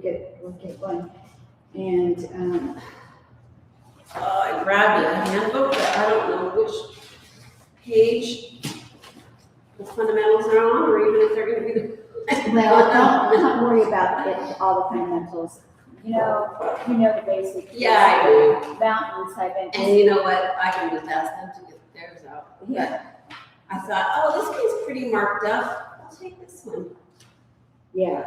we'll get one. And, I grabbed a handbook, but I don't know which page the fundamentals are on, or even if they're gonna be the. well, don't worry about it, all the fundamentals. You know the basic. Yeah, I do. Mountains, I've been. And you know what, I can just ask them to get theirs out. Yeah. I thought, oh, this one's pretty marked up, I'll take this one. Yeah.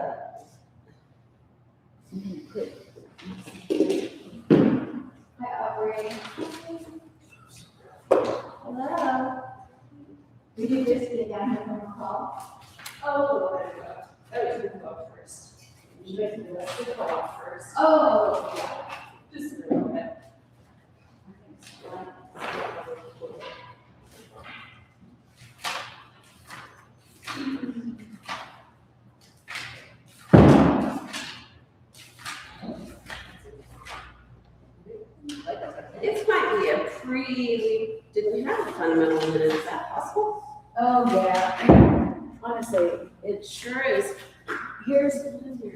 Hi, Aubrey. Hello. Did you just get down here from a call? Oh, there you go. I was gonna go first. You guys can do that. Just go off first. Oh, yeah. Just a little bit. This might be did we have a fundamental in it, is that possible? Oh, yeah. Honestly, It sure is. here's the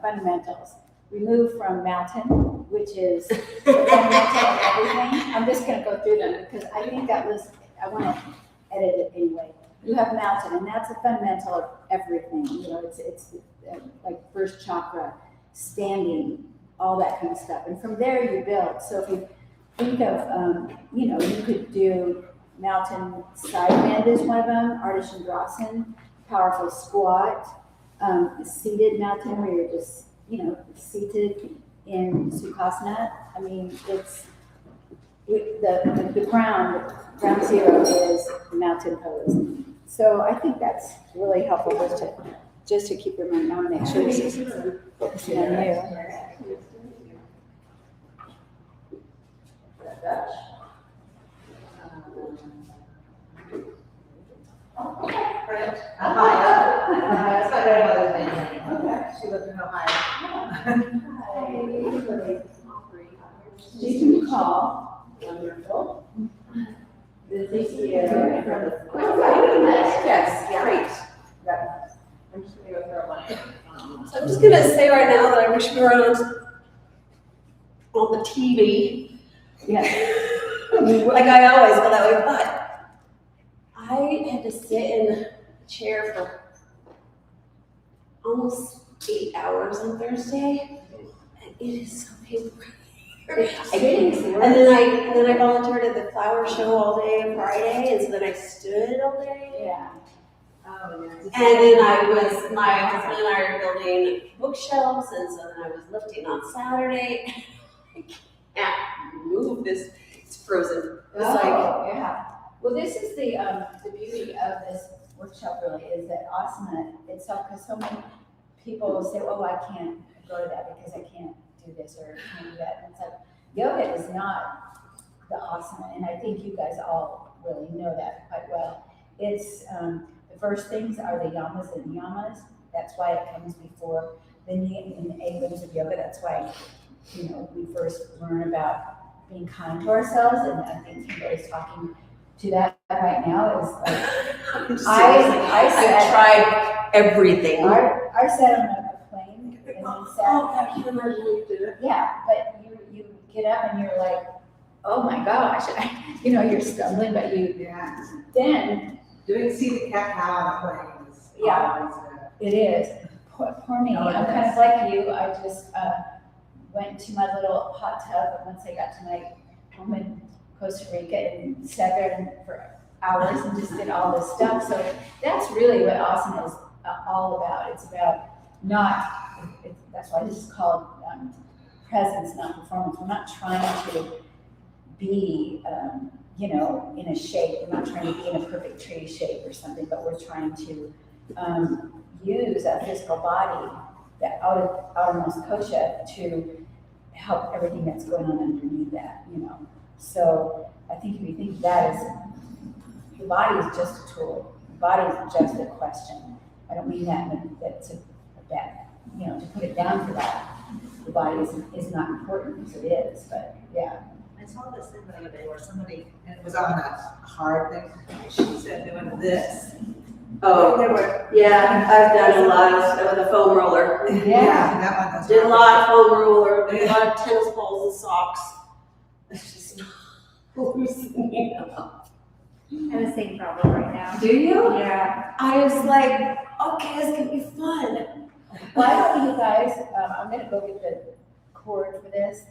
fundamentals. Remove from mountain, which is the fundamental of everything. I'm just gonna go through them because I think that was, I wanna edit it anyway. You have mountain, and that's a fundamental of everything. You know, it's like first chakra, standing, all that kind of stuff. And from there you build. So if you think of, you could do mountain side bend is one of them, Ardha Chandrasana, powerful squat, seated mountain where you're just, seated in Sukhasana. I mean, the ground zero is the mountain pose. So I think that's really helpful just to keep your mind. I want to make sure this is focusing on you. That's my grandmother's name. Okay. She lived in Ohio. You can call. Wonderful. Yes, great. I'm just gonna go throw one. So I'm just gonna say right now that I wish we were on the TV. Yeah. Like I always go that way, but I had to sit in the chair for almost 8 hours on Thursday, and it is so painful. And then I volunteered at the flower show all day on Friday, and so then I stood all day. Yeah. Oh, yeah. And then my husband and I are building bookshelves, and so then I was lifting on Saturday. I can't move this, it's frozen. It's like, Yeah. Well, this is the beauty of this workshop really is that asana itself, because so many people say, oh, I can't go to that because I can't do this or can't do that. And it's like, yoga is not the asana, and I think you guys all really know that quite well. It's, the first things are the yamas and niyamas. That's why it comes before the A limbs of yoga. That's why, we first learn about being kind to ourselves, and I think Kimberly's talking to that right now is like, I tried everything. I sat on a plane and then sat. Oh, I can't imagine you did it. Yeah, but you get up and you're like, oh my gosh, you're stumbling, but Yeah. then Doing seated cat cow on a plane is Yeah. always good. it is. Poor me, Oh, it I'm kind is. of like you. I just went to my little hot tub once I got to my home in Costa Rica and sat there for hours and just did all this stuff. So that's really what asana is all about. It's about that's why this is called presence, not performance. We're not trying to be, in a shape. We're not trying to be in a perfect tree shape or something, but we're trying to use a physical body, that outermost kosha, to help everything that's going on underneath that, So I think if you think of that as, the body is just a tool. The body is just a question. I don't mean that's a bad, to put it down for that. The body is not important, because it is, but yeah. I saw this thing the other day where somebody, and it was on a hard thing, she said doing this Oh, There were. yeah, I've done a lot of with a foam roller. Yeah. That one goes. Did a lot of foam roller, did a lot of tennis balls and socks. It's just loosening up. I have the same problem right now. Do you? Yeah. I was like, okay, this could be fun. Why don't you guys, I'm gonna go get the cord for this,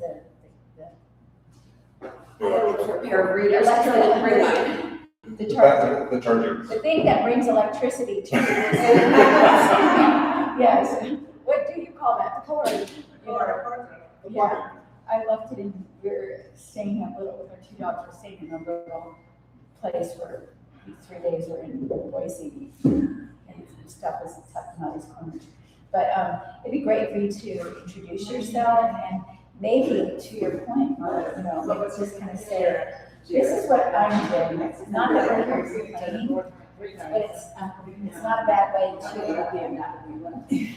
I had to look for a pair of readers. I didn't bring mine. the charger. The charger. The thing that brings electricity to it. Yes, what do you call that? The cord. You know, yeah, I left it in, we're staying up little, with our 2 dogs, we're staying in a little place where these 3 days we're in Boise and stuff is tucked in all these corners. But it'd be great for you to introduce yourself and maybe to your point, you know, maybe just kind of say, this is what I'm doing. It's not that we're here complaining, but it's not a bad way to,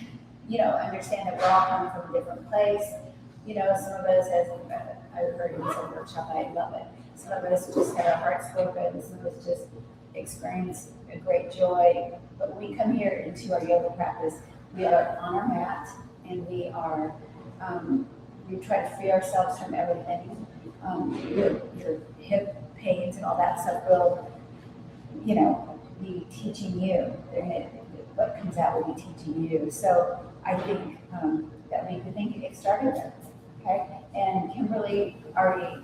you know, understand that we're all coming from a different place. You know, some of us, as I heard in some workshop, I love it. Some of us just had our hearts broken, some of us just experienced a great joy. But when we come here into our yoga practice, we are on our mat and we are, we try to free ourselves from everything. Your hip pains and all that stuff will, you know, be teaching you. What comes out will be teaching you. So I think that we could think it started there, okay? And Kimberly already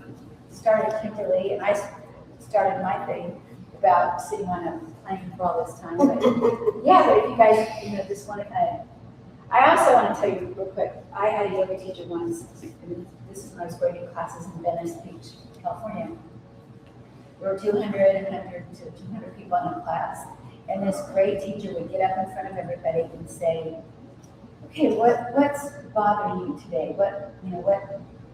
started Kimberly, and I started my thing about sitting on a plane for all this time. But yeah, but if you guys, you know, just want to kind of, I also want to tell you real quick, I had a yoga teacher once, and this is when I was going to classes in Venice Beach, California. There were 200 people in a class, and this great teacher would get up in front of everybody and say, okay, what's bothering you today? What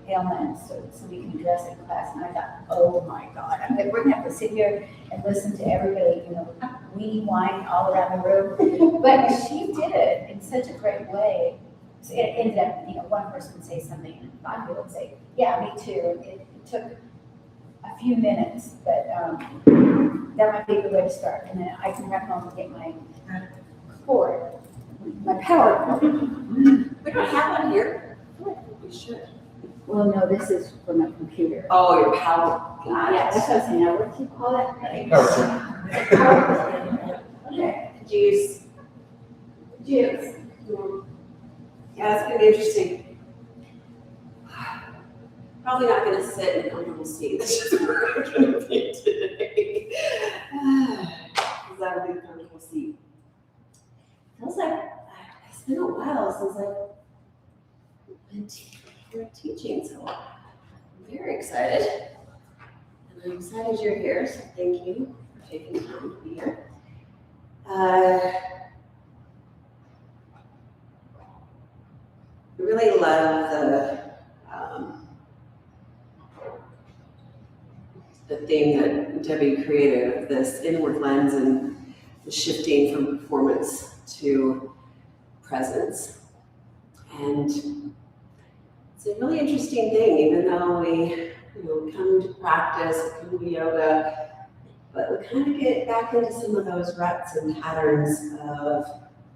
ailments, so we can address it in class. And I thought, oh my God, I'm like, we're gonna have to sit here and listen to everybody, you know, weenie whine all around the room. But she did it in such a great way. So it ended up, you know, one person would say something and 5 people would say, yeah, me too. It took a few minutes, but that might be a good way to start. And then I can run home and get my cord, my power cord. We don't have one here. I feel like we should. Well, no, this is for my computer. Oh, your power. Yeah, that's what I was saying. Now, what do you call that? Power Okay. Juice. Juice. Yeah, it's gonna be interesting. Probably not gonna sit in a comfortable seat. That's just where I'm gonna be today. Because that would be a comfortable seat. Feels like it's been a while since I've been teaching, so I'm very excited. And I'm excited you're here, so thank you for taking the time to be here. I really love the theme that Debbie created of this inward lens and the shifting from performance to presence. And it's a really interesting thing, even though we come to practice, come to yoga, but we kind of get back into some of those ruts and patterns of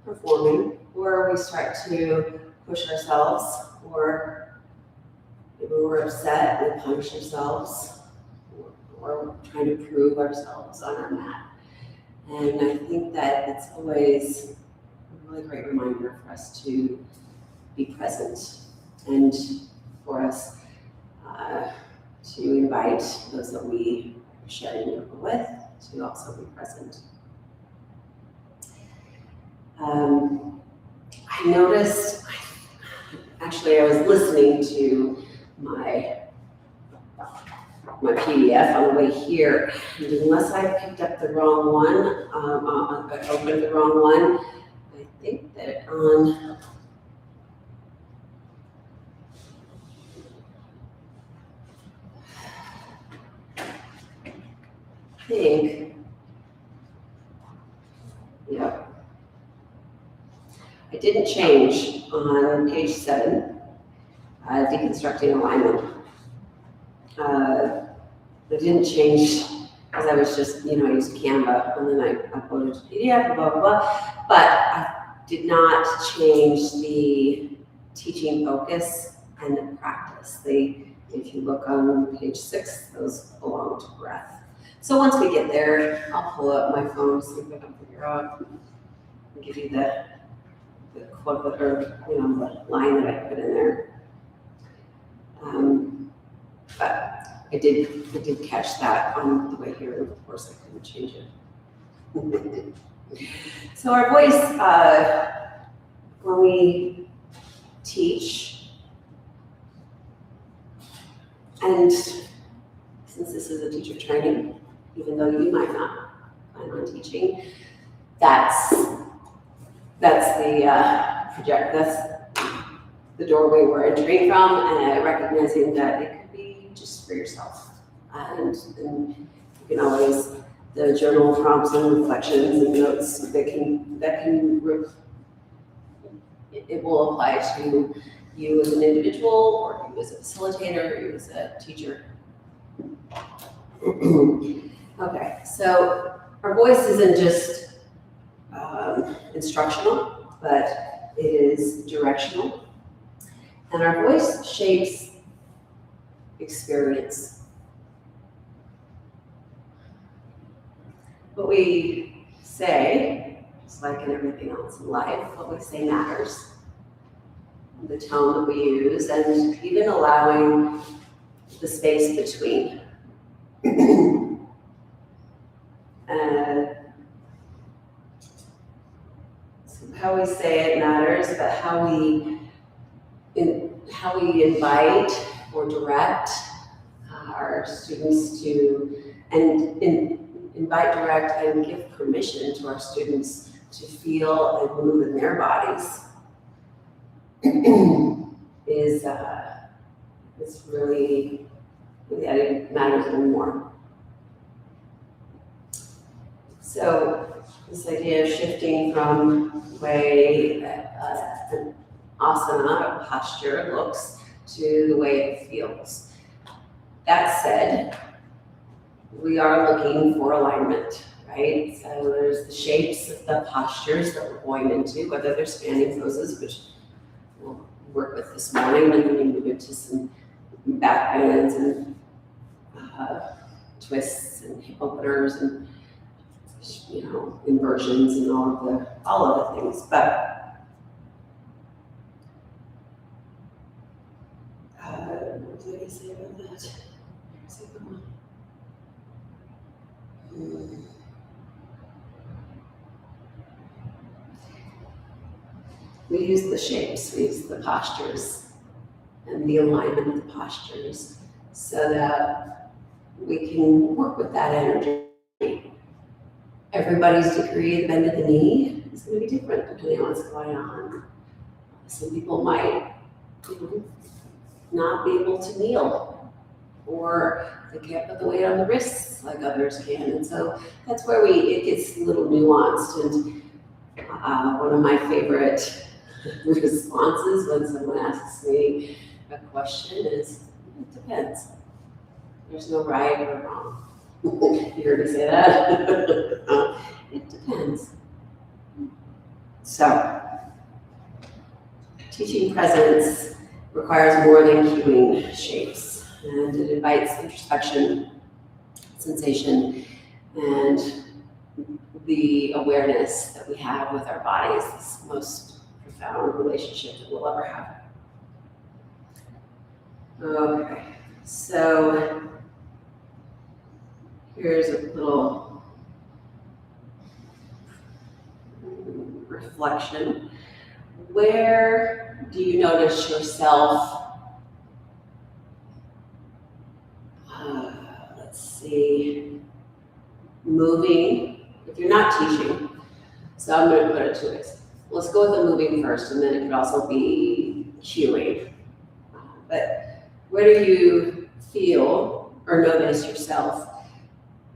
performing, or we start to push ourselves, or maybe we're upset, we punish ourselves, or we're trying to prove ourselves on our mat. And I think that it's always a really great reminder for us to be present and for us to invite those that we are sharing yoga with to also be present. I noticed, actually I was listening to my PDF on the way here, and unless I picked up the wrong one, I opened the wrong one, I think that on I didn't change on page 7, deconstructing alignment. I didn't change because I was just, I used Canva and then I uploaded to PDF, blah, blah, blah. But I did not change the teaching focus and the practice. If you look on page 6, those belong to breath. So once we get there, I'll pull up my phone, see if I can figure out, and give you the quote or the line that I put in there. But I did catch that on the way here, and of course I couldn't change it. So our voice, when we teach, and since this is a teacher training, even though you might not plan on teaching, that's the doorway we're entering from, and recognizing that it could be just for yourself. And you can always, the journal prompts and reflections and notes it will apply to you as an individual, or you as a facilitator, or you as a teacher. Okay, so our voice isn't just instructional, but it is directional. And our voice shapes experience. What we say, just like in everything else in life, what we say matters. The tone that we use, and even allowing the space between. So how we say it matters, but how we invite or direct our students to, and invite, direct, and give permission to our students to feel and move in their bodies is really, it matters even more. So this idea of shifting from the way an asana, a posture, looks to the way it feels. That said, we are looking for alignment, right? So there's the shapes of the postures that we're going into, whether they're standing poses, which we'll work with this morning, and then we move into some back bends and twists and hip openers and inversions and all of the things. But what did I say about that? We use the shapes, we use the postures, and the alignment of the postures so that we can work with that energy. Everybody's degree of bend at the knee is going to be different depending on what's going on. Some people might not be able to kneel, or they can't put the weight on the wrists like others can. And so that's where it gets a little nuanced. And one of my favorite responses when someone asks me a question is, it depends. There's no right or wrong. You heard me say that? It depends. So, teaching presence requires more than cueing shapes, and it invites introspection, sensation, and the awareness that we have with our bodies, this most profound relationship that we'll ever have. Okay, so here's a little reflection. Where do you notice yourself, moving, if you're not teaching? So I'm going to put it to it. Let's go with the moving first, and then it could also be cueing. But where do you feel or notice yourself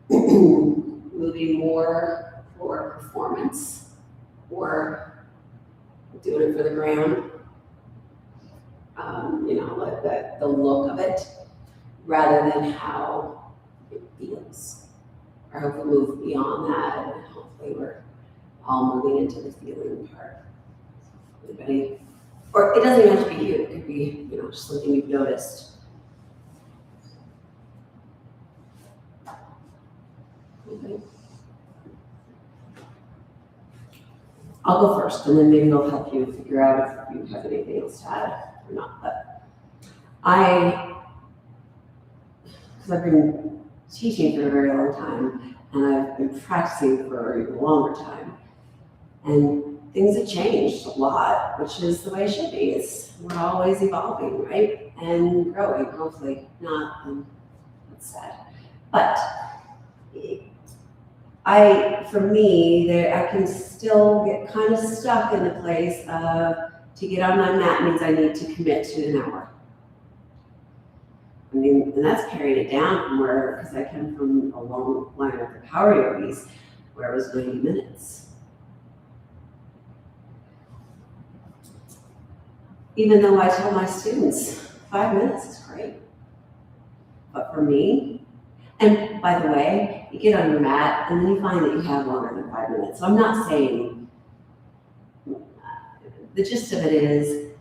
moving more for performance, or doing it for the gram? Like the look of it, rather than how it feels. I hope we move beyond that, and hopefully we're all moving into the feeling part. Anybody? Or it doesn't even have to be you, it could be, just something you've noticed. Okay. I'll go first, and then maybe I'll help you figure out if you have anything else to add or not. But because I've been teaching for a very long time, and I've been practicing for an even longer time, and things have changed a lot, which is the way it should be. We're always evolving, right? And growing, hopefully not, and that's sad. But for me, I can still get kind of stuck in the place of, to get on my mat means I need to commit to an hour. I mean, and that's carried it down from because I come from a long line of the power yogis, where it was 90 minutes. Even though I tell my students, 5 minutes is great. But for me, and by the way, you get on your mat and then you find that you have longer than 5 minutes. So I'm not saying, the gist of it is,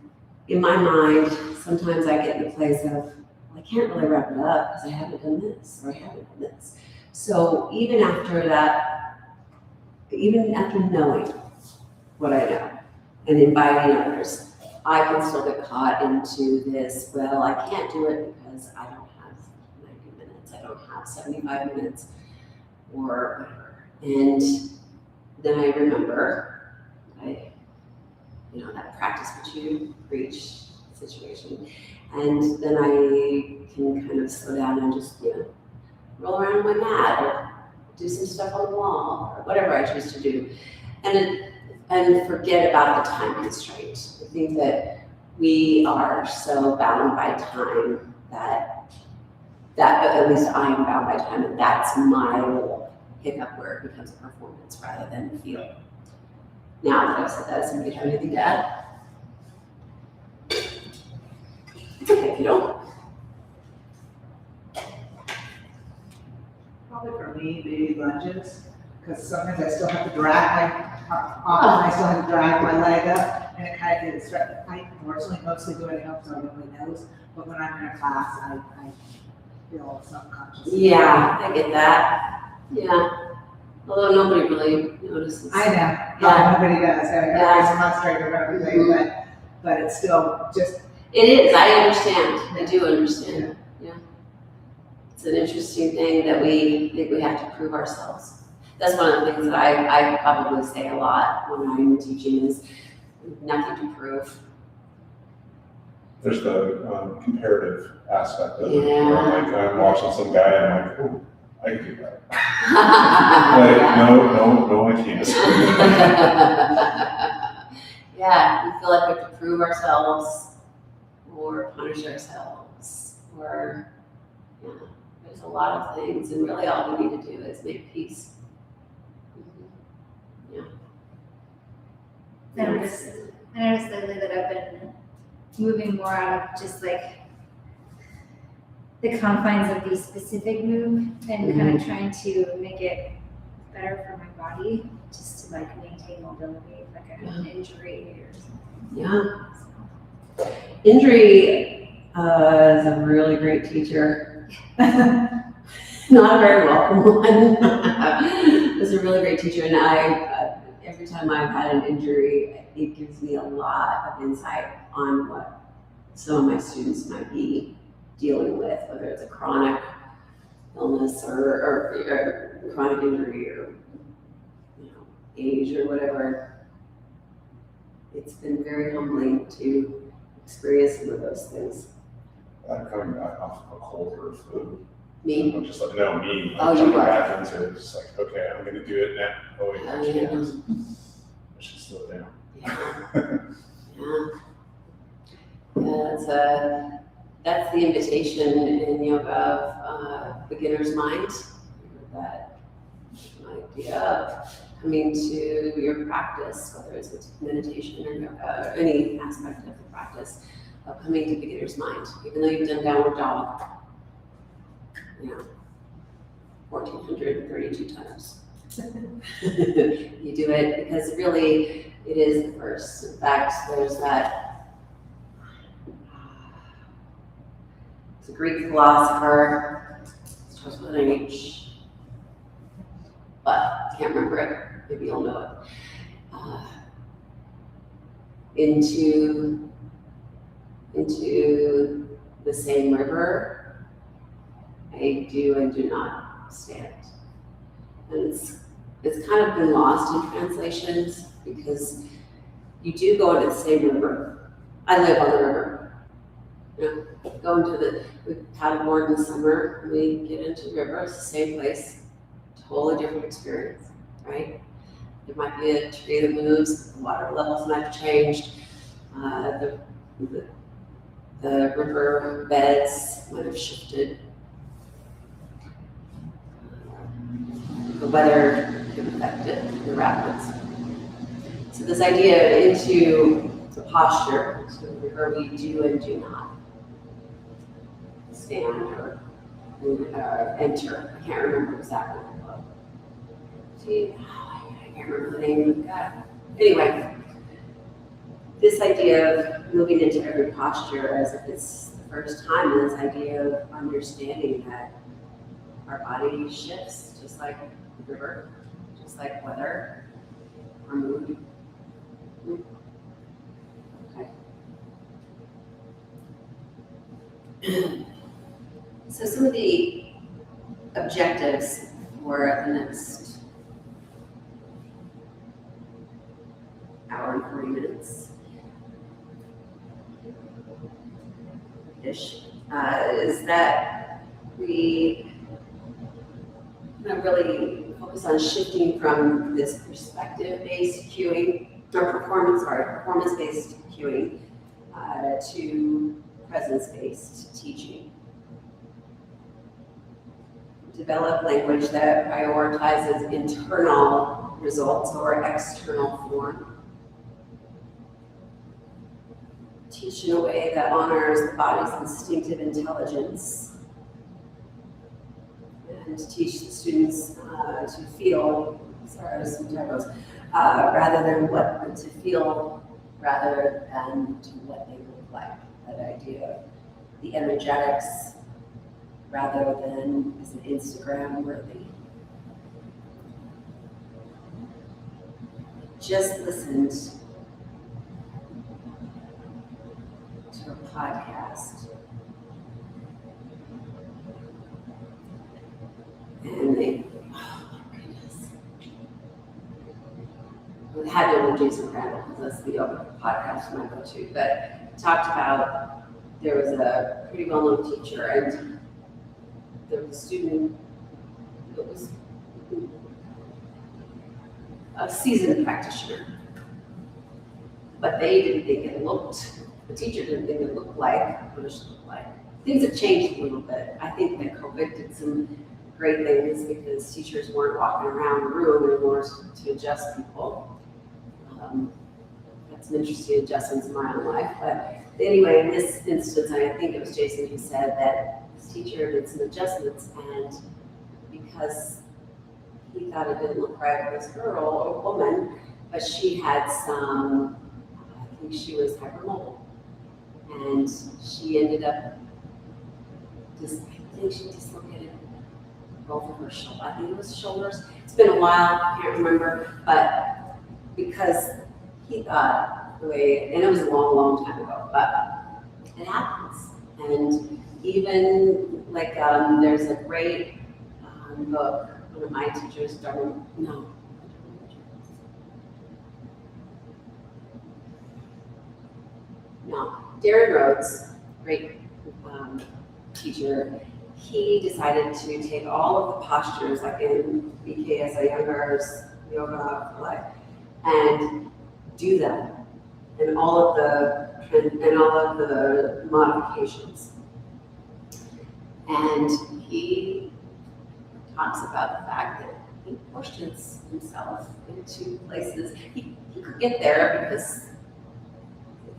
in my mind, sometimes I get in a place of, I can't really wrap it up because I haven't done this or I haven't done this. So even after knowing what I know and inviting others, I can still get caught into this, well, I can't do it because I don't have 90 minutes, I don't have 75 minutes, or whatever. And then I remember, that practice what you preach situation. And then I can kind of slow down and just, roll around on my mat or do some stuff on the wall or whatever I choose to do. And forget about the time constraint. I think that we are so bound by time that at least I am bound by time, and that's my little hiccup where it becomes a performance rather than a feel. Now that I've said that, does anybody have anything to add? It's okay if you don't. Probably for me, maybe lunges, because sometimes I still have to drag I still have to drag my leg up, and it kind of gets, I mostly do it at home, so nobody knows, but when I'm in a class, I feel subconscious. Yeah, I get that. Yeah. Although nobody really notices. I know, Yeah. nobody does, everybody's frustrated or everything, but it's still just. It is, I understand, I do understand, yeah. It's an interesting thing that we think we have to prove ourselves. That's one of the things that I probably say a lot when I'm teaching is nothing to prove. There's the comparative aspect of it. Yeah. Where, like, I'm watching some guy and I'm like, oh, I can do that. Yeah. No, I can't. Yeah, we feel like we have to prove ourselves or punish ourselves or, there's a lot of things, and really all we need to do is make peace. I noticed lately that I've been moving more out of just like the confines of the specific move and kind of trying to make it better for my body, just to like maintain mobility if like I have an injury or something. Yeah. Injury is a really great teacher. Not a very welcome one. It's a really great teacher, and every time I've had an injury, it gives me a lot of insight on what some of my students might be dealing with, whether it's a chronic illness or chronic injury or age or whatever. It's been very humbling to experience some of those things. I'm coming back off of a cold or a flu. Me? I'm just like, no, me. Oh, you are. Back into it, just like, okay, I'm gonna do it now. Oh wait, I can't. I should slow down. Yeah, that's the invitation in yoga of beginner's mind. That idea of coming to your practice, whether it's with meditation or yoga or any aspect of the practice, of coming to beginner's mind, even though you've done downward dog. 1,432 times. You do it because really it is the first. In fact, there's that, it's a Greek philosopher, starts with an H, but I can't remember it. Maybe you'll know it. Into the same river, I do and do not stand. And it's kind of been lost in translations because you do go into the same river. I live on the river. You know, go into we paddleboard in the summer, we get into the river, it's the same place, totally different experience, right? There might be a tree that moves, the water levels might have changed, the river beds might have shifted. The weather could affect it, the rapids. So this idea into the posture, so where we do and do not stand or enter. I can't remember exactly what. See, I can't remember the name of the guy. Anyway, this idea of moving into every posture as if it's the first time, and this idea of understanding that our body shifts just like the river, just like weather or mood. Okay. So some of the objectives for the next hour and 40 minutes ish is that we really focus on shifting from this perspective-based cueing, or performance-based cueing, to presence-based teaching. Develop language that prioritizes internal results over external form. Teach in a way that honors the body's instinctive intelligence. And teach the students to feel, some typos, rather than what to feel, rather than to what they look like. That idea of the energetics, rather than is it Instagram worthy. Just listened to a podcast. And they, oh my goodness. We had to with Jason Crandall because that's the yoga podcast I go to, but talked about there was a pretty well-known teacher and there was a student that was a seasoned practitioner, but they didn't think it looked, the teacher didn't think it looked like what it should look like. Things have changed a little bit. I think that COVID did some great things because teachers weren't walking around the room anymore to adjust people. Had some interesting adjustments in my own life, but anyway, in this instance, I think it was Jason who said that this teacher did some adjustments, and because he thought it didn't look right with this girl or woman, but she had some, I think she was hypermobile, and she ended up I think she dislocated both of her shoulders. I think it was shoulders. It's been a while, I can't remember, but because he thought the way, and it was a long, long time ago, but it happens. And even like there's a great book, one of my teachers, Darren Rhodes, great teacher, he decided to take all of the postures, like in BKS Iyengar's Yoga for Life, and do them, and all of the modifications. And he talks about the fact that he pushed himself into places he could get there because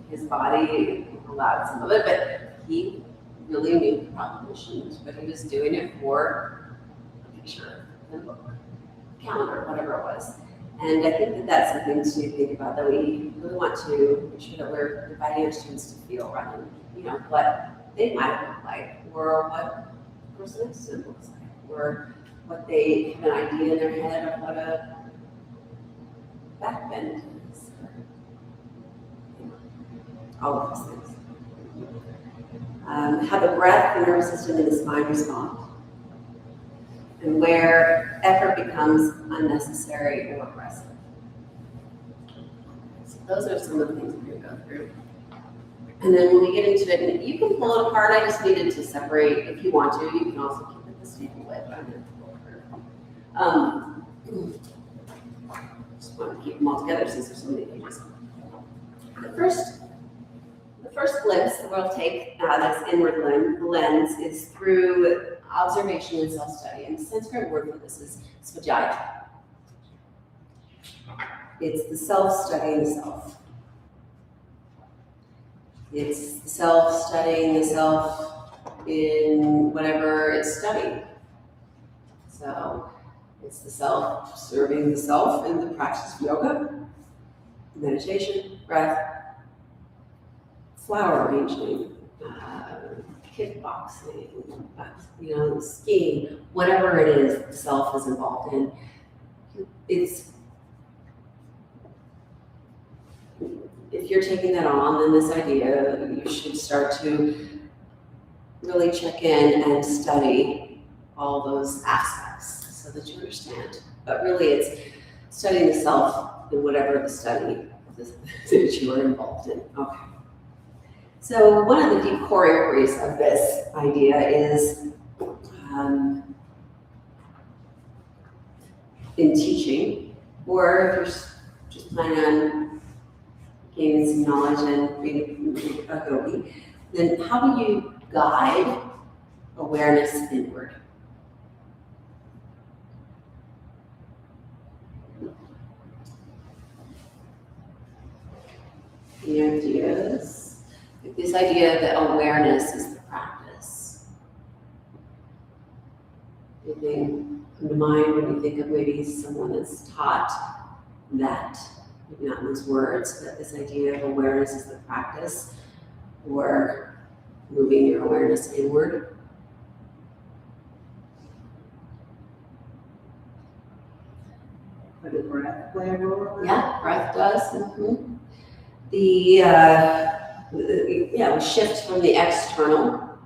his body allowed some of it, but he really knew the propositions, but he was doing it for the picture, the calendar, whatever it was. And I think that that's something to think about, that we really want to make sure that we're inviting our students to feel around, what they might look like, or what the person next to them looks like, or what they have an idea in their head of what a backbend is, or all of those things. How the breath, the nervous system, and the spine respond, and where effort becomes unnecessary or aggressive. So those are some of the things we're going to go through. And then when we get into it, and you can pull it apart. I just needed to separate. If you want to, you can also keep it the same way, but I'm going to pull it apart. Just want to keep them all together since there's so many pages. The first glimpse that we'll take, that's inward lens, is through observation and self-study. And the Sanskrit word for this is svadhyaya. It's the self-studying the self. It's the self studying the self in whatever it's studying. So it's the self serving the self in the practice of yoga, meditation, breath, flower arranging, kickboxing, skiing, whatever it is the self is involved in. If you're taking that on, then this idea, you should start to really check in and study all those aspects so that you understand. But really, it's studying the self in whatever the study that you are involved in. Okay. So one of the deep core inquiries of this idea is in teaching, or if you're just planning on gaining some knowledge and being a yogi, then how do you guide awareness inward? Any ideas? This idea that awareness is the practice. Anything come to mind when you think of maybe someone that's taught that? Maybe not in those words, but this idea of awareness is the practice, or moving your awareness inward. But the breath play a role? Yeah, breath does. Mm-hmm. We shift from the external.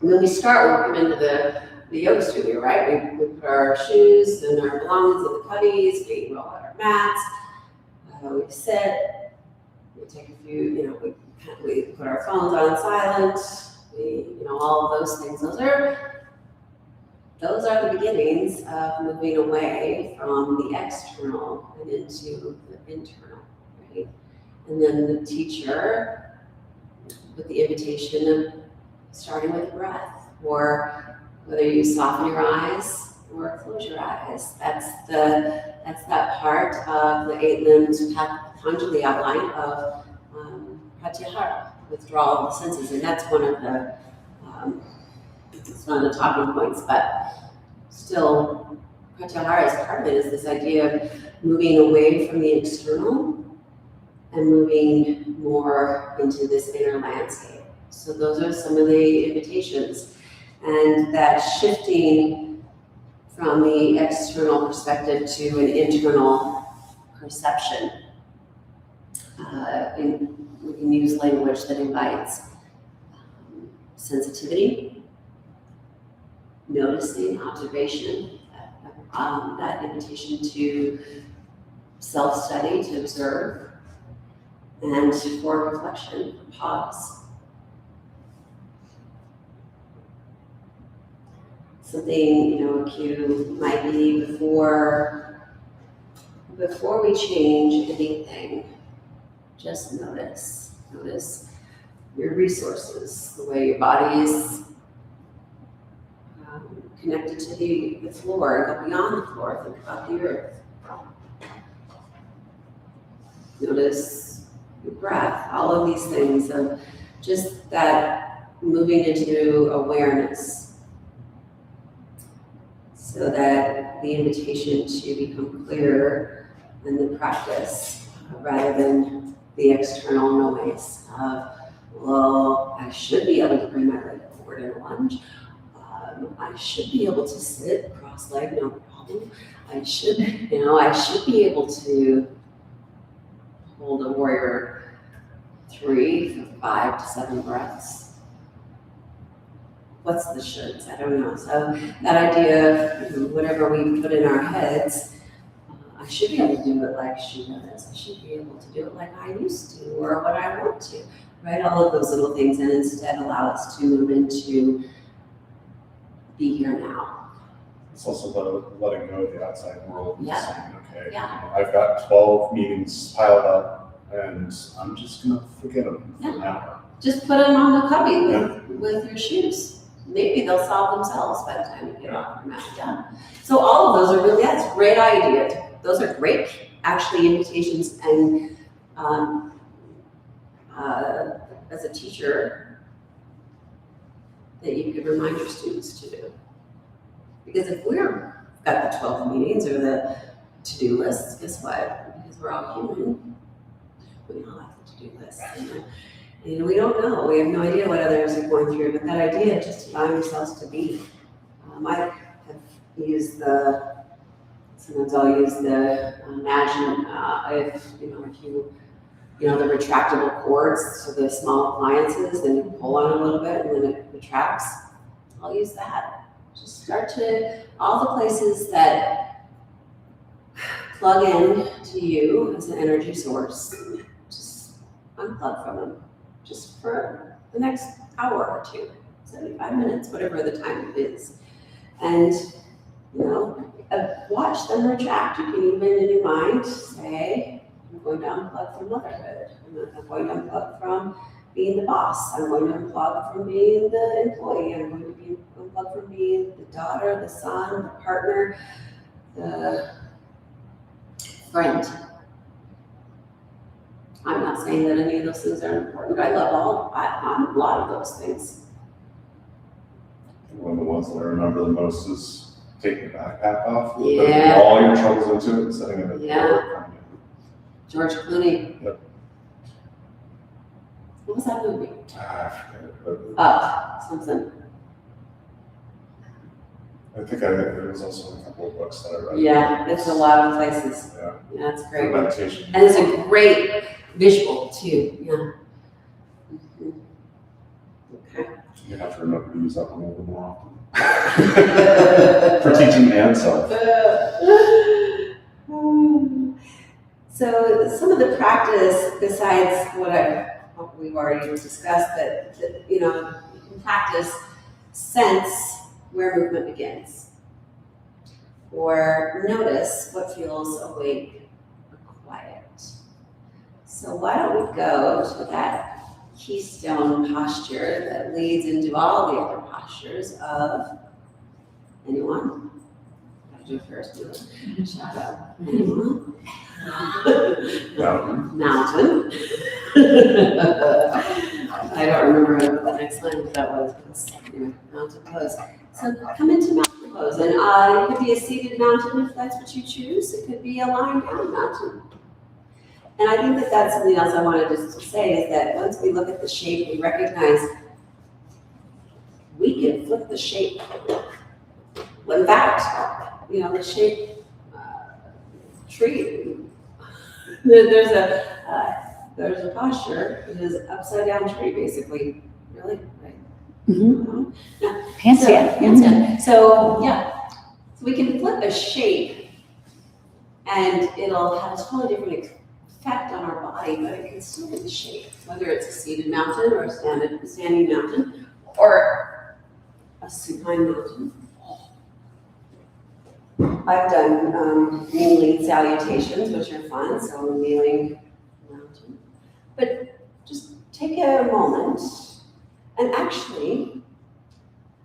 And then we start, we come into the yoga studio, right? We put our shoes and our belongings in the cubbies, we roll out our mats. We sit, we take a few, we put our phones on silent, all of those things. Those are the beginnings of moving away from the external and into the internal, right? And then the teacher, with the invitation of starting with breath, or whether you soften your eyes or close your eyes. That's that part of the 8 limbs Patanjali outline of pratyahara, withdrawal of the senses, and that's one of the talking points. But still, pratyahara is part of it. Is this idea of moving away from the external and moving more into this inner landscape. So those are some of the invitations, and that shifting from the external perspective to an internal perception. We can use language that invites sensitivity, noticing, observation, that invitation to self-study, to observe, and for reflection, pause. Something, a cue might be before we change anything, just notice. Notice your resources, the way your body is connected to the floor, and go beyond the floor, think about the earth. Notice your breath, all of these things of just that moving into awareness. so that the invitation to become clearer in the practice rather than the external noise of, well, I should be able to bring my leg forward in a lunge. I should be able to sit cross-legged, no problem. I should be able to hold a warrior 3 for 5 to 7 breaths. What's the shoulds? I don't know. So that idea of whatever we put in our heads, I should be able to do it like she does. I should be able to do it like I used to, or what I want to, right? All of those little things, and instead allow us to move into be here now. It's also letting go of the outside world. And Yeah. saying, okay, Yeah. I've got 12 meetings piled up and I'm just gonna forget them for Yeah. an hour. Just put them on the cubby with your shoes. Maybe they'll solve themselves by the time you get off your mat. Yeah. So all of those are really, that's a great idea. Those are great, actually, invitations. And as a teacher, that you could remind your students to do. Because if we're got the 12 meetings or the to-do lists, guess what? Because we're all human, we all have a to-do list. And we don't know, we have no idea what others are going through, but that idea of just allowing yourselves to be. I have used sometimes I'll use the imagine if you the retractable cords, so the small appliances, then you pull on it a little bit and then it retracts. I'll use that. Just start to, all the places that plug in to you as an energy source, just unplug from them, just for the next hour or 2, 75 minutes, whatever the time it is. And, watch them retract. You can even in your mind say, I'm going to unplug from motherhood. I'm going to unplug from being the boss. I'm going to unplug from being the employee. I'm going to unplug from being the daughter, the son, the partner, the friend. I'm not saying that any of those things are important. I love a lot of those things. One of the ones that I remember the most is taking the backpack off, Yeah. putting all your troubles into it and setting it at the Yeah. door. George Clooney. Yep. What was that movie? I forget it, Something. but I think there was also a couple of books that I read. Yeah, it's a lot of places. Yeah. Yeah, it's For great. meditation. And it's a great visual too. Yeah. Mhm. Okay. You have to remember to use that one a little more often. For teaching and self. So some of the practice, besides what we've already discussed, that you can practice sense where movement begins, or notice what feels awake or quiet. So why don't we go to that keystone posture that leads into all the other postures of anyone? Gotta do it first. Shout out. Anyone? Mountain. I don't remember what the next line of that was, but anyway, mountain pose. So come into mountain pose, and it could be a seated mountain if that's what you choose. It could be a lying down mountain. And I think that that's something else I wanted to say is that once we look at the shape, we recognize we can flip the shape. In fact, the shape tree. There's a posture. It is upside down tree, basically. Really, right? Mhm. Yeah. Handstand. Handstand. So yeah, so we can flip a shape, and it'll have a totally different effect on our body, but it can still be the shape, whether it's a seated mountain or a standing mountain, or a supine mountain. I've done kneeling salutations, which are fun, so kneeling mountain. But just take a moment, and actually,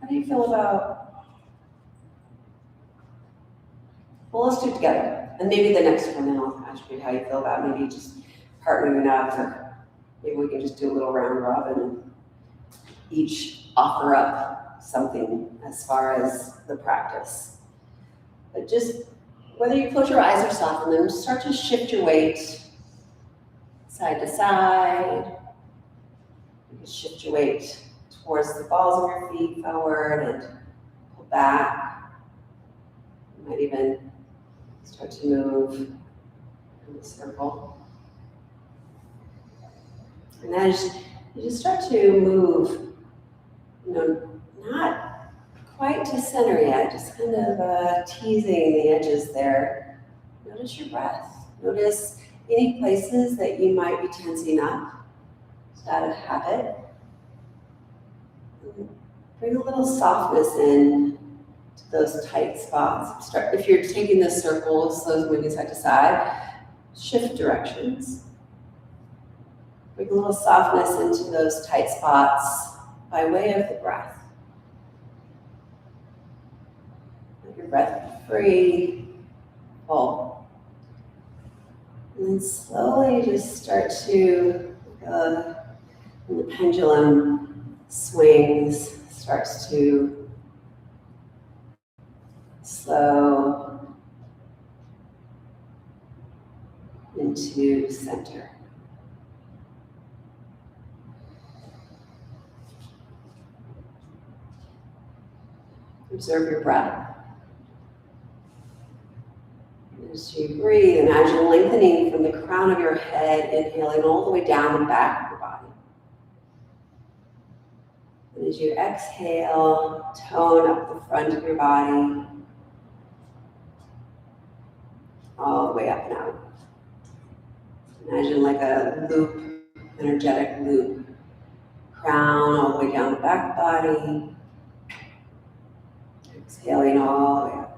how do you feel about, well, let's do it together. And maybe the next one, then I'll ask you how you feel about maybe just partnering up, or maybe we can just do a little round robin and each offer up something as far as the practice. But just, whether you close your eyes or soften them, start to shift your weight side to side. You can shift your weight towards the balls of your feet forward and pull back. You might even start to move in a circle. And as you just start to move, not quite to center yet, just kind of teasing the edges there. Notice your breath. Notice any places that you might be tensing up, just out of habit. Bring a little softness in to those tight spots. If you're taking the circles, those moving side to side, shift directions. Bring a little softness into those tight spots by way of the breath. Let your breath be free, full. And then slowly just start to, when the pendulum swings, starts to slow into center. Observe your breath. As you breathe, imagine lengthening from the crown of your head, inhaling all the way down the back of your body. And as you exhale, tone up the front of your body, all the way up and out. Imagine like a loop, energetic loop. Crown all the way down the back body. Exhaling all the way up.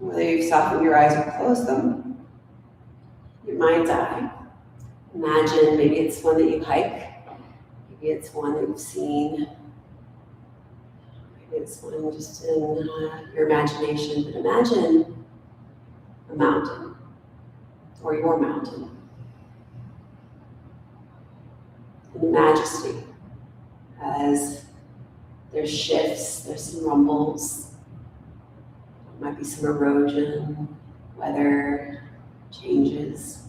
Whether you've softened your eyes or closed them, your mind's eye. Imagine maybe it's one that you hike, maybe it's one that you've seen, maybe it's one just in your imagination, but imagine a mountain or your mountain. And the majesty as there's shifts, there's some rumbles, there might be some erosion, weather changes,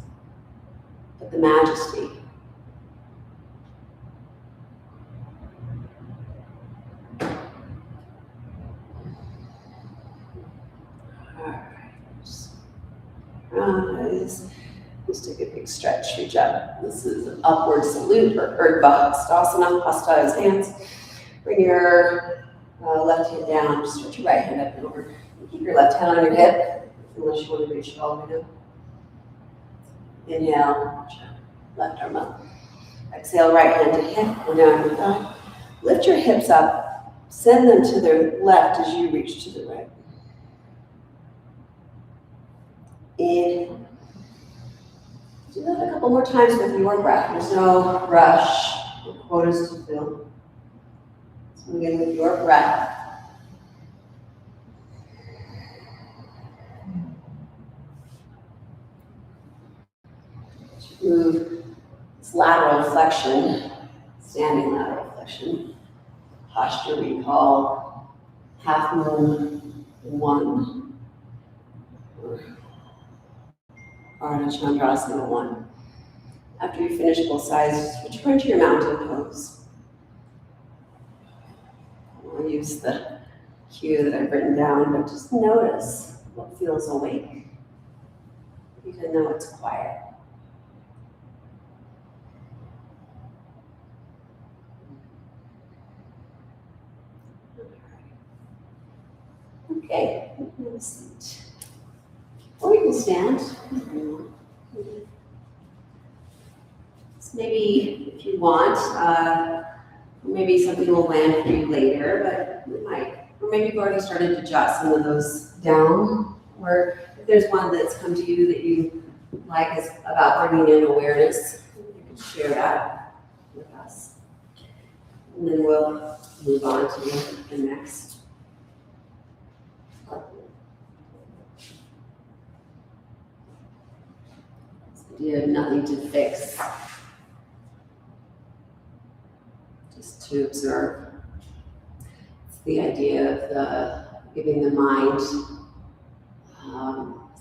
but the majesty. Rise. Just take a big stretch, reach up. This is an upward salute or Urdhva Hastasana, hasta as hands. Bring your left hand down, just stretch your right hand up and over. Keep your left hand on your hip, unless you want to reach it all the way down. Inhale, left arm up. Exhale, right hand to hip, or down your thigh. Lift your hips up, send them to the left as you reach to the right. Inhale. Do that a couple more times with your breath. There's no rush or quotas to fill. So again, with your breath. Move this lateral flexion, standing lateral flexion. Posture we call half moon 1. Ardha Chandrasana 1. After you finish both sides, return to your mountain pose. I'll use the cue that I've written down, but just notice what feels awake, even though it's quiet. Okay, have a seat. Or you can stand. So maybe if you want, maybe something will land for you later, but it might, or maybe you've already started to jot some of those down, or if there's one that's come to you that you like is about bringing in awareness, you can share that with us. And then we'll move on to the next. You have nothing to fix, just to observe. the idea of giving the mind, his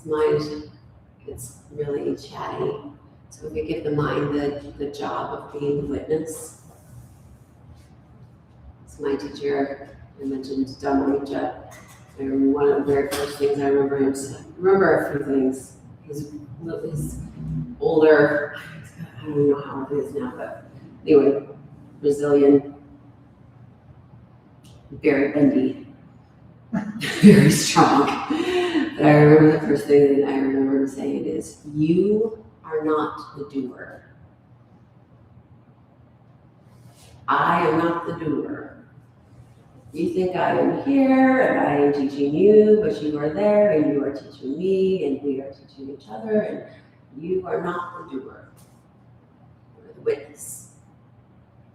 mind gets really chatty. So we could give the mind the job of being the witness. So my teacher, I mentioned Dhammarija, and one of the very first things I remember him saying, remember a few things. He's older, I don't even know how old he is now, but anyway, Brazilian, very bendy, very strong. But I remember the first thing that I remember him saying is, you are not the doer. I am not the doer. You think I am here and I am teaching you, but you are there and you are teaching me and we are teaching each other, and you are not the doer. You are the witness.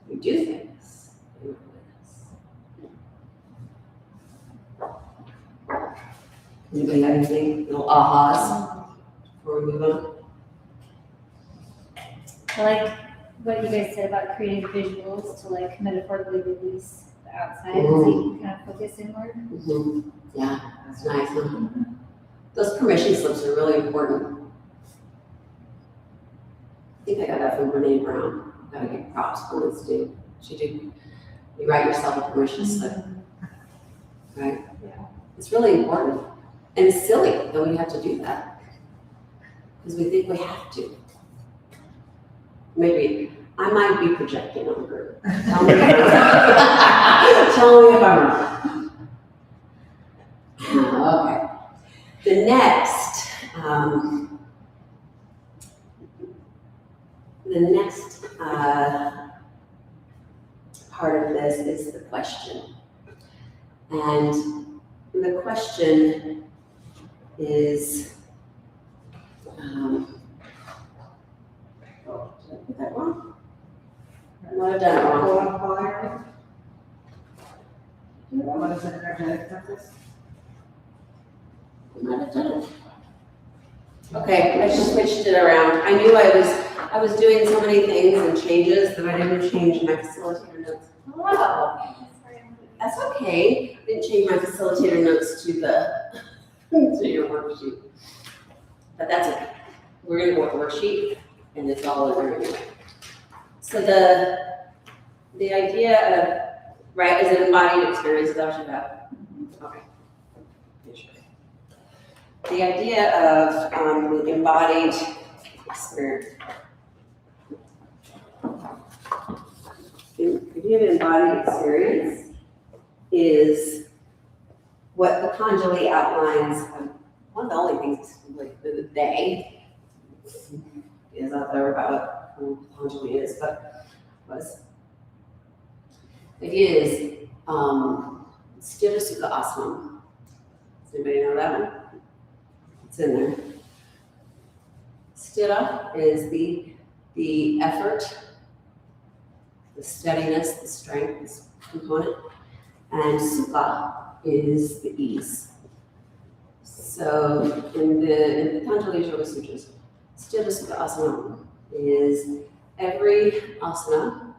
You do things. You are the witness. Anybody have anything? Little ahas before we move on? I like what you guys said about creating visuals to like metaphorically release the outside, so you can kind of focus inward. Mm-hmm. Yeah, that's nice, huh? Those permission slips are really important. I think I got that from Brene Brown. Gotta give props for this dude. You write yourself a permission slip, right? Yeah. It's really important. And it's silly that we have to do that. Because we think we have to. Maybe I might be projecting on the group. Tell me if I'm Tell me if I'm wrong. Okay. The next part of this is the question. And the question is, oh, did I put that wrong? I might have done it wrong. Qualifier. What is an energetic compass? I might have done it. Okay, I just switched it around. I knew I was doing so many things and changes that I didn't change my facilitator notes. Oh, that's okay. I didn't change my facilitator notes to to your worksheet. But that's okay. We're gonna go with the worksheet and it's all over anyway. So the idea of, right, is an embodied experience that you have. Okay. The idea of embodied experience. The idea of embodied experience is what Patanjali outlines. One of the only things like the day is out there about who Patanjali is, but the idea is Sthira Sukha Asana. Does anybody know that one? It's in there. Sthira is the effort, the steadiness, the strength, this component, and Sukha is the ease. So in the Patanjali Yoga Sutras, Sthira Sukha Asana is every asana,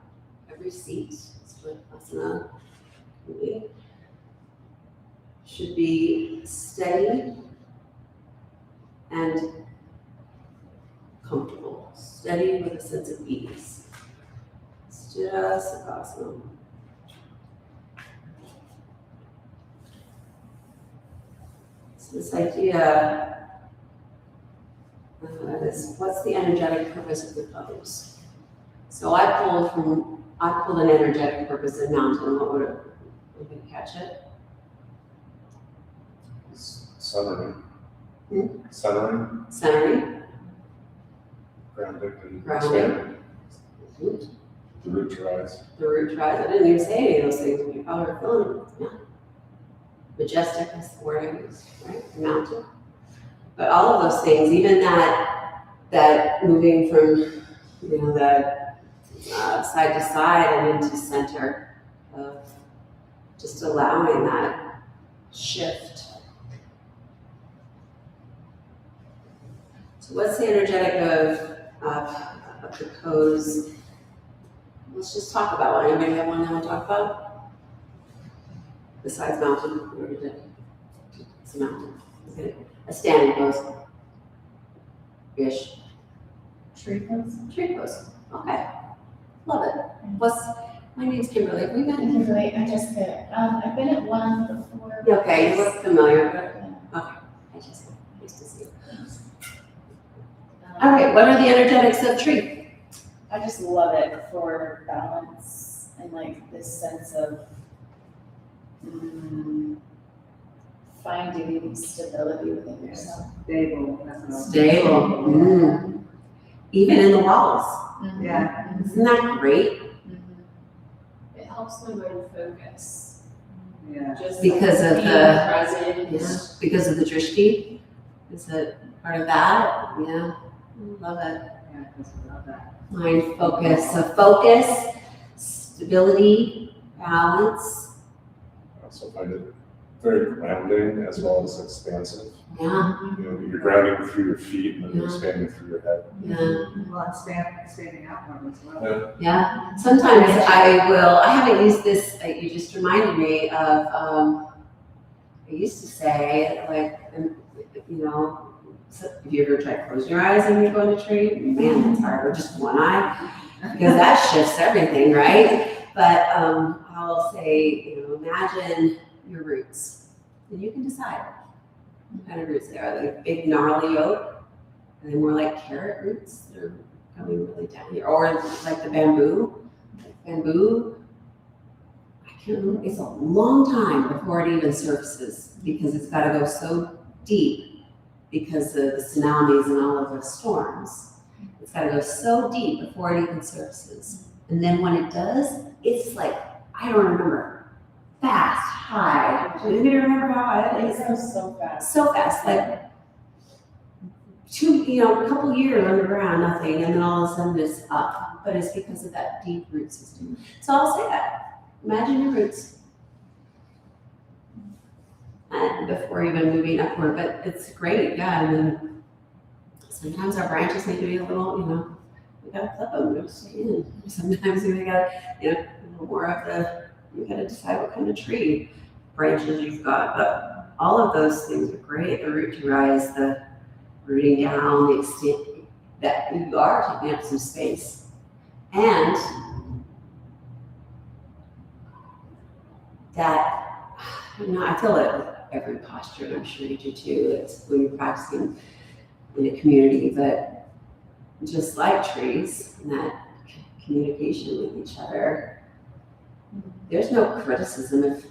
every seat, split asana, should be steady and comfortable, steady with a sense of ease. Sthira Sukhasana. So this idea is, what's the energetic purpose of the pose? So I pulled an energetic purpose in mountain. What would it? Would we catch it? Centering. Centering, Centering. grounding, and Grounding. expanding. Mhm. The root to rise. The root tries. I didn't even say any of those things, but you probably are feeling it. Yeah. Majestic is the word I used, right? Mountain. But all of those things, even that moving from, that side to side and into center, of just allowing that shift. So what's the energetic of the pose? Let's just talk about one. Anybody have one they want to talk about? besides mountain, where did it? It's a mountain. Okay. A standing pose. Ish. Tree pose. Tree pose. Okay. Love it. My name's Kimberly. Have we met? Kimberly, I just, I've been at one before. Okay, you look familiar. I just, nice to see you. All right, what are the energetics of tree? I just love it for balance and like this sense of finding stability within yourself. Stable, that's what I was. Stable. Even in the walls. Yeah. Isn't that great? It helps me with focus. Yeah. Just Because of being the- present. Yeah. Because of the drishti? Is it part of that? Yeah. I love it. Yeah, that's what I love that. Mind focus. So focus, stability, balance. I also find it very grounding as well as expansive. Yeah, You know, you're grounding through your feet and then you're expanding through your head. yeah. Well, expanding outward as well. Yeah, sometimes I haven't used this, you just reminded me of, I used to say, like, you know, so if you ever try to close your eyes and you go in a tree, man, that's hard, or just one eye, because that shifts everything, right? But I'll say, you know, imagine your roots, and you can decide what kind of roots they are. Like big gnarly oak, and then more like carrot roots that are coming really down here, or like the bamboo. Bamboo, I can't remember, it's a long time before it even surfaces because it's got to go so deep because of the tsunamis and all of the storms. It's got to go so deep before it even surfaces. And then when it does, it's like, I don't remember, fast, high. Does anybody remember how high it is? It goes so fast. So fast, like a couple years underground, nothing, and then all of a sudden it's up. But it's because of that deep root system. So I'll say that. Imagine your roots. And before even moving upward, but it's great, yeah. And then sometimes our branches need to be a little, we gotta clip them, they'll stay in. Sometimes we gotta, a little more of you gotta decide what kind of tree branches you've got. But all of those things are great. The root to rise, the rooting down, the extent that you are taking up some space. And that, I feel it with every posture, and I'm sure you do too. It's when you're practicing in a community, but just like trees, and that communication with each other, there's no criticism. At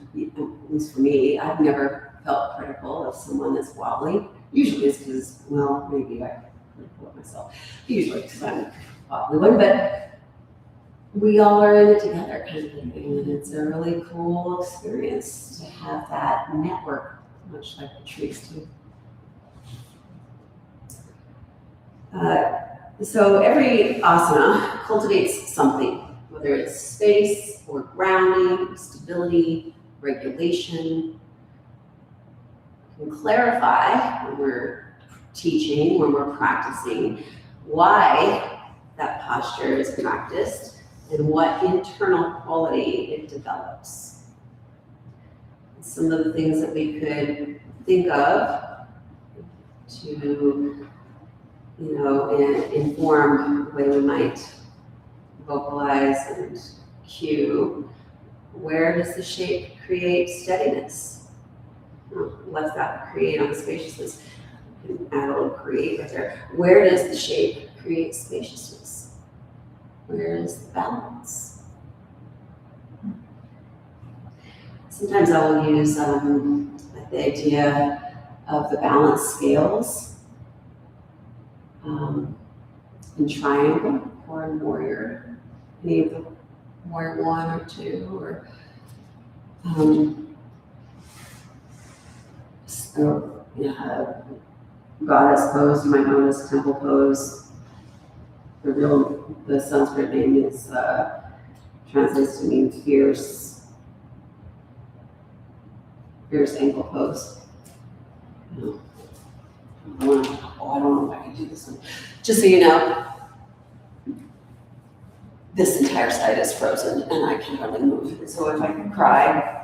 least for me, I've never felt critical of someone that's wobbly. Usually it's because, well, maybe I'm critical of myself. Usually because I'm a wobbly one, but we all are in it together kind of thing, and it's a really cool experience to have that network, much like the trees do. So every asana cultivates something, whether it's space or grounding, stability, regulation. We can clarify when we're teaching, when we're practicing, why that posture is practiced and what internal quality it develops. Some of the things that we could think of to, inform the way we might vocalize and cue. Where does the shape create steadiness? Let's that create on the spaciousness. Add a little create right there. Where does the shape create spaciousness? Where is the balance? Sometimes I will use the idea of the balance scales in triangle or in warrior. Any of the warrior 1 or 2 or goddess pose, you might know as temple pose. The Sanskrit name is translates to mean fierce ankle pose. I don't know if I can do this one. Just so you know, this entire side is frozen and I can hardly move. So if I can cry,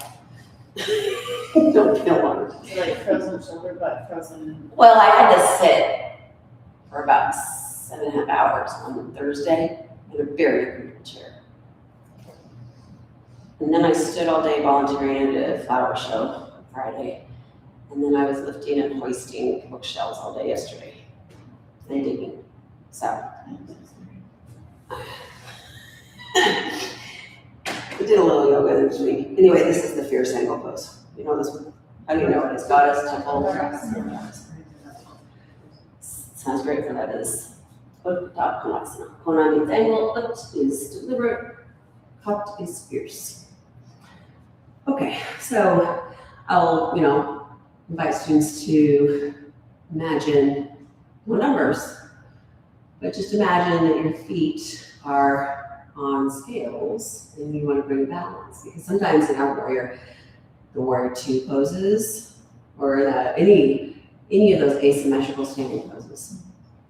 Don't feel water. Like frozen shoulder, but frozen. Well, I had to sit for about 7.5 hours on Thursday in a very uncomfortable chair. And then I stood all day volunteering at a flower show on Friday. And then I was lifting and hoisting bookshelves all day yesterday and digging. So. I did a little yoga this week. Anyway, this is the fierce angle pose. You know this one? How do you know it is? Goddess, temple. Sounds great for that is Konasana. Kona means angle, lift is deliberate, cupped is fierce. Okay, so I'll, invite students to imagine no numbers, but just imagine that your feet are on scales and you want to bring balance. Because sometimes in our warrior, the warrior two poses, or any of those asymmetrical standing poses,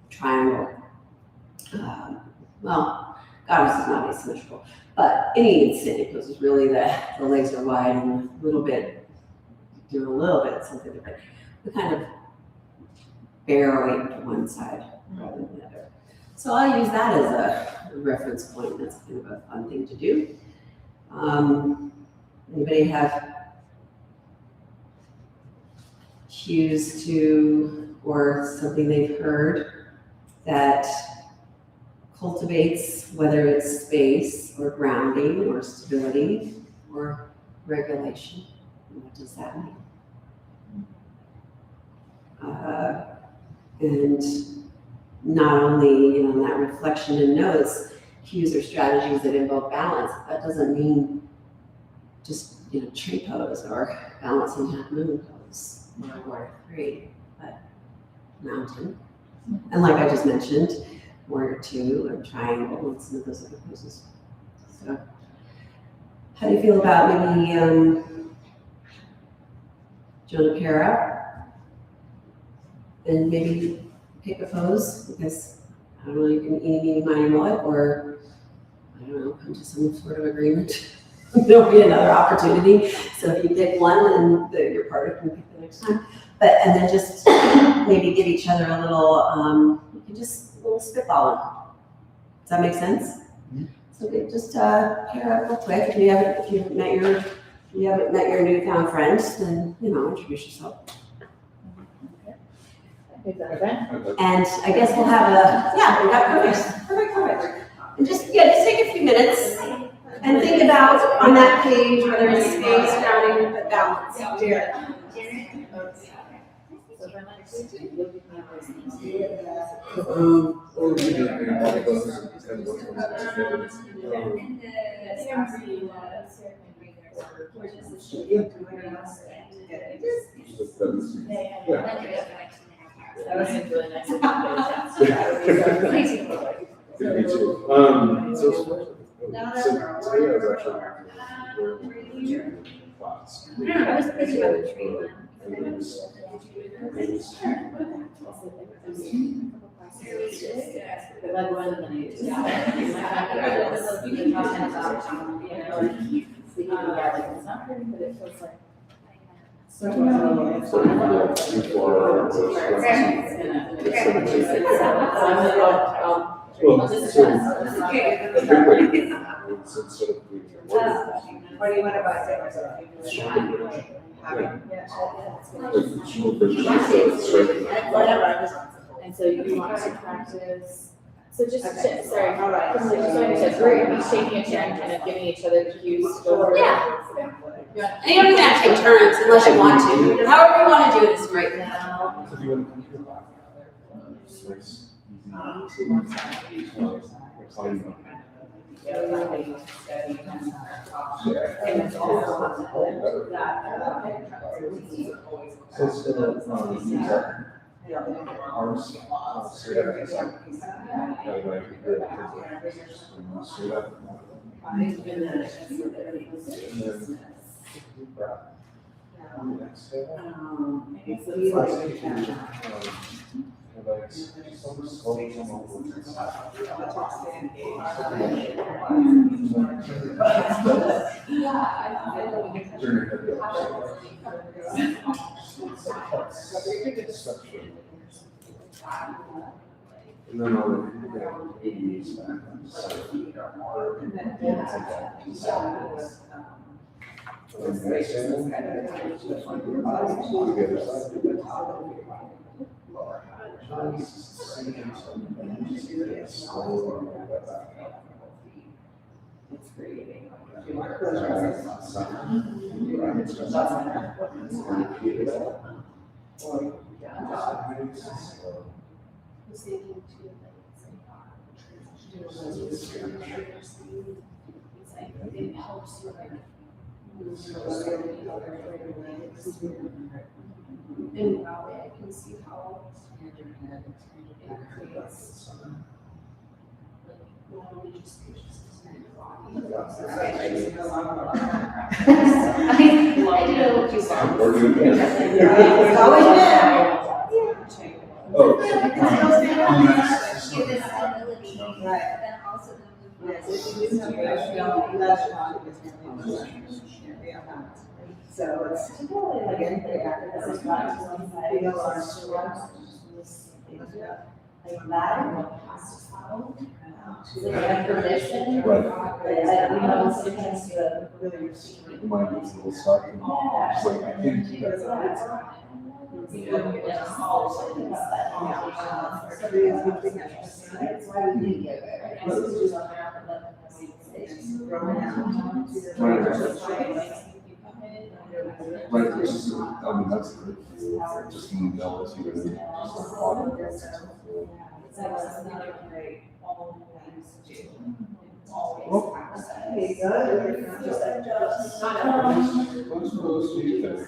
triangle. Well, goddess is not asymmetrical, but any standing pose is really the legs are wide and a little bit something different. We kind of bear our weight to one side rather than the other. So I'll use that as a reference point. That's kind of a fun thing to do. Anybody have cues to, or something they've heard that cultivates, whether it's space or grounding or stability or regulation? What does that mean? And not only, that reflection in notes, cues or strategies that invoke balance, that doesn't mean just, tree pose or balancing half moon pose or warrior three, but mountain. And like I just mentioned, warrior two or triangle and some of those other poses. So how do you feel about maybe Jonapera? And maybe pick a pose, because I don't know, you can eeny, meeny, miny, moe it, or I don't know, come to some sort of agreement. There'll be another opportunity. So if you pick one, then your partner can pick the next time. And then just maybe give each other a little, you can just a little spitballing. Does that make sense? Mm-hmm. So just pair up real quick. If you haven't met your newfound friends, then introduce yourself. And I guess we'll have perfect. And just take a few minutes and think about on that page whether it's space, grounding, but balance. That was really nice. Good to meet you. So today I was actually class. I was thinking about the tree one. What do you want about it? And so you want to practice. So just, sorry, all right. Just like we're gonna be shaking a chair and kind of giving each other cues. Yeah. And you don't even have to take turns unless you want to. However you want to do it is great. And then all the ADs back. So, And then, it's like that. And the next thing, on the other side. it's creating. It helps you like. In that way, I can see how it creates. Not only just spaciousness in your body. I did a little too far. We're doing it. It's always been. Oh. Give this ability, Right. but then also the movement. Yes, if you do something, that's fine, it's gonna be. So it's, again, they have to, that's not, feel our stress. Like that, has to follow. To Like permission. Right. That we know sometimes the. really Mine was a little stuck. It's like, I think because that's. somebody is lifting up. That's why we do yoga, right? This is just Growing out. Right, it's just, I mean, that's good. Just being able to, just the bottom. Hey, good. What's supposed to be there?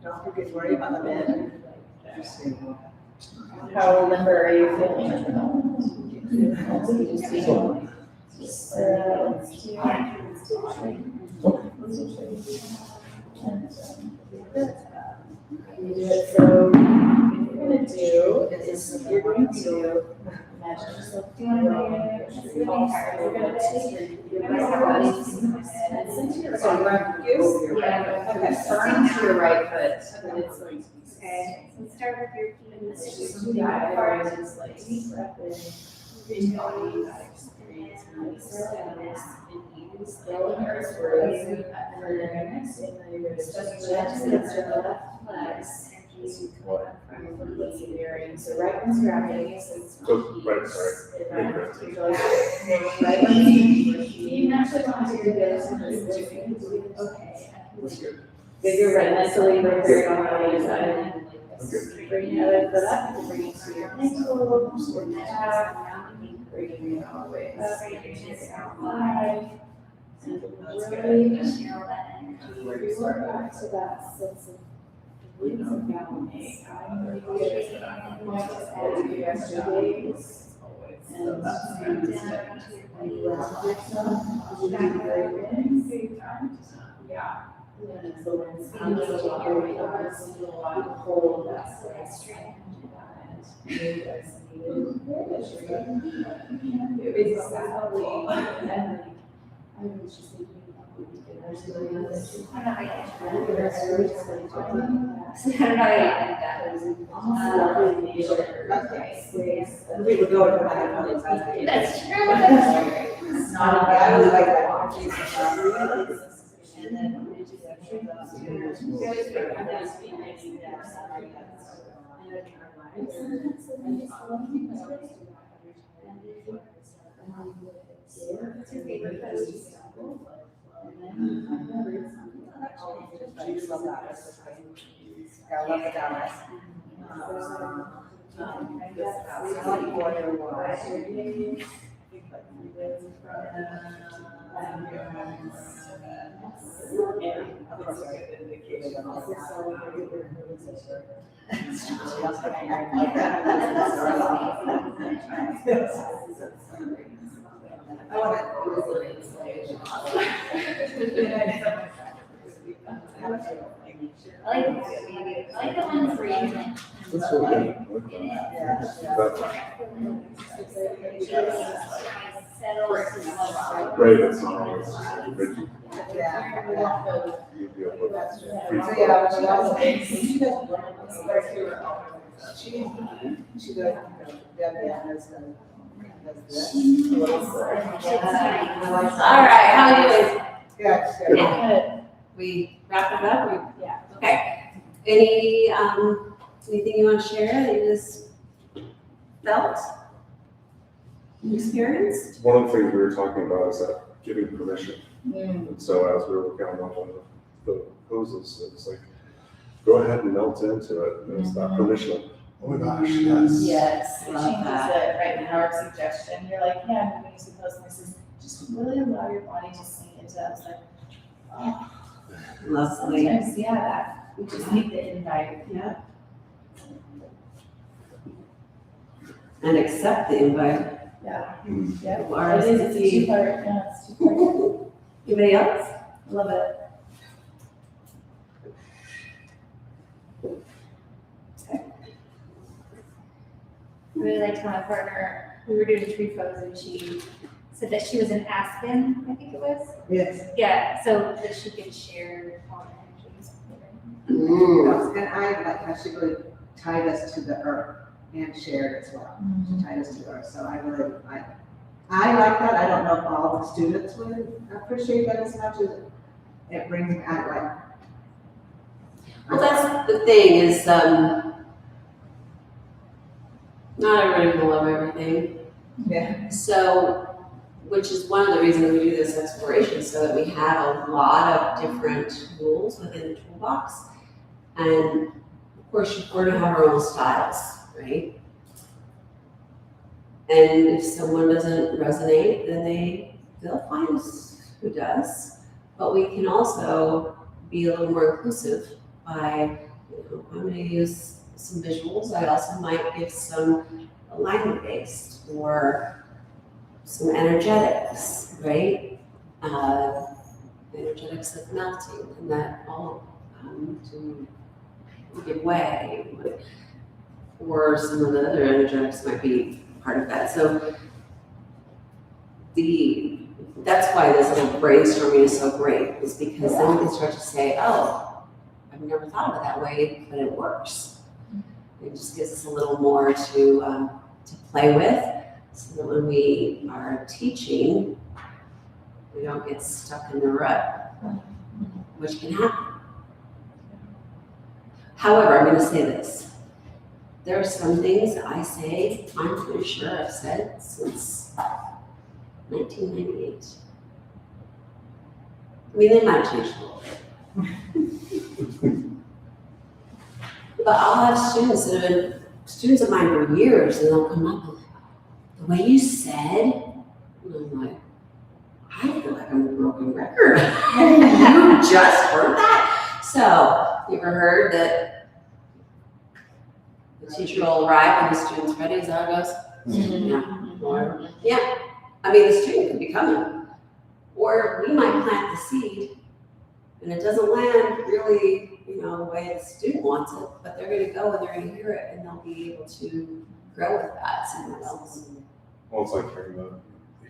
Don't forget to worry about the bed. Just stay warm. How limber are you feeling at the So what you're gonna do is you're going to imagine yourself doing you're gonna take your right foot and send to your right foot. Yeah, okay, turn to your right foot, and it's going to be. Okay, so start with your And feet. it's just moving forward, it's like deep breath in, embody that experience, and stillness and ease, still in your words, and then next thing that you're gonna just gently lift your left legs. As you come up from the lazy bearing, so right one's gravity, so it's not So, heat. right, sorry. Right one's usually, right one's heat. You actually want to do this, okay. That's good. Good, you're right, mentally prepare on the other side. Okay. Bring the other foot up, and bring it to your ankle, or back, bringing it all the way up, to your outside. And really channel that energy, resort back to that sense of release and balance. You might just add to your extra days. And down to your yeah. And so when it's time to go your way up, it's a little while to hold that sort of strength. Maybe that's needed. It's sadly, I was just thinking about what we did. There's really this. I don't know how you I think that's really exciting. I don't know how you did that. Lovely nature. Space. We would go to my. That's true, that's true. It's not a I was like bad. And then. I love the Dallas. I want I like the ones where you can. That's what we. Right, it's not always rigid. Yeah. You deal with free So, flow. yeah, she also, she does, she does, Debbie has the, does this. All right, how are you doing? Yeah, she's got- Yeah. We wrap it up? Yeah. Okay. Anything you want to share that you just felt? Experienced? One of the things we were talking about is that giving permission. And so as we were working on one of the proposals, it was like, go ahead and melt into it. And it's that permission. Oh my gosh, yes. Yes, it Love changes that. it, right, in our suggestion, you're like, yeah, I'm going to use those, and this is, just really allow your body to sink into that, it's like, oh, Lovely. sometimes, yeah, that, we just need the invite. Yeah. And accept the invite. Yeah. Mm. Yeah, Or it is, it's a see- two-part, yeah, it's two-part, Anybody else? love it. I really liked how my partner, we were doing tree photos and she said that she was in Aspen, I think it was. Yes. Yeah, so that she could share all the energies. And I like how she really tied us to the earth and shared as well. She tied us to the earth, so I really, I like that. I don't know if all the students would appreciate that as much as it brings me out like. Well, that's the thing is, not everybody can love everything. Yeah. So, which is one of the reasons we do this exploration, so that we have a lot of different tools within the toolbox. And of course, we're gonna have our own styles, right? And if someone doesn't resonate, then they'll find who does. But we can also be a little more inclusive by, I'm gonna use some visuals. I also might give some alignment based or some energetics, right? Energetics of melting and that all to give way. Or some of the other energetics might be part of that. So that's why this little brainstorming is so great, is because then we can start to say, oh, I've never thought of it that way, but it works. It just gives us a little more to play with, so that when we are teaching, we don't get stuck in the rut, which can happen. However, I'm going to say this. There are some things I say, I'm pretty sure I've said since 1998. I mean, they might change a little bit. But I'll have students that have been students of mine for years, and they'll come up and the way you said, and I'm like, I feel like I'm a broken record. You just heard that? So, you ever heard that the teacher will arrive when the student's ready? Is that how it goes? Yeah. Or, yeah. I mean, the student could be coming. Or we might plant the seed and it doesn't land really, the way the student wants it, but they're going to go and they're going to hear it and they'll be able to grow with that somewhere else. Well, it's like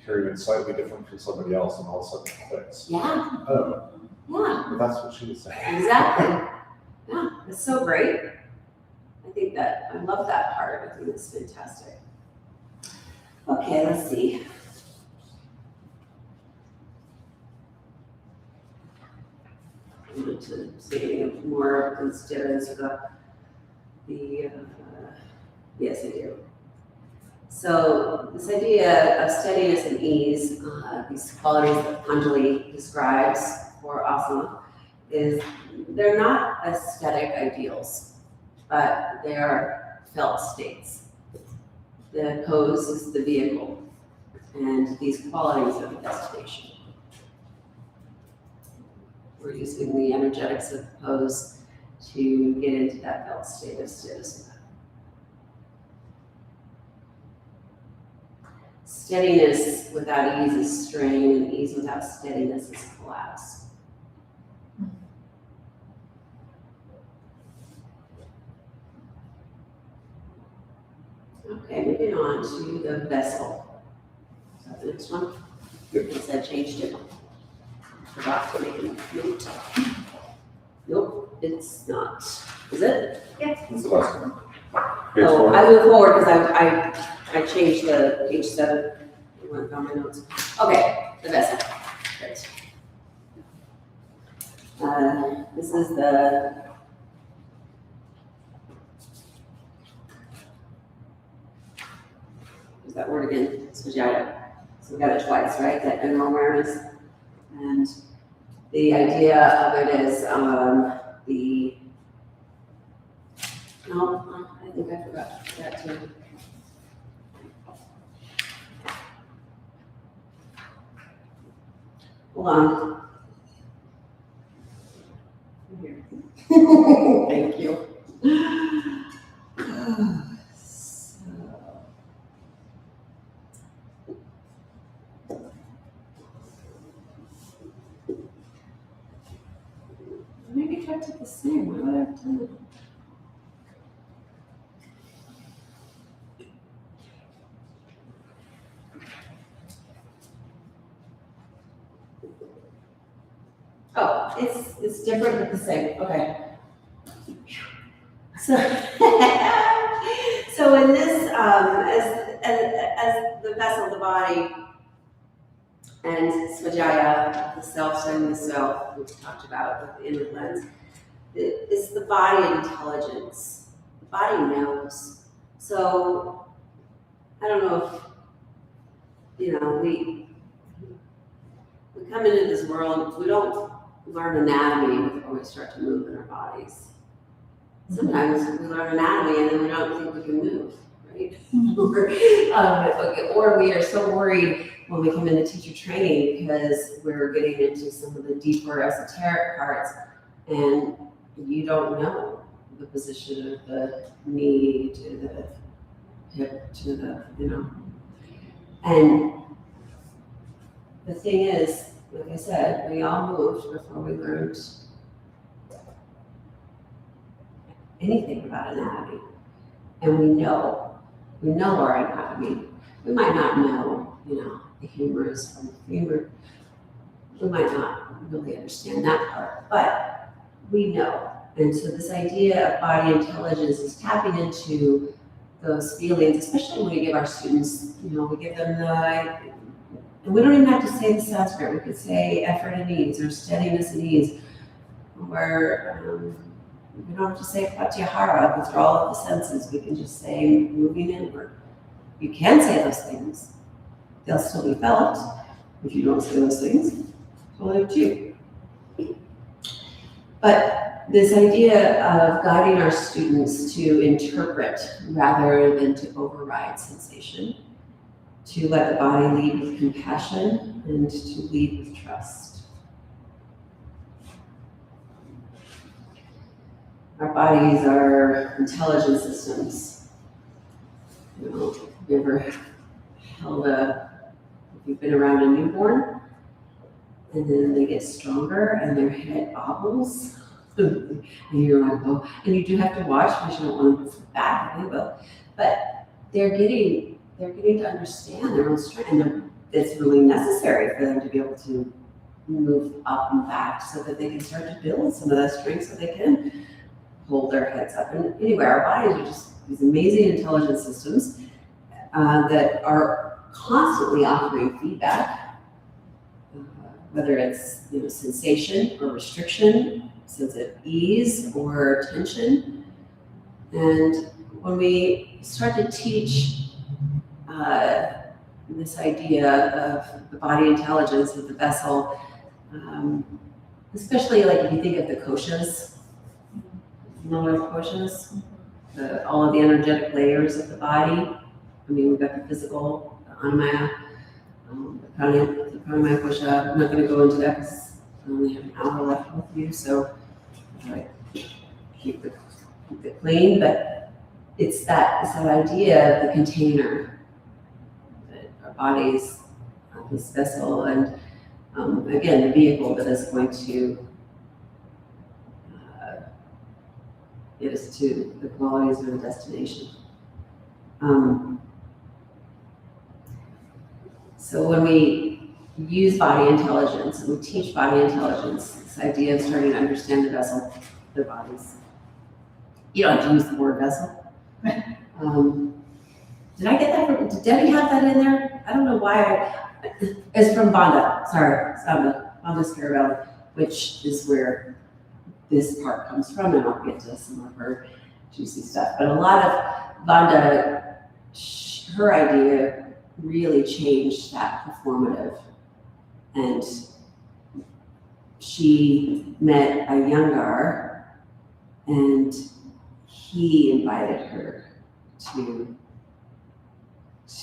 hearing it slightly different from somebody else and all of a sudden it clicks. Yeah, Oh, yeah, but that's what she was saying. exactly. Yeah, it's so great. I love that part. I think it's fantastic. Okay, let's see. I want to say more constituents about yes, I do. So this idea of steadiness and ease, these qualities that Patanjali describes for asana, they're not aesthetic ideals, but they are felt states. The pose is the vehicle, and these qualities are the destination. We're using the energetics of the pose to get into that felt state of steadiness. Steadiness without ease is strain, and ease without steadiness is collapse. on to the vessel. Is that the next one? Yep. Yes, I changed it. Forgot to make a note. Nope, it's not. Is it? That's the last one. Page Oh, four. I moved forward because I changed the page 7. I went down my notes. Okay, the vessel. Great. This is the what's that word again? Svajaya. So we got it twice, right? That inner awareness. And the idea of it is no, I think I forgot that too. Hold on. Here. Thank you. So. Maybe kept it the same. Why would I have done it? Oh, it's different but the same. Okay. So, so in this, as the vessel, the body, and Svajaya, the self studying the self, which we talked about with the inner lens, is the body intelligence. The body knows. So I don't know if we come into this world, we don't learn anatomy before we start to move in our bodies. Sometimes we learn anatomy and then we don't think we can move, right? Or we are so worried when we come into teacher training because we're getting into some of the deeper esoteric parts and you don't know the position of the knee to the hip to the, And the thing is, like I said, we all moved before we learned anything about anatomy. And we know our anatomy. We might not know, the humerus from the femur. We might not really understand that part, but we know. And so this idea of body intelligence is tapping into those feelings, especially when we give our students, we give them and we don't even have to say the Sanskrit. We could say effort and ease or steadiness and ease, where we don't have to say pratyahara, go through all of the senses. We can just say moving inward. You can say those things. They'll still be felt if you don't say those things. Totally up to you. But this idea of guiding our students to interpret rather than to override sensation, to let the body lead with compassion and to lead with trust. Our bodies are intelligent systems. Have you ever held if you've been around a newborn and then they get stronger and their head bobbles and you're like, oh, and you do have to watch because you don't want them to flip back, they will. But they're getting to understand their own strength, and it's really necessary for them to be able to move up and back so that they can start to build some of that strength so they can hold their heads up. And anyway, our bodies are just these amazing intelligent systems that are constantly offering feedback, whether it's sensation or restriction, sense of ease or tension. And when we start to teach this idea of the body intelligence of the vessel, especially like if you think of the koshas, koshas, all of the energetic layers of the body. We've got the physical, the anamaya, the pranamaya kosha. I'm not going to go into that because I only have an hour left with you, so I keep it clean. But it's that idea of the container. Our bodies, this vessel, and again, the vehicle that is going to get us to the qualities of the destination. So when we use body intelligence and we teach body intelligence, this idea of starting to understand the vessel, their bodies. You don't have to use the word vessel. Did I get that from, did Debbie have that in there? I don't know why. It's from Vonda, sorry, Vonda Scarabelli, which is where this part comes from, and I'll get to some of her juicy stuff. But a lot of Vonda, her idea really changed that performative. And she met a Iyengar, and he invited her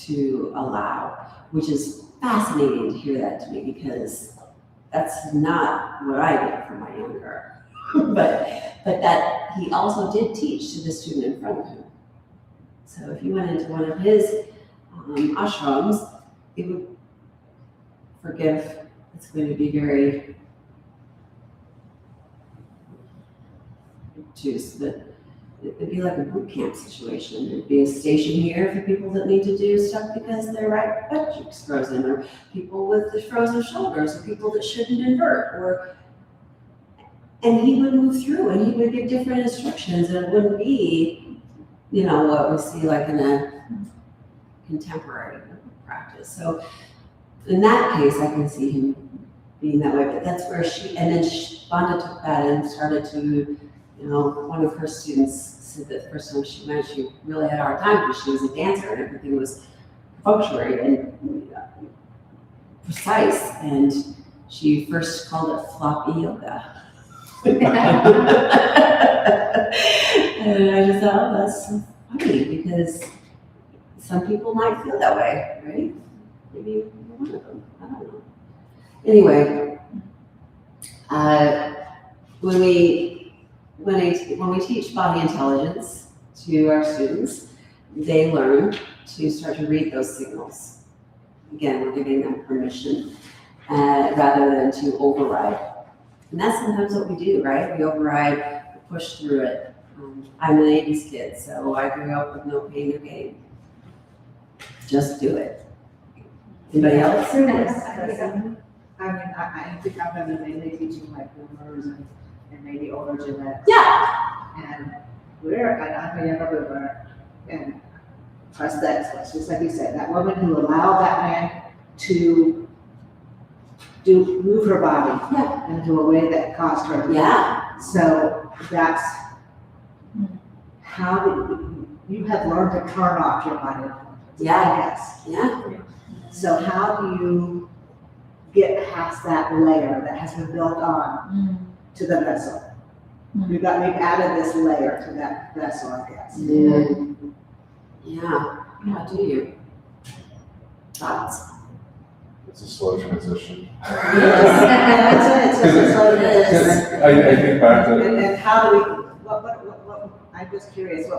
to allow, which is fascinating to hear that to me, because that's not what I get from my Iyengar. but that he also did teach to the student in front of him. So if you went into one of his ashrams, it would forgive. It's going to be very juice, but it would be like a boot camp situation. There'd be a station here for people that need to do stuff because their right butt cheek's frozen, or people with the frozen shoulders, or people that shouldn't invert, and he would move through and he would give different instructions, and it wouldn't be, what we see like in a contemporary practice. So in that case, I can see him being that way, but that's where Vonda took that and started to, one of her students said that the first time she went, she really had a hard time because she was a dancer and everything was punctuated and precise, and she first called it floppy yoga. And I just thought, that's so funny, because some people might feel that way, right? Maybe you're one of them, I don't know. Anyway, when we teach body intelligence to our students, they learn to start to read those signals. Again, we're giving them permission rather than to override. And that's sometimes what we do, right? We override, we push through it. I'm an 80s kid, so I grew up with no pain, no gain. Just do it. Anybody else? I think I'm gonna be mainly teaching like boomers and maybe older Gen X. Yeah. And I'm a younger boomer, and trust the experts, just like you said, that woman who allowed that man to move her body into a way that caused her to. Yeah. So that's how you have learned to turn off your body. Yeah. I guess. Yeah. So how do you get past that layer that has been built on to the vessel? We've added this layer to that vessel, I guess. Yeah. How do you? Thoughts? It's a slow transition. It's a slow transition. I think back to, And how do we, what, I'm just curious, I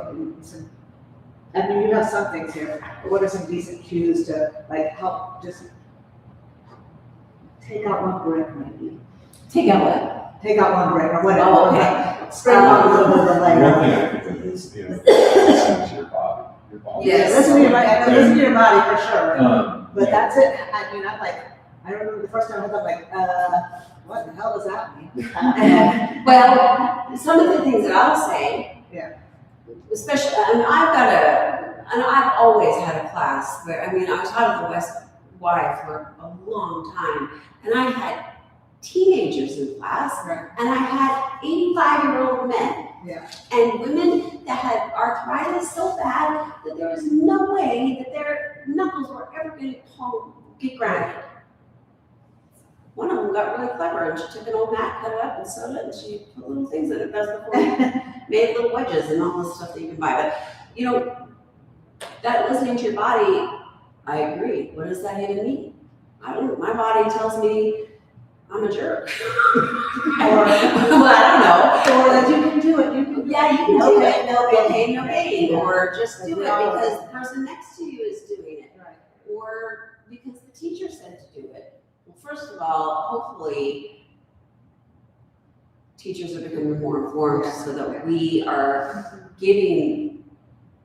mean, you have some things here, but what are some decent cues to help just take out one break maybe? Take out what? Take out one break or whatever. Oh, okay. Spread out a little bit of the layer. one thing I think of is, listen to your body. Your body. Yes. Listen to your body for sure. But yeah. that's it. I mean, I remember the first time I was like, what the hell does that mean? Well, some of the things that I'll say, especially, I've always had a class where, I was out of the West Y for a long time, and I had teenagers in class, and I had 85-year-old men. Yeah. And women that had arthritis so bad that there was no way that their knuckles were ever going to get grounded. One of them got really clever, and she took an old mat, cut it up, and sewed it, and she put little things in it. That's before made little wedges and all this stuff that you can buy. But that listening to your body, I agree. What does that even mean? I don't know. My body tells me I'm a jerk. Well, I don't know. Or that you can do it. You can do it. No pain, no gain. Or just do it because the person next to you is doing it. Right. Or because the teacher said to do it. Well, first of all, hopefully teachers are becoming more informed so that we are giving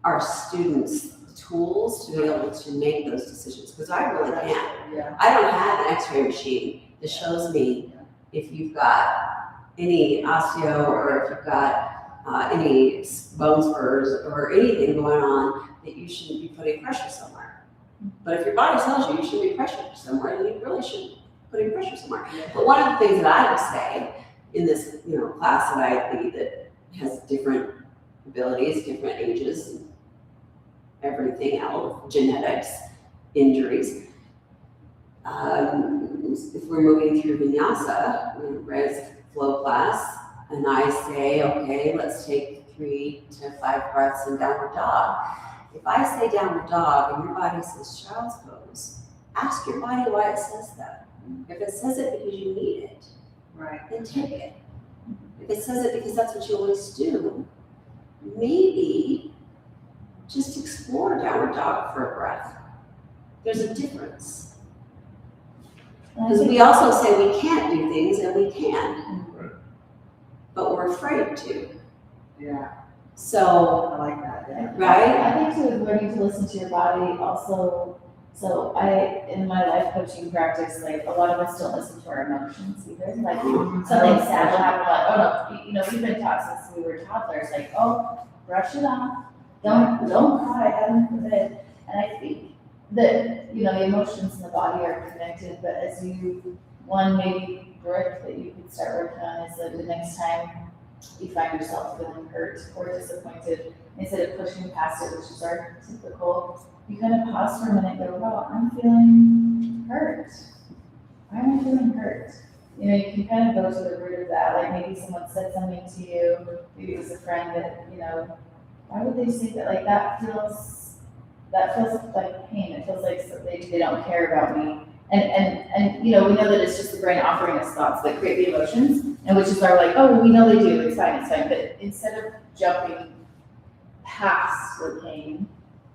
our students the tools to be able to make those decisions, because I really can't. Yeah. I don't have an x-ray machine that shows me if you've got any osteo or if you've got any bone spurs or anything going on that you shouldn't be putting pressure somewhere. But if your body tells you you should be pressured somewhere, then you really should be putting pressure somewhere. But one of the things that I would say in this, class that I lead that has different abilities, different ages, everything else, genetics, injuries. If we're moving through vinyasa, res flow class, and I say, okay, let's take 3 to 5 breaths in downward dog. If I say downward dog and your body says child's pose, ask your body why it says that. If it says it because you need it, Right. then take it. If it says it because that's what you always do, maybe just explore downward dog for a breath. There's a difference. Because we also say we can't do things and we can. Right. But we're afraid to. Yeah, So, I like that, yeah. right? I think too, learning to listen to your body also, so in my life coaching practice, like a lot of us don't listen to our emotions either. Like something sad will happen, like, oh no, we've been taught since we were toddlers, like, oh, brush it off, don't cry, heaven forbid. And I think that, the emotions in the body are connected, but as one maybe brick that you could start working on is that the next time you find yourself feeling hurt or disappointed, instead of pushing past it, which is our typical, you kind of pause for a minute and go, wow, I'm feeling hurt. Why am I feeling hurt? You can kind of go to the root of that. Like maybe someone said something to you, maybe it was a friend that, why would they say that? Like that feels like pain. It feels like they don't care about me. And we know that it's just the brain offering us thoughts that create the emotions, and which is our like, oh, we know they do, it's fine. But instead of jumping past the pain,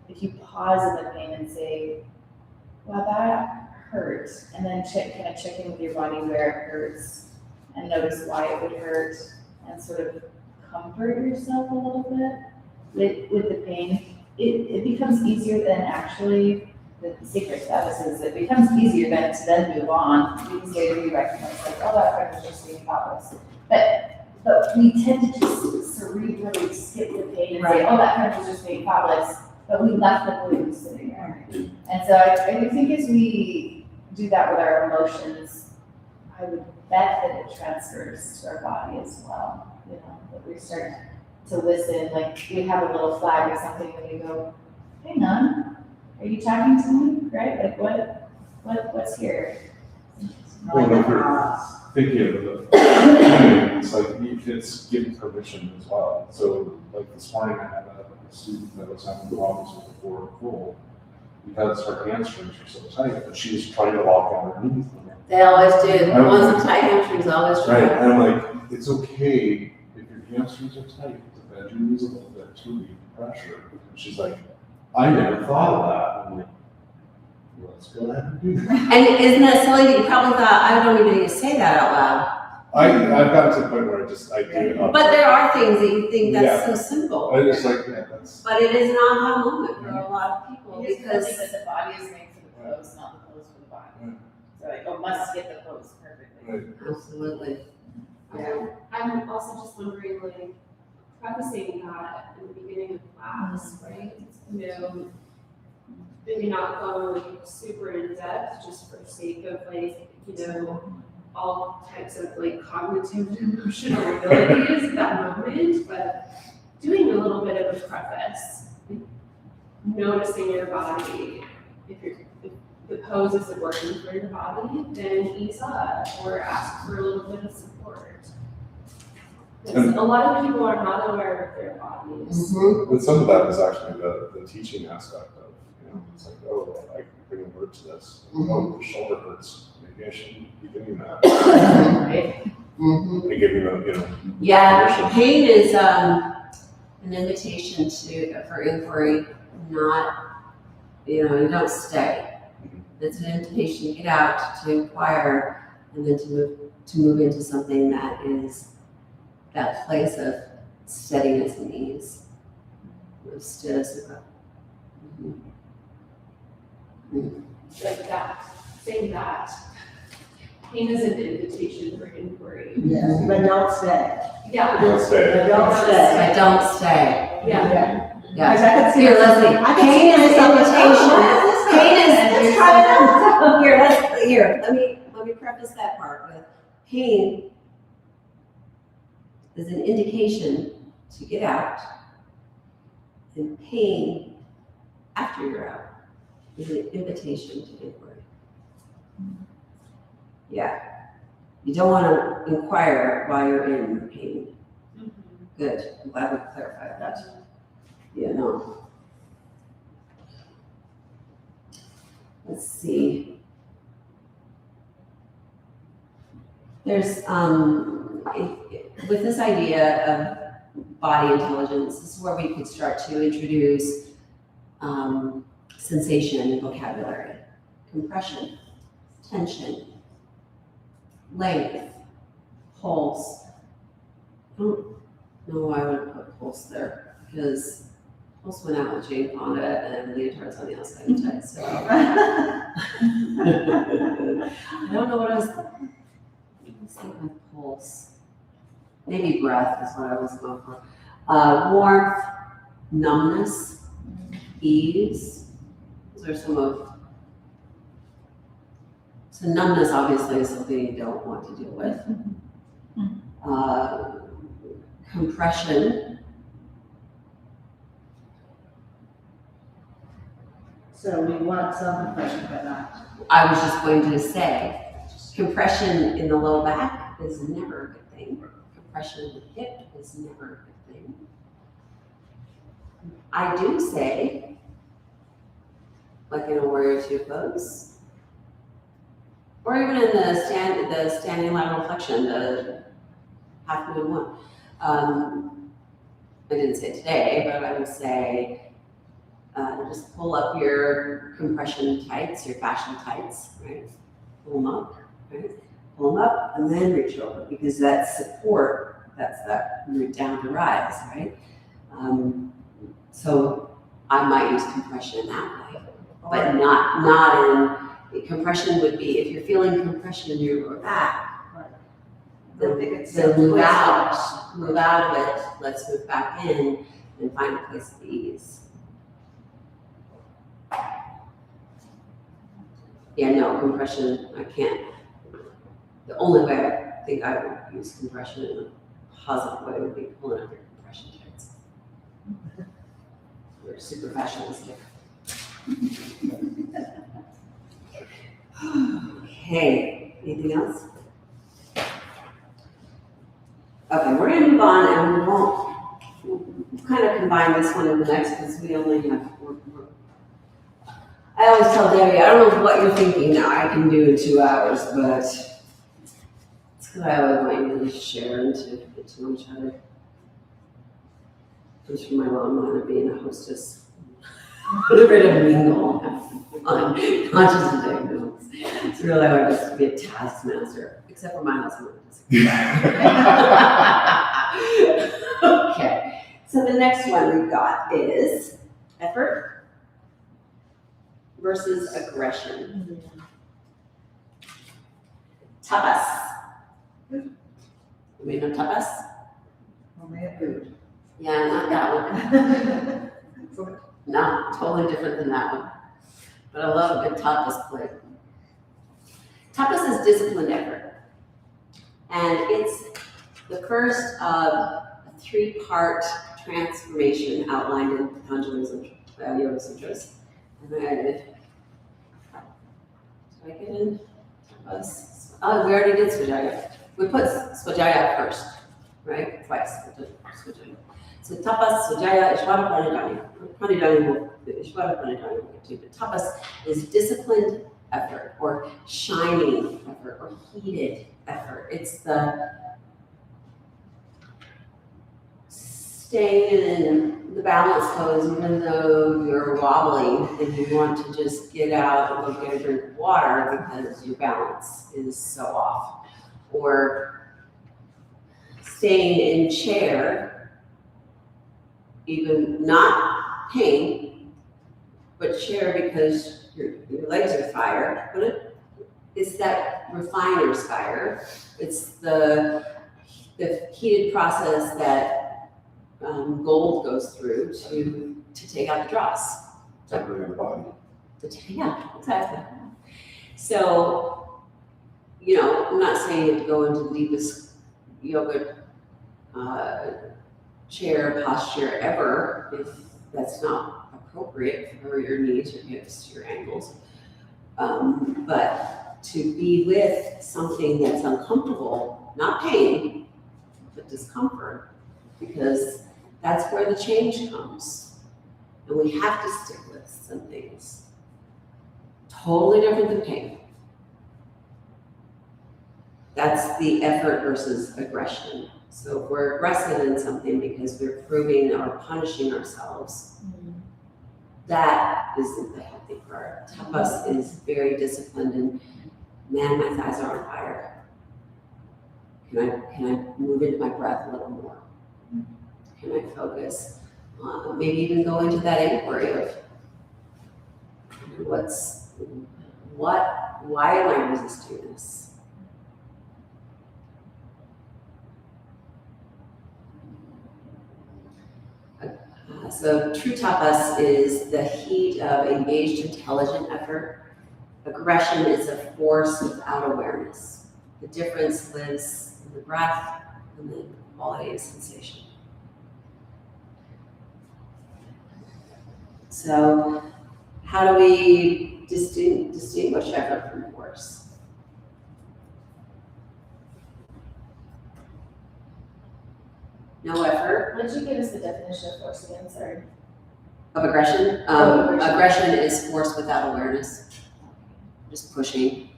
if you pause in the pain and say, wow, that hurts, and then check in with your body where it hurts, and notice why it would hurt, and sort of comfort yourself a little bit with the pain, it becomes easier than actually. The secret to that is it becomes easier then to then move on because you recognize like, oh, that friend was just being thoughtless. But we tend to just cerebrally skip the pain and say, oh, that friend was just being thoughtless, but we left the balloon sitting there. And so I think as we do that with our emotions, I would bet that it transfers to our body as well. That we start to listen, like we have a little flag or something when you go, hang on. Are you talking to me, right? Like what's here? Well, if you're thinking of the, it's like it's giving permission as well. So like this morning I had a student that was having problems with the floor full because her hamstrings are so tight, but she was trying to walk underneath them. They always do. The ones with tight hamstrings always try. Right, and I'm like, it's okay if your hamstrings are tight to bend your knees a little bit to relieve pressure. And she's like, I never thought of that. I'm like, let's go ahead and do that. And isn't that silly that you probably thought, I don't even need to say that out loud? I've gotten to the point where I do it up. But there are things that you think that's so simple. I just like, yeah, that's. But it is an aha moment for a lot of people Because because that the body is made for the pose, not the pose for the body. Right. So like, oh, must get the pose perfectly. Right. absolutely. Yeah. I'm also just wondering, like, prefacing that in the beginning of class, right? Maybe not going super in depth just for sake of like, all types of like cognitive and emotional abilities at that moment, but doing a little bit of a preface, noticing your body. If the pose isn't working for your body, then ease up or ask for a little bit of support. Because a lot of people are not aware of their bodies. But some of that is actually the teaching aspect of, it's like, oh, I can bring a word to this. Oh, the shoulder hurts. Maybe I shouldn't be doing that. Right? They give you Yeah, pain is an invitation for inquiry, not, you don't stay. It's an invitation to get out, to inquire, and then to move into something that is that place of steadiness and ease. Sthira Sukha. Like that, saying that. Pain is an invitation for inquiry. Yes, but don't stay. Yeah. Don't stay. But don't stay. But don't stay. Yeah. Because I could see. Here, Leslie, I could pain see is myself as, invitation. oh, Pain is, let's try it out. Here, let me preface that part with pain is an indication to get out, and pain after you're out is an invitation to inquiry. Yeah. You don't want to inquire while you're in pain. Good. I'm glad we clarified that. Yeah, no. Let's see. There's, with this idea of body intelligence, this is where we could start to introduce sensation and vocabulary, compression, tension, length, pulse. I don't know why I would put pulse there, because pulse went out with Jane Fonda and leotards on the outside of tight, so. I don't know what I was thinking with pulse. Maybe breath is what I was going for. Warmth, numbness, ease. Those are some of. So numbness obviously is something you don't want to deal with. Compression. So we want some compression, but not. I was just going to say, compression in the low back is never a good thing. Compression in the hip is never a good thing. I do say, like in a warrior two pose, or even in the standing lateral flexion, the half moon one. I didn't say today, but I would say just pull up your compression tights, your fashion tights, right? Pull them up, right? Pull them up and then reach over, because that's support, that's that root down to rise, right? So I might use compression in that way, but not in, compression would be, if you're feeling compression in your lower back, then move out of it, let's move back in and find a place of ease. Yeah, no, compression, I can't. The only way I think I would use compression in a positive way would be pulling up your compression tights. We're super fashionistic. Okay, anything else? Okay, we're gonna move on, and we'll kind of combine this one and the next, because we only have, I always tell Debbie, I don't know what you're thinking now I can do in 2 hours, but it's because I always want you to share and to get to know each other. Comes from my long line of being a hostess. Rid of mingle, fun, conscious of diagnosis. It's really hard just to be a taskmaster, except for my husband. Okay, so the next one we've got is effort versus aggression. Tapas. You mean no tapas? Only a food. Yeah, not that one. No, totally different than that one. But I love a good tapas plate. Tapas is disciplined effort. And it's the first of a 3-part transformation outlined in Patanjali's Yoga Sutras. And did I get in tapas? Oh, we already did Svajaya. We put Svajaya first, right? Twice. We did Svajaya. So tapas, Svajaya, Ishvara Pranidhani. Ishvara Pranidhani we'll get to, but tapas is disciplined effort, or shining effort, or heated effort. It's the staying in the balance pose even though you're wobbling and you want to just get out and go get a drink of water because your balance is so off. Or staying in chair, even not pain, but chair because your legs are fire, but it's that refiner's fire. It's the heated process that gold goes through to take out the dross. Separating the body. Yeah, exactly. So, I'm not saying you have to go into the deepest yoga chair posture ever if that's not appropriate for your knees, your hips, your ankles. But to be with something that's uncomfortable, not pain, but discomfort, because that's where the change comes. And we have to stick with some things. Totally different than pain. That's the effort versus aggression. So if we're aggressive in something because we're proving or punishing ourselves, that isn't the healthy part. Tapas is very disciplined and, man, my thighs are on fire. Can I move into my breath a little more? Can I focus? Maybe even go into that inquiry of why am I resisting this? So true tapas is the heat of engaged, intelligent effort. Aggression is a force without awareness. The difference lives in the breath and the quality of sensation. So how do we distinguish effort from force? No effort. Why don't you give us the definition of force again, sorry? Of aggression? Aggression. Aggression is force without awareness. Just pushing.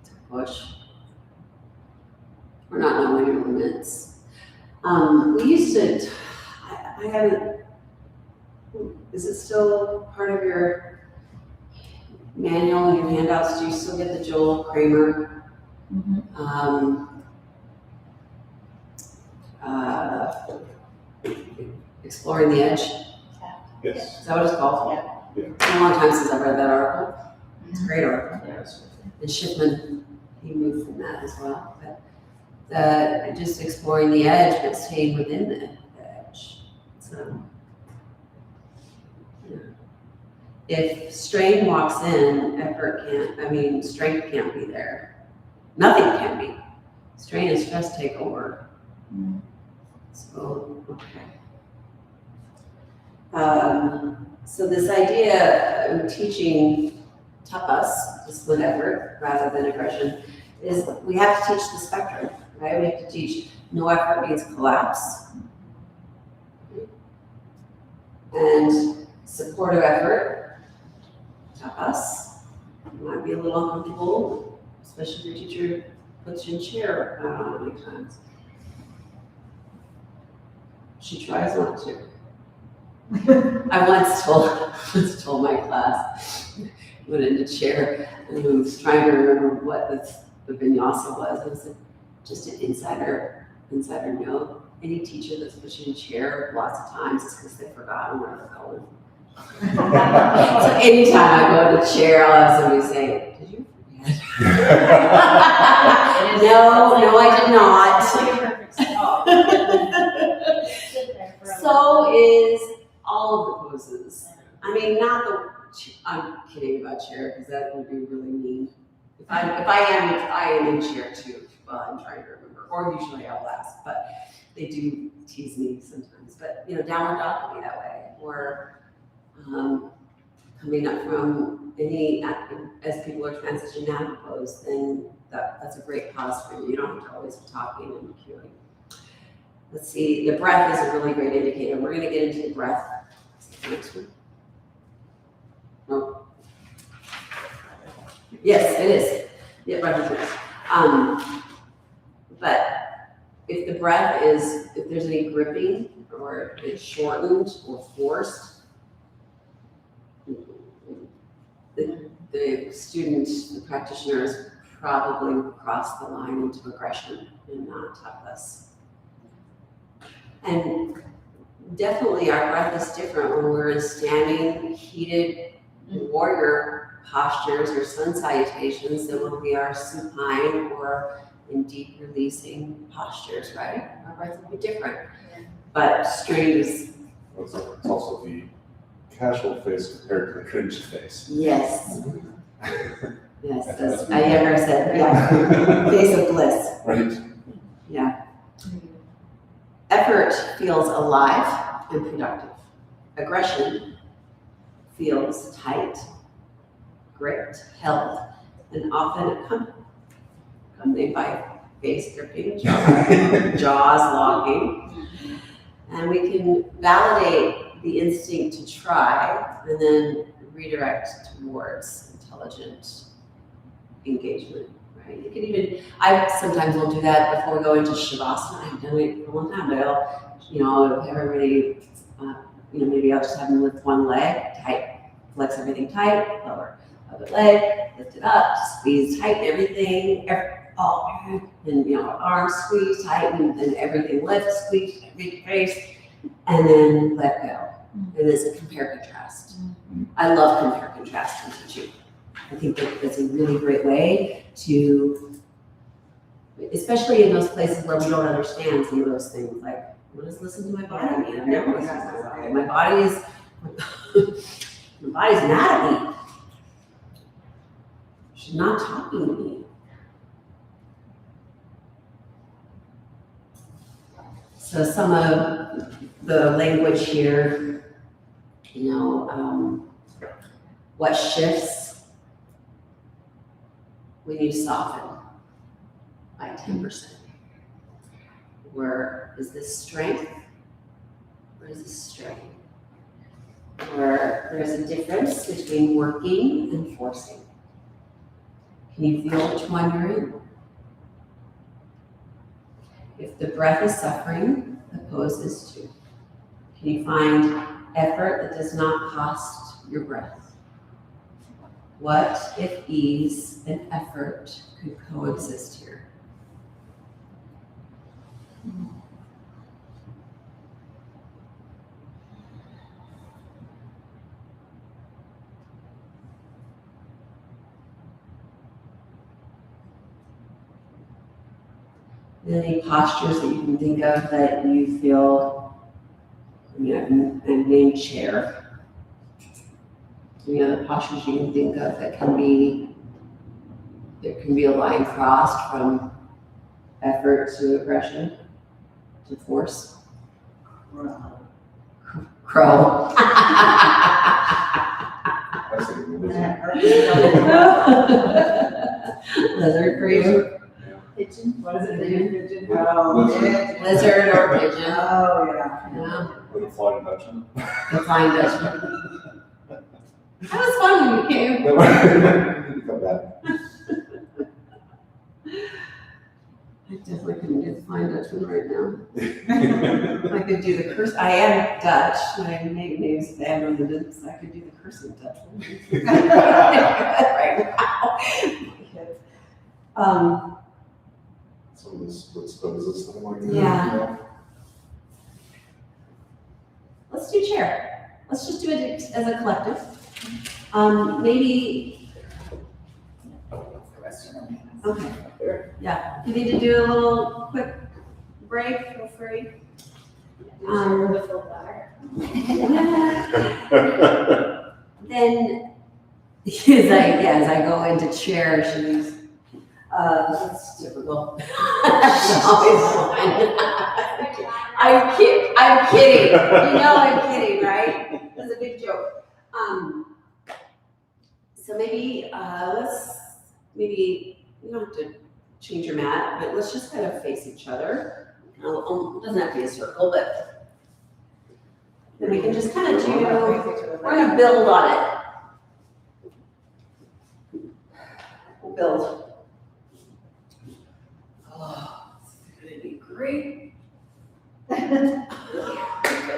To push. Or not knowing your limits. We used to, I haven't, is it still part of your manual, your handouts? Do you still get the Joel Kramer? Exploring the Edge. Yes. Is that what it's called? Yeah. Yeah. It's been a long time since I've read that article. It's a great article. Yes. And Shipman, he moved from that as well. But just exploring the edge, but staying within the edge. So, yeah. If strain walks in, strength can't be there. Nothing can be. Strain and stress take over. So, okay. So this idea of teaching tapas, disciplined effort, rather than aggression, is we have to teach the spectrum, right? We have to teach no effort means collapse. And supportive effort, tapas, might be a little uncomfortable, especially if your teacher puts you in chair, I don't know how many times. She tries not to. I once told my class, went into chair, and I was trying to remember what the vinyasa was. I said, just an insider note. Any teacher that's put you in chair lots of times is because they've forgotten where they're going. So anytime I go to chair, I'll have somebody say, did you forget? No, I did not. It's like a perfect spot. Sit there for a So is all of the poses. I mean, I'm kidding about chair because that would be really mean. If I am in chair too. Well, I'm trying to remember, or usually I'll last, but they do tease me sometimes. But downward dog can be that way, or coming up from any, as people are transitioning out of pose, then that's a great pause for you. You don't have to always be talking and cueing. Let's see, the breath is a really great indicator. We're going to get into the breath. Next one. No. Yes, it is. Yeah, breath is nice. But if the breath if there's any gripping or it's shortened or forced, the student, the practitioner has probably crossed the line into aggression and not tapas. And definitely our breath is different when we're in standing, heated warrior postures or sun salutations than when we are supine or in deep releasing postures, right? Our breath will be different. But strained is, It's also the casual face compared to the cringed face. yes. Yes, that's, I never said, yeah, face of bliss. Right? Yeah. Effort feels alive and productive. Aggression feels tight, gripped, held, and often accompanied by face gripping, jaws locking. And we can validate the instinct to try and then redirect towards intelligent engagement. Right? You can even, I sometimes will do that before we go into Shavasana. I've done it for a long time, but I'll have everybody, maybe I'll just have them lift one leg, tight, flex everything tight, lower other leg, lift it up, squeeze tight everything, and arms squeeze tight and everything lift, squeeze, reach face, and then let go. And it's a compare contrast. I love compare contrast in teaching. I think that that's a really great way to, especially in those places where we don't understand some of those things, like, what does listen to my body mean? I've never listened to my body. My body's mad at me. She's not talking to me. So some of the language here, what shifts when you soften by 10%? Where is this strength? Or is this strain? Where there's a difference between working and forcing. Can you feel which one you're in? If the breath is suffering, the pose is too. Can you find effort that does not cost your breath? What if ease and effort could coexist here? Any postures that you can think of that you feel, I've named chair. Any other postures you can think of that can be a line crossed from effort to aggression to force? Crow. I say Lizard for you? Pigeon? What is it, pigeon? Oh, yeah. Lizard or pigeon? Oh, yeah. Yeah, with a flying Dutchman. the Flying Dutchman. That was fun when you came. Come back. I definitely couldn't do the Flying Dutchman right now. I could do the curse. I am Dutch. My name's Van Linden, so I could do the cursing Dutchman. Right now. Some of this split poses, something like that. Yeah. Let's do chair. Let's just do it as a collective. Maybe. Okay. Yeah. If you need to do a little quick break, feel free. Then, as I go into chair, she's, that's typical. She's always fine. I'm kidding. I'm kidding, right? That's a big joke. So maybe, you don't have to change your mat, but let's just kind of face each other. It doesn't have to be a circle, but then we can just kind of we're gonna build on it. We'll build. Oh, it's gonna be great. I'm gonna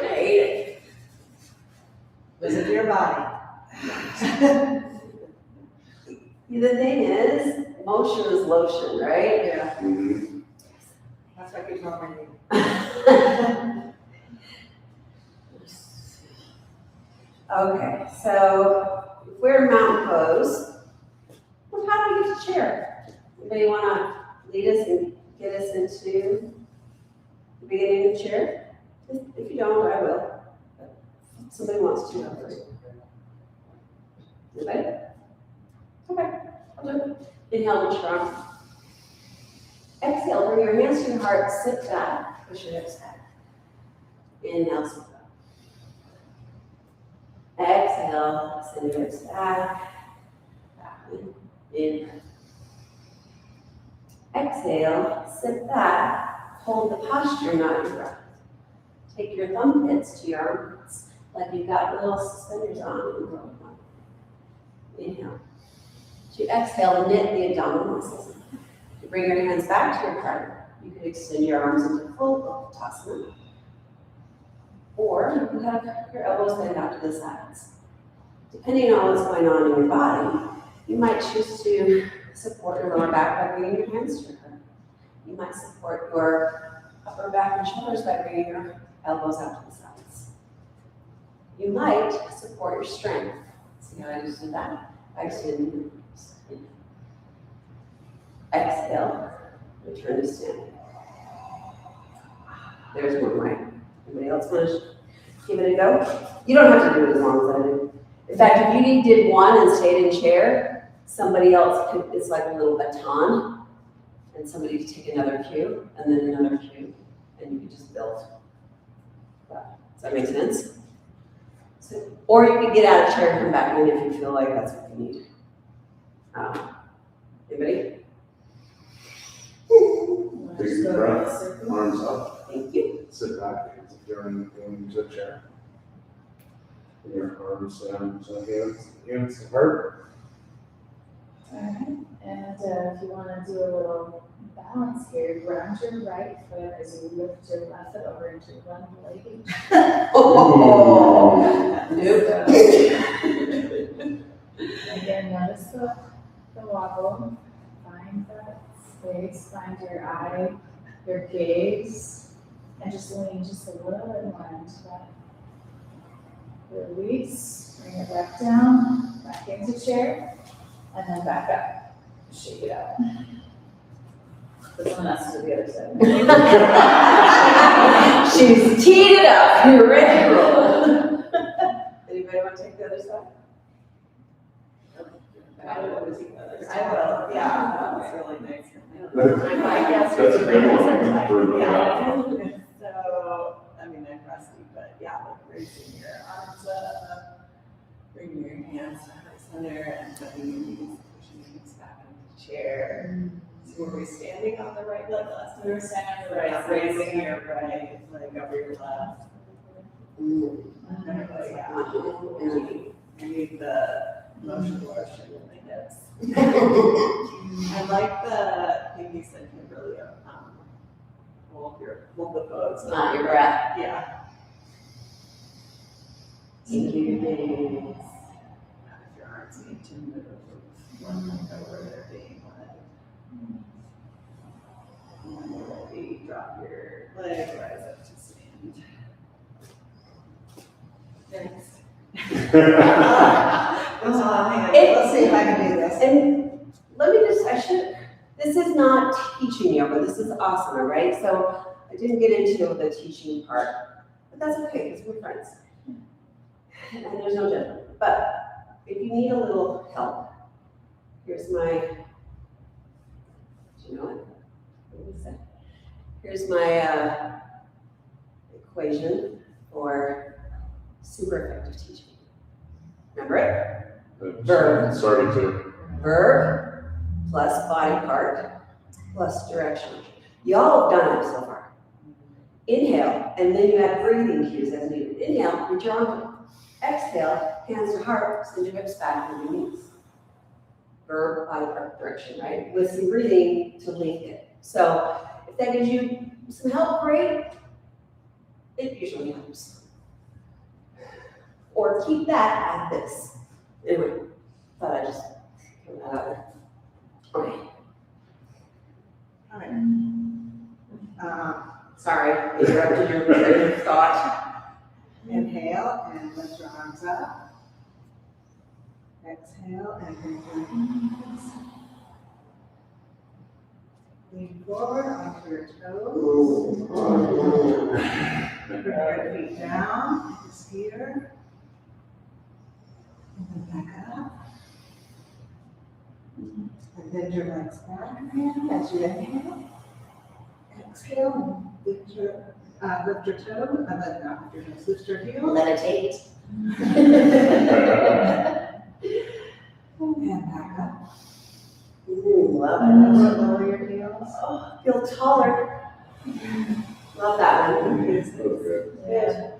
hate it. Listen to your body. The thing is, motion is lotion, right? Yeah, Mhm. that's what you told me. Okay, so if we're in mountain pose, well, how do we get to chair? Anybody wanna lead us and get us into the beginning of chair? If you don't, I will. If somebody wants to, go first. Anybody? Okay, I'll do it. Inhale, reach your arms. Exhale, bring your hands to your heart, sit back, push your hips back. Inhale, sit back. Exhale, send your hips back. Inhale. Exhale, sit back, hold the posture, not your breath. Take your thumb pits to your armpits, like you've got little suspenders on and roll them. Inhale. To exhale, knit the abdominal muscles. To bring your hands back to your partner, you could extend your arms into full Uttanasana. Or you can have your elbows bent out to the sides. Depending on what's going on in your body, you might choose to support your lower back by bringing your hands to your heart. You might support your upper back and shoulders by bringing your elbows out to the sides. You might support your strength. See how I just did that? By extending your arms. Exhale, return to standing. There's one way. Anybody else want to give it a go? You don't have to do it as long as I do. In fact, if you did one and stayed in chair, somebody else could, it's like a little baton, and somebody could take another cue, and then another cue, and you could just build. Does that make sense? So, or you could get out of chair and come back in if you feel like that's what you need. Anybody? Take a deep breath, arms up, Thank you. sit back, hands if you're in the chair. And your arms and hands to heart. Alright, and if you wanna do a little balance here, ground your right foot as you lift your left foot over into one leg. Oh, Again, notice the wobble, find that space, find your eye, your gaze, and just lean just a little and land that. Release, bring it back down, back into chair, and then back up. Shake it out. This one has to do the other side. She's teed it up. You're ready to roll. Anybody want to take the other side? I will, yeah, that was really nice. That's a good one. For the Yeah. So, I mean, I'm rusty, but yeah, like raising your arms up, bringing your hands to heart center, and putting your knees, pushing your knees back into the chair. So were we standing on the right leg last time? We were standing on the right, raising your right leg over your left. I need the motion lotion in my hips. I like the thing you said, Kimberly, of hold the pose. Not your breath. Yeah. Thank you. If your arms need to move, one leg over there being led. And when you're ready, drop your leg, rise up to stand. Thanks. Let's see if I can do this. And let me just, this is not teaching yoga, this is asana, right? So I didn't get into the teaching part, but that's okay, because we're friends. And there's no judgment. But if you need a little help, here's my, do you know it? What is that? Here's my equation for super effective teaching. Remember it? Verb. Starting to. Verb plus body part plus direction. Y'all have done it so far. Inhale, and then you add breathing cues as needed. Inhale, reach your arm up. Exhale, hands to heart, send your hips back and your knees. Verb, body part, direction, right? With some breathing to link it. So if that gives you some help, great. It usually helps. Or keep that at this. Anyway, thought I'd just throw that out there. Okay. All right. Sorry, interrupted your thought. Inhale and lift your arms up. Exhale and bend your knees. Lean forward onto your toes. Bring your feet down, just here. And then back up. And bend your legs back again as you inhale. Exhale and lift your toe, and then not lift your toes, lift your heels. Meditate. And back up. Love And it. lower your heels. Oh, feel taller. Love that one. That's good. Good.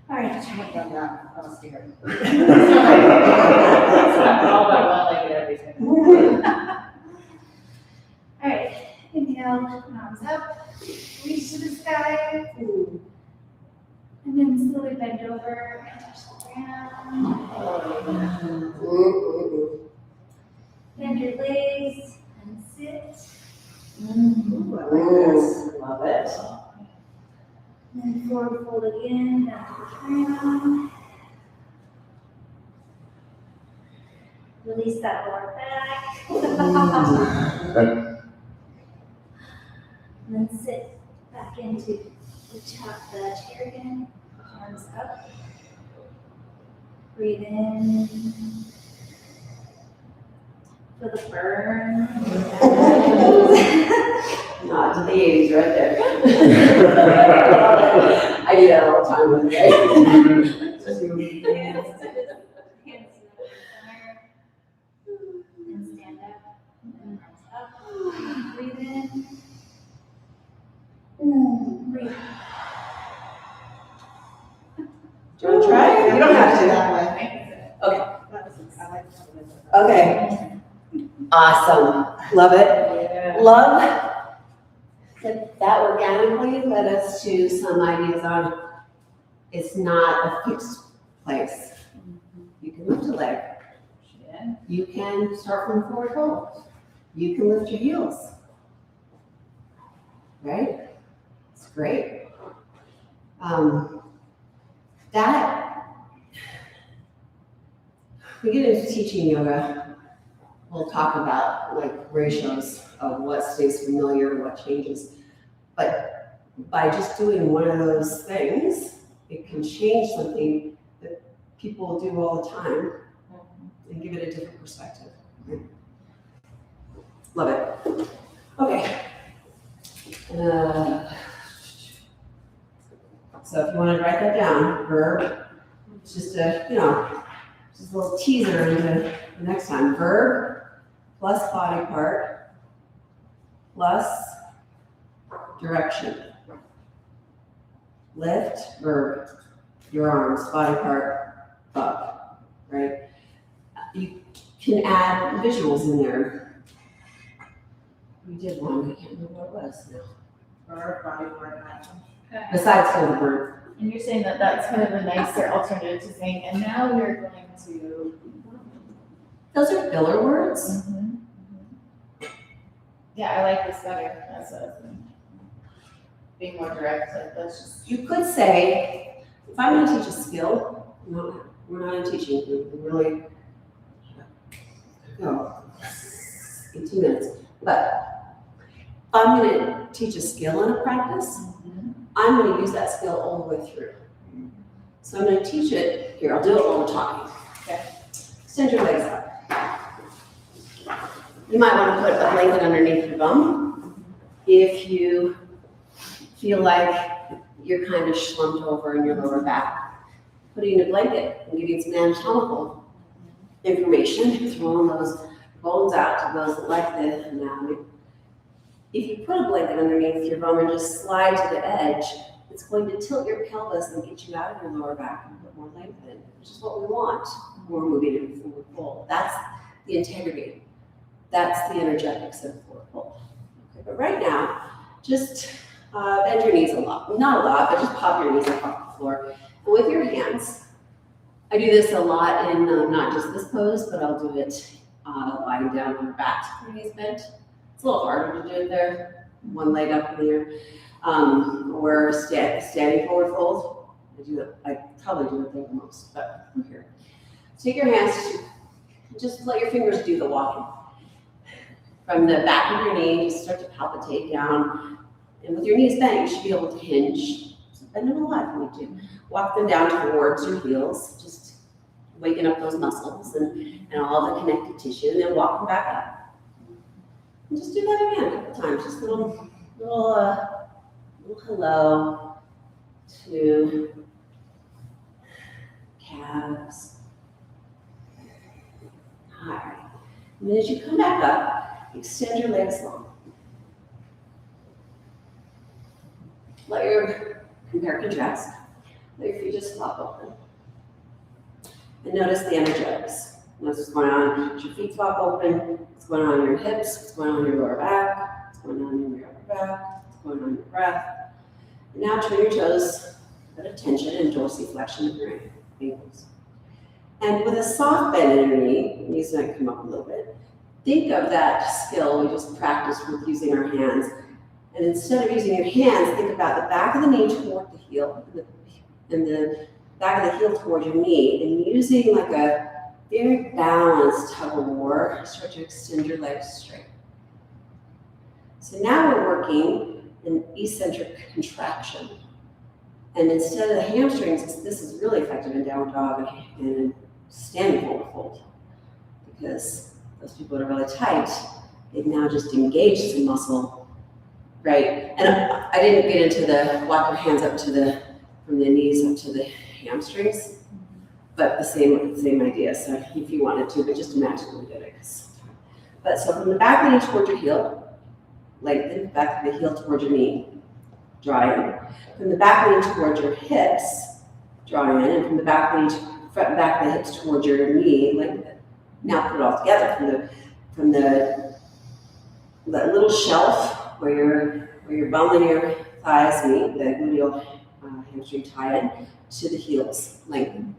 All right, I've done that, I was scared. It's not all about one-legged everything. all right, inhale, arms up, reach to the sky, and then slowly bend over and touch the ground. Bend your legs and sit. Ooh, I like this. Love it. And then forward fold again, down to the ground. Release that lower back. And then sit back into the top of the chair again. Arms up. Breathe in. Feel the burn. Nod to the 80s right there. I do that all the time with me. Hands to the center. And stand up. And arms up. Breathe in. Breathe. Do you want to try? You don't have to. That way. Okay. I like that. Okay. Awesome. Love it. Love that organically led us to some ideas on it's not a fixed place. You can lift a leg. You can start from forward fold. You can lift your heels. Right? It's great. That we get into teaching yoga, we'll talk about like ratios of what stays familiar and what changes. But by just doing one of those things, it can change something that people do all the time and give it a different perspective. Love it. Okay. So if you want to write that down, verb, it's just a, just a little teaser into the next time. Verb plus body part plus direction. Lift, verb, your arms, body part, up, right? You can add visuals in there. We did one, I can't remember what it was now. Verb, body part, action. Besides for the verb. And you're saying that that's kind of a nicer alternative to saying, and now we're going to. Those are filler words. Yeah, I like this better. That's a, being more direct, like that's just. You could say, if I'm going to teach a skill, we're not in teaching, we really go 18 minutes. But if I'm going to teach a skill in a practice, I'm going to use that skill all the way through. So I'm going to teach it, here, I'll do it while we're talking. Okay. Extend your legs up. You might want to put a blanket underneath your bum if you feel like you're kind of slumped over in your lower back. Putting a blanket and giving some anatomical information, throwing those bones out to those that like the anatomy. If you put a blanket underneath your bum and just slide to the edge, it's going to tilt your pelvis and get you out of your lower back and put more length in, which is what we want when we're moving in forward fold. That's the integrity. That's the energetics of forward fold. Okay, but right now, just bend your knees a lot. Not a lot, but just pop your knees up off the floor. And with your hands, I do this a lot in not just this pose, but I'll do it lying down on your back, your knees bent. It's a little harder to do it there, one leg up in the air, or standing forward fold. I probably do it there the most, but I'm here. Take your hands to Just let your fingers do the walking. From the back of your knee, just start to palpitate down. And with your knees bent, you should be able to hinge. So bend them a lot if you need to. Walk them down towards your heels, just waking up those muscles and all the connective tissue, and then walk them back up. And just do that again a couple times. Just a little hello to calves. All right. And then as you come back up, extend your legs long. Let your compare contrast. Let your feet just flop open. And notice the energetics. Notice what's going on. As your feet flop open, what's going on in your hips, what's going on in your lower back, what's going on in your upper back, what's going on in your breath. And now turn your toes, put a tension and dorsiflexion of your ankles. And with a soft bend in your knee, knees might come up a little bit, think of that skill we just practiced with using our hands. And instead of using your hands, think about the back of the knee toward the heel, and the back of the heel toward your knee, and using like a very balanced tug of war, start to extend your legs straight. So now we're working an eccentric contraction. And instead of the hamstrings, this is really effective in downward dog and standing forward fold. Because those people that are really tight, they've now just engaged some muscle, right? And I didn't get into the walk your hands up to from the knees up to the hamstrings, but the same idea. So if you wanted to, but just imagine we did it. But so from the back of the knee toward your heel, lengthen, back of the heel toward your knee, draw in. From the back of the knee toward your hips, draw in, and from the back of the knee, front and back of the hips toward your knee, lengthen. Now put it all together from the little shelf where your bone and your thighs meet, the gluteal hamstring tie in, to the heels, lengthen,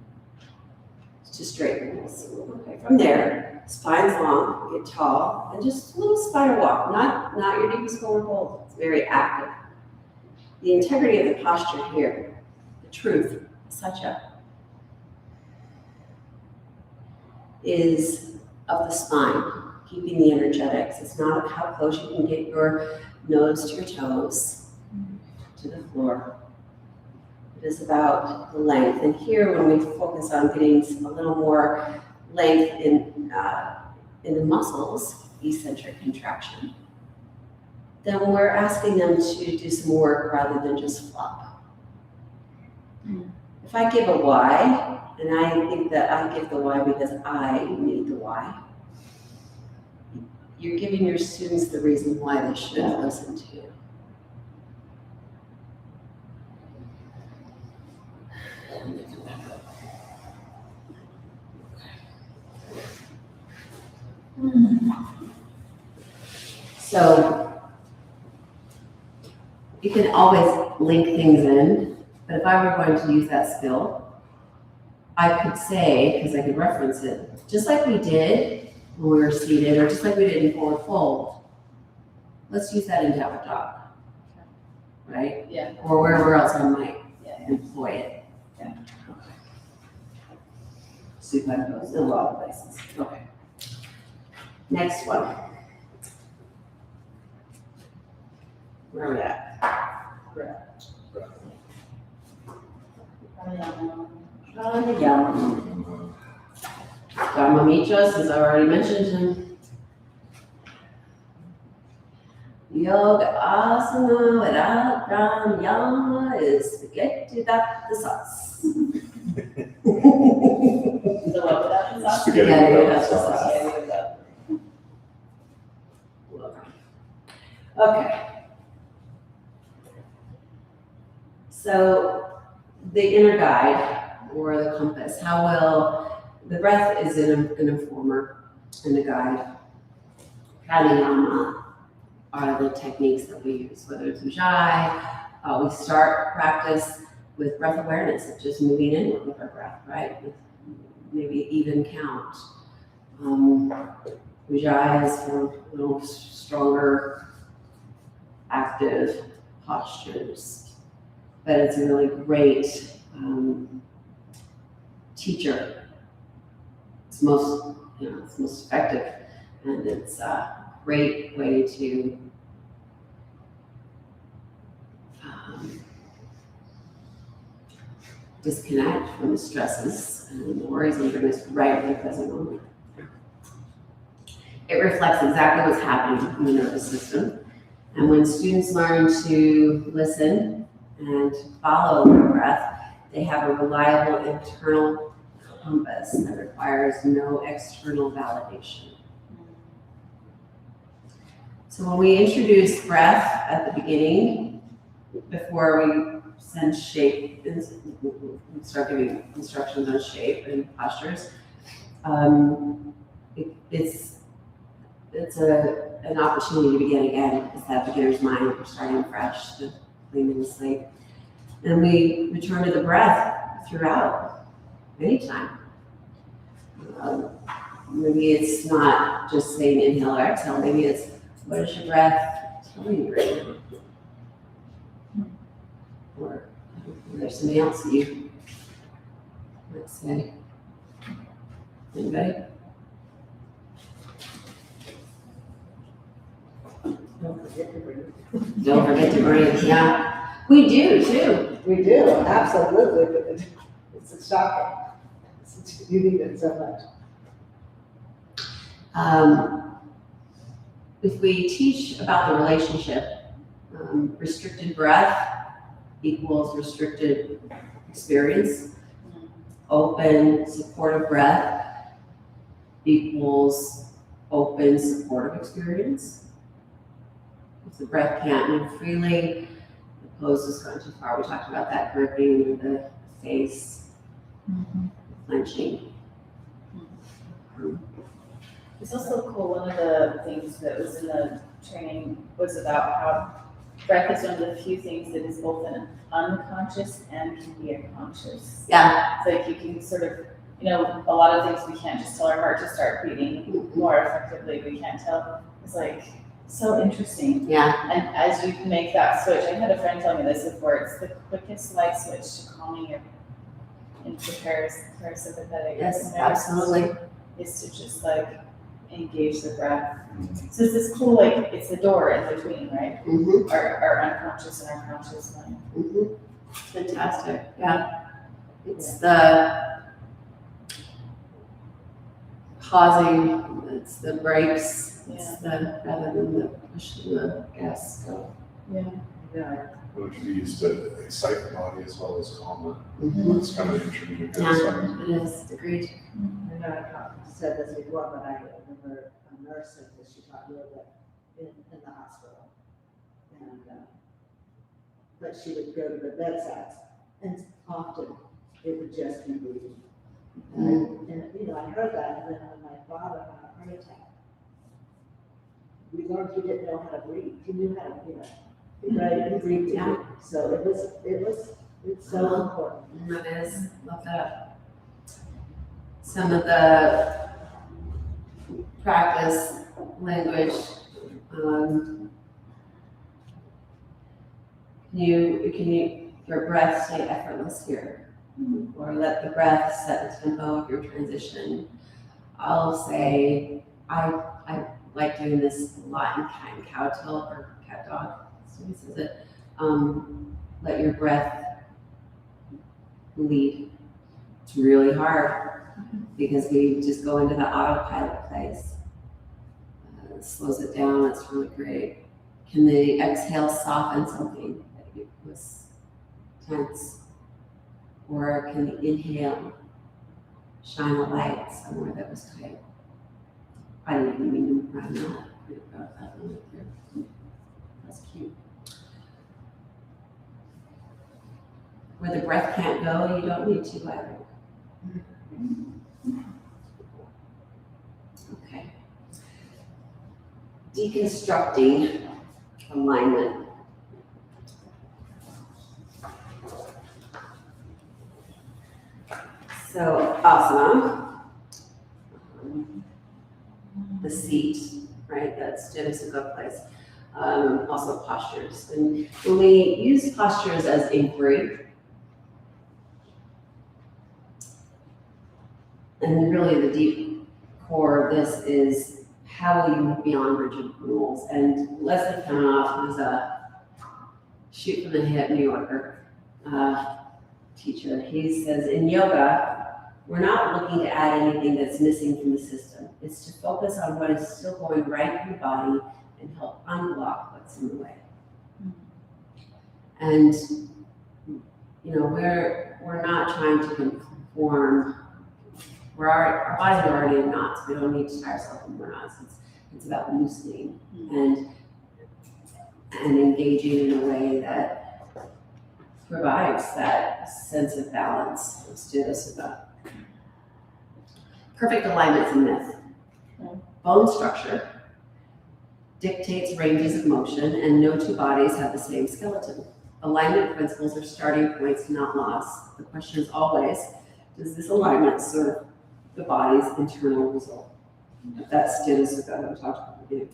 to straighten this. Okay, from there, spine's long, get tall, and just a little spider walk, not your deepest forward fold. It's very active. The integrity of the posture here, the truth, satya, is of the spine, keeping the energetics. It's not of how close you can get your nose to your toes, to the floor. It is about the length. And here, when we focus on getting a little more length in the muscles, eccentric contraction, then we're asking them to do some work rather than just flop. If I give a why, and I think that I give the why because I need the why, you're giving your students the reason why they should listen to you. So you can always link things in, but if I were going to use that skill, I could say, because I could reference it, just like we did when we were seated, or just like we did in forward fold, let's use that in downward dog, right? Yeah. Or wherever else I might Yeah. employ it. Yeah. Okay. Supine pose in a lot of places. Okay. Next one. Where are we at? Pranayama. Dharma Mitras, as I already mentioned him. Yoga asana without pranayama is forget to that the sauce. The what without the sauce? Spaghetti Spaghetti without without the the sauce. sauce. Okay. So the inner guide or the compass, how will, the breath is an informer and a guide. Pranayama are the techniques that we use, whether it's Ujjayi, we start practice with breath awareness of just moving inward with our breath, right? With maybe even count. Ujjayi is for a little stronger, active postures, but it's a really great teacher. It's most it's most effective. And it's a great way to disconnect from the stresses and the worries and bitterness right in the present moment. It reflects exactly what's happening in the nervous system. And when students learn to listen and follow their breath, they have a reliable internal compass that requires no external validation. So when we introduce breath at the beginning, before we send shape, we start giving instructions on shape and postures, it's an opportunity to begin again. It's that beginner's mind. We're starting fresh, to clean the slate. And we return to the breath throughout, anytime. Maybe it's not just saying inhale or exhale. Maybe it's, what is your breath telling you right now? Or there's something else that you might say. Anybody? Don't forget to breathe. Don't forget to breathe, yeah. We do too. We do, absolutely, but it's shocking. You need it so much. If we teach about the relationship, restricted breath equals restricted experience. Open, supportive breath equals open, supportive experience. If the breath can't move freely, the pose has gone too far. We talked about that gripping the face, clenching. It's also cool, one of the things that was in the training was about how breath is one of the few things that is both an unconscious and can be a conscious. Yeah. So like you can sort of, a lot of things we can't just tell our heart to start beating more effectively, we can't tell. It's like so interesting. Yeah. And as you make that switch, I had a friend tell me this before, it's the quickest light switch to calming your into parasympathetic. Yes, absolutely. Is to just like engage the breath. So it's this cool, like, it's the door in between, right? Mm-hmm. Our unconscious and our conscious mind. Mm-hmm. Fantastic. Yeah. It's the pausing, it's the brakes, it's the, rather than the pushing the gas. So. Yeah. Yeah. It can be used to excite the body as well as calm it. Mm-hmm. It's kind of intermediate. Yeah, it is. Agreed. I know I've said this before, but I remember a nurse said that she taught yoga in the hospital. And, but she would go to the bedsides, and often it would just be breathing. And I heard that, and then when my father had a heart attack, we learned he didn't know how to breathe. He knew how to, right, he breathed. Yeah. So it's so important. It is. Love that. Some of the practice language, can you your breath stay effortless here? Or let the breath set the tempo of your transition. I'll say, I like doing this a lot in cat and cow tilt or cat dog. So he says it. Let your breath lead. It's really hard because we just go into the autopilot place. It slows it down. It's really great. Can the exhale soften something that was tense? Or can the inhale shine a light somewhere that was tight? I didn't even mean to rhyme that. Pretty proud of that one right there. That's cute. Where the breath can't go, you don't need to either. Okay. Deconstructing alignment. So asana, the seat, right? That's Jetta Sukha place. Also postures. And when we use postures as inquiry, and really the deep for this is how will you move beyond rigid rules? And Leslie Kanoff, who's a shoot from the hip New Yorker teacher, he says in yoga, we're not looking to add anything that's missing from the system. It's to focus on what is still going right in the body and help unblock what's in the way. And you know, we're not trying to conform. Our bodies are already in knots. We don't need to tie ourselves in more knots. It's about loosening and engaging in a way that provides that sense of balance. Let's do this about perfect alignment's a myth. Bone structure dictates ranges of motion, and no two bodies have the same skeleton. Alignment principles are starting points, not laws. The question is always, does this alignment serve the body's internal result? That's Dennis I'm talking about.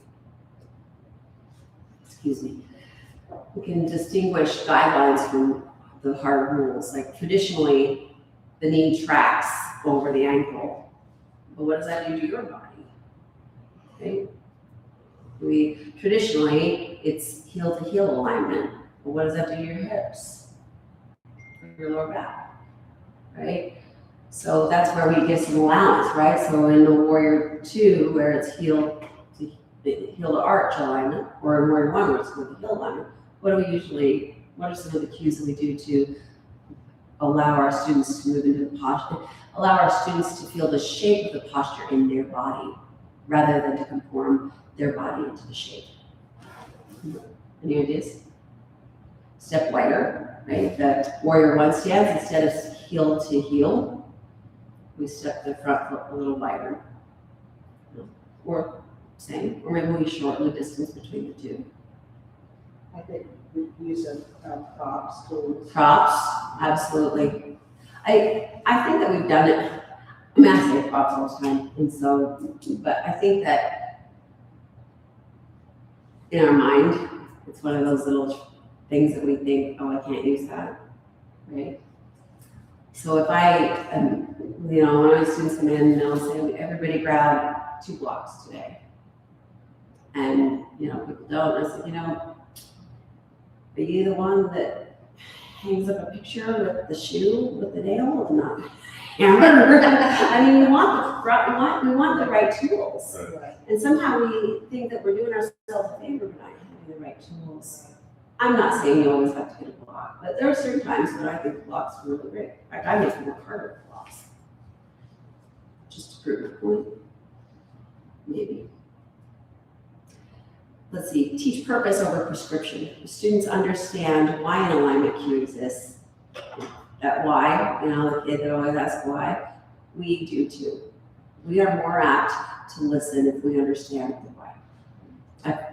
Excuse me. We can distinguish guidelines from the hard rules. Like traditionally, the knee tracks over the ankle. But what does that do to your body? Okay? Traditionally, it's heel to heel alignment. But what does that do to your hips? Or your lower back? Right? So that's where we give some allowance, right? So in the Warrior 2, where it's heel to arch alignment, or in Warrior 1, where it's heel to heel alignment, what are some of the cues that we do to allow our students to move into the posture, allow our students to feel the shape of the posture in their body, rather than to conform their body into the shape? Any ideas? Step wider, right? The Warrior 1 stance, instead of heel to heel, we step the front foot a little wider. Or same, or maybe we shorten the distance between the two. I think we use props, tools. Props, absolutely. I think that we've done it. I mean, I say props all the time, and so, but I think that in our mind, it's one of those little things that we think, oh, I can't use that, right? So if when my students come in, they'll say, everybody grab 2 blocks today. And, people don't. I said, are you the one that hangs up a picture with the shoe with the nail and not hammer? I mean, we want the right tools. Right. And somehow we think that we're doing ourselves a favor by not having the right tools. I'm not saying you always have to get a block, but there are certain times when I think blocks are really great. In fact, I make them work harder with blocks. Just to prove a point. Maybe. Let's see, teach purpose over prescription. The students understand why an alignment cue exists. That why, the kid that always asks why, we do too. We are more apt to listen if we understand the why.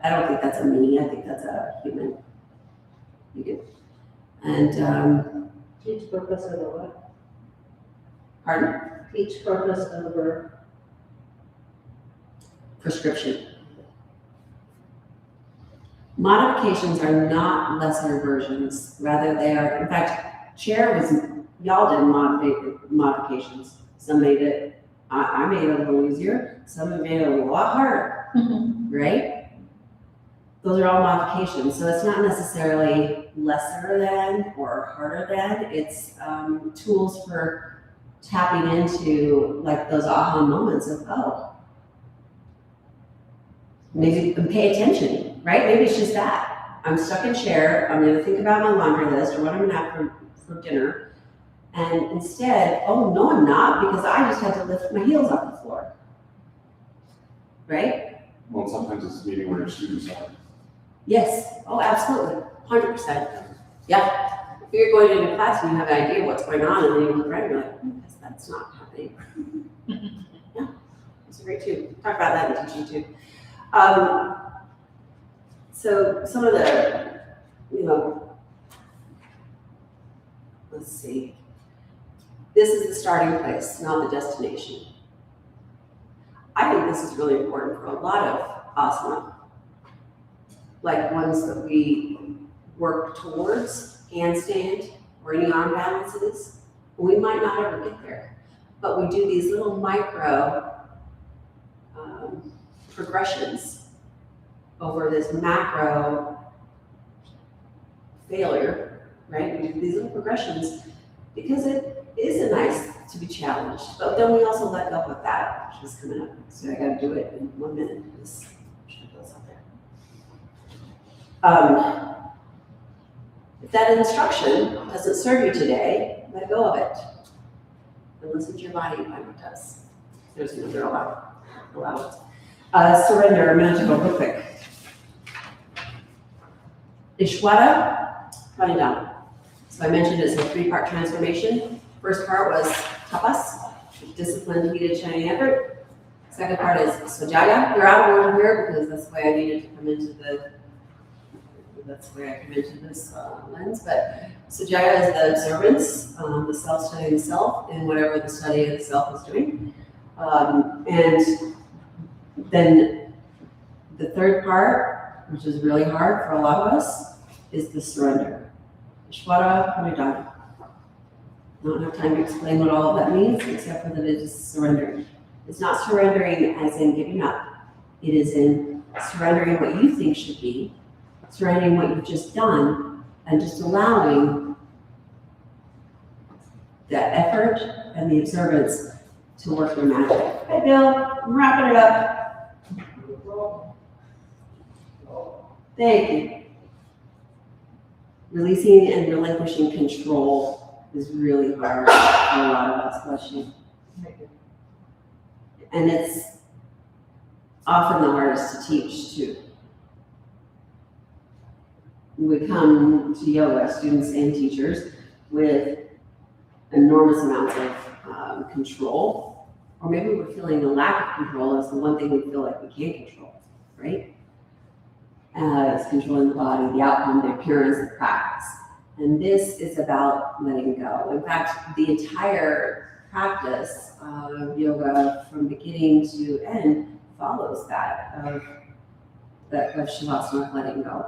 I don't think that's a me, I think that's a human. You do. And Teach purpose over what? pardon? Teach purpose over. Prescription. Modifications are not lesser versions, rather they are, in fact, y'all did modifications. Some made it, I made it a little easier, some made it a lot harder, right? Those are all modifications, so it's not necessarily lesser than or harder than, it's tools for tapping into like those aha moments of, oh, maybe pay attention, right? Maybe it's just that. I'm stuck in chair, I'm gonna think about my laundry list or what I'm gonna have for dinner. And instead, oh no, I'm not, because I just had to lift my heels off the floor. Right? Well, sometimes it's meeting where your students are. Yes, oh, absolutely, 100%. Yeah, if you're going into class and you have an idea what's going on and then you look around, you're like, that's not happening. Yeah, that's great too. Talk about that in teaching too. So some of the, let's see. This is the starting place, not the destination. I think this is really important for a lot of asana, like ones that we work towards, handstand, or any arm balances. We might not ever get there, but we do these little micro progressions over this macro failure, right? We do these little progressions because it is nice to be challenged, but then we also let go of that, which is coming up. So I gotta do it in 1 minute. Just put those out there. If that instruction doesn't serve you today, let go of it. And listen to your body and find what does. There's another allowance. Surrender, I'm gonna go real quick. Ishwara Pranidhana. So I mentioned it's a 3-part transformation. First part was tapas, disciplined, heated, shining effort. Second part is svajaya. You're out of order here because that's the way I needed to come into this lens. But svajaya is the observance, the self-studying the self, and whatever the study of the self is doing. And then the third part, which is really hard for a lot of us, is the surrender. Ishwara Pranidhana. I don't have time to explain what all of that means, except for that it is surrendering. It's not surrendering as in giving up. It is in surrendering what you think should be, surrendering what you've just done, and just allowing that effort and the observance to work their magic. Hey, Bill, I'm wrapping it up. Thank you. Releasing and relinquishing control is really hard for a lot of us, bless you. And it's often the hardest to teach too. We come to yoga, students and teachers, with enormous amounts of control, or maybe we're feeling the lack of control is the one thing we feel like we can't control, right? It's controlling the body, the outcome, the appearance, the practice. And this is about letting go. In fact, the entire practice of yoga from beginning to end follows that of shavasana, letting go,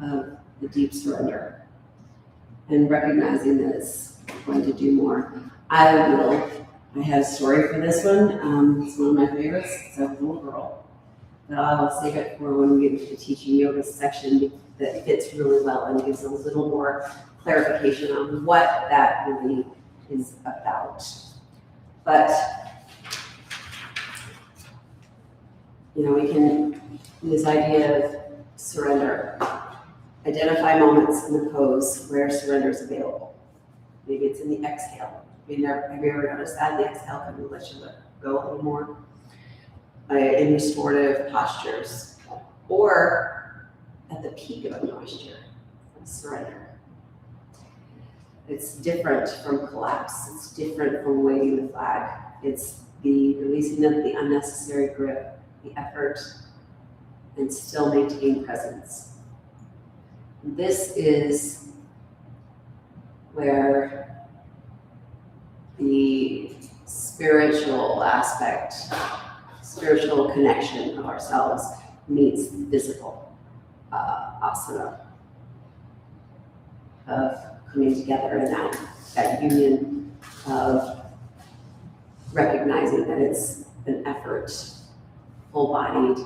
of the deep surrender, and recognizing that it's going to do more. I have a story for this one. It's one of my favorites. It's a little girl. But I'll save it for when we get to the teaching yoga section that fits really well and gives a little more clarification on what that really is about. But, we can, this idea of surrender, identify moments in the pose where surrender is available. Maybe it's in the exhale. Have you ever noticed that? The exhale can let you let go a little more. In restorative postures, or at the peak of a posture, surrender. It's different from collapse. It's different from waving the flag. It's the releasing of the unnecessary grip, the effort, and still maintain presence. This is where the spiritual aspect, spiritual connection of ourselves meets the physical asana of coming together in that union of recognizing that it's an effort, full-bodied,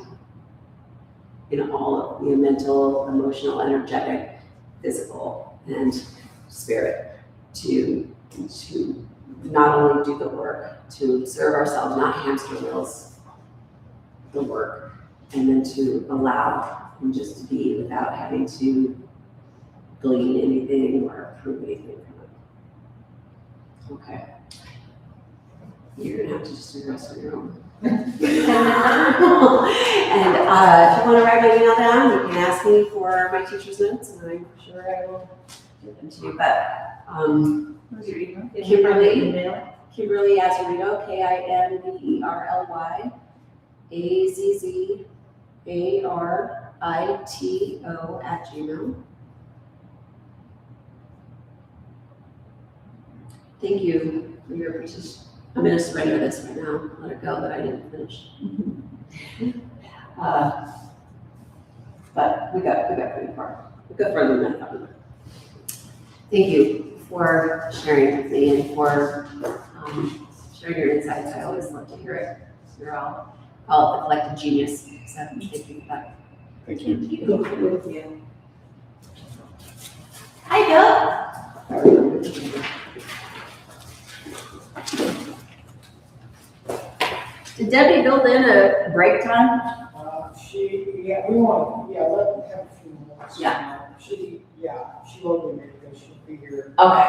in all of the mental, emotional, energetic, physical, and spirit to not only do the work, to observe ourselves, not hamster wheels the work, and then to allow and just to be without having to glean anything or prove anything from it. Okay. You're gonna have to just do the rest on your own. And if you want to write my email down, you can ask me for my teacher's notes, and I'm sure I will give them to you. But What's your email? Kimberly Azzarito, KIMBERLY AZZARITO @gmail.com. Thank you for your participation. I'm going to surrender this right now. Let it go that I didn't finish. But we got pretty far. We got further than I thought we would. Thank you for sharing with me and for sharing your insights. I always love to hear it. You're all call it the collective genius. So thank you for that. Thank you. Thank you. Hi, Bill. Did Debbie build in a break time? We want, let them have a few moments. Yeah. She wrote me because she'll be here Okay.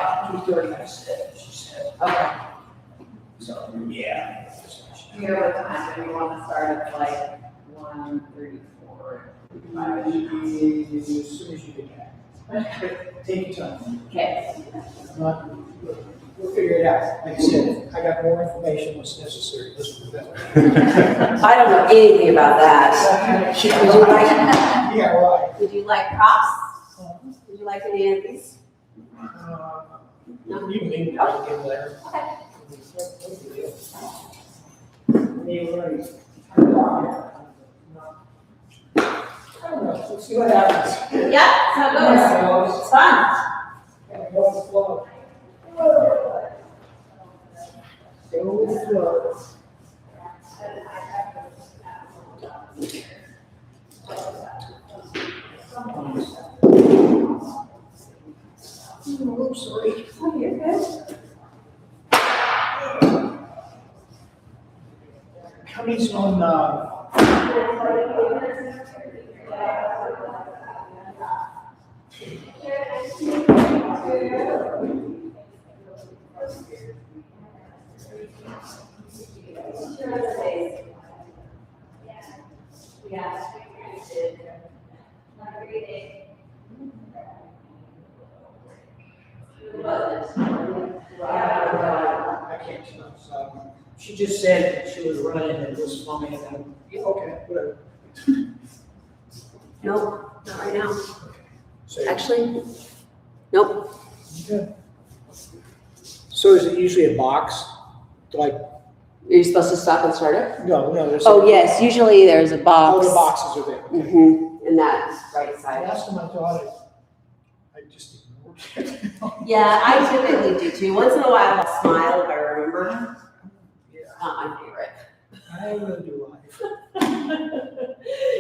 2:30, I said, she said. Okay. So, yeah. Here, what time do we want to start at like 1:34? As soon as you get back. Take your time. Okay. We'll figure it out. Like I said, I got more information that's necessary. Let's do that. I don't know anything about that. Would Would you like, Yeah, right. would you like props? Would you like any of these? You can leave it, I'll get there. Okay. I don't know, let's see what happens. Yeah, that's how it goes. It's fun. Go with the flow. Go with the flow. Oops, sorry. Oh, you're good. Coming on, I can't tell, so, she just said she was running and was fine, and, yeah, okay, whatever. Nope, not right now. So, Actually, nope. okay. So is it usually a box, like, Are you supposed to stop and start it? no, there's. Oh, yes, usually there's a All box. the boxes are there. Mm-hmm, in that right side. Last time I thought I just ignored it. Yeah, I typically do too. Once in a while I'll smile if I remember. Yeah, Not my favorite. I really do life.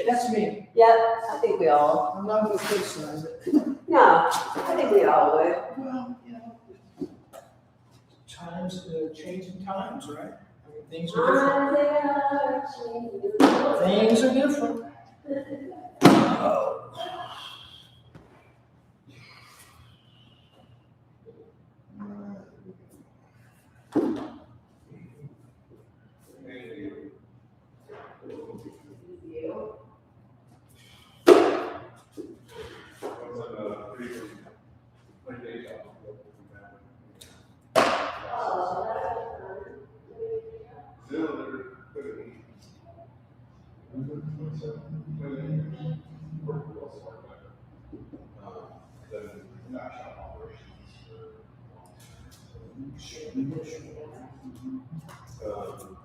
That's me. Yep, I think we all, I'm not gonna criticize it. no, I think we all would. Well, times, changing times, right? I mean, things are different. Things are different.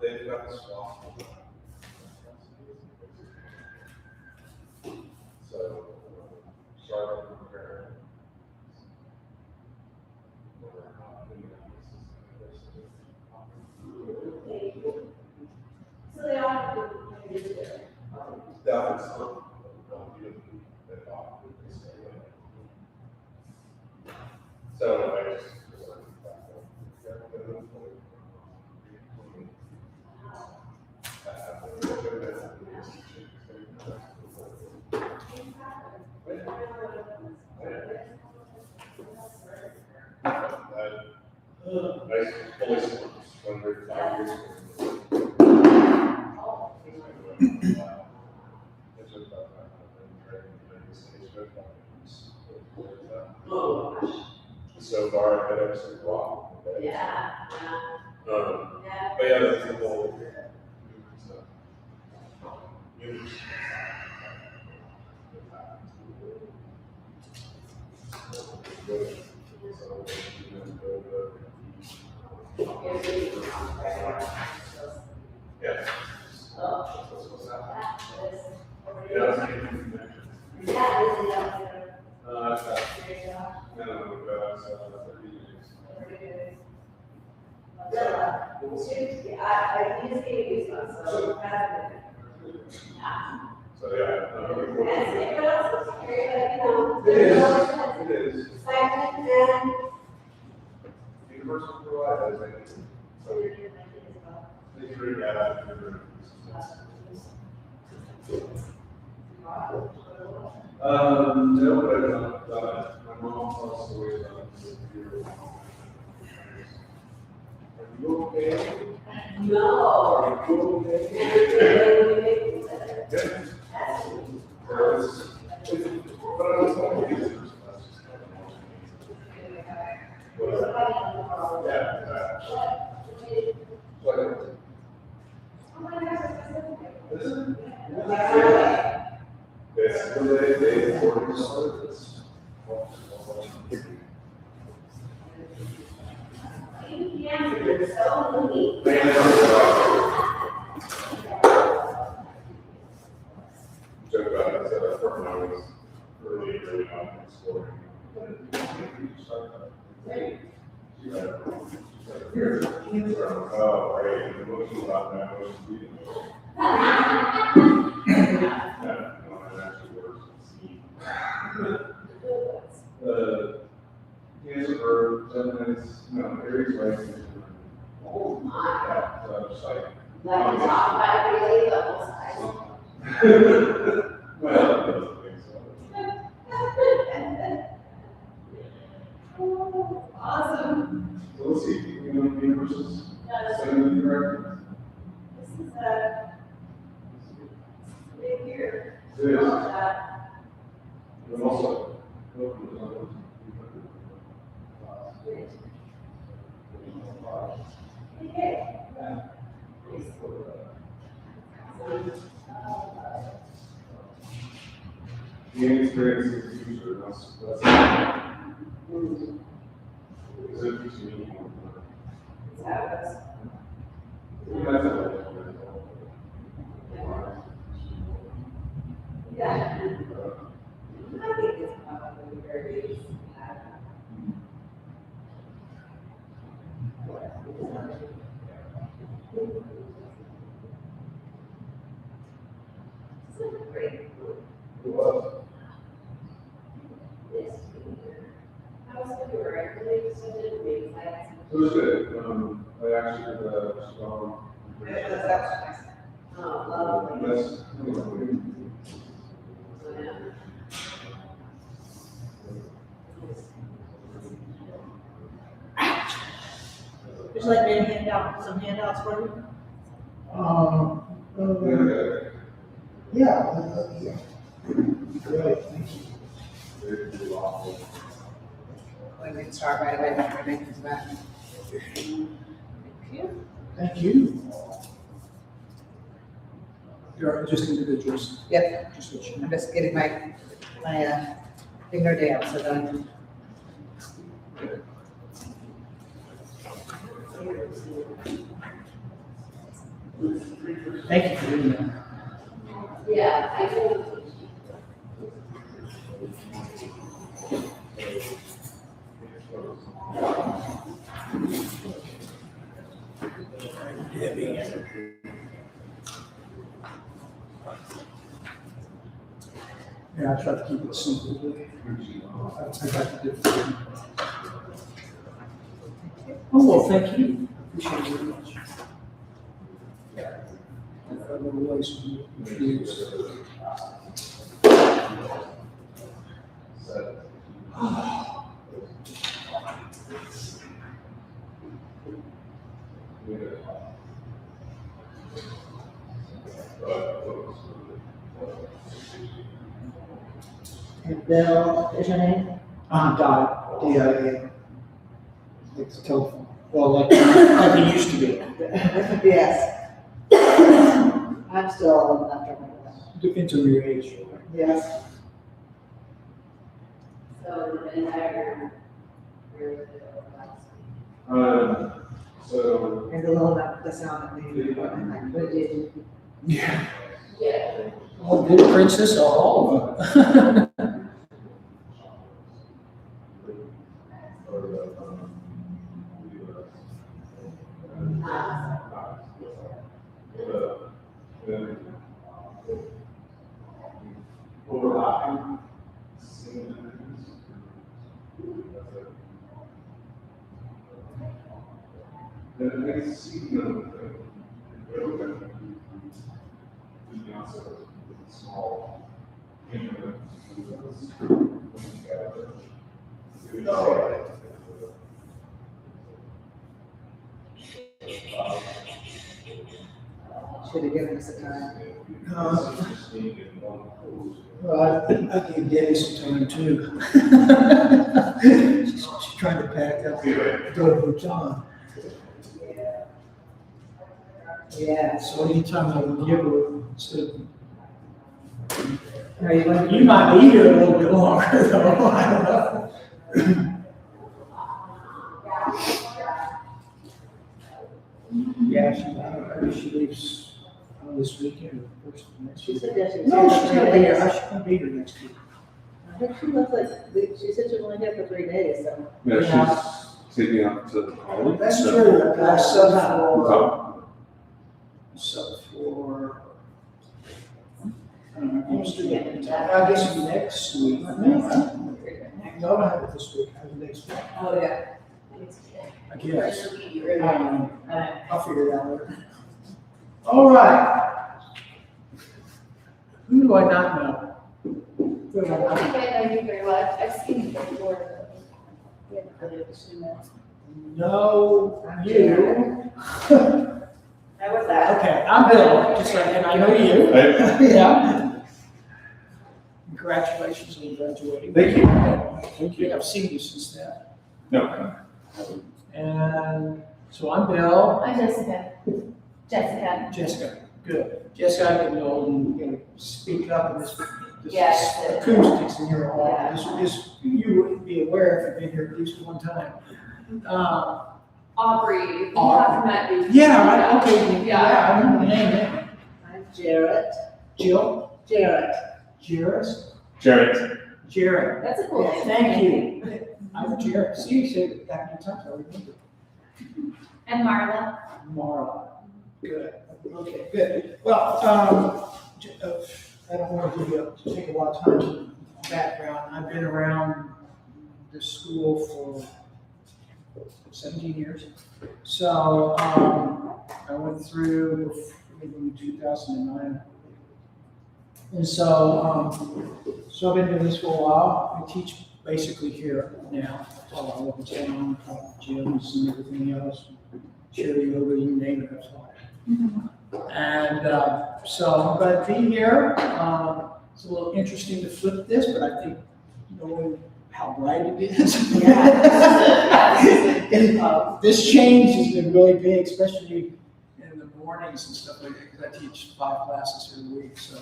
They've got the swap. So, sorry for preparing. So they all. That was. So I just. I fully support this 105 years so far, I've had every single walk. Yeah. But yeah, that's the whole. So, yeah. I just gave you some, so. So, yeah. But also scary, like, you know. It is, it is. Excitement and Universal provide, I think. So we, they treat that as no, but I've not done it. My mom passed away about a year ago. Are you okay? no. Are you okay? Good. So but I was hoping these are yeah, it's they ordered this. Joke about it, so that's when I was really on exploring. Oh, right, the most about that was actually works. Cancer for 10 minutes, no, Aries rising. Oh, yeah, so I'm just like. Like, it's off by really level size. Well, I don't think so. Awesome. So let's see, you know, universes, 70 directions. This is a big year. It is. And also, the experience of the future, that's is it to me? That's Yeah. I think it's probably very. Great. It was. Yes. How was February? Really excited, really excited. It was good. I actually did a strong. Oh, lovely. That's. Would you like me to hand out some handouts for you? Yeah. Great, thank you. We can start right away, when everybody comes back. Thank you. You're just individuals. Yep. Just what you I'm just getting my finger down so that I can. Thank you for doing that. Yeah, I do. Yeah, I try to keep it simple. I got the different. Oh, well, thank you. Appreciate it very much. I have no relation with you. And Bill, is your name? I'm Dot, D-I-A. It's a telephone. Well, like it used to be. Yes. I'm still old enough to remember that. Depends on your age. Yes. So the entire. So. And the little, the sound of the, like, what did you? Yeah. Yeah. Oh, good princess, all of them. Should have given us a time. Well, I gave Debbie some time too. She's trying to pack up, go to Bhutan. Yeah. So anytime I would give her, instead of, Are you going to? you might be here a little bit longer though, I don't know. Yeah, she leaves this weekend, or first of next She week. said that she was. No, here she's for gonna 3 be here, days. she's gonna be here next week. I think she looks like, she said she was only here for 3 days, so. Yeah, she's taking up to college. That's so- true, I sub Oh, for, I guess next week. No, I have it this week, I have it next week, Oh, yeah. I guess. I'll figure it out later. All right. Who do I not know? Who do I I not don't think I know you very well. I've seen you before. We haven't really officially met. know? You. How was that? Okay, I'm Bill, just like, and I know you. Hey, Yeah. Congratulations on graduating. Thank you. Thank you. I've seen you since then. no. And so I'm Bill. I'm Jessica. Jessica. Jessica, good. Jessica, I didn't know you know, speak up in this Yes. acoustics in your hall. This, you wouldn't be aware if you've been here at least one time. Aubrey, we Aubrey. have met before. Yeah, right, okay, Yeah. yeah, I remember the name now. I'm Jarrett. Jill, Jarrett. Jairus, Jared. Jared. That's a cool name. Thank you. I'm Jared. See, you said it that many times, I remember. And Marla. Marla. Good. Okay, good. Well, I don't want to give you, take a lot of time to background. I've been around this school for 17 years. So, I went through in 2009. And so, so I've been doing this for a while. I teach basically here now, all over town, gyms and everything else, chair yoga, you name it, I've taught it. And so I'm glad to be here. It's a little interesting to flip this, but I think knowing how bright it is. And, this change has been really big, especially in the mornings and stuff like that, because I teach 5 classes here a week. So,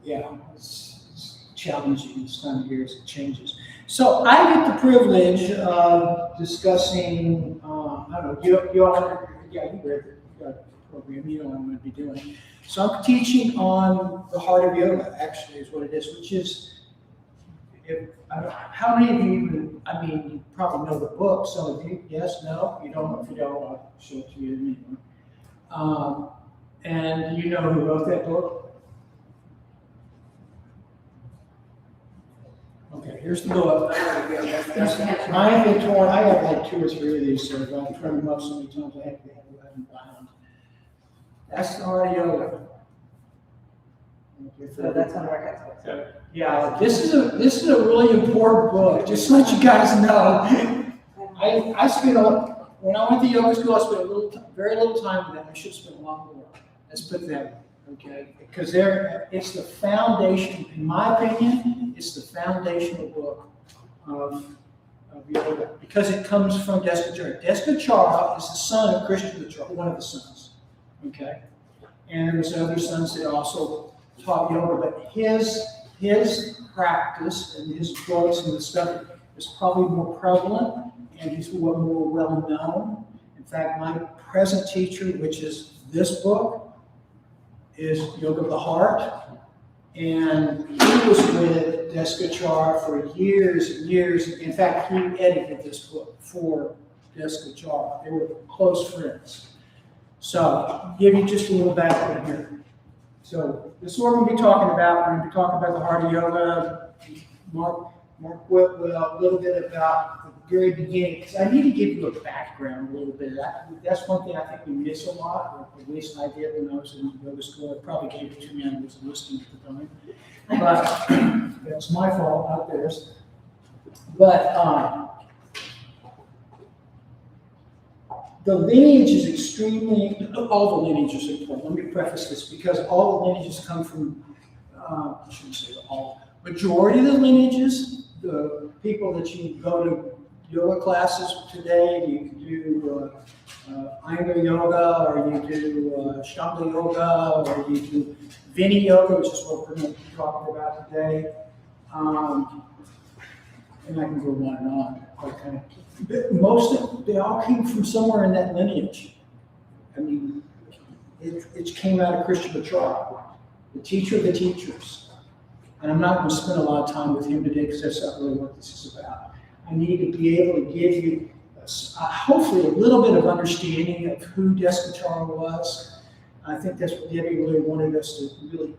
yeah, it's challenging this time of year as it changes. So I get the privilege of discussing, I don't know, you all, yeah, you read the program, you know what I'm going to be doing. So I'm teaching on the heart of yoga, actually, is what it is, which is, how many of you even, I mean, you probably know the book, some of you, yes, no, you don't, if you don't, I'll show it to you anyway. And you know who wrote that book? Okay, here's the book. I have been torn, I have like 2 or 3 of these, so I've torn them up so many times, I have to have 11 bound. That's the heart of yoga. So that's one of our textbooks. Yeah, this is a really important book, just to let you guys know. I spent when I went to yoga school, I spent very little time with them. I should have spent a lot more. Let's put that way, okay? Because it's the foundation, in my opinion, it's the foundational book of yoga, because it comes from Desikachara. Desikachara is the son of Krishnamacharya, one of the sons, okay? And there was other sons that also taught yoga, but his practice and his books and the stuff is probably more prevalent, and he's more well known. In fact, my present teacher, which is this book, is Yoga of the Heart, and he was with Desikachara for years and years. In fact, he edited this book for Desikachara. They were close friends. So, give you just a little background here. So this is what we're going to be talking about. We're going to be talking about the Hatha Yoga. Mark will a little bit about the very beginning, because I need to give you a background a little bit. That's one thing I think we miss a lot, or at least I did when I was in yoga school. I probably gave it too many was listening at the time. But that's my fault, not theirs. But the lineage is extremely, all the lineage is important. Let me preface this, because all the lineages come from, I shouldn't say all, majority of the lineages, the people that you go to yoga classes today, you can do Iyengar yoga, or you do Ashtanga yoga, or you do Vini yoga, which is what we're going to be talking about today. And I can go on and on. Okay. They all came from somewhere in that lineage. I mean, it came out of Krishna Mitra, the teacher of the teachers. And I'm not going to spend a lot of time with him today, because that's not really what this is about. I need to be able to give you, hopefully, a little bit of understanding of who Deskatara was. I think that's what Debbie really wanted us to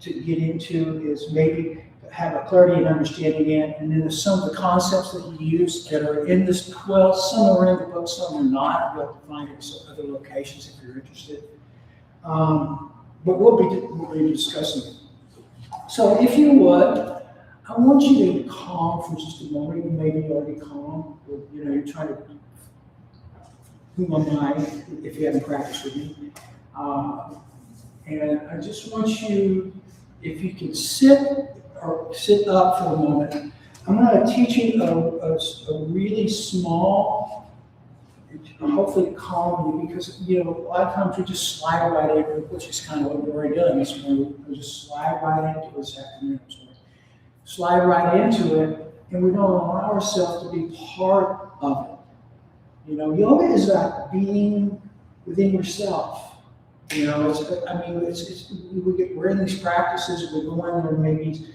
get into, is maybe have a clarity and understanding in, and then some of the concepts that he used that are in this, well, some are in the book, some are not. You'll have to find it in some other locations if you're interested. But we'll be discussing it. So if you would, I want you to be calm for just a moment. You may be already calm, or, you're trying to, who am I, if you haven't practiced with me. And I just want you, if you can sit up for a moment. I'm going to teach you a really small, hopefully calm you, because a lot of times we just slide right into it, which is kind of what we're already doing this morning. We just slide right into it this afternoon. Slide right into it, and we don't allow ourselves to be part of it. Yoga is about being within yourself. We're in these practices, we're going there, maybe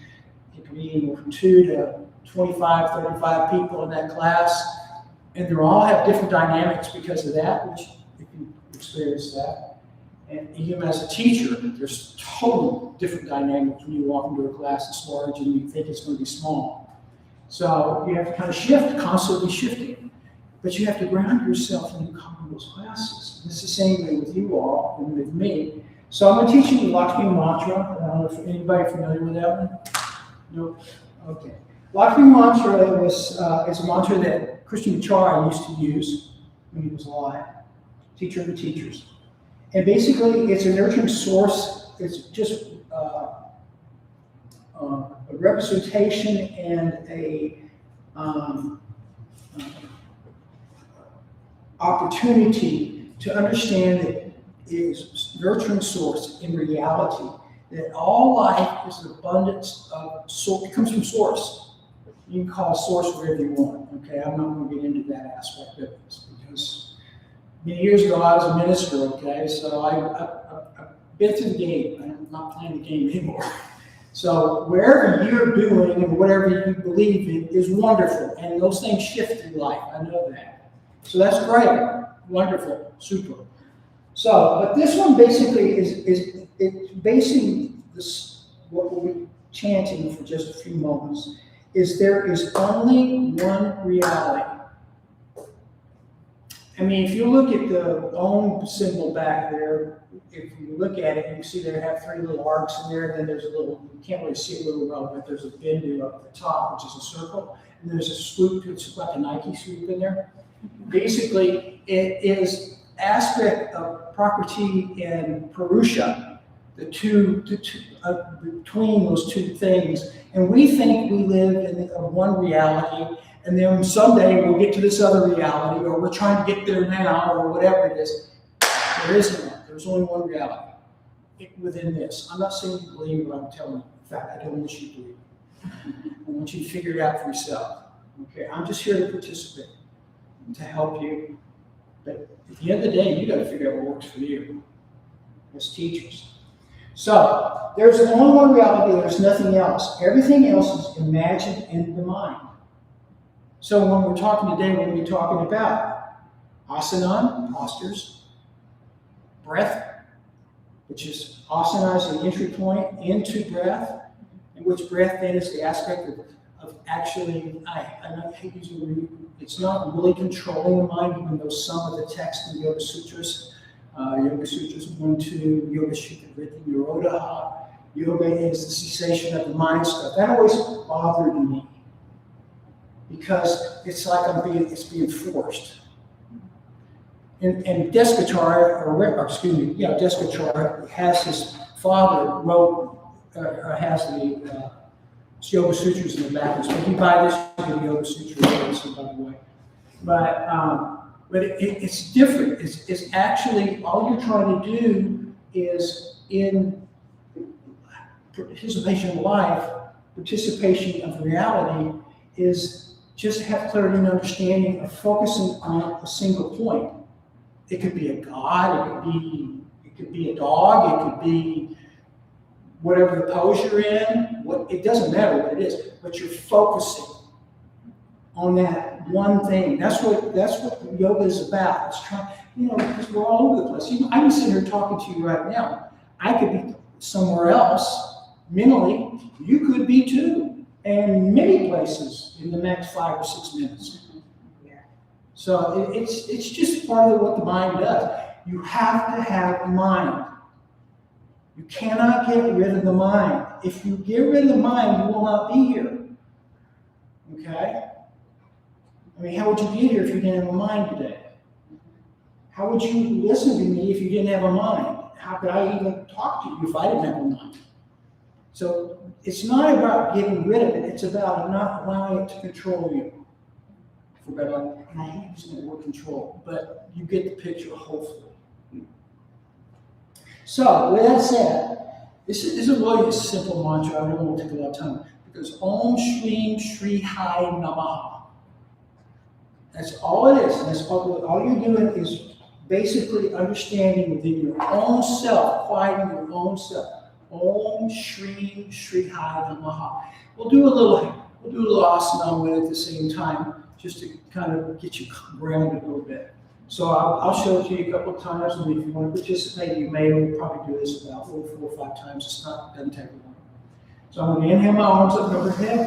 it could be anywhere from 2 to 25, 35 people in that class, and they all have different dynamics because of that, which, if you experience that. And even as a teacher, there's totally different dynamics when you walk into a class that's large and you think it's going to be small. So you have to kind of shift, constantly shifting. But you have to ground yourself when you come to those classes. And it's the same way with you all and with me. So I'm going to teach you the Lakshmi Mantra. I don't know if anybody familiar with that one. No? Okay. Lakshmi Mantra is a mantra that Krishna Mitra used to use when he was alive, teacher of the teachers. And basically, it's a nurturing source. It's just a representation and a opportunity to understand that it is nurturing source in reality. That all life is an abundance of source. It comes from source. You can call source whatever you want. Okay, I'm not going to get into that aspect of this, because many years ago I was a minister. Okay, so I've been through the game. I'm not playing the game anymore. So wherever you're doing and whatever you believe in is wonderful, and those things shift through life. I know that. So that's great, wonderful, super. So, but this one basically is basing this, what we'll be chanting for just a few moments, is there is only one reality. I mean, if you look at the Om symbol back there, if you look at it, you can see they have 3 little arcs in there, and then there's a little, you can't really see it really well, but there's a bindu up at the top, which is a circle, and there's a swoop, it's like a Nike swoop in there. Basically, it is aspect of Prakriti and Purusha, the two between those two things. And we think we live in one reality, and then someday we'll get to this other reality, or we're trying to get there now, or whatever it is. There isn't one. There's only one reality within this. I'm not saying you believe what I'm telling you. In fact, I don't want you to believe. I want you to figure it out for yourself. Okay, I'm just here to participate, to help you. But at the end of the day, you got to figure out what works for you as teachers. So there's only one reality. There's nothing else. Everything else is imagined in the mind. So when we're talking today, we're going to be talking about asana, postures, breath, which is asana is the entry point into breath, and which breath then is the aspect of actually, I hate using the word, it's not really controlling the mind, even though some of the text in the Yoga Sutras, Yoga Sutras 1, 2, Yoga Chittavritti, Nirodha, yoga is the cessation of the mind stuff. That always bothered me because it's like it's being forced. And Deskatar, Deskatar has his father wrote, or has the Yoga Sutras in the back. So if you buy this, you get the Yoga Sutras, by the way. But it's different. It's actually, all you're trying to do is in participation in life, participation of reality, is just have clarity and understanding of focusing on a single point. It could be a god, it could be a dog, it could be whatever the pose you're in. It doesn't matter what it is, but you're focusing on that one thing. That's what yoga is about. It's trying, because we're all over the place. I can sit here talking to you right now. I could be somewhere else mentally. You could be too, and many places in the next 5 or 6 minutes. So it's just part of what the mind does. You have to have a mind. You cannot get rid of the mind. If you get rid of the mind, you will not be here. Okay? I mean, how would you get here if you didn't have a mind today? How would you listen to me if you didn't have a mind? How could I even talk to you if I didn't have a mind? So it's not about getting rid of it. It's about not allowing it to control you. For better, I hate using the word control, but you get the picture, hopefully. So, with that said, this is a really simple mantra. I don't want to take a lot of time because Om Shrim Shri Hai Namaha. That's all it is. That's all you're doing is basically understanding within your own self, quieting your own self. Om Shrim Shri Hai Namaha. We'll do a little asana with it at the same time, just to kind of get you grounded a little bit. So I'll show it to you a couple of times, and if you want to participate, you may. We'll probably do this about 4 or 5 times. It doesn't take long. So I'm going to inhale my arms up and overhead.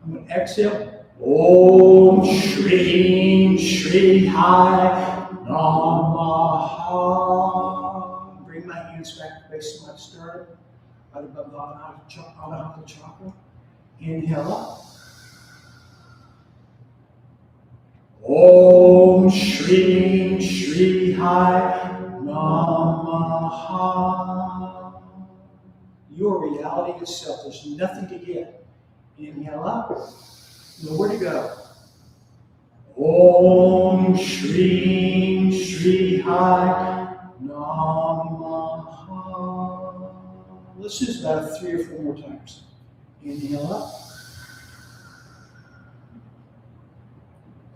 I'm going to exhale. Om Shri Shri Hai Namaha. Bring my hands back to the base of my sternum, right above the Anahata chakra. Inhale up. Om Shri Shri Hai Namaha. Your reality itself. There's nothing to get. Inhale up. Nowhere to go. Om Shri Shri Hai Namaha. Let's just about 3 or 4 more times. Inhale up.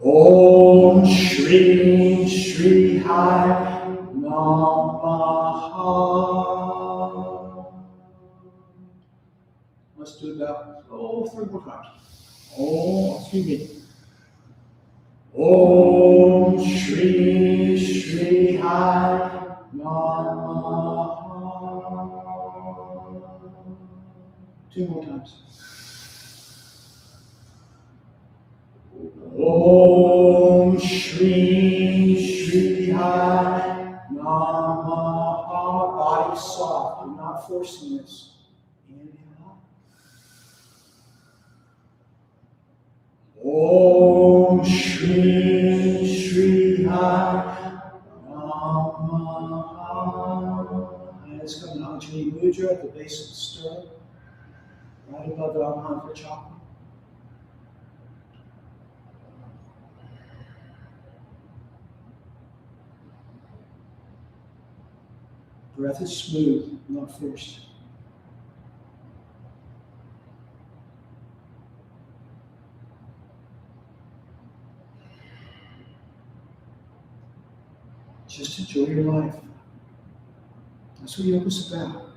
Om Shri Shri Hai Namaha. Let's do about 3 more times. Om Shri Shri Hai Namaha. 2 more times. Om Shri Shri Hai Namaha. Body soft. You're not forcing this. Inhale. Om Shri Shri Hai Namaha. Hands come to Anjali Mudra at the base of the sternum, right above the Anahata chakra. Breath is smooth, not forced. Just enjoy your life. That's what yoga's about.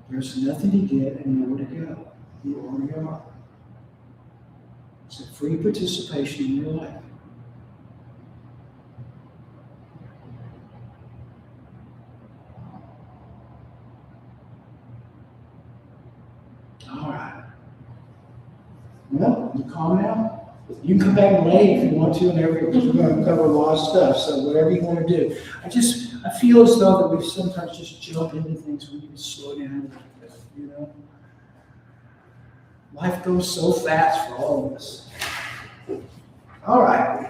There's nothing to get and nowhere to go. You already are. It's a free participation in your life. All right. Well, you calm now? You can come back late if you want to and everything, because we're going to cover a lot of stuff, so whatever you want to do. I feel as though that we sometimes just jump into things, we need to slow down a little bit, you know? Life goes so fast for all of us. All right.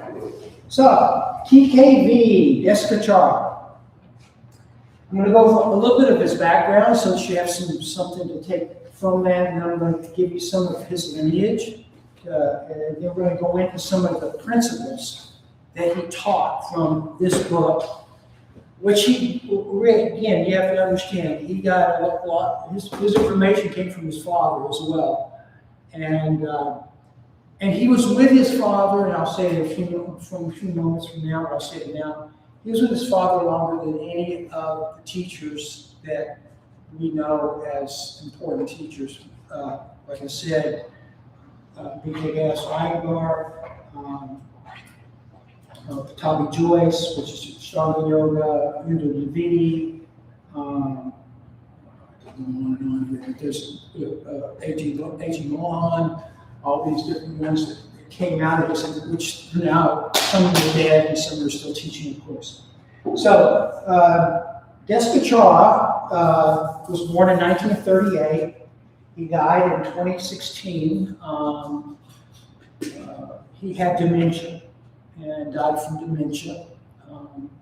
So, TKV, Descachar. I'm going to go over a little bit of his background so that you have something to take from that, and I'm going to give you some of his lineage. And then we're going to go into some of the principles that he taught from this book, which again, you have to understand, he got a lot, his information came from his father as well. And he was with his father, and I'll say it a few moments from now, but I'll say it now. He was with his father longer than any of the teachers that we know as important teachers. Like I said, B.K.S. Iyengar, Patabi Joyce, which is Ashtanga Yoga, Indo Davidi, there's A.G. Mohan, all these different ones that came out of this, which now some of them are dead and some are still teaching, of course. So, Descachar was born in 1938. He died in 2016. He had dementia and died from dementia.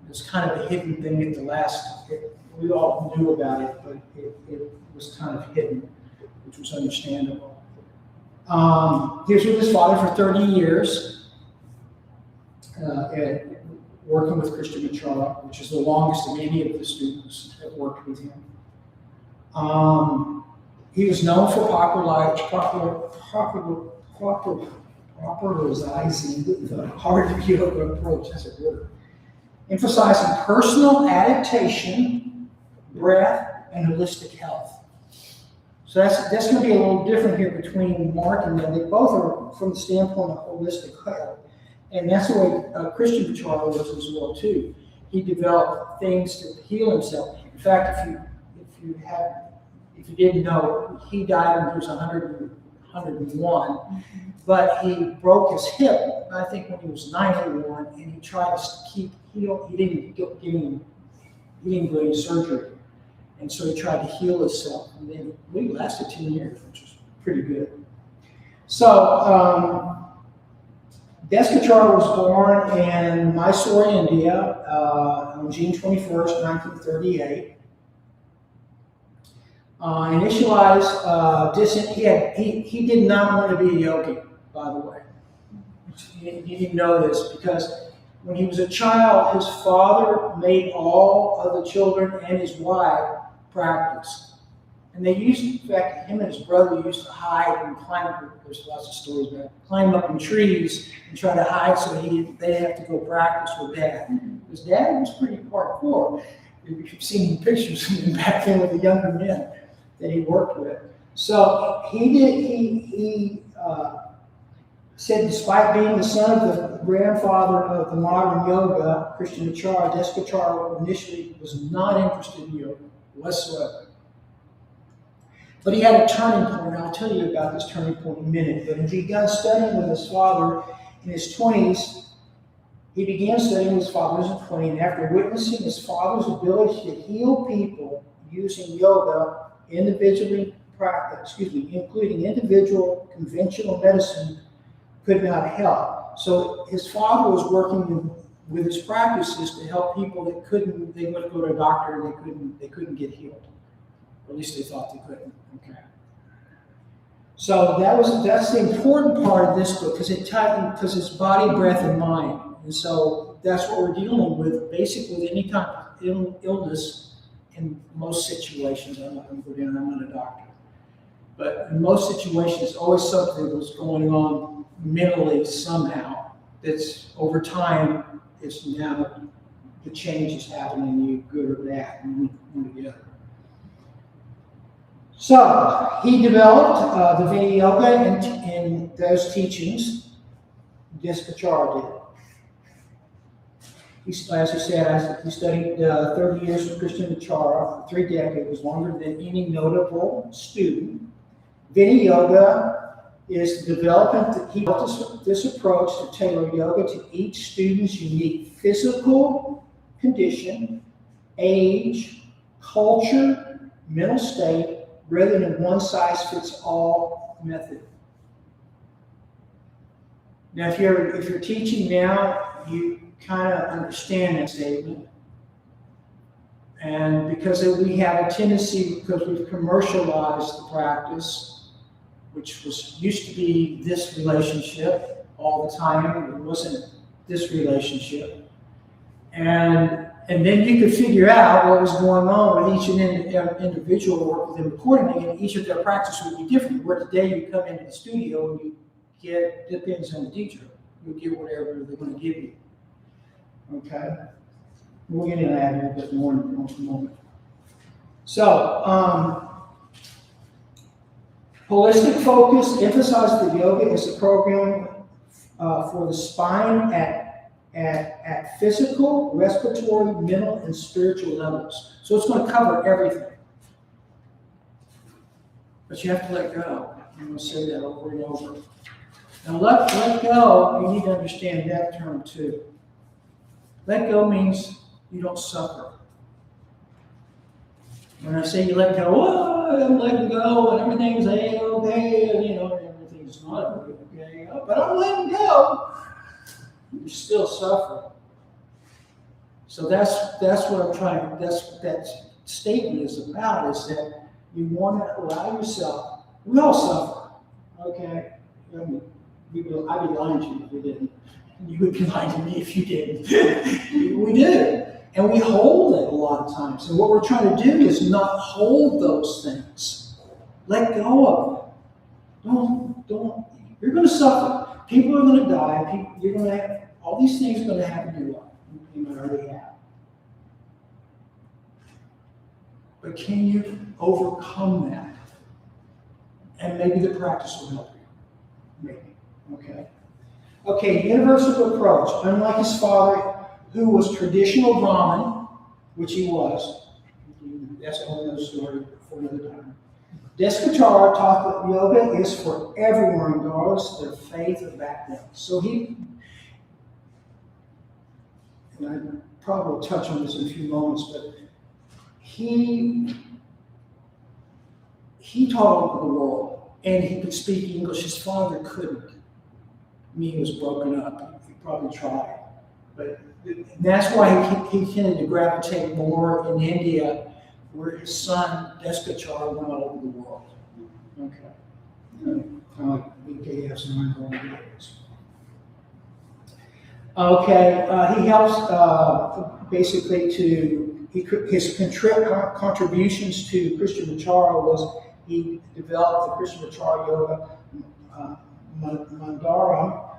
It's kind of a hidden thing at the last. We all knew about it, but it was kind of hidden, which was understandable. He was with his father for 30 years, and working with Christian Machara, which is the longest of any of the students that worked with him. He was known for popularizing the hard yoga approach, that's a word, emphasizing personal adaptation, breath, and holistic health. So that's going to be a little different here between Mark and them. They both are from the standpoint of holistic health. And that's the way Christian Machara was as well, too. He developed things to heal himself. In fact, if you didn't know, he died when he was 101, but he broke his hip, I think, when he was 91, and he tried to keep heal. He didn't go into surgery, and so he tried to heal himself, and then it lasted 10 years, which was pretty good. So, Descachar was born in Mysore, India, on June 21st, 1938. He did not want to be a yogi, by the way. He didn't know this because when he was a child, his father made all of the children and his wife practice. And they used, in fact, him and his brother used to hide and climb, there's lots of stories about it, climb up in trees and try to hide so they didn't have to go practice with Dad. Because Dad was pretty hardcore. If you've seen pictures of him back then with the younger men that he worked with. So he said, despite being the son of the grandfather of the modern yoga, Christian Machara, Descachar initially was not interested in yoga whatsoever. But he had a turning point, and I'll tell you about this turning point in a minute. But he began studying with his father in his 20s. He began studying with his father in his 20s, and after witnessing his father's ability to heal people using yoga, including individual conventional medicine, could not help. So his father was working with his practices to help people that couldn't. They wouldn't go to a doctor, and they couldn't get healed. Or at least they thought they couldn't. Okay. So that's the important part of this book, because it's body, breath, and mind. And so that's what we're dealing with, basically with any kind of illness in most situations. I'm not going to go down, I'm not a doctor. But in most situations, there's always something that's going on mentally somehow that's over time, it's now the change is happening in you, good or bad, and one or the other. So he developed the Vata Yoga in those teachings. Descachar did. As he said, he studied 30 years with Christian Machara for 3 decades, longer than any notable student. Vinny Yoga is the development, he built this approach to tailor yoga to each student's unique physical condition, age, culture, mental state, rather than one-size-fits-all method. Now, if you're teaching now, you kind of understand that statement. And because we have a tendency, because we've commercialized the practice, which used to be this relationship all the time, it wasn't this relationship. And then you could figure out what was going on with each individual, work with them accordingly, and each of their practices would be different. Where today you come into the studio and you depends on the teacher. You'll get whatever they're going to give you. Okay? We'll get into that a little bit more in a moment. So, holistic focus emphasizes that yoga is a program for the spine at physical, respiratory, mental, and spiritual levels. So it's going to cover everything. But you have to let go. I'm going to say that over and over. Now, let go, you need to understand that term too. Let go means you don't suffer. When I say you let go, oh, I'm letting go, and everything's okay, and everything's not okay, but I'm letting go. You still suffer. So that's what I'm trying. That statement is about. Is that you want to allow yourself. We all suffer. Okay. I'd be lying to you if we didn't. You would be lying to me if you didn't. We do. And we hold it a lot of times. And what we're trying to do is not hold those things. Let go of them. Don't. You're going to suffer. People are going to die. You're going to have all these things are going to happen in your life. You might already have. But can you overcome that? And maybe the practice will help you. Maybe. Okay, universal approach. Unlike his father, who was traditional Brahmin, which he was, that's a whole other story for another time. Deskachara taught that yoga is for everyone, regardless of their faith or background. So and I probably will touch on this in a few moments, but he taught all over the world, and he could speak English. His father couldn't. He was broken up. He probably tried. But that's why he tended to gravitate more in India, where his son, Deskachara, went all over the world. Okay. Kind of like BKS and ongoing videos. Okay, he helps basically his contributions to Krishnamacharya was he developed the Krishnamacharya Yoga Mandara,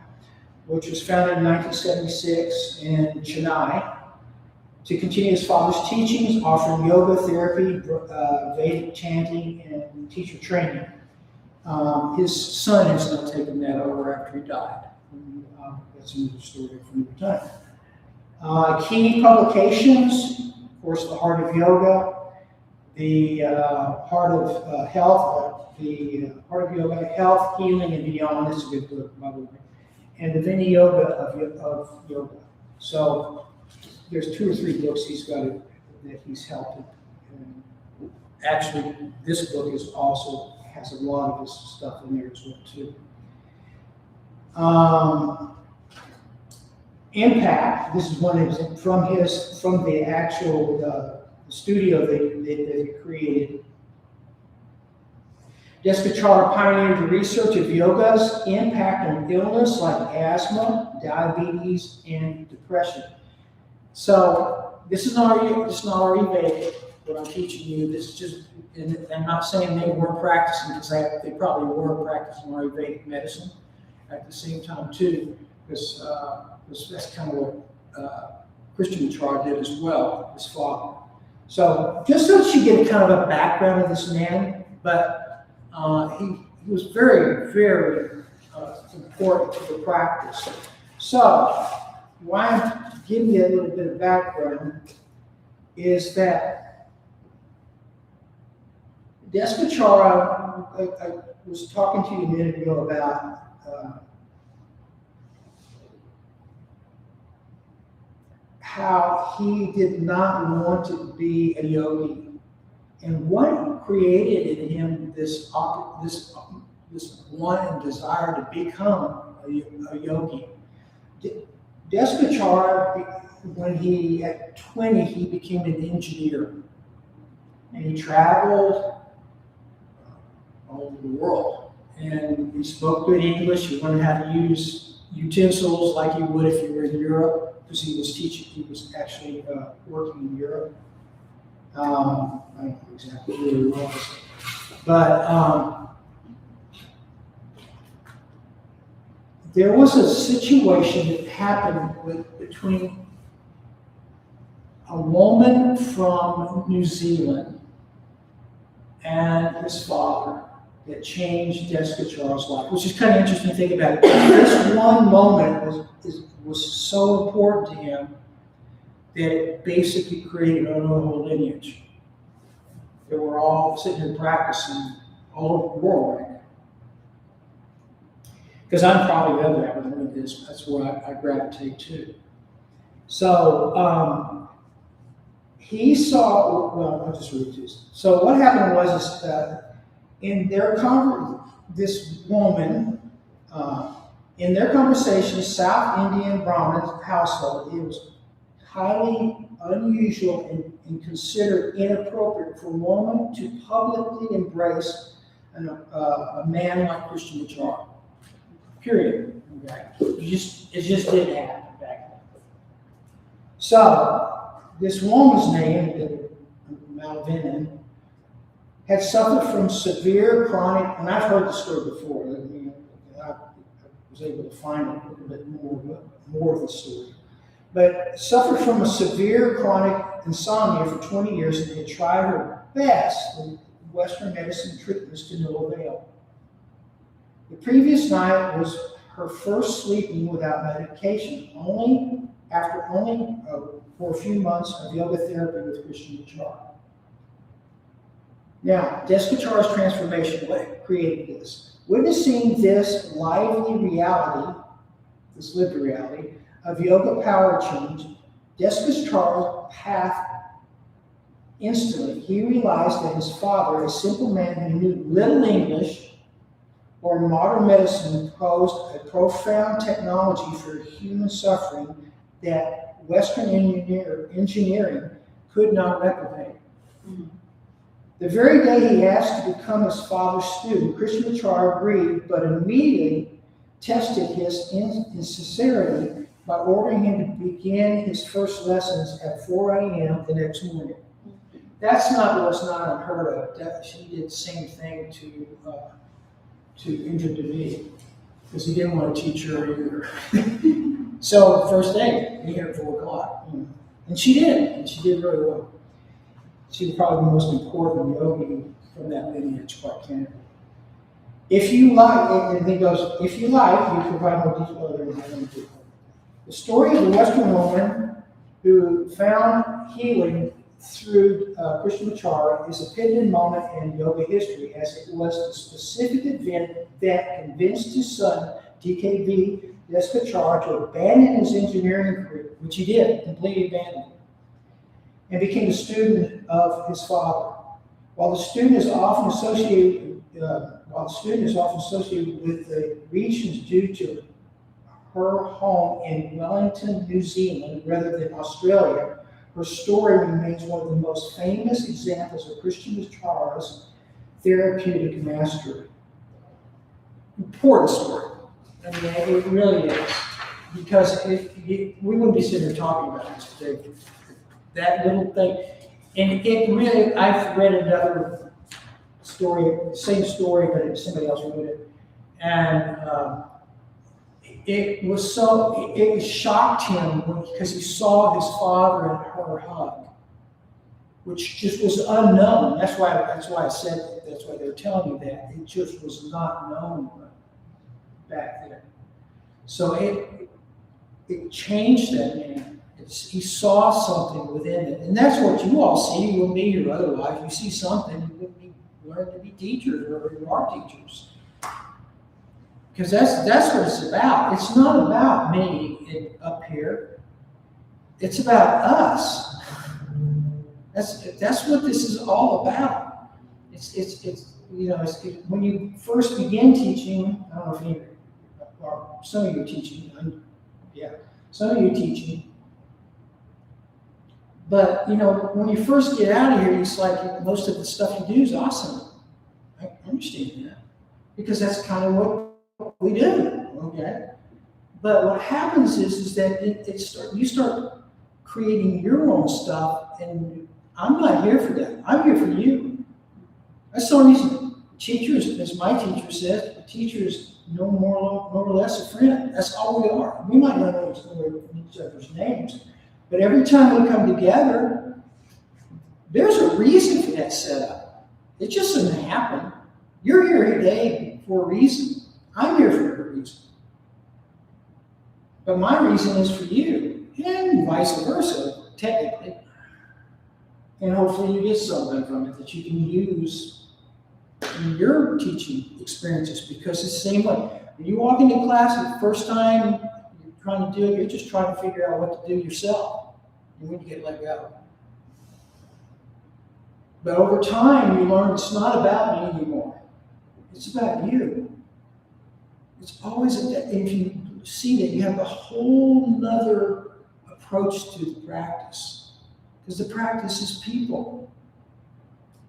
which was founded in 1976 in Chennai, to continue his father's teachings, offering yoga therapy, Vedic chanting, and teacher training. His son has now taken that over after he died. That's another story from the time. Key publications, of course, The Heart of Yoga, The Heart of Health, The Heart of Yoga, Health, Healing, and Beyond. It's a good book, by the way. And The Vinny Yoga of Yoga. So there's 2 or 3 books he's got that he's helped. And actually, this book has a lot of his stuff in there as well too. Impact. This is one from the actual studio that he created. Deskachara pioneered the research of yoga's impact on illness like asthma, diabetes, and depression. So this is not Ayurvedic, what I'm teaching you. This is just, and I'm not saying they weren't practicing, because they probably were practicing Ayurvedic medicine at the same time too, because that's kind of what Krishnamacharya did as well, his father. So just so that you get kind of a background of this man, but he was very, very important to the practice. So why I'm giving you a little bit of background is that Deskachara, was talking to you a minute ago about how he did not want to be a yogi, and what created in him this want and desire to become a yogi. Deskachar, when he, at 20, he became an engineer, and he traveled all over the world, and he spoke good English. He learned how to use utensils like you would if you were in Europe, because he was actually working in Europe. I don't know exactly where he was, but there was a situation that happened between a woman from New Zealand and his father that changed Deskachar's life, which is kind of interesting to think about it. This one moment was so important to him that it basically created a whole lineage. They were all sitting here practicing all over the world right now. Because I'm probably of that with one of this, that's where I gravitate to. So he saw, well, I'll just read this. So what happened was in their this woman, in their conversation, South Indian Brahmin household, it was highly unusual and considered inappropriate for a woman to publicly embrace a man like Krishnamacharya. Period. Okay. It just didn't happen back then. So this woman's name, Malvina, had suffered from severe chronic, and I've heard the story before. I was able to find a little bit more of the story. But suffered from a severe chronic insomnia for 20 years and had tried her best with Western medicine treatments to no avail. The previous night was her first sleeping without medication, for a few months of yoga therapy with Krishnamacharya. Now, Deskachar's transformation, what created this? Witnessing this lively reality, this lived reality, of yoga power change, Deskachar's path instantly. He realized that his father, a simple man who knew little English or modern medicine, posed a profound technology for human suffering that Western engineering could not replicate. The very day he asked to become his father's student, Krishnamacharya agreed, but immediately tested his sincerity by ordering him to begin his first lessons at 4 a.m. the next morning. That's not what's not unheard of. She did the same thing to Indra Devi, because he didn't want to teach her either. So first day, be here at 4 o'clock. And she did, and she did really well. She was probably the most important yogi from that lineage, quite candidly. If you like, and he goes, if you like, we provide more detail. The story of the Western woman who found healing through Krishnamacharya is a pivotal moment in yoga history, as it was the specific event that convinced his son, DKV Deskacharya, to abandon his engineering career, which he did, completely abandoned, and became a student of his father. While the student is often associated with the regions due to her home in Wellington, New Zealand, rather than Australia, her story remains one of the most famous examples of Krishnamacharya's therapeutic mastery. Important story. I mean, it really is. Because we wouldn't be sitting here talking about this today. That little thing. And it really, I've read another story, same story, but somebody else wrote it. And it shocked him because he saw his father and her hug, which just was unknown. That's why I said, that's why they were telling me that. It just was not known back then. So it changed that man. He saw something within it. And that's what you all see, with me or otherwise. You see something, you learn to be teachers, or you are teachers. Because that's what it's about. It's not about me up here. It's about us. That's what this is all about. It's when you first begin teaching, I don't know if any, or some of you are teaching, some of you are teaching. But, when you first get out of here, it's like most of the stuff you do is awesome. I understand that. Because that's kind of what we do, okay? But what happens is that you start creating your own stuff, and I'm not here for that. I'm here for you. That's the only reason. Teachers, as my teacher says, a teacher is no more or less a friend. That's all we are. We might not know each other's names, but every time we come together, there's a reason for that setup. It just doesn't happen. You're here today for a reason. I'm here for a reason. But my reason is for you, and vice versa, technically. And hopefully you get something from it that you can use in your teaching experiences, because it's the same way. When you walk into class the first time you're trying to do it, you're just trying to figure out what to do yourself. And when you get let go. But over time, you learn it's not about me anymore. It's about you. It's always, if you see that, you have a whole nother approach to the practice. Because the practice is people.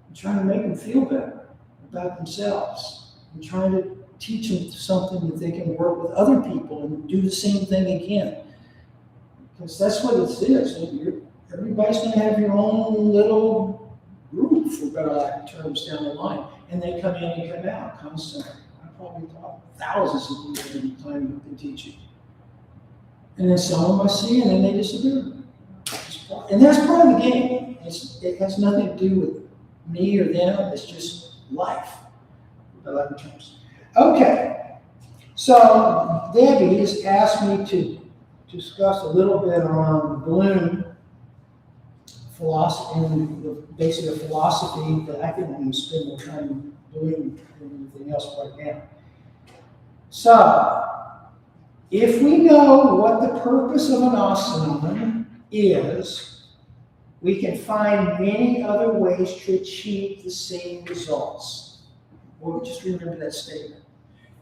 I'm trying to make them feel better about themselves. I'm trying to teach them something that they can work with other people and do the same thing again. Because that's what it is. Everybody's going to have your own little group, for better lack of terms, down the line. And they come in and come out constantly. I probably taught thousands of people in the time I've been teaching. And then some of them I see, and then they disappear. And that's part of the game. It has nothing to do with me or them. It's just life. Okay. So Debbie has asked me to discuss a little bit on Bloom philosophy and basically a philosophy that I think I'm going to spend more time doing than anything else right now. So, if we know what the purpose of an asana is, we can find many other ways to achieve the same results. Well, just remember that statement.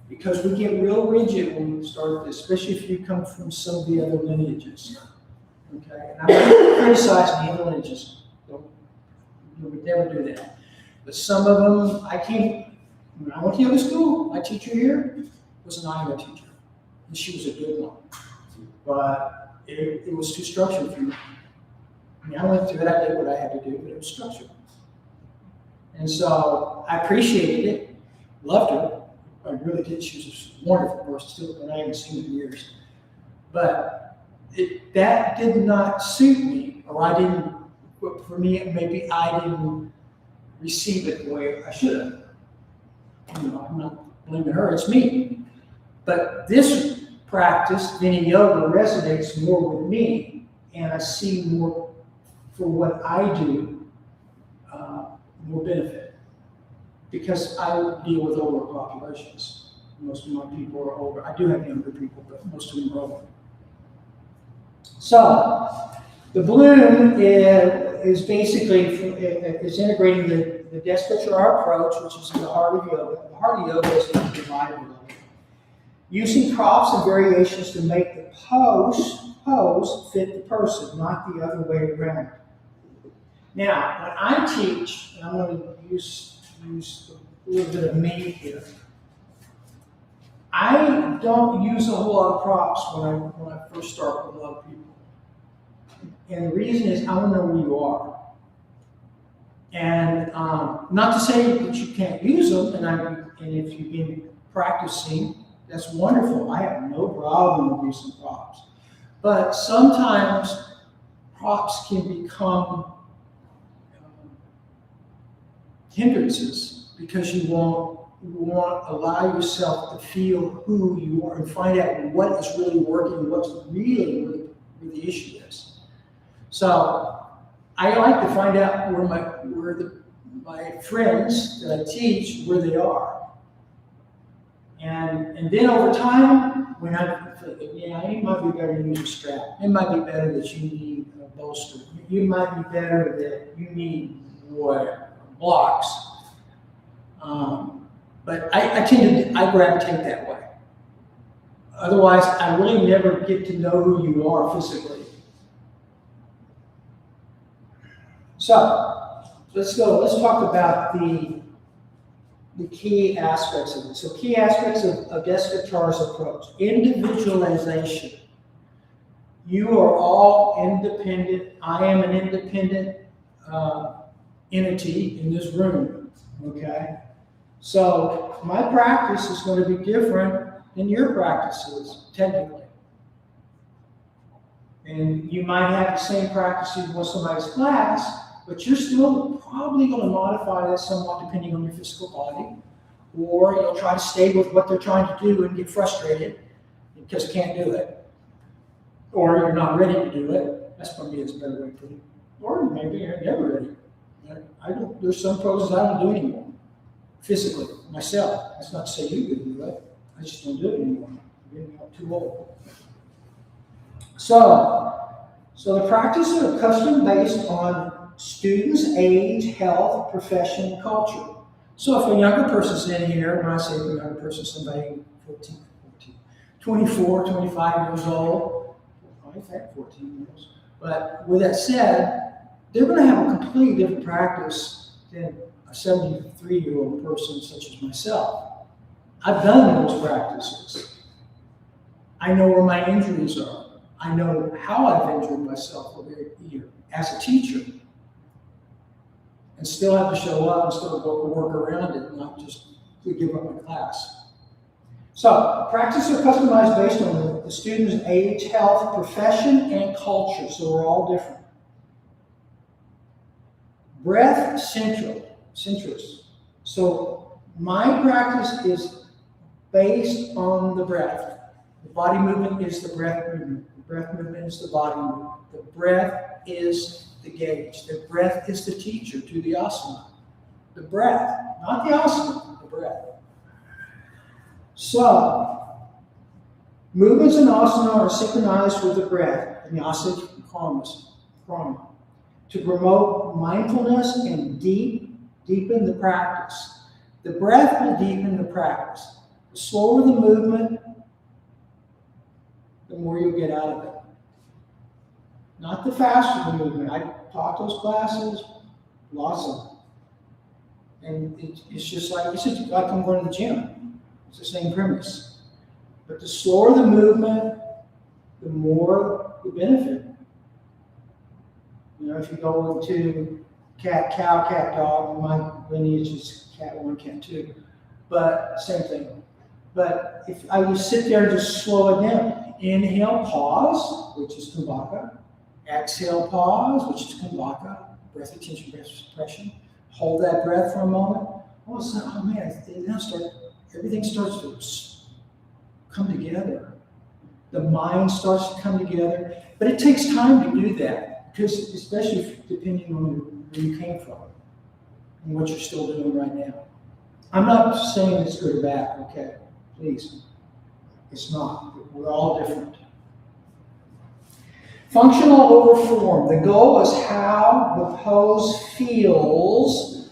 Because we get real rigid when we start this, especially if you come from some of the other lineages. Okay, and I'm not criticizing the other lineages. We would never do that. But some of them, when I went to yoga school, my teacher here was an Iowa teacher. And she was a good one. But it was too structured for me. I mean, I went through it, I did what I had to do, but it was structured. And so I appreciated it, loved her. I really did. She was a wonderful person, still, and I haven't seen her in years. But that did not suit me, or for me, maybe I didn't receive it the way I should have. I'm not blaming her, it's me. But this practice, Vinyasa Yoga, resonates more with me, and I see more for what I do, more benefit. Because I deal with older populations. Most of my people are older. I do have younger people, but most of them are older. So, the Bloom is basically is integrating the Desvecharya approach, which is the heart of yoga. The heart of yoga is the divided yoga. Using props and variations to make the pose fit the person, not the other way around. Now, when I teach, and I'm going to use a little bit of me here. I don't use a whole lot of props when I first start with a lot of people. And the reason is I want to know where you are. And not to say that you can't use them, and if you've been practicing, that's wonderful. I have no problem with using props. But sometimes props can become hindrances because you won't allow yourself to feel who you are and find out what is really working, what's really where the issue is. So I like to find out where my friends that I teach, where they are. And then over time, when it might be better to use a strap. It might be better that you need a bolster. It might be better that you need blocks. But I gravitate that way. Otherwise, I really never get to know who you are physically. So, let's talk about the key aspects of it. So key aspects of Desk Guitar's approach. Individualization. You are all independent. I am an independent entity in this room, okay? So my practice is going to be different than your practices, technically. And you might have the same practices with somebody's class, but you're still probably going to modify that somewhat depending on your physical body, or you'll try to stay with what they're trying to do and get frustrated because you can't do it, or you're not ready to do it. That's probably a better way to put it. Or maybe you're never ready. There's some poses I don't do anymore, physically, myself. That's not to say you couldn't do it. I just don't do it anymore. I'm getting too old. So the practices are custom based on students' age, health, profession, and culture. So if a younger person's in here, when I say a younger person, somebody 24, 25 years old, in fact 14 years, but with that said, they're going to have a completely different practice than a 73-year-old person such as myself. I've done those practices. I know where my injuries are. I know how I've injured myself over here as a teacher, and still have to show up and still work around it, not just give up my class. So, practices are customized based on the student's age, health, profession, and culture, so we're all different. Breath centrist. So, my practice is based on the breath. The body movement is the breath movement. The breath movement is the body movement. The breath is the gauge. The breath is the teacher to the asana. The breath, not the asana, the breath. So, movements in asana are synchronized with the breath, vinyasa karma, to promote mindfulness and deepen the practice. The breath will deepen the practice. The slower the movement, the more you'll get out of it. Not the faster the movement. I taught those classes, lots of them. And it's just like I'm going to the gym. It's the same premise. But the slower the movement, the more the benefit. You know, if you go into cat, cow, cat, dog, my lineage is cat 1, cat 2. But same thing. But if I would sit there and just slow it down. Inhale, pause, which is Kumbhaka. Exhale, pause, which is Kumbhaka. Breath retention, breath suppression. Hold that breath for a moment. All of a sudden, oh man, everything starts to come together. The mind starts to come together. But it takes time to do that, because especially depending on where you came from and what you're still doing right now. I'm not saying it's good or bad, okay? Please. It's not. We're all different. Functional over form. The goal is how the pose feels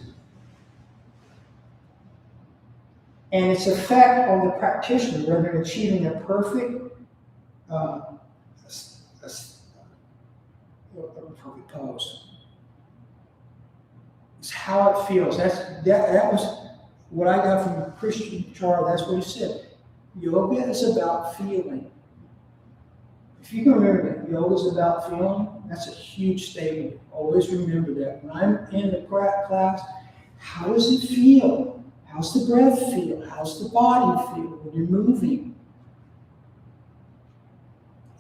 and its effect on the practitioner, whether achieving a perfect pose. It's how it feels. That was what I got from Christian Charles. That's what he said. Yoga is about feeling. If you can remember that, yoga is about feeling, that's a huge statement. Always remember that. When I'm in the class, how does it feel? How's the breath feel? How's the body feel when you're moving?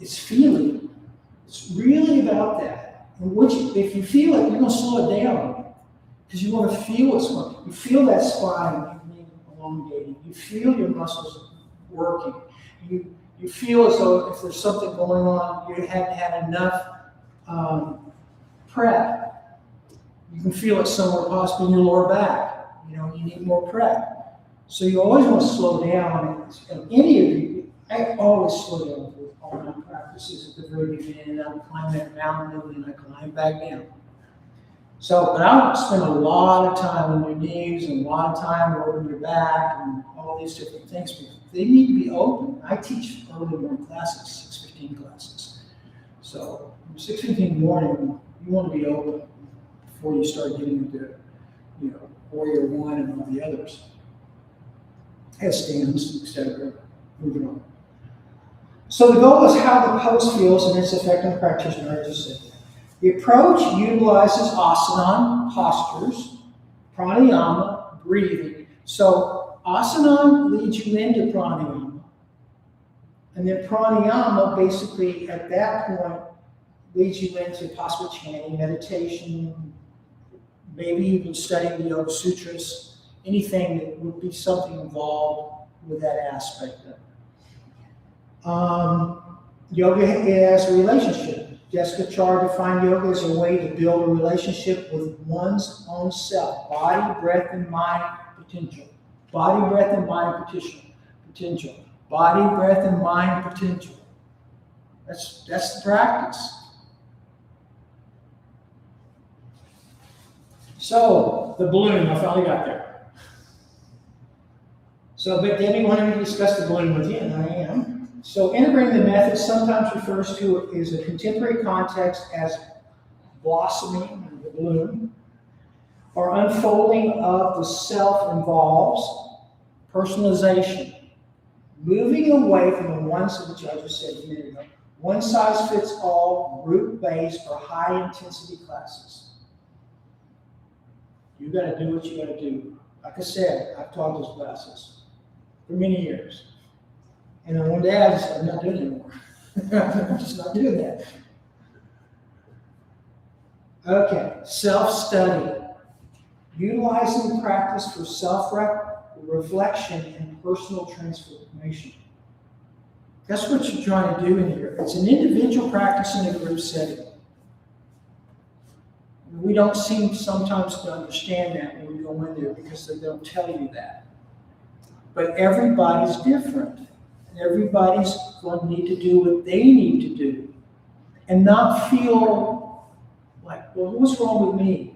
It's feeling. It's really about that. And if you feel it, you're going to slow it down. Because you want to feel what's going on. You feel that spine being elongated. You feel your muscles working. You feel as though if there's something going on, you haven't had enough prep. You can feel it somewhere, possibly in your lower back. You know, you need more prep. So you always want to slow down, and any of you, I always slow down with all my practices at the very beginning, and I would climb that mountain, and then I climb back down. So, but I would spend a lot of time on your knees, and a lot of time over your back, and all these different things, because they need to be open. I teach early morning classes, 6:15 classes. So, 6:15 morning, you want to be open before you start getting into, Warrior One and all the others. Headstands, etc. Moving on. So the goal is how the pose feels and its effect on the practitioner, I just said. The approach utilizes asana, postures, pranayama, breathing. So asana leads you into pranayama. And then pranayama basically at that point leads you into possible chanting, meditation, maybe even studying the Yoga Sutras. Anything that would be something involved with that aspect of it. Yoga as a relationship. Jessica Char defined yoga as a way to build a relationship with one's own self, body, breath, and mind potential. Body, breath, and mind potential. Body, breath, and mind potential. That's the practice. So, the balloon, I finally got there. So, but Debbie wanted me to discuss the balloon with you, and I am. So, integrating the method sometimes refers to as a contemporary context as blossoming, the bloom, or unfolding of the self involves personalization, moving away from the ones which I just said a minute ago, one size fits all, group-based, or high-intensity classes. You got to do what you got to do. Like I said, I've taught those classes for many years. And then one day I just said, I'm not doing it anymore. I'm just not doing that. Okay, self-study. Utilizing practice for self-reflection and personal transformation. That's what you're trying to do in here. It's an individual practice in a group setting. We don't seem sometimes to understand that when we go in there because they don't tell you that. But everybody's different. And everybody's going to need to do what they need to do. And not feel like, well, what's wrong with me?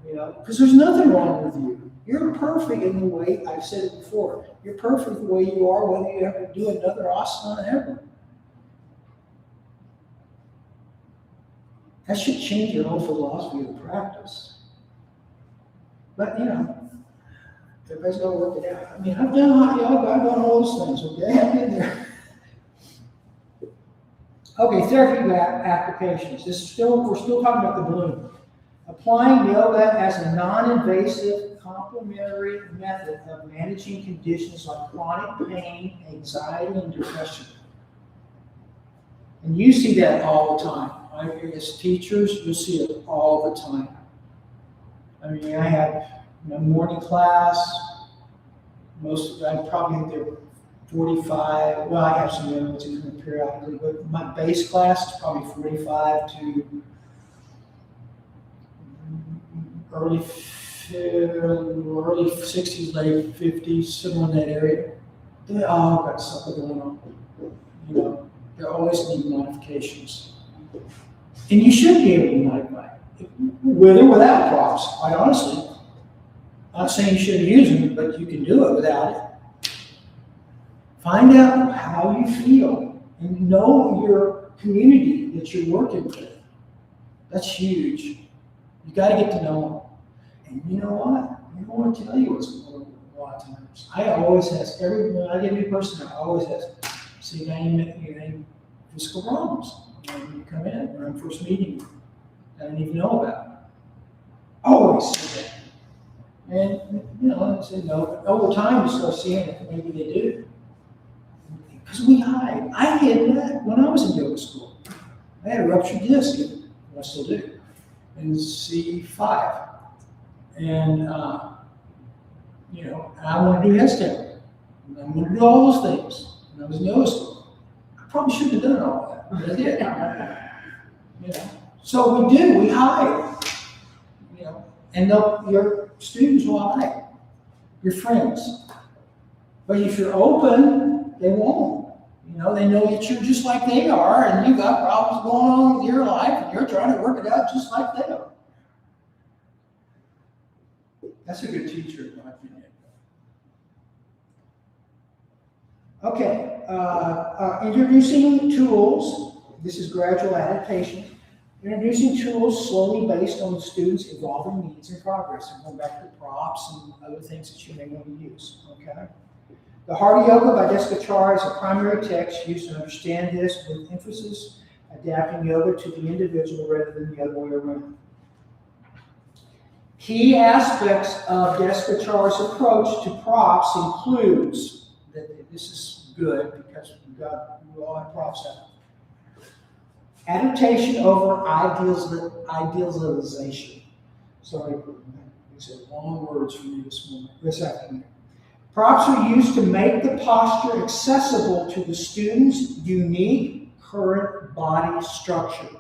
Because there's nothing wrong with you. You're perfect in the way, I've said it before, you're perfect the way you are, whether you ever do another asana ever. That should change your whole philosophy of practice. But, everybody's got to work it out. I mean, I've done hot yoga, I've done all those things, okay? I've been there. Okay, therapy applications. We're still talking about the balloon. Applying yoga as a non-invasive, complementary method of managing conditions like chronic pain, anxiety, and depression. And you see that all the time. As teachers, you'll see it all the time. I mean, I have morning class. I probably think they're 45. Well, I have some young ones who come periodically, but my base class is probably 45 to early 60s, late 50s, somewhere in that area. They all got something going on. They always need modifications. And you should be able to modify it, with or without props, quite honestly. I'm not saying you shouldn't use them, but you can do it without it. Find out how you feel and know your community that you're working with. That's huge. You got to get to know them. And you know what? They don't want to tell you what's going on a lot of times. I always ask when I get a new person, I always ask, so you got any physical problems? When you come in, when I'm first meeting you, I didn't even know about it. Always say that. And, I say no, but over time you start seeing it, maybe they do. Because we hide. I hid that when I was in yoga school. I had a ruptured disc, and I still do, in C5. And, I want to do headstand. And I want to do all those things when I was in yoga school. I probably shouldn't have done all that, but I did. So we hide. And your students will hide. your friends. But if you're open, they won't. You know, they know that you're just like they are, and you got problems going on with your life, and you're trying to work it out just like they are. That's a good teacher, in my opinion. Okay, introducing tools. This is gradual adaptation. Introducing tools slowly based on the student's evolving needs and progress. And going back to props and other things that you may want to use. Okay. The Heart of Yoga by Jessica Char is a primary text used to understand this, with emphasis adapting yoga to the individual rather than the other way around. Key aspects of Jessica Char's approach to props includes, this is good because we all have props out. Adaptation over idealization. Sorry, these are long words for me this afternoon. Props are used to make the posture accessible to the student's unique current body structure.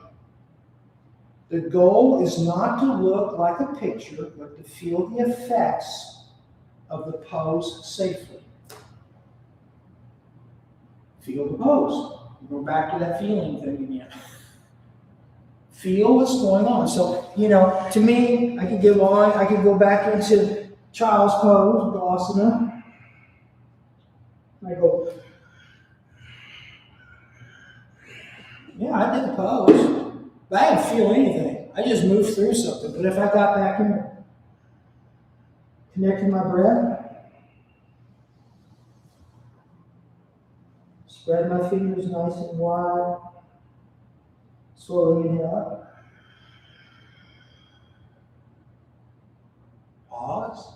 The goal is not to look like a picture, but to feel the effects of the pose safely. Feel the pose. Go back to that feeling thing again. Feel what's going on. So, you know, to me, I could go back into child's pose, Asana. I go, yeah, I did the pose, but I didn't feel anything. I just moved through something. But if I got back in, connecting my breath, spread my fingers nice and wide, slowly inhale up. Pause,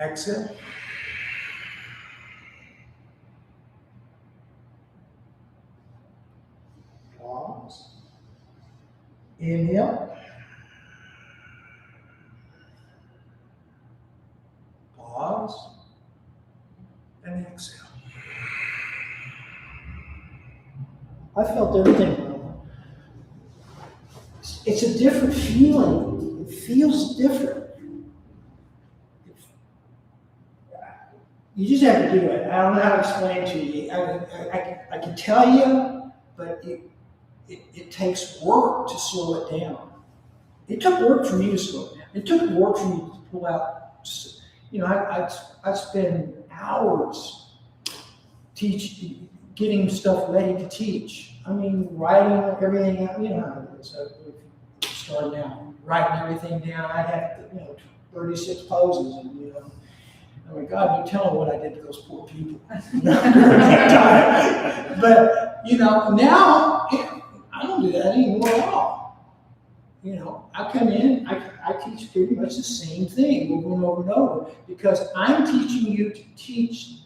exhale. Pause. Inhale. Pause. And exhale. I felt everything. It's a different feeling. It feels different. You just have to do it. I don't know how to explain to you. I can tell you, but it takes work to slow it down. It took work for me to slow it down. It took work for me to pull out. You know, I spend hours getting stuff ready to teach. I mean, writing everything out. You know how it is. So starting out, writing everything down. I had 36 poses, and oh my God, you tell them what I did to those poor people during that time. But now I don't do that anymore at all. I come in, I teach pretty much the same thing over and over and over, because I'm teaching you to teach.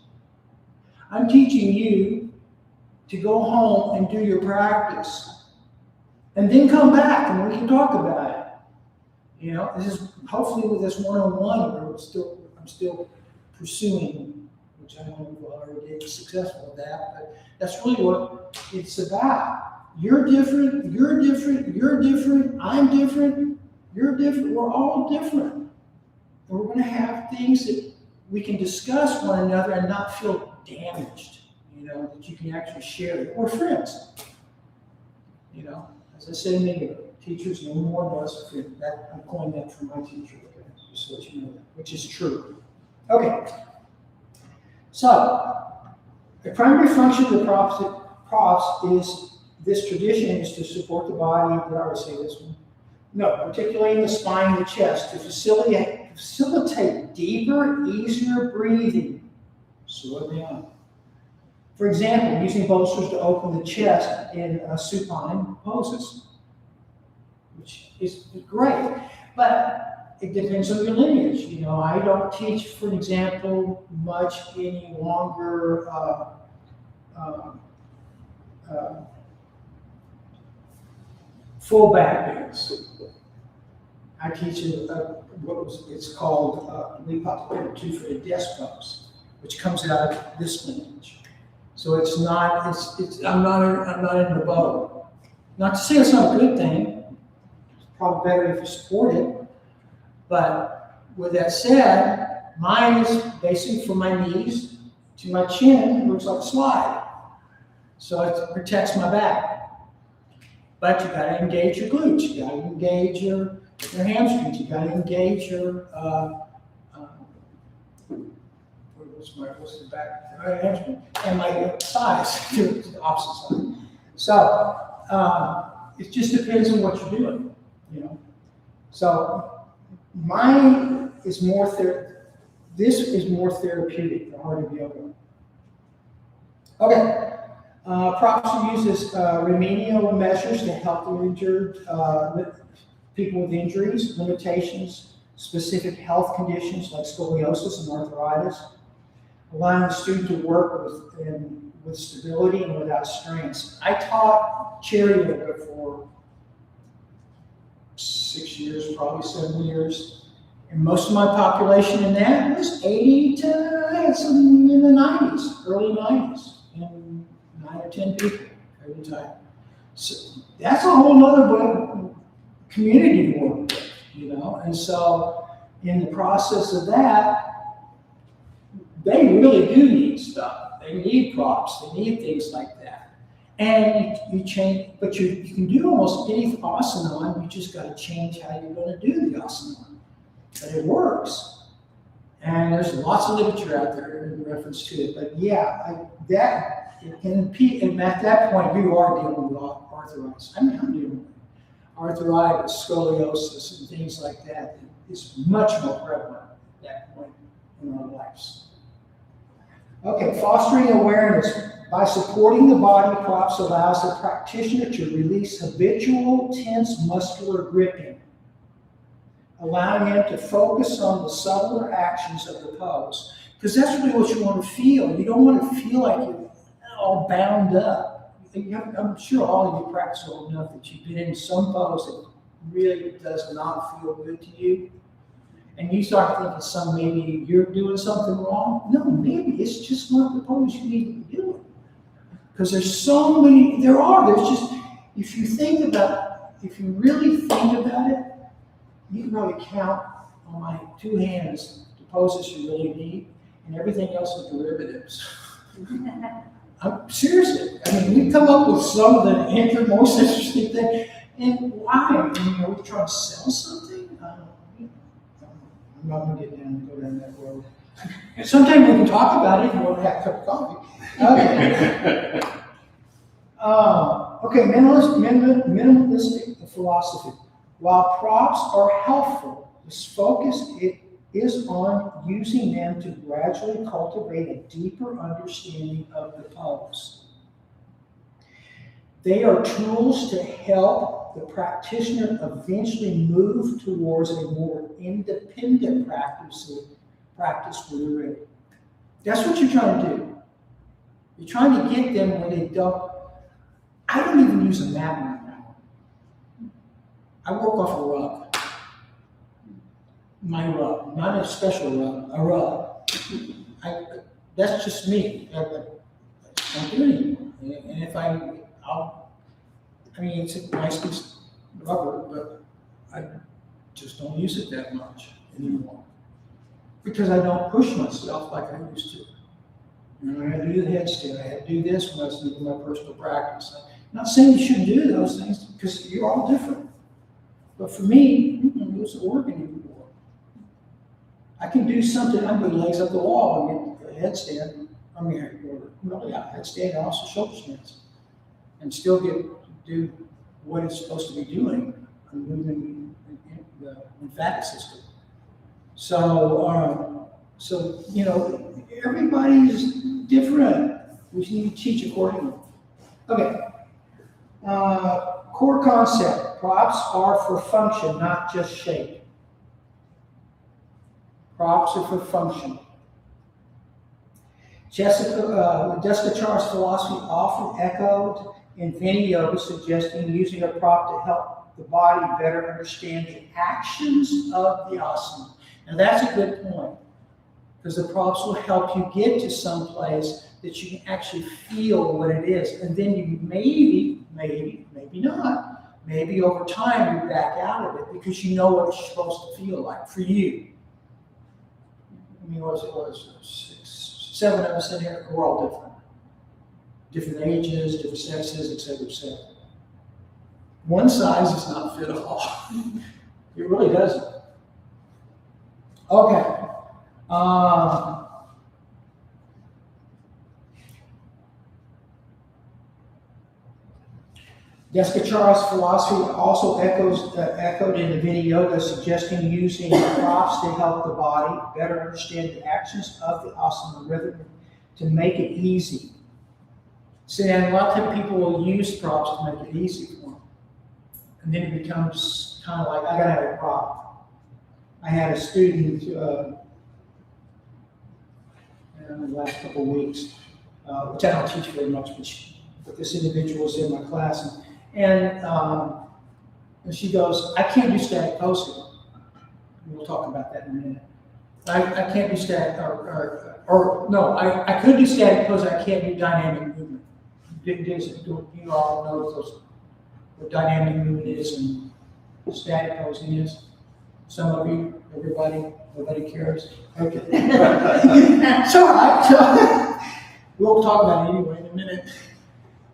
I'm teaching you to go home and do your practice, and then come back and we can talk about it. This is hopefully with this one-on-one where I'm still pursuing, which I know we've already been successful with that, but that's really what it's about. You're different, you're different, you're different, I'm different, you're different, we're all different. And we're going to have things that we can discuss one another and not feel damaged, that you can actually share. We're friends. As I said a minute ago, teachers no more than us friends. I'm coining that from my teacher, just so you know that, which is true. Okay. So, the primary function of the props is, this tradition is to support the body. Did I already say this one? No, particularly the spine and the chest, to facilitate deeper, easier breathing. Slow down. For example, using bolsters to open the chest in supine poses, which is great. But it depends on your lineage. I don't teach, for example, much any longer full back bends. I teach it's called two for the desk pose, which comes out of this lineage. So it's not. I'm not in the boat. Not to say it's not a good thing. It's probably better if you support it. But with that said, Mine is basically from my knees to my chin, it looks like a slide. So it protects my back. But you gotta engage your glutes, you gotta engage your hamstrings, you gotta engage your, what's the back, hamstring, and my thighs, to the opposite side. So, it just depends on what you're doing, you know. So, mine is more this is more therapeutic, the Heart of Yoga. Okay. Props uses remedial measures to help the injured, people with injuries, limitations, specific health conditions like scoliosis and arthritis, allowing the student to work with stability and without strains. I taught chair yoga for 6 years, probably 7 years. And most of my population in that was 80 to some in the 90s, early 90s, and 9 or 10 people every time. So that's a whole nother community to work with, you know. And so in the process of that, they really do need stuff. They need props. They need things like that. And you change, but you can do almost any asana. You just got to change how you're going to do the asana. But it works. And there's lots of literature out there in reference to it. But yeah, and at that point, you are dealing with arthritis. I mean, I'm dealing with arthritis, scoliosis, and things like that. It's much more prevalent at that point in our lives. Okay, fostering awareness. By supporting the body, props allows the practitioner to release habitual, tense muscular gripping, allowing him to focus on the subtler actions of the pose. Because that's really what you want to feel. You don't want to feel like you're all bound up. I'm sure all of you practice well enough that you've been in some pose that really does not feel good to you. And you start thinking maybe you're doing something wrong. No, maybe it's just not the pose you need to be doing. Because there's so many, there's just, if you really think about it, you can probably count on my 2 hands the poses you really need, and everything else is derivatives. Seriously, I mean, we come up with some of the most interesting things, and why? I mean, are we trying to sell something? I'm not going to go down that road. Sometime we can talk about it and we'll have a cup of coffee. Okay. Minimalistic philosophy. While props are helpful, this focus is on using them to gradually cultivate a deeper understanding of the pose. They are tools to help the practitioner eventually move towards a more independent practice when they're ready. That's what you're trying to do. You're trying to get them where they don't. I don't even use a mat right now. I work off a rug. My rug, not a special rug, a rug. That's just me. I don't do it anymore. And if it's a nice piece of rubber, but I just don't use it that much anymore. Because I don't push myself like I used to. You know, I had to do the headstand, I had to do this when I was doing my personal practice. I'm not saying you shouldn't do those things because you're all different. But for me, it wasn't working anymore. I can do something, I can put legs up the wall and get a headstand. Headstand and also shoulder stands. And still do what it's supposed to be doing, moving the lymphatic system. So everybody's different. We need to teach accordingly. Okay. Core concept. Props are for function, not just shape. Props are for function. Jessica Char's philosophy often echoed in Vini Yoga, suggesting using a prop to help the body better understand the actions of the asana. Now that's a good point, because the props will help you get to some place that you can actually feel what it is. And then you maybe not, maybe over time you back out of it because you know what it's supposed to feel like for you. I mean, what was it, 6, 7 of us in here, we're all different. Different ages, different sexes, et cetera, et cetera. One size does not fit all. It really doesn't. Okay. Descachar's philosophy also echoed in the Vinyasa Yoga, suggesting using props to help the body better understand the actions of the asana rhythm to make it easy. See, and a lot of people will use props to make it easy for them. And then it becomes kind of like, I gotta have a prop. I had a student in the last couple of weeks, which I don't teach very much, but this individual was in my class, and she goes, I can't do static posing. We'll talk about that in a minute. I can't do static, I could do static posing, I can't do dynamic movement. You all know what dynamic movement is and static posing is? Some of you, everybody, nobody cares? Okay. So we'll talk about it anyway in a minute.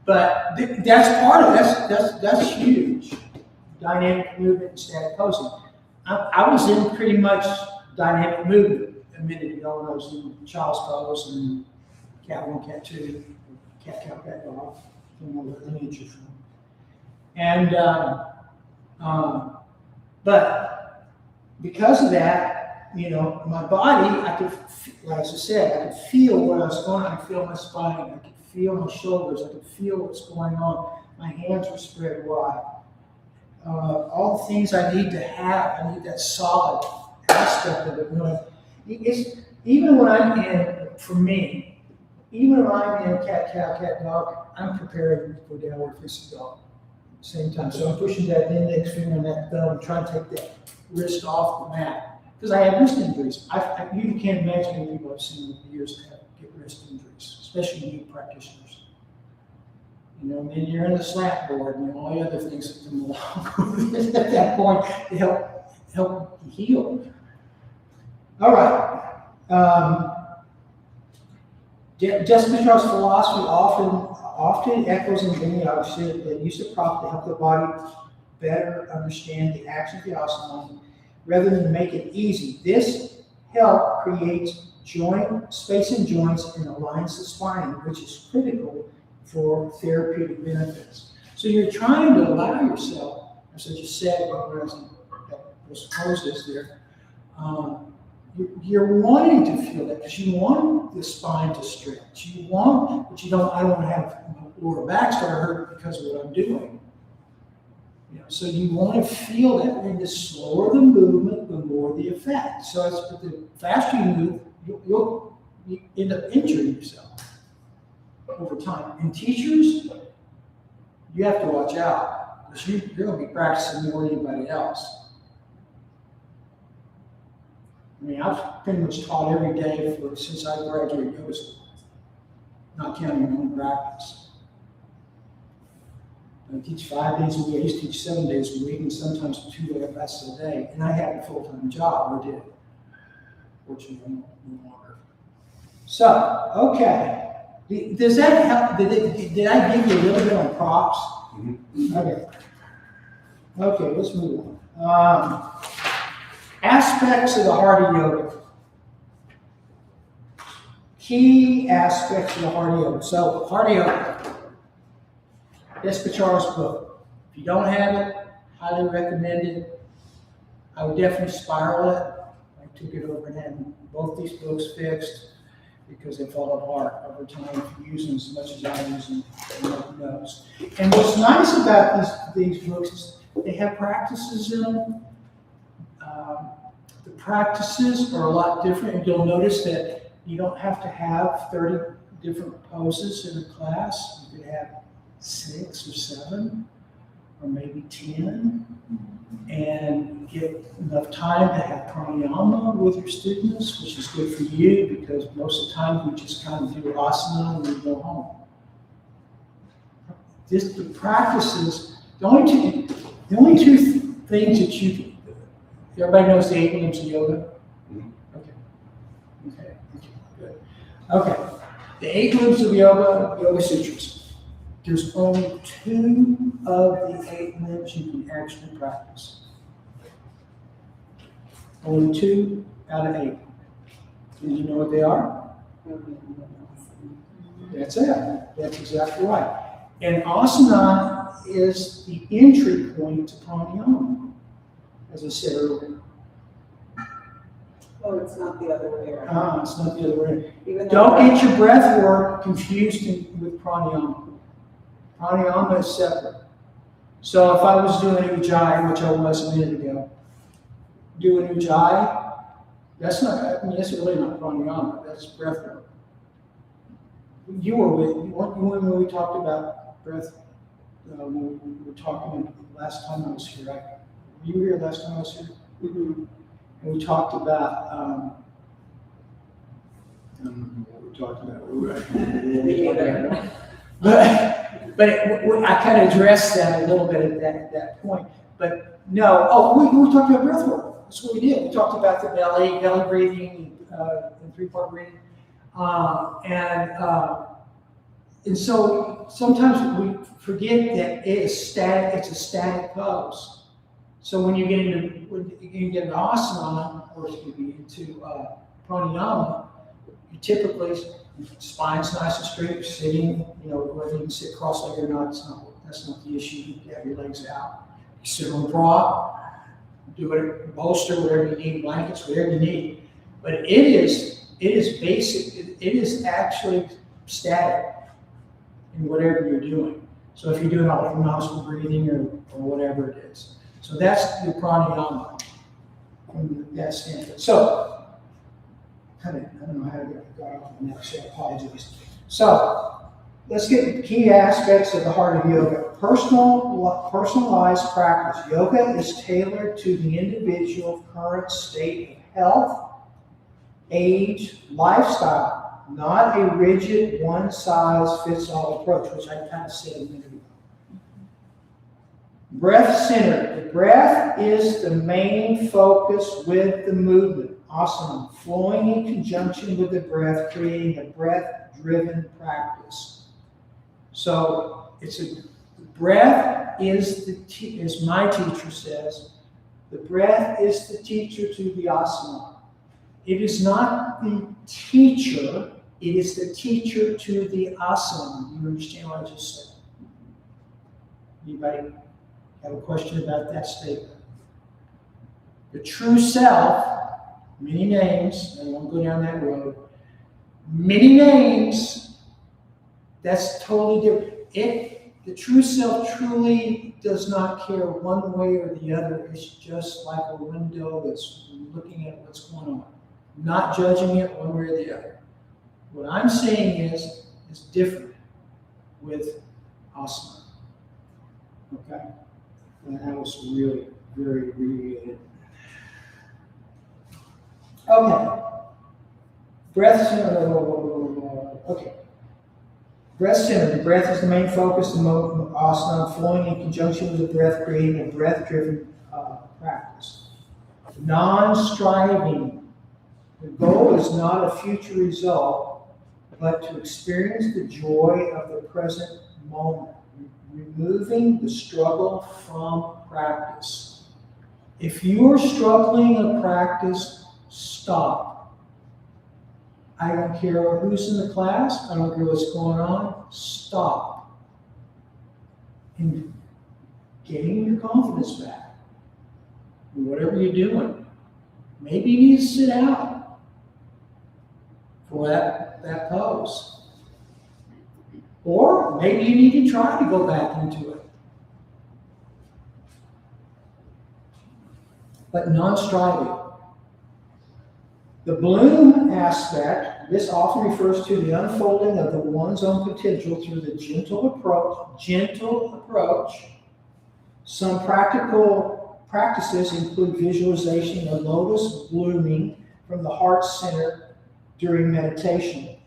But that's part of it, that's huge. Dynamic movement and static posing. I was in pretty much dynamic movement a minute ago when I was in child's pose and cat 1, cat 2, cat cow, cat dog, from all the lineage you're from. And, but because of that, you know, my body, I could, like I said, I could feel what I was going on. I could feel my spine, I could feel my shoulders, I could feel what's going on. My hands were spread wide. All the things I need to have, I need that solid aspect of it. You know, it's, even when I'm in, for me, even when I'm in cat, cow, cat, dog, I'm preparing to go downward facing dog at the same time. So I'm pushing that index finger and that thumb, trying to take that wrist off the mat. Because I have wrist injuries. You can't imagine how many people I've seen over the years that get wrist injuries, especially new practitioners. You know, and then you're in the slap board and all the other things that come along with it at that point to help you heal. All right. Descachar's philosophy often echoes in Vinyasa that use of prop to help the body better understand the action of the asana rather than make it easy. This help creates space in joints and aligns the spine, which is critical for therapeutic benefits. So you're trying to allow yourself, as I just said, those poses there, you're wanting to feel that because you want the spine to stretch. You want, but you don't, I don't want to have my lower back start hurt because of what I'm doing. You know, so you want to feel that, and the slower the movement, the more the effect. So the faster you move, you'll end up injuring yourself over time. And teachers, you have to watch out because you're going to be practicing more than anybody else. I mean, I've pretty much taught every day since I graduated yoga school, not counting my own practice. I teach 5 days a week. I used to teach 7 days a week, and sometimes 2 classes a day. And I had a full-time job, or did. Fortunately, no longer. So, okay. Does that help? Did I give you a little bit on props? Mm-hmm. Okay. Okay, let's move on. Aspects of the Hatha Yoga. Key aspects of the Hatha Yoga. So, Hatha Yoga. Descachar's book. If you don't have it, highly recommend it. I would definitely spiral it. I took it over and had both these books fixed because they fall apart over time if you use them as much as I use them. Nobody knows. And what's nice about these books is they have practices in them. The practices are a lot different, and you'll notice that you don't have to have 30 different poses in a class. You could have 6 or 7 or maybe 10 and get enough time to have pranayama with your students, which is good for you because most of the time we just kind of do asana and we go home. The practices, the only two things that you can, everybody knows the 8 limbs of yoga? Okay. Okay, good. Okay, the 8 limbs of Yoga Sutras. There's only 2 of the 8 limbs you can actually practice. Only 2 out of 8. Did you know what they are? That's it. That's exactly right. And asana is the entry point to pranayama, as I said earlier. Oh, it's not the other way around. It's not the other way. Even though Don't get your breath work confused with pranayama. Pranayama is separate. So if I was doing ujjayi, which I was a minute ago, doing ujjayi, that's really not pranayama, that's breath work. You were when we talked about breath, when we were talking last time I was here, right? Were you here last time I was here? Mm-hmm. And we talked about, what we talked about. But I kind of addressed that a little bit at that point. But no, we talked about breath work. That's what we did. We talked about the belly breathing, and 3-part breathing. And so sometimes we forget that it's a static pose. So when you get into asana, or excuse me, into pranayama, you typically, spine's nice and straight, you're sitting, whether you can sit cross-legged or not, that's not the issue. You have your legs out. You sit on broad, do it, bolster, whatever you need, blankets, whatever you need. But it is basic, it is actually static in whatever you're doing. So if you're doing nostril breathing or whatever it is. So that's the pranayama from that standpoint. So, I don't know how to get off on that, so I apologize. So, let's get the key aspects of the heart of yoga. Personalized practice. Yoga is tailored to the individual current state of health, age, lifestyle, not a rigid one-size-fits-all approach, which I kind of said a minute ago. Breath centered. The breath is the main focus with the movement. Asana, flowing in conjunction with the breath, creating a breath-driven practice. So breath is as my teacher says, the breath is the teacher to the asana. It is not the teacher, it is the teacher to the asana. You understand what I just said? Anybody have a question about that statement? The true self, many names, I won't go down that road, many names, that's totally different. The true self truly does not care one way or the other. It's just like a window that's looking at what's going on, not judging it one way or the other. What I'm saying is different with asana. Okay? And that was really, very abbreviated. Okay. Breath center. Okay. Breath center. The breath is the main focus. The asana flowing in conjunction with the breath, creating a breath-driven practice. Non-striving. The goal is not a future result, but to experience the joy of the present moment. Removing the struggle from practice. If you are struggling in practice, stop. I don't care who's in the class, I don't care what's going on, stop. And getting your confidence back. Whatever you're doing. Maybe you need to sit out for that pose. Or maybe you need to try to go back into it. But non-striving. The bloom aspect, this often refers to the unfolding of the one's own potential through the gentle approach. Some practical practices include visualization of lotus blooming from the heart center during meditation.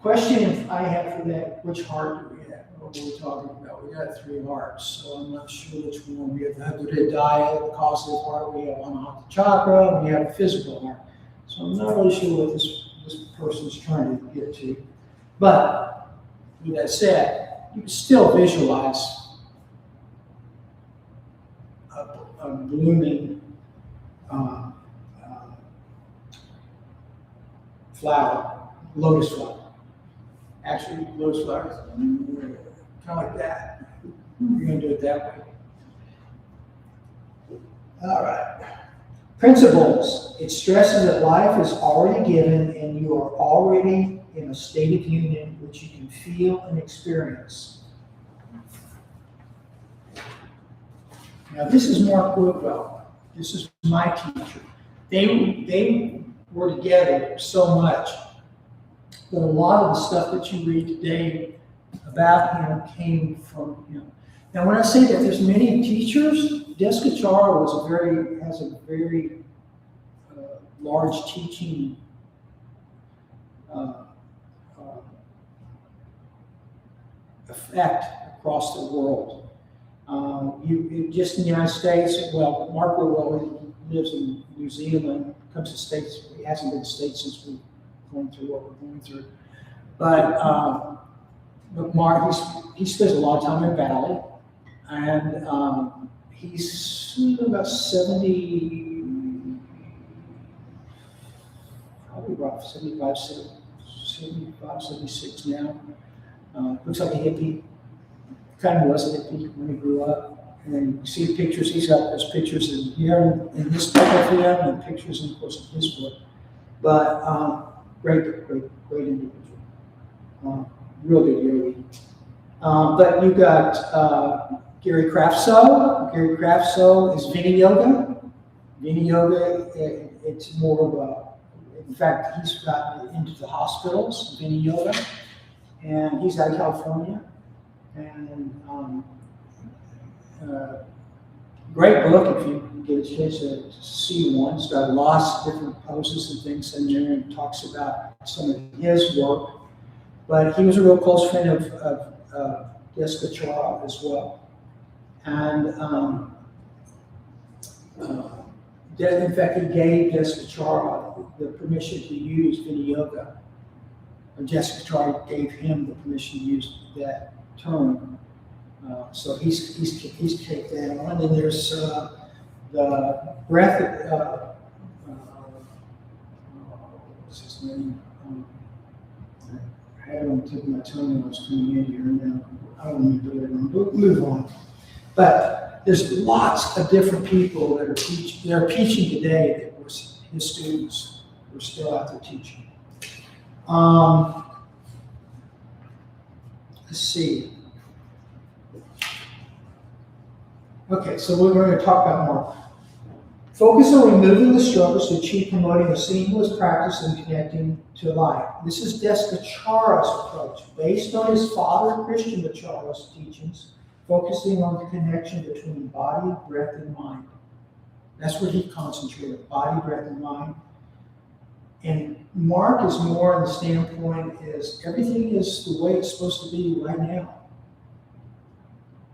Question I have for that, which heart do we have? What are we talking about? We got 3 hearts, so I'm not sure which one. We have the Hridaya, the causative heart, we have Anahata chakra, and we have the physical heart. So I'm not really sure what this person's trying to get to. But with that said, you can still visualize a blooming flower, lotus flower. Actually, lotus flowers, kind of like that. You're gonna do it that way. All right. Principles. It stresses that life is already given and you are already in a state of union which you can feel and experience. Now, this is Mark Woodwell. This is my teacher. They were together so much that a lot of the stuff that you read today about him came from him. Now, when I say that there's many teachers, Descacciara has a very large teaching effect across the world. Just in the United States, well, Mark Woodwell lives in New Zealand, comes to the States. He hasn't been to the States since we're going through what we're going through. But Mark, he spends a lot of time in Valley, and he's about 70, probably about 75, 76 now. Looks like a hippie. Kind of was a hippie when he grew up. And you see pictures, he's got those pictures in here, in this book of him, and pictures, of course, in his book. But great individual. Real good yogi. But you got Gary Kraftso. Gary Kraftso is Vini Yoga. Vini Yoga, it's more of a, in fact, he's gotten into the hospitals, Vini Yoga, and he's out of California. And great book if you get a chance to see one. It's got lots of different poses and things in there and talks about some of his work. But he was a real close friend of Descacciara as well. And in fact, he gave Descacciara the permission to use Vini Yoga. Or Descacciara gave him the permission to use that term. So he's taken that on. And there's the breath, what's his name? I had it on the tip of my tongue when I was coming in here, and I don't remember it. Move on. But there's lots of different people that are teaching today that were his students who are still out there teaching. Let's see. Okay, so we're going to talk about more. Focus on removing the struggles to achieve promoting a seamless practice and connecting to life. This is Descacciara's approach, based on his father, Christian Descacciara's teachings, focusing on the connection between body, breath, and mind. That's what he concentrated, body, breath, and mind. And Mark is more on the standpoint is everything is the way it's supposed to be right now.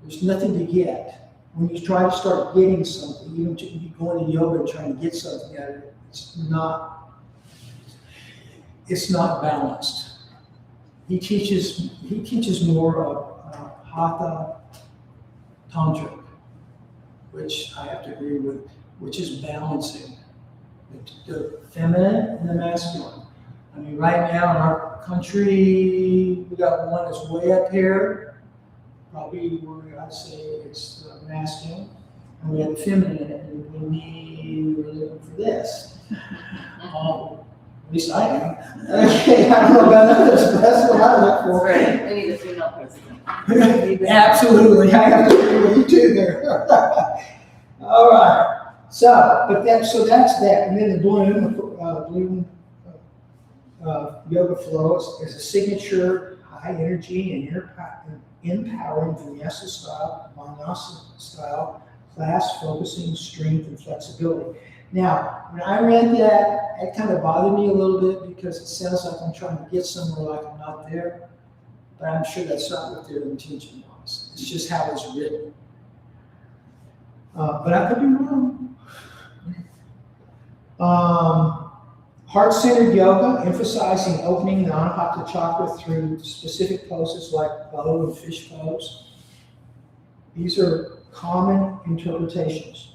There's nothing to get. When you try to start getting something, even you going to yoga and trying to get something out of it, it's not balanced. He teaches more of Hatha Tantric, which I have to agree with, which is balancing the feminine and the masculine. I mean, right now in our country, we got one that's way up here. Probably where I'd say it's masculine, and we have the feminine, and we're looking for this. At least I am. Okay, I don't know about others, but that's what I look for. Right, we need a female president. Absolutely, I have to agree with you too there. All right, so that's that, and then the Bloom yoga flow is a signature high energy and empowering Vinyasa style class focusing strength and flexibility. Now, when I read that, it kind of bothered me a little bit because it sounds like I'm trying to get somewhere like I'm not there, but I'm sure that's not what their intention was. It's just how it's written. But I could be wrong. Heart-centered yoga, emphasizing opening the Anahata chakra through specific poses like bow and fish pose. These are common interpretations.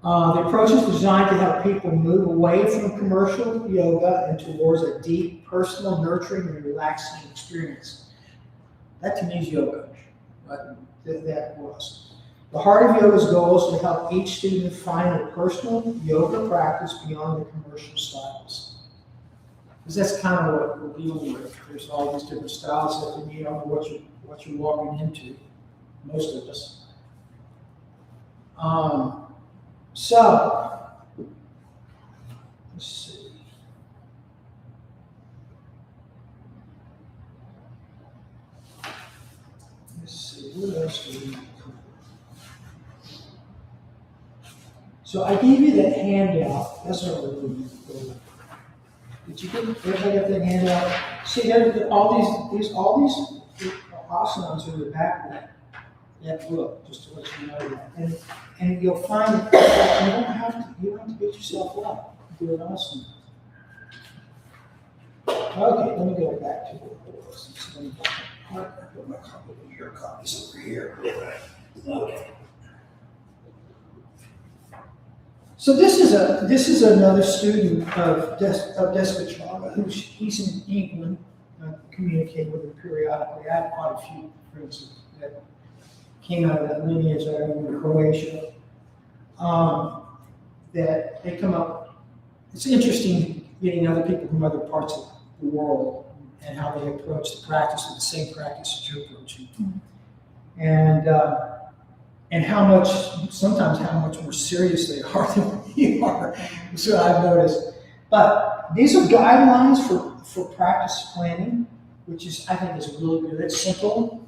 The approach is designed to help people move away from commercial yoga and towards a deep, personal, nurturing, and relaxing experience. That to me is yoga, but that was. The Heart of Yoga's goal is to help each student find a personal yoga practice beyond the commercial styles. Because that's kind of what we're dealing with. There's all these different styles that you don't know what you're walking into, most of us. So, let's see. What else do we cover? So I gave you that handout. That's what we're looking for. Did you get everybody get that handout? See, there all these asanas are in the back of that book, just to let you know that. And you'll find that you don't have to beat yourself up. Do it awesome. Okay, let me go back to what it was. I put my copy over here, copies over here. Okay. So this is another student of Descacciaga. He's in England. I communicate with him periodically. I have quite a few friends that came out of that lineage in Croatia. That they come up. It's interesting getting other people from other parts of the world and how they approach the practice with the same practice that you're approaching. And sometimes how much more serious they are than we are. So I've noticed. But these are guidelines for practice planning, which is, I think, is really good. It's simple.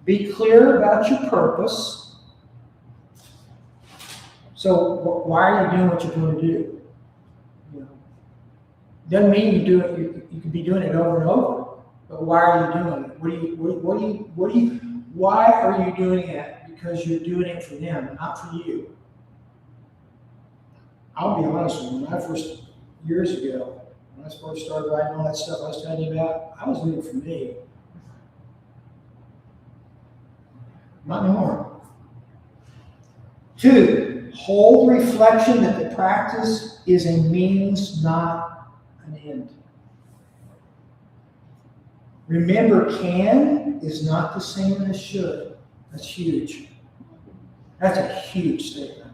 Be clear about your purpose. So why are you doing what you're going to do? You know, doesn't mean you do it. You could be doing it over and over. But why are you doing it? Why are you doing it? Because you're doing it for them, not for you. I'll be honest with you. Years ago, when I first started writing all that stuff I was telling you about, I was doing it for me. Not anymore. 2, hold reflection that the practice is a means, not an end. Remember, can is not the same as should. That's huge. That's a huge statement.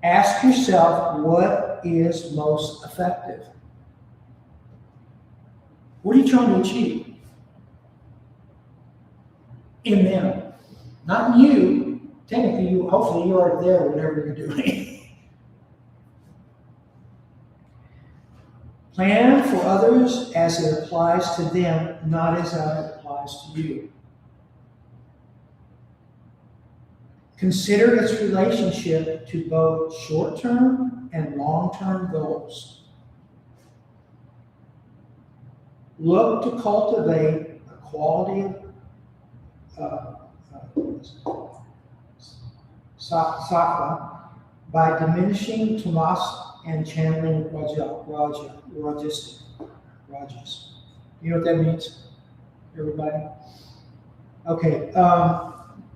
Ask yourself, what is most effective? What are you trying to achieve? In them. Not in you. Technically, hopefully you are there, whatever you're doing. Plan for others as it applies to them, not as it applies to you. Consider its relationship to both short-term and long-term goals. Look to cultivate a quality of sattva by diminishing tamas and channeling rajas. You know what that means, everybody? Okay,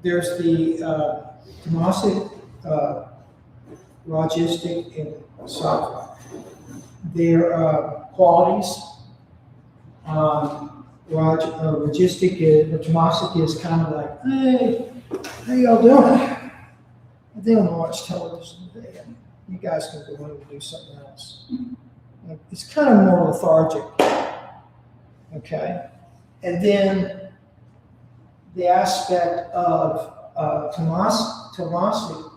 there's the tamasic, rajasic, and sattva. Their qualities. Rajasic is, the tamasic is kind of like, hey, how y'all doing? They don't watch television. You guys can go on and do something else. It's kind of more lethargic. Okay? And then the aspect of tamasic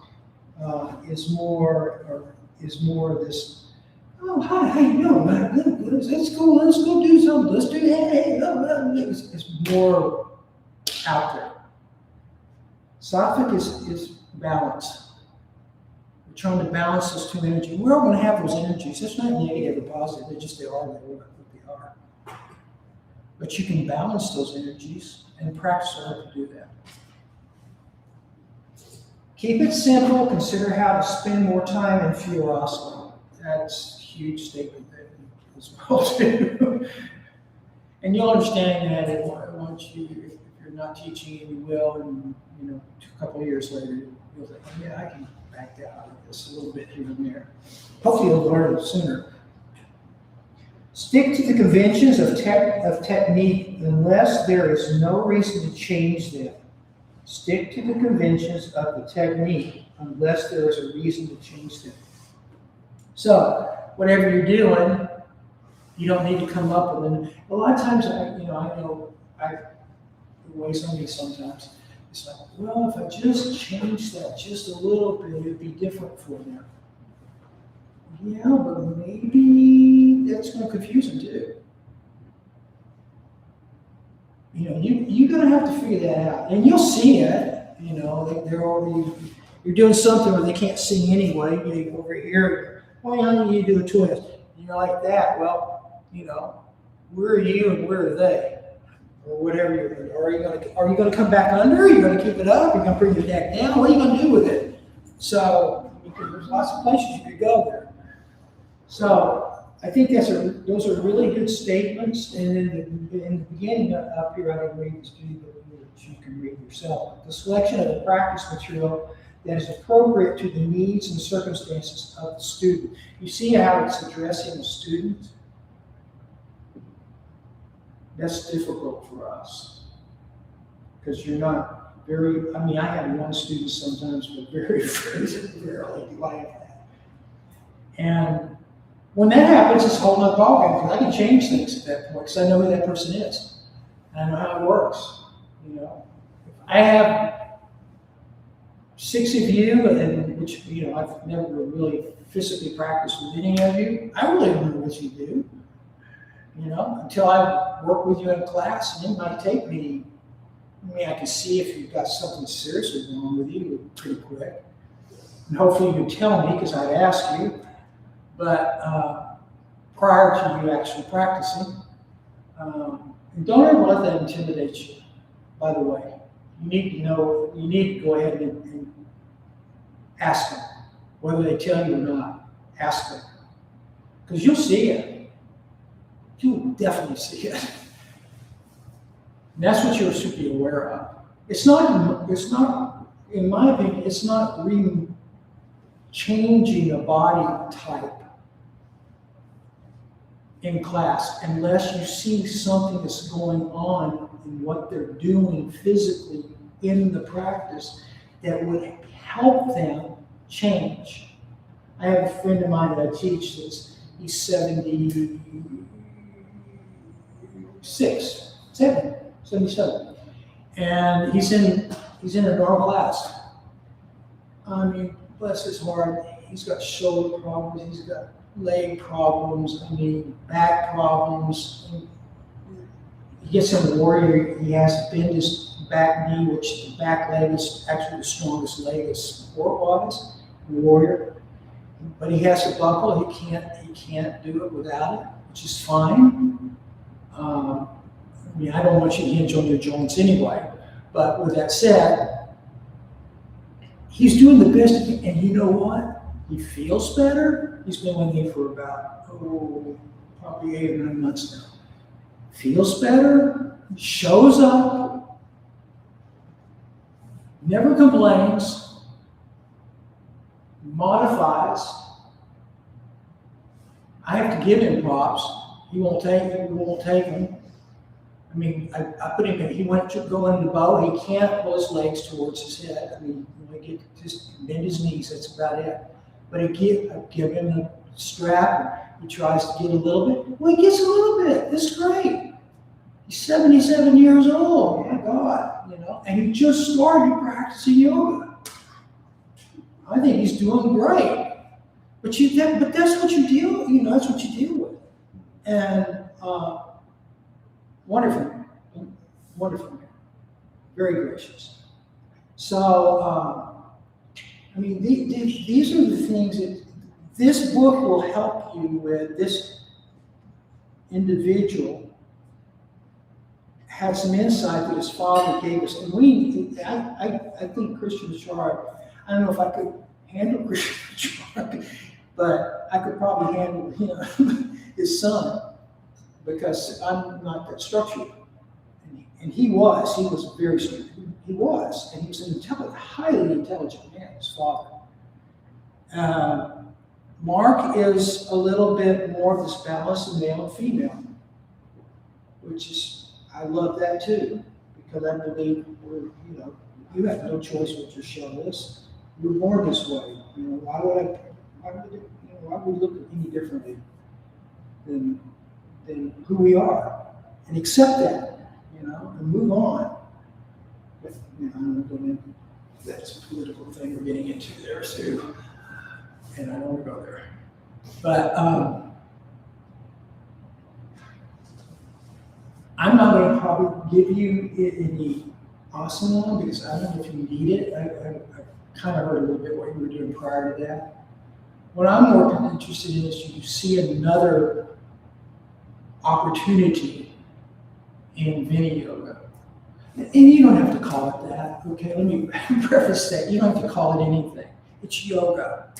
is more this, oh, hi, how you doing, man? Let's go do something. Let's do that. It's more out there. Sattvic is balance. We're trying to balance those two energies. We're all going to have those energies. It's not negative or positive. They are what they are. But you can balance those energies and practice how to do that. Keep it simple, consider how to spend more time in Furosity. That's a huge statement there as well too. And you'll understand that once if you're not teaching, you will, and a couple of years later, you'll think, oh, yeah, I can back out of this a little bit here and there. Hopefully you'll learn it sooner. Stick to the conventions of technique unless there is no reason to change them. Stick to the conventions of the technique unless there is a reason to change them. So, whatever you're doing, you don't need to come up with it. A lot of times, it weighs on me sometimes. It's like, well, if I just change that just a little bit, it'd be different for them. Yeah, but maybe that's going to confuse them too. You're going to have to figure that out, and you'll see it. They're already, you're doing something where they can't see anyway. You go over here, well, honey, you do a twist. Like that. Well, where are you and where are they, or whatever you're going to do. Are you going to come back under? Are you going to keep it up? Are you going to bring your neck down? What are you going to do with it? So, because there's lots of places you could go there. So I think those are really good statements. And in the beginning up here, I didn't read this to you, but you can read yourself. The selection of the practice material that is appropriate to the needs and circumstances of the student. You see how it's addressing the student? That's difficult for us because you're not very, I have one student sometimes, but very, very rarely do I have that. And when that happens, it's a whole nother ballgame because I can change things at that point because I know who that person is. I know how it works. If I have 6 of you, and which I've never really physically practiced with any of you, I really don't know what you do. Until I work with you in a class, and it might take me. I can see if you've got something seriously wrong with you pretty quick, and hopefully you can tell me because I'd ask you. But prior to you actually practicing, and don't ever let that intimidate you. By the way, you need to go ahead and ask them, whether they tell you or not. Ask them, because you'll see it. You'll definitely see it. And that's what you should be aware of. It's not, in my opinion, it's not changing a body type in class unless you see something that's going on in what they're doing physically in the practice that would help them change. I have a friend of mine that I teach he's 77, and he's in a normal class. Bless his heart, he's got shoulder problems, he's got leg problems, back problems. He gets in the warrior, he has to bend his back knee, which the back leg is actually the strongest leg as support-wise in the warrior. But he has to buckle, he can't do it without it, which is fine. I don't want you to hinge on your joints anyway. But with that said, he's doing the best he can, and you know what? He feels better. He's been with me for about, probably 8 or 9 months now. Feels better, shows up, never complains, modifies. I have to give him props. He won't take them. I put him in, he went to go into the bow, he can't pull his legs towards his head. Just bend his knees, that's about it. But I give him the strap, and he tries to get a little bit. Well, he gets a little bit, that's great. He's 77 years old, my God, and he just started practicing yoga. I think he's doing great. But that's what you deal, that's what you deal with. And wonderful man, very gracious. So, these are the things that this book will help you with. This individual had some insight that his father gave us, and I think Christian Shard, I don't know if I could handle Christian truck, but I could probably handle him, his son, because I'm not that structured. And he was very strict. He was, and he was an intelligent, highly intelligent man, his father. Mark is a little bit more of this balance of male and female, which is, I love that too, because I believe you have no choice what your show is. You're born this way. Why would we look any differently than who we are, and accept that, and move on. But, I'm not going into that's a political thing we're getting into there too, and I don't want to go there. But I'm not going to probably give you any awesome one because I don't know if you need it. I kind of heard a little bit what you were doing prior to that. What I'm more interested in is you see another opportunity in Vini Yoga. And you don't have to call it that, okay? Let me preface that. You don't have to call it anything. It's yoga.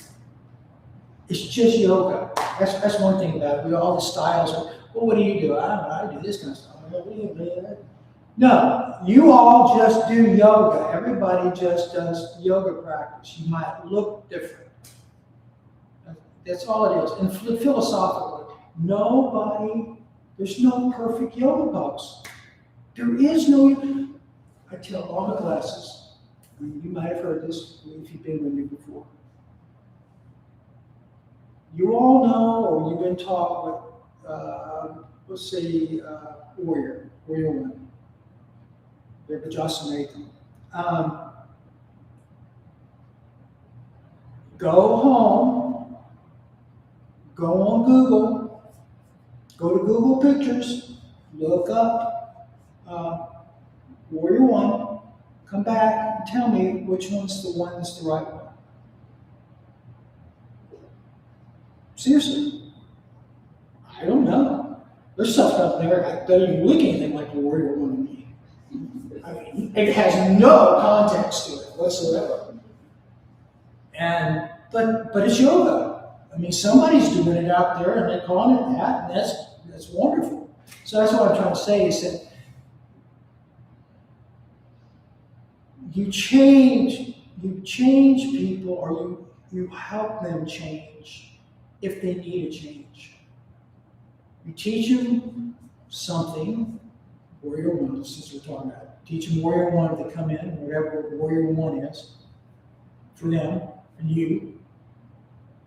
It's just yoga. That's one thing about it. All the styles are, well, what do you do? I do this kind of stuff. No, you all just do yoga. Everybody just does yoga practice. You might look different. That's all it is. And philosophically, there's no perfect yoga pose. There is no, I tell all the classes, you might have heard this if you've been with me before. You all know, or you've been taught what, let's say, Warrior One, the Vajrasamatha. Go home, go on Google, go to Google Pictures, look up Warrior One, come back and tell me which one's the one that's the right one. Seriously, I don't know. There's stuff up there that doesn't even look anything like the Warrior One to me. I mean, it has no context to it whatsoever. But it's yoga. I mean, somebody's doing it out there and they're calling it that, and that's wonderful. So that's what I'm trying to say is that you change people, or you help them change if they need a change. You teach them something, Warrior One, since we're talking about it. Teach them Warrior One to come in, whatever Warrior One is, for them and you,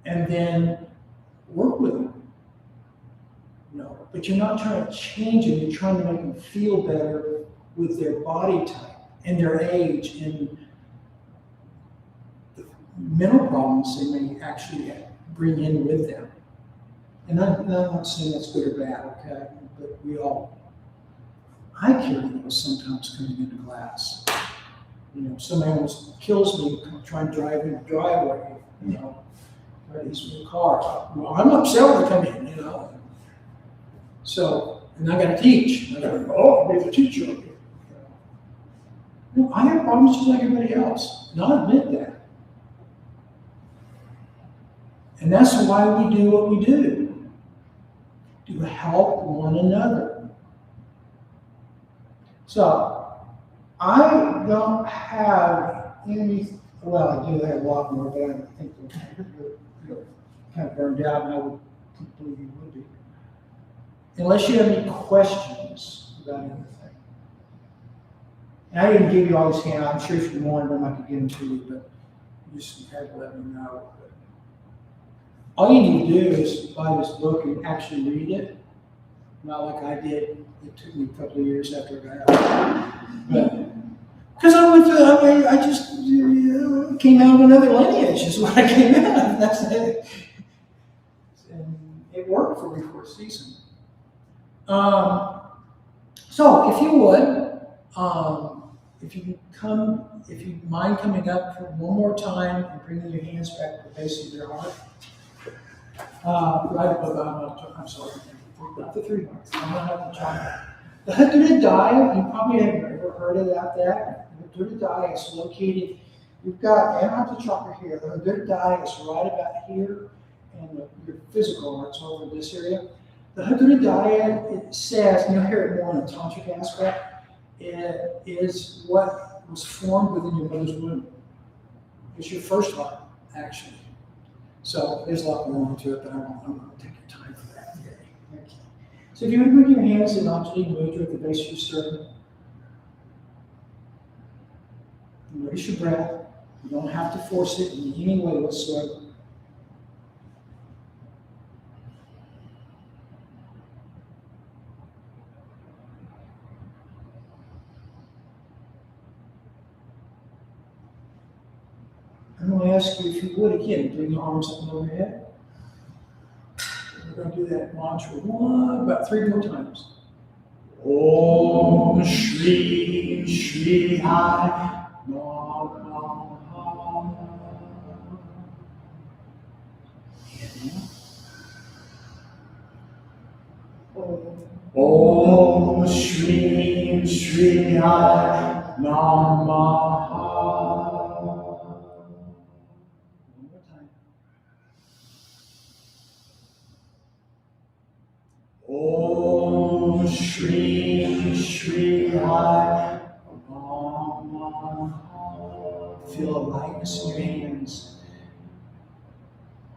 and then work with them. But you're not trying to change them, you're trying to make them feel better with their body type and their age and the mental problems they may actually bring in with them. And I'm not saying that's good or bad, okay? But I carry those sometimes coming into class. Somebody almost kills me trying to drive in the driveway, these new cars. Well, I'm upset when they come in, So, and I got to teach. I got to go, I'm a teacher. I have problems just like everybody else. And I'll admit that. And that's why we do what we do. To help one another. So, I don't have any, well, I do have a lot more, but I think they're kind of burned out, and I would believe you would be. Unless you have any questions about anything. And I didn't give you all these handouts. I'm sure if you wanted them, I could give them to you, but you just had to let me know. All you need to do is buy this book and actually read it. Not like I did. It took me a couple of years after I got out. But because I went through, I just came out of another lineage is what I came out of. That's it. And it worked for me for a season. So if you would, if you mind coming up for one more time and bringing your hands back to the base of your heart. I'm sorry, not the 3 marks. I'm not having to try. The Hatha Daya, you probably have never heard about that. The Hatha Daya is located You've got anaerobic chakra here, the Hudurita is right about here, and your physical art's over in this area. The Hudurita, it says, and you'll hear it more in a tantric aspect, it is what was formed within your mother's womb. It's your first heart, actually. So there's a lot more into it, but I'm not going to take your time for that today. Okay. So if you would move your hands in Anjali Mudra at the base of your sternum, notice your breath. You don't have to force it in any way whatsoever. I'm going to ask you if you would again, bring your arms up and overhead. We're going to do that mantra about 3 more times. Om Shri Shri Hai Namaha. Om Shri Shri Hai Namaha. One more time. Om Shri Shri Hai Namaha. Feel a lightness in your hands.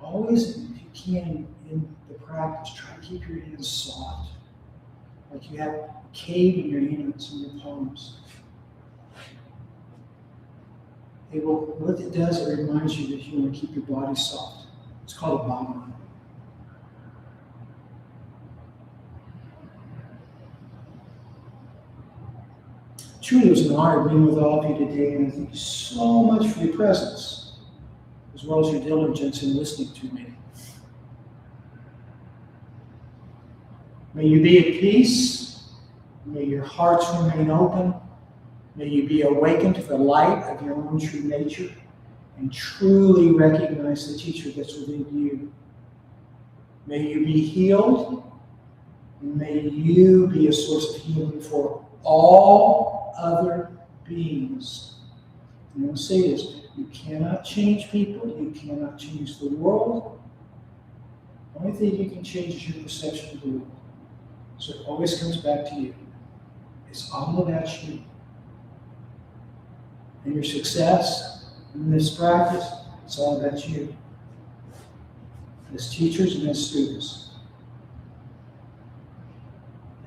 Always, if you can, in the practice, try to keep your hands soft. Like you have a cave in your hands and your palms. What it does, it reminds you that you want to keep your body soft. It's called a bhavana. Truly, it was an honor being with all of you today, and I thank you so much for your presence, as well as your diligence in listening to me. May you be at peace. May your hearts remain open. May you be awakened to the light of your own true nature and truly recognize the teacher that's within you. May you be healed. And may you be a source of healing for all other beings. And I will say this, you cannot change people, you cannot change the world. The only thing you can change is your perception of the world. So it always comes back to you. It's all about you. And your success in this practice, it's all about you. As teachers and as students,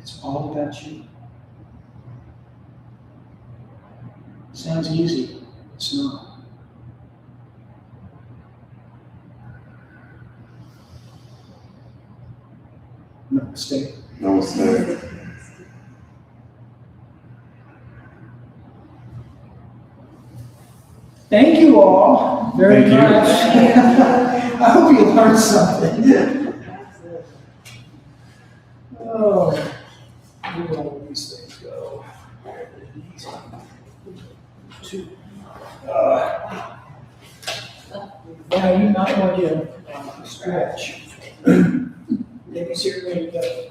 it's all about you. It sounds easy, it's not. Namaste. Namaste. Thank you all very Thank you. much. I hope you learned something. Oh, where did all these things go? Two. Now you might want to stretch. Maybe see where you go.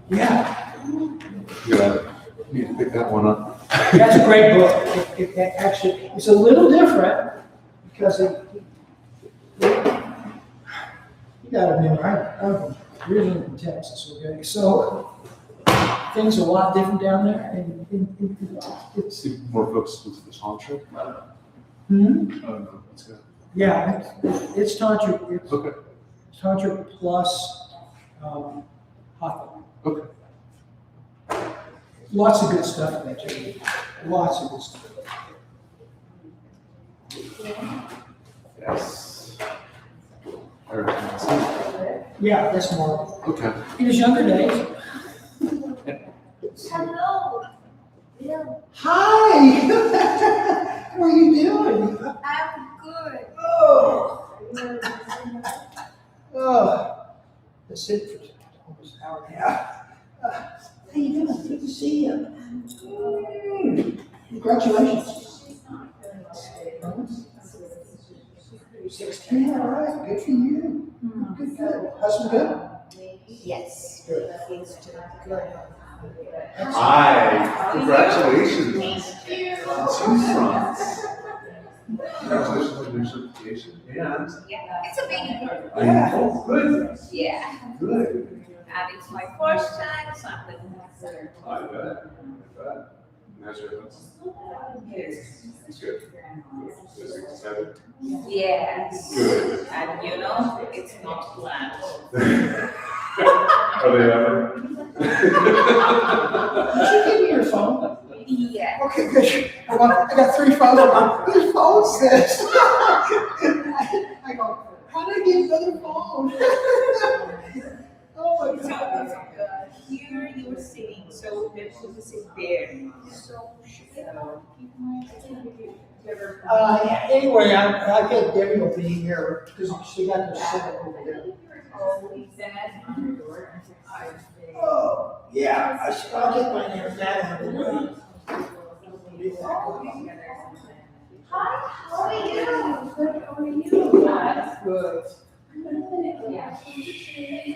Yeah, You need to pick that one up. that's a great book. It actually, it's a little different because you gotta remember, I'm originally from Texas, okay? So things are a lot different down there, and it's. More focused into the tantra. Hmm? Oh, no, that's good. Yeah, it's tantric. It's Okay. tantric plus hatha. Okay. Lots of good stuff in that journey. Lots of good stuff. Yes. Everything else is- Yeah, that's more. Okay. In his younger days. Hello. Yeah, Hi! How are you doing? I'm good. Oh. Oh. That's it for almost an hour and a half. How you doing? Good to see you. Congratulations. You're 16, all right, good for you. Good, good. Husband good? Yes. Good. He's good. Hi, congratulations. Thank you. On two fronts. Congratulations on your certification and. It's a big group. Yeah. Oh, good, Yeah, good. and it's my first time, so I'm looking forward. I bet, I bet. How's your house? It's good. Good. Excited? Yes. Good. And it's not planned. Are they ever? Did you give me your phone? Yeah. Okay, good. I got 3 phones. Whose phone is this? I go, how did I get another phone? Oh my God. Here you were sitting, so let's just sit there. So, Anyway, I think Debbie will be here because she got the second over there. Oh, yeah, I'll get my name out of the way. Hi, how are you? Good, how are you? That's Good. Yeah.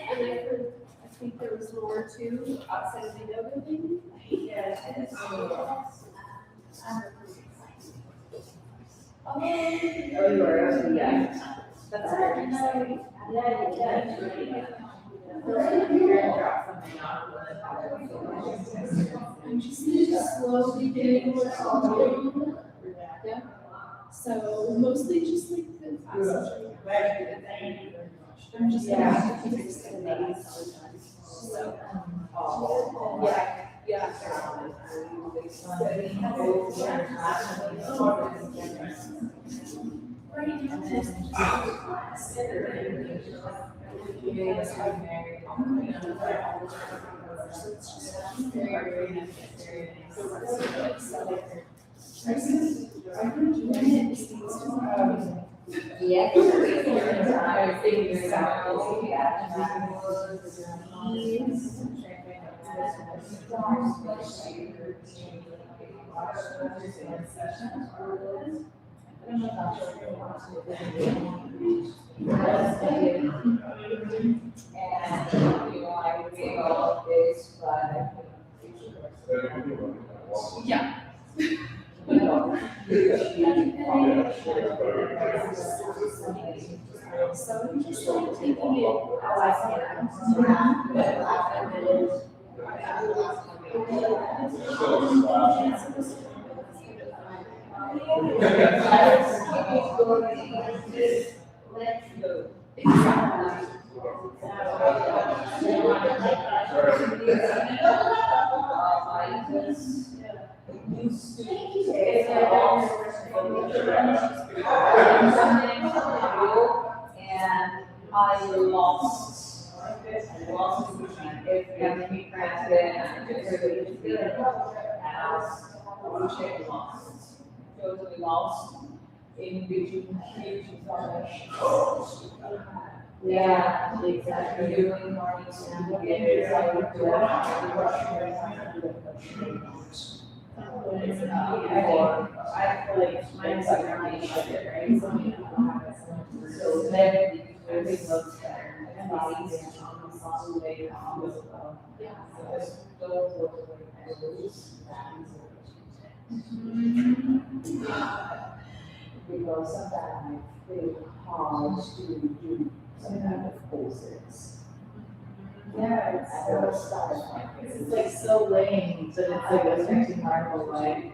And I think there was more too outside of the yoga thing. Yes. Oh, you are, yeah. That's very exciting. I'm just slowly getting more comfortable. Yeah. So mostly just like the I'm just gonna have to fix the days. So, yeah. Yeah. So I'm just like taking it how I And I lost every practice totally lost in between huge information. Yeah, exactly. Doing morning indicators, I would do I feel like mine's like right? So then everything looks better. And bodies on the way down. Yeah. Because sometimes I feel hard to do some kind of courses. Yeah, it's like so lame, but it's like affecting my whole life.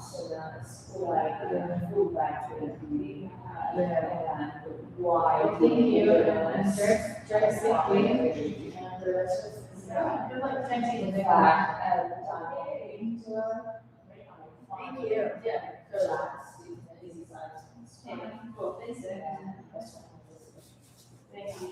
So that's like, full back to the, and why. Thank you, and dress quickly, and the rest of it. You're like texting the back at the time. Thank you. Yeah. Thank you.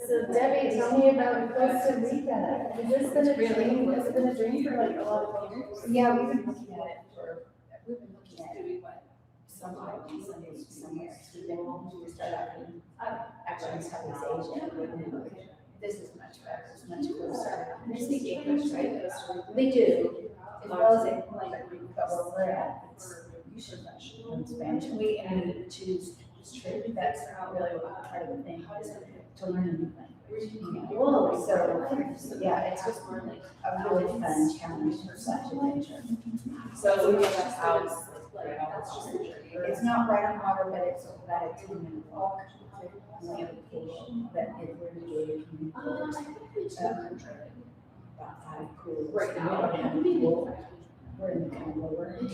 So Debbie, tell me about Costa Rica. Has this been a dream? Has it been a dream for like a lot of years? Yeah, we've been looking at it we've been looking at doing what, some years. We started out in, actually, in Southeast Asia. This is much better. They speak English, right? They do, as well as they, like, but where we're at, it's usually in Spanish. We choose, that's not really part of the thing, is to learn a new language. You know? So, yeah, it's just a really fun challenge for such adventure. So we have a house, It's not right on water, but it's about a 10-minute walk. We have a pool, but it really gave me about 5 pools. Right now. We don't have a pool. We're in the kind of lower. And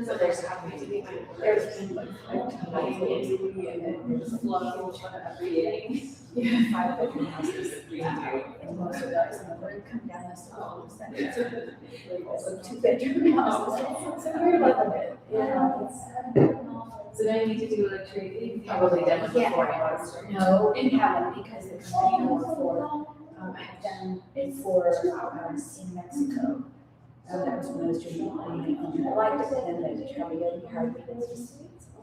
so there's happening to be, there's been like there's flow every day. Yeah, 5-bedroom houses. And most of those, we come down this all of a sudden. It's also 2-bedroom houses. So we're loving it. Yeah, So now you need to do like training. Probably done with Yeah. beforehand. no, we haven't because the company I work for, I've done it for, in Mexico. That was when I was doing the I liked it, and then they tell me really hard, but it's just.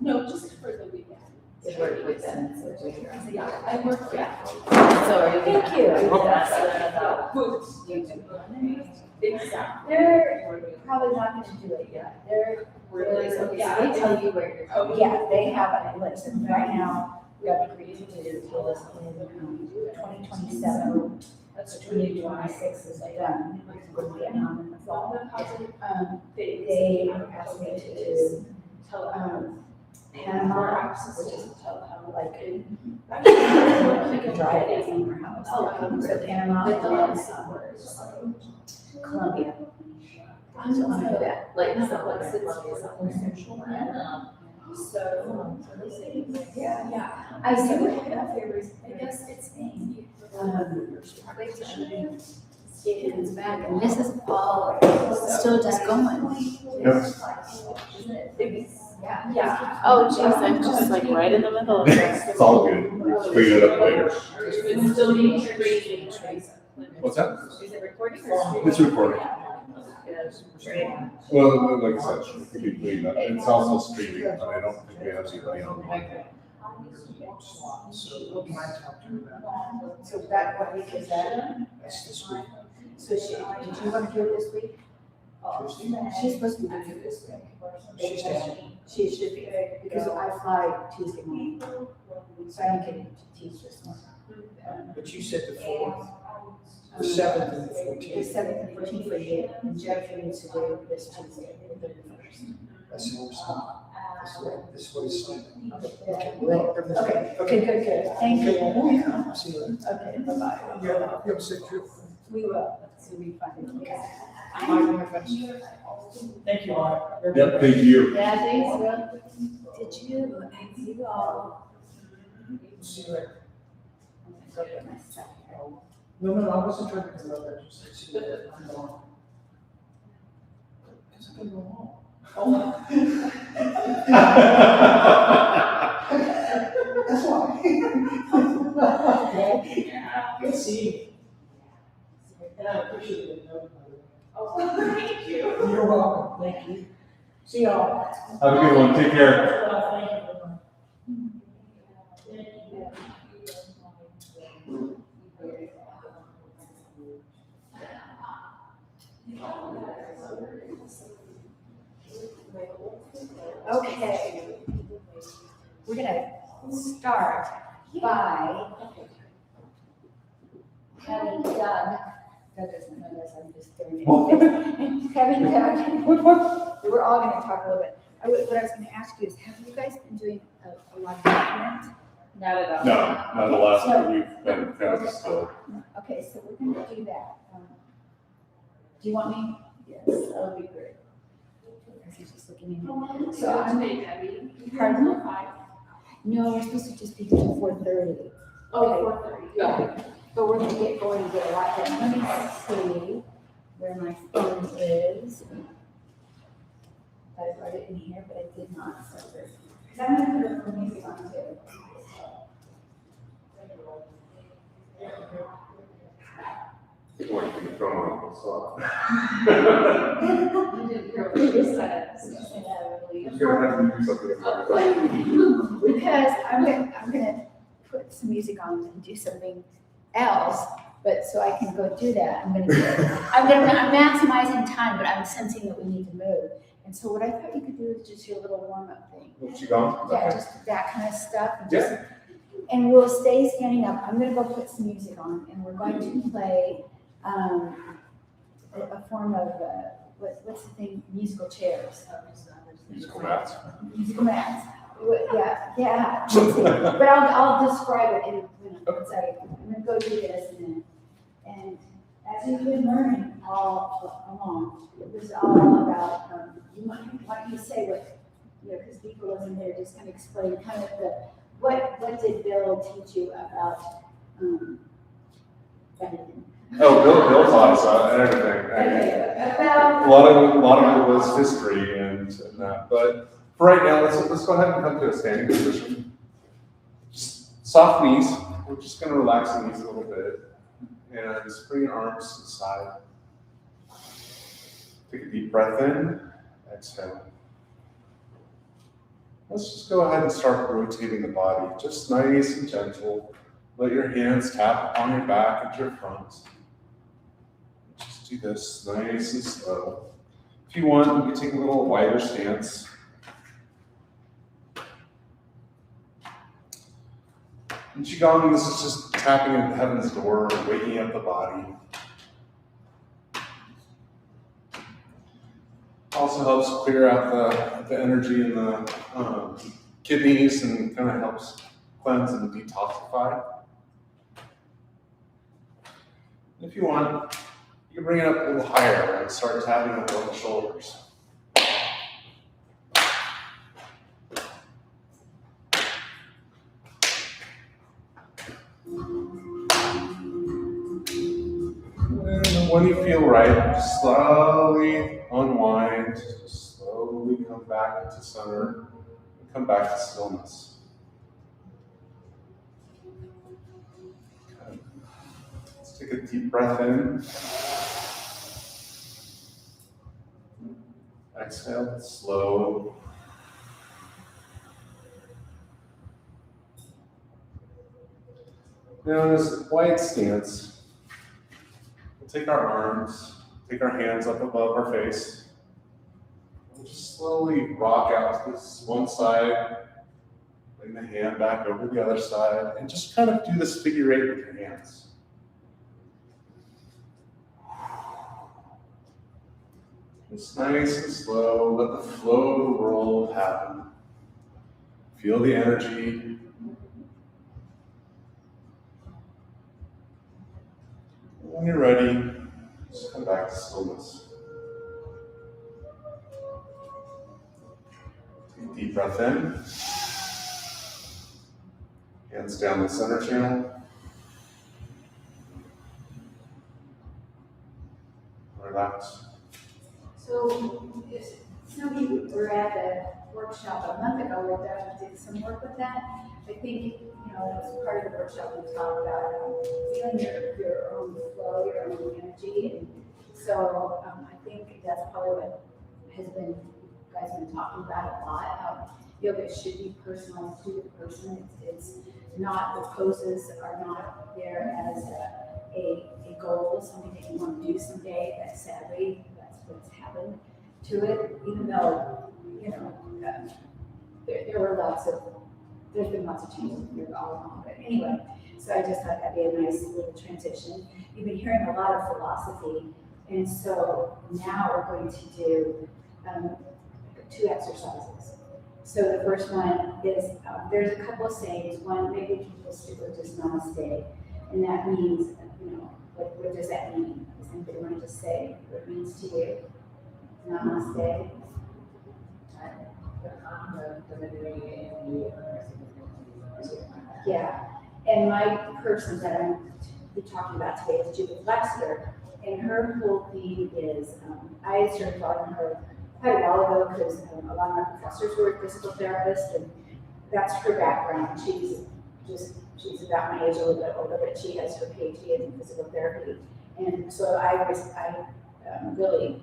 No, just for the weekend. To work with them, so do your. So yeah, I work, yeah. So are you? Thank you. That's Exactly. They're probably not gonna do it yet. They're Really, so Yeah, they tell you where you're going. yeah, they have a list, and right now, we have agreed to do this in 2027. That's 2026 is done. We're going to Vietnam in the fall. They asked me to do, Panama, which is like, I can drive it from our house. So Panama, and Colombia. So I'm gonna do that. Like, So, yeah, I see what kind of favors, I guess it's Spain. It comes back, and this is all still just going. Yes, Yeah. Oh, geez, I'm just like right in the middle of this. it's all good. Figure it out later. It's still being trained. What's that? Is it recording or? It's recording. Well, like I said, we keep doing that. It's also streaming, but I don't think we have anybody online. So can I talk to her about So that, what week is that? that's this week? So did you want to do it this week? She's supposed to be doing it this week. She's down. She should be, because I fly Tuesday morning, so I didn't get to teach this morning. But you said the 4th, the 7th and the The 14th. 7th and 14th for you, and Jeff needs to do this Tuesday, the 31st. That's the worst one. This is what it's saying. Okay, good, thank you. See you later. Okay, bye-bye. You have a safe trip. We will, so we find it. Thank you, Mark. Yep, thank you. Yeah, thanks, Will. Did you all? See you later. I'm gonna go get my stuff here. No, I wasn't trying to come up there. Just see you later. I'm going. Because I'm going home. That's why. Good to see you. And I appreciate it. Thank you. You're welcome. Thank you. See y'all. Have a good one. Take care. Thank you. Okay. We're gonna start by having Doug doesn't know this, I'm just doing it. Having Doug, we're all gonna talk a little bit. What I was gonna ask you is, have you guys been doing a lot of document? Not at all. No, not the last one. We've been kind of still. Okay, so we're gonna do that. Do you want me? Yes, that would be great. Because he's just looking in. So I'm pardon? No, we're supposed to just be till 4:30. Oh, 4:30. Yeah, but we're gonna get going and get a lot done. Let me see where my phone is. I wrote it in here, but I did not. So there's, because I'm gonna put the music on too. Like, you throw on the spot. You're gonna have to do something about it. Because I'm gonna put some music on and do something else, but but so I can go do that, I'm maximizing time, but I'm sensing that we need to move. And so what I thought you could do is just your little warm-up thing. Qigong? Yeah, just that kind of stuff. And just, and we'll stay standing up. I'm gonna go put some music on, and we're going to play a form of what's the thing? Musical chairs. Musical mats. Musical mats. Yeah. But I'll describe it in a second. I'm gonna go do this, and as you've been learning all along, it was all about why don't you say what, because Deepa wasn't there, just kind of explain kind of what did Bill teach you about everything? Oh, Bill taught us everything. Okay, about. A lot of it was history and that, but for right now, let's go ahead and come to a standing position. Just soft knees. We're just going to relax the knees a little bit and just bring your arms to the side. Take a deep breath in, exhale. Let's just go ahead and start rotating the body, just nice and gentle. Let your hands tap on your back and your front. Just do this nice and slow. If you want, you can take a little wider stance. In Qigong, this is just tapping at heaven's door, waking up the body. Also helps clear out the energy in the kidneys and kind of helps cleanse and detoxify. If you want, you can bring it up a little higher and start tapping up on the shoulders. And when you feel right, just slowly unwind, slowly come back into center, and come back to stillness. Okay. Let's take a deep breath in. Exhale, slow. Now in this wide stance, we'll take our arms, take our hands up above our face. We'll just slowly rock out to this one side, bring the hand back over the other side, and just kind of do this figure eight with your hands. Just nice and slow, let the flow of the world happen. Feel the energy. When you're ready, just come back to stillness. Take a deep breath in. Hands down the center channel. Relax. So, if some of you were at the workshop a month ago with that, did some work with that. I think, that was part of the workshop we talked about feeling your own flow, your own energy. And so I think that's probably what you guys been talking about a lot. Yoga should be personalized to the person. It's not, the poses are not there as a goal, something that you want to do someday, but sadly, that's what's happened to it, even though, there's been lots of changes here all along, but anyway, so I just thought that'd be a nice little transition. You've been hearing a lot of philosophy, and so now we're going to do 2 exercises. So the first one is, there's a couple of sayings. One, maybe people stick with just namaste, and that means, what does that mean? Does anybody want to just say what it means to you? Namaste. Yeah, and my person that I'm talking about today is Judith Lexter, and her whole theme is, I started following her quite a while ago because a lot of my professors were physical therapists, and that's her background. She's about my age, a little bit older, but she has her PhD in physical therapy, and so I really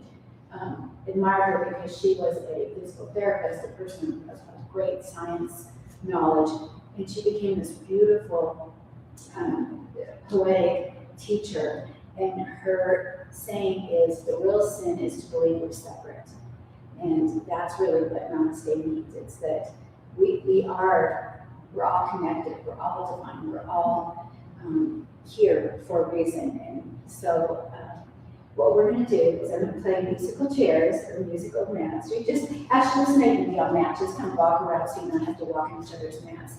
admire her because she was a physical therapist, a person with great science knowledge, and she became this beautiful, poetic teacher, and her saying is, the real sin is to believe we're separate. And that's really what Namaste means. It's that we're all connected, we're all divine, we're all here for a reason. And so what we're gonna do is I'm gonna play musical chairs or musical mats. We just, actually, this may be on mat, just kind of walk around so you don't have to walk in each other's mats.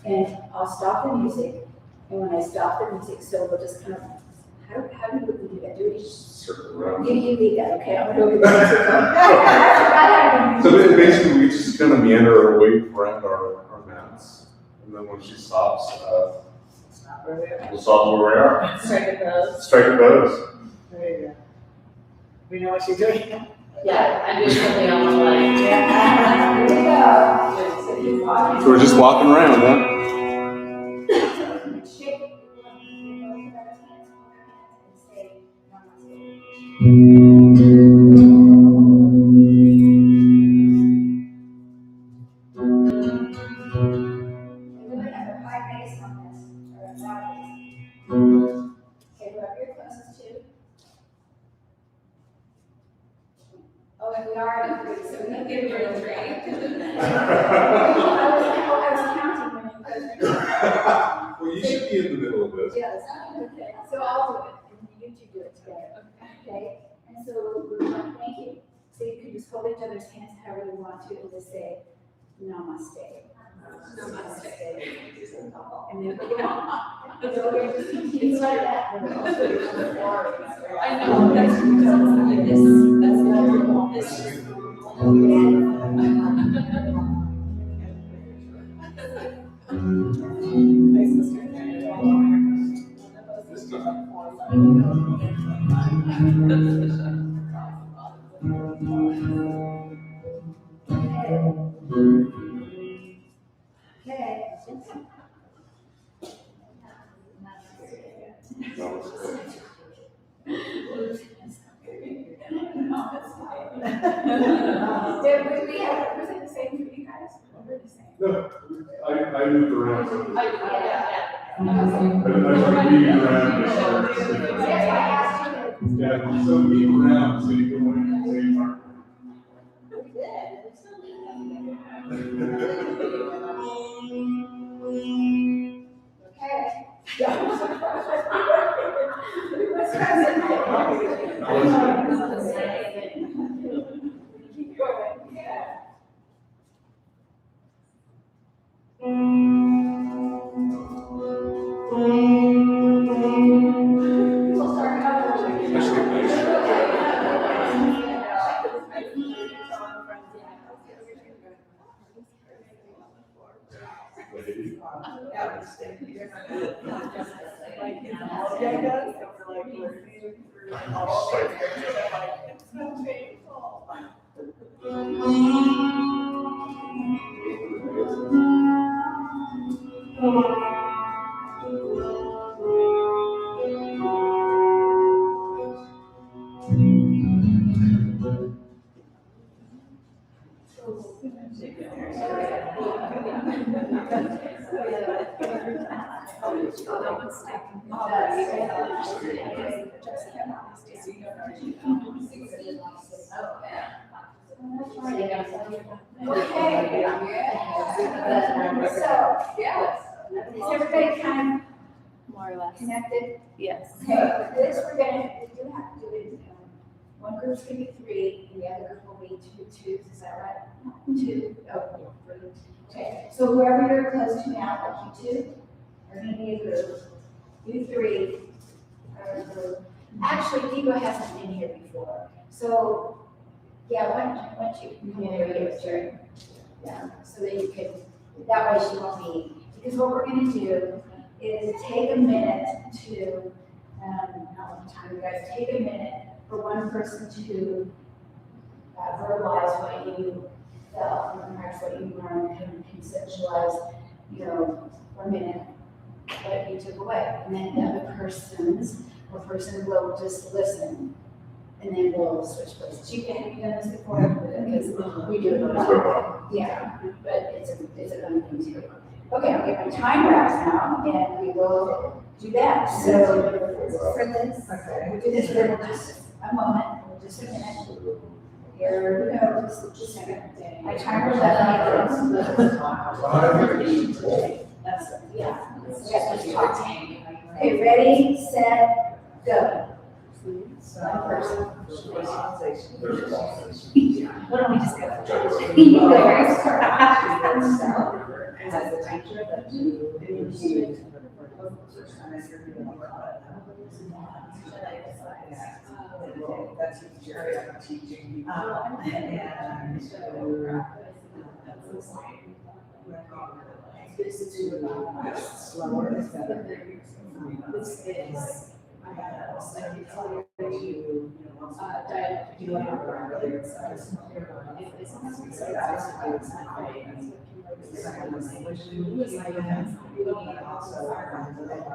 And I'll stop the music, and when I stop the music, so we'll just kind of, how do we do that? Do we just, Circle around. you lead that, okay? I'm gonna go get the music. So basically, we just kind of meander away around our mats, and then when she stops, Stop where we are. we'll stop where we are. Strike a pose. Strike a pose. There you go. We know what she's doing. Yeah, I'm doing something on my leg. Here we go. So we're just walking around, huh? Shake it. And say, Namaste. And we're gonna have a high bass on this, or a loud bass. Okay, whoever you're closest to. Oh, and we already agreed, so we can give you a three. I was counting when you guys were. Well, you should be in the middle of this. Yes, okay, so I'll do it, and you two do it together, okay? And so we're going, thank you. So you can just hold each other's hands however you want to, and just say, Namaste. Namaste. And then, so we're just continue like that. I know, that's like this, Was it the same for you guys? We're the same. No, I moved around. So I moved around. Yes, I asked you. Yeah, so move around so you can look at the same mark. Is everybody kind More or of less. connected? Yes. Okay, for this, we do have to do it, one group's gonna be 3, and the other group will be 2 twos, is that right? 2, oh, three. Okay, so whoever you're close to now, like you 2, are gonna be a group, you 3 are a group. Actually, Deepa hasn't been here before, so, yeah, why don't you come over here, sure. Yeah, so that you can, that way she won't be, because what we're gonna do is take a minute to, not one time, you guys, take a minute for one person to verbalize what you felt, and perhaps what you learned, and conceptualize, for a minute, what you took away. And then the other person will just listen, and then we'll switch places. Have you done this before? Because we do it a lot. Yeah, but it's a fun thing too. Okay, I'll get my time wraps now, and we will do that. So For this, Okay. we do this for just a moment, just a minute. Here we go, just a second. I timer that That's, yeah. Yes, just talk. Okay, ready, set, go. What don't we just go? You go first. As a teacher, that you that's teacher, I'm teaching. Slower is better. This is.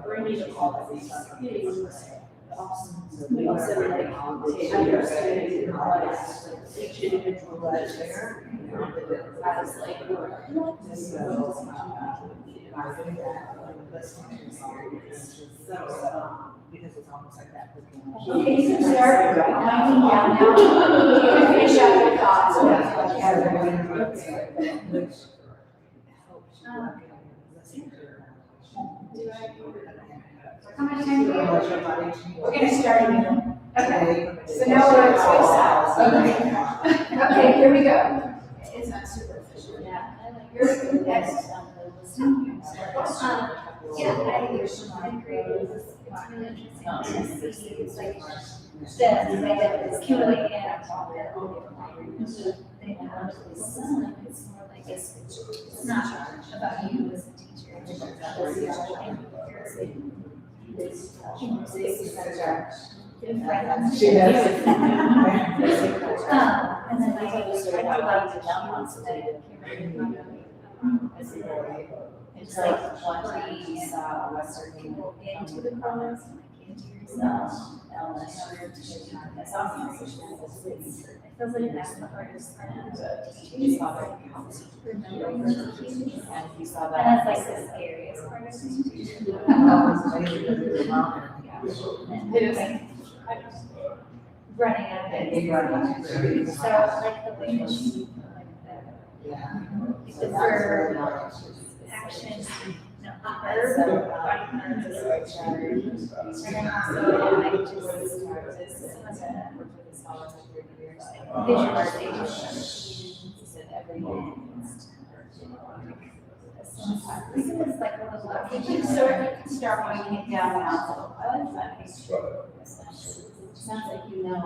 Bringing all of these we also like understanding each individual that's there as like because it's almost like that. Okay, you can start winding down now. You can finish up your thoughts. How much time do we have? We're gonna start again. Okay, so now we're at 6 hours. Okay. Okay, here we go. It's not superficial. yeah, I like You're next. Yeah, I agree. It's really interesting. It's like the way that it's accumulating and it's more like it's not about you as a teacher. It's about the She has. and then I was trying to like to jump on something. It's like one we saw Western people into the province, into yourself, elementary, that's awesome. It feels like that's the hardest part. You saw that. Remembering the teaching. And you saw And that. that's like the scariest part of teaching. Running out of it. So like the way that she, like the verb, action, no, verb, body parts is like charge. And then also like visualization. This is like a little. You can start winding it down now. I like that. Sounds like you know.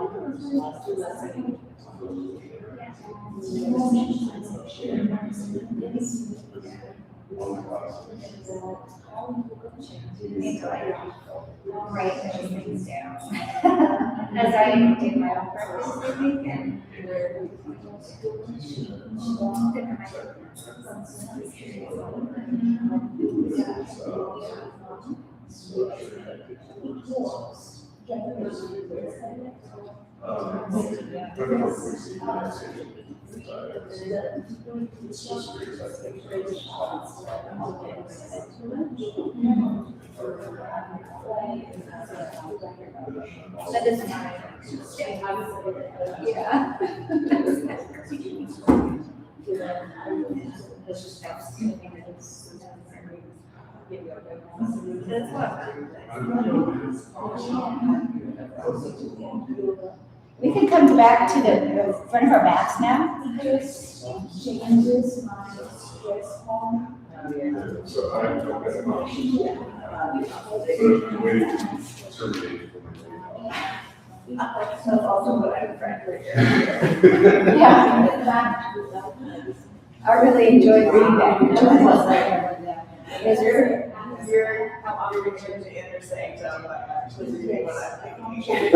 Write those things down. As I do my own practice, I think, and that doesn't matter. Yeah. That's what. We can come back to the front of our maps now. Changes my stress hormone. So I took that option. But waiting to terminate. So also what I'm Yeah. I really enjoyed reading that. Is your how often you return to intersect, actually reading what I'm thinking.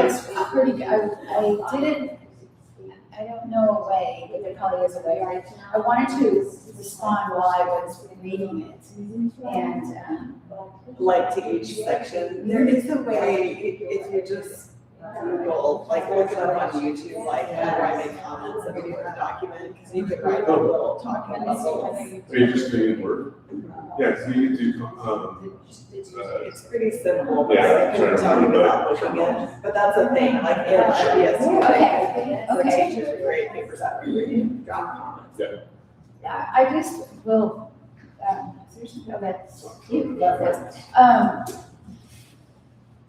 It's pretty good. I didn't, I don't know a way, but there probably is a way. I wanted to respond while I was reading it. And, Like to each section, there is a way, if you just Google, like look it up on YouTube, like how do I make comments in a Word document? Because you could write a little talking bubbles. Are you just doing it in Word? Yeah, so you can do, It's pretty simple, but Yeah, I couldn't talk about looking it, but that's a thing, like in IBS. Okay, The okay. teachers would grade papers after reading, drop comments. Yeah, I just will, seriously, that's cute, love this.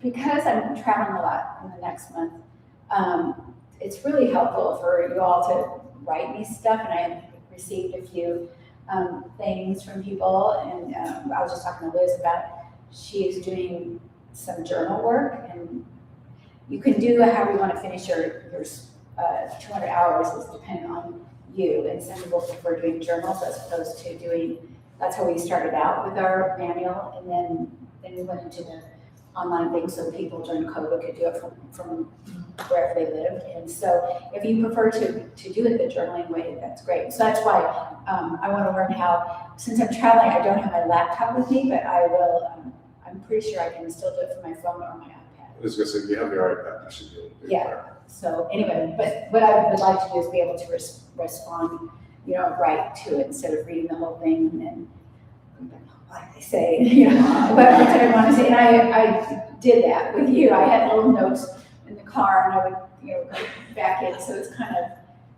Because I'm traveling a lot in the next month, it's really helpful for you all to write me stuff, and I have received a few things from people, and I was just talking to Liz about, she is doing some journal work, and you can do however you want to finish your 200 hours is dependent on you, and some people prefer doing journals as opposed to doing, that's how we started out with our manual, and then we went into the online thing so people during COVID could do it from wherever they lived. And so if you prefer to do it the journaling way, that's great. So that's why I want to learn how, since I'm traveling, I don't have my laptop with me, but I will, I'm pretty sure I can still do it from my phone or my iPad. I was gonna say, if you have your iPad, you should be able to do it. Yeah. So anyway, but what I would like to do is be able to respond, right to it instead of reading the whole thing and then, like they say, but what I want to say, and I did that with you. I had little notes in the car and I would, go back in. So it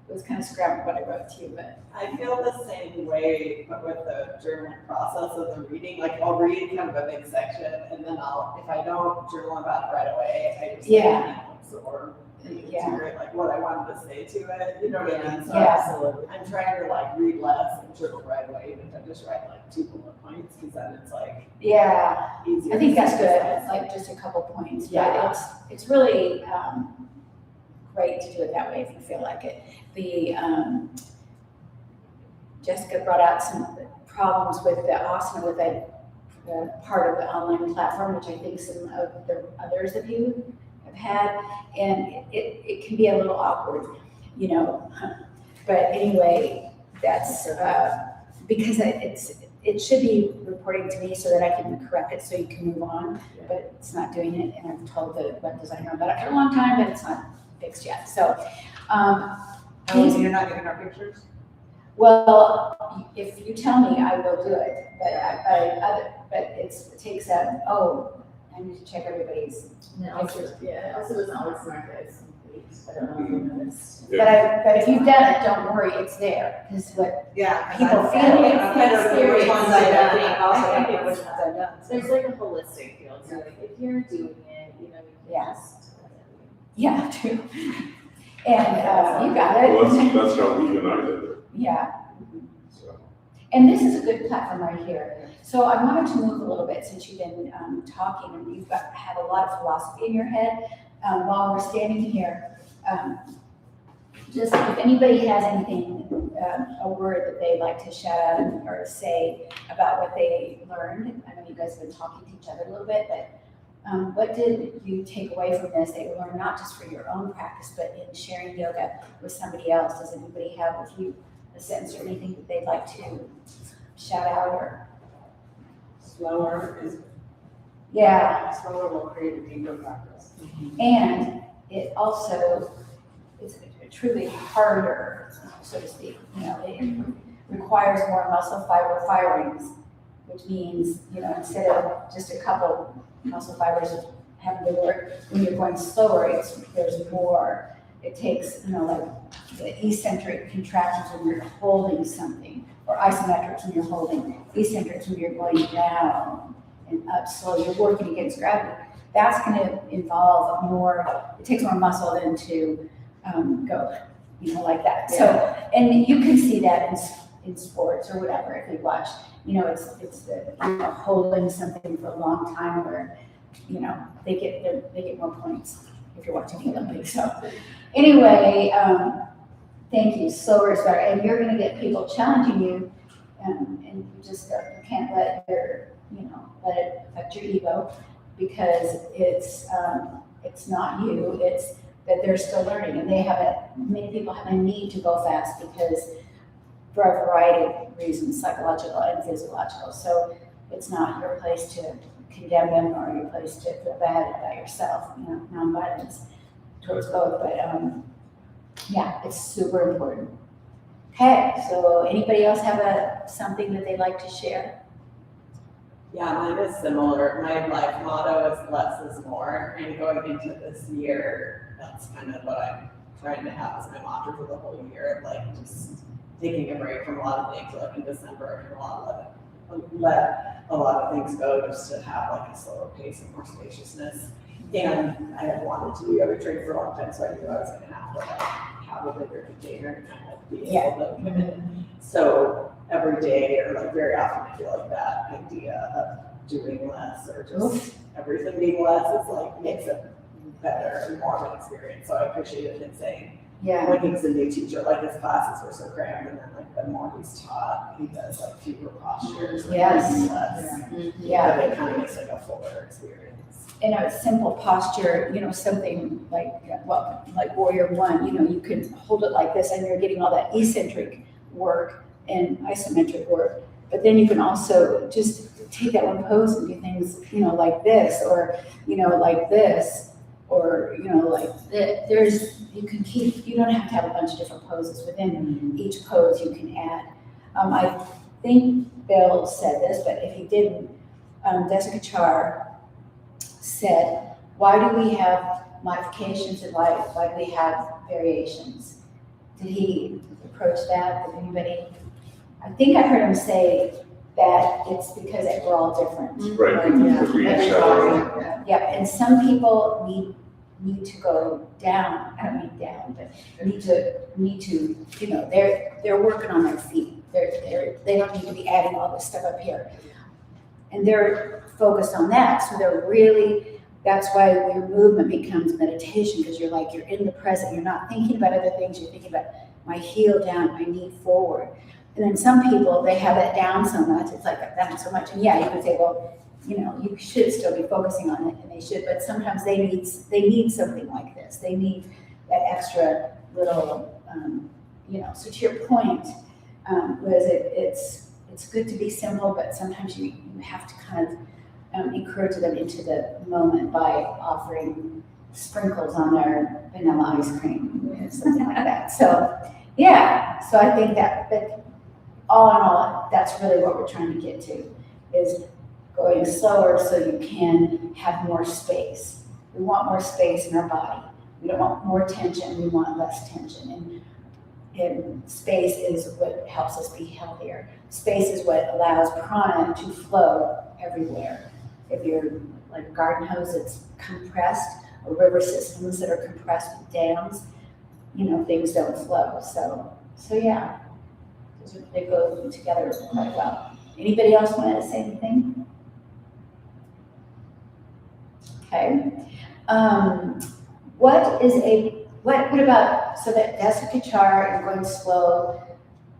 was kind of scrambled what I wrote to you, but. I feel the same way, but with the journaling process of the reading, like I'll read kind of a big section and then if I don't journal about it right away, I just Yeah. notes or Yeah. like what I wanted to say to it, you know what I mean? So Yeah. absolutely. I'm trying to like read less and journal right away, even if I just write like 2 bullet points, because then it's like Yeah, easier. I think to that's good, synthesize. like just a couple points, but Yeah. it's really, great to do it that way if you feel like it. The, Jessica brought out some problems with the Asana with the part of the online platform, which I think some of the others of you have had, and it can be a little awkward, but anyway, that's, because it should be reporting to me so that I can correct it so you can move on, but it's not doing it, and I've told the web designer about it for a long time, but it's not fixed yet, so, Oh, you're not getting our pictures? well, if you tell me, I will do it, but it takes I need to check everybody's pictures. Yeah, it also doesn't always mark it as complete. I don't know if you noticed. But if you've done it, don't worry, it's there, because what Yeah. people feel. I better know which ones I've done, and also I know think which it's- ones I've done. There's like a holistic feel to it. If you're doing it, you Yeah. can just. Yeah, true. And you got it. Well, that's how we and I did it, Yeah, so. and this is a good platform right here. So I wanted to move a little bit since you've been talking and you've had a lot of philosophy in your head while we're standing here. Just if anybody has anything, a word that they'd like to shout out or say about what they learned. I know you guys have been talking to each other a little bit, but what did you take away from this that you learned, not just for your own practice, but in sharing yoga with somebody else? Does anybody have a sentence or anything that they'd like to shout out or? Slower will create a deeper practice. And it also is truly harder, so to speak. It requires more muscle fiber firings, which means, instead of just a couple muscle fibers having to work, when you're going slower, there's more. It takes, like the eccentric contractions when you're holding something, or isometrics when you're holding, eccentrics when you're going down and up slow, you're working against gravity. That's going to involve it takes more muscle than to go, like that. So, and you can see that in sports or whatever, if you watch, it's the, holding something for a long time where, they get more points if you're watching the Olympics. So anyway, thank you. Slower is better. And you're going to get people challenging you, and you just you can't let let it affect your ego, because it's not you. It's that they're still learning, and many people have a need to go fast because for a variety of reasons, psychological and physiological. So it's not your place to condemn them or your place to feel bad about yourself, nonviolence. towards both, but, yeah, it's super important. Okay, so anybody else have something that they'd like to share? Yeah, mine is similar. My life motto is less is more. And going into this year, that's kind of what I'm trying to have as my mantra for the whole year. Like just taking a break from a lot of things. Like in December, I can let a lot of things go just to have like a slower pace and more spaciousness. And I had wanted to do every trade for a long time, so I knew I was going to have to like, have a bigger container and kind of be able to come in. So every day or like very often I feel like that idea of doing less or just everything being less is like makes it better and more of an experience. So I appreciated him saying, Yeah. when he's a new teacher, like his classes were so crammed and then like the more he's taught, he does like fewer postures. Like, Yes. less. Yeah. But it kind of makes like a fuller experience. In a simple posture, something like, well, like Warrior One, you can hold it like this and you're getting all that eccentric work and isometric work. But then you can also just take that one pose and do things, like this, or, like this, or, like this. You don't have to have a bunch of different poses. Within each pose you can add. I think Bill said this, but if he didn't, Jessica Char said, why do we have modifications in life? Why do we have variations? Did he approach that? Did anybody? I think I heard him say that it's because we're all different. Right, because we each have our own. Yeah, and some people need to go down. I don't mean down, but need to. They're working on their feet. They don't need to be adding all this stuff up here. And they're focused on that, so that's why your movement becomes meditation, because you're in the present, you're not thinking about other things, you're thinking about my heel down, my knee forward. And then some people, they have that down so much, it's like that so much, and yeah, you could say, well, you should still be focusing on it, and they should, but sometimes they need something like this, they need that extra little, so to your point, it's good to be simple, but sometimes you have to kind of encourage them into the moment by offering sprinkles on their vanilla ice cream, something like that. So, yeah, so I think that, but all in all, that's really what we're trying to get to, is going slower so you can have more space. We want more space in our body. We don't want more tension, we want less tension. And space is what helps us be healthier. Space is what allows prana to flow everywhere. If you're like a garden hose that's compressed, or river systems that are compressed with dams, things don't flow. So yeah, they go together quite well. Anybody else want to say anything? Okay. What about, so that Jessica Char and going slow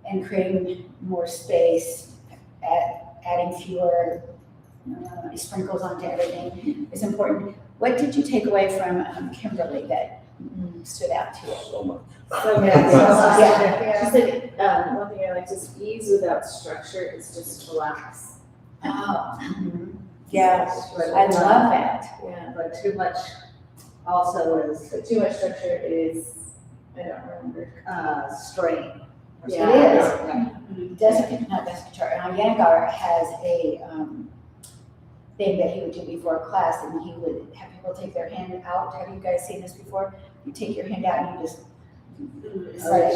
and creating more space, adding fewer sprinkles onto everything is important. What did you take away from Kimberly that stood out to you? So much. She said, one thing I like is ease without structure is just relax. Oh, yeah, I love that. Yeah. But too much also is, But too much structure is, I don't remember. strain. Yeah. It is. Not Jessica Char, Yangar has a thing that he would do before a class, and he would have people take their hand out. Have you guys seen this before? You take your hand out and you just, it's like,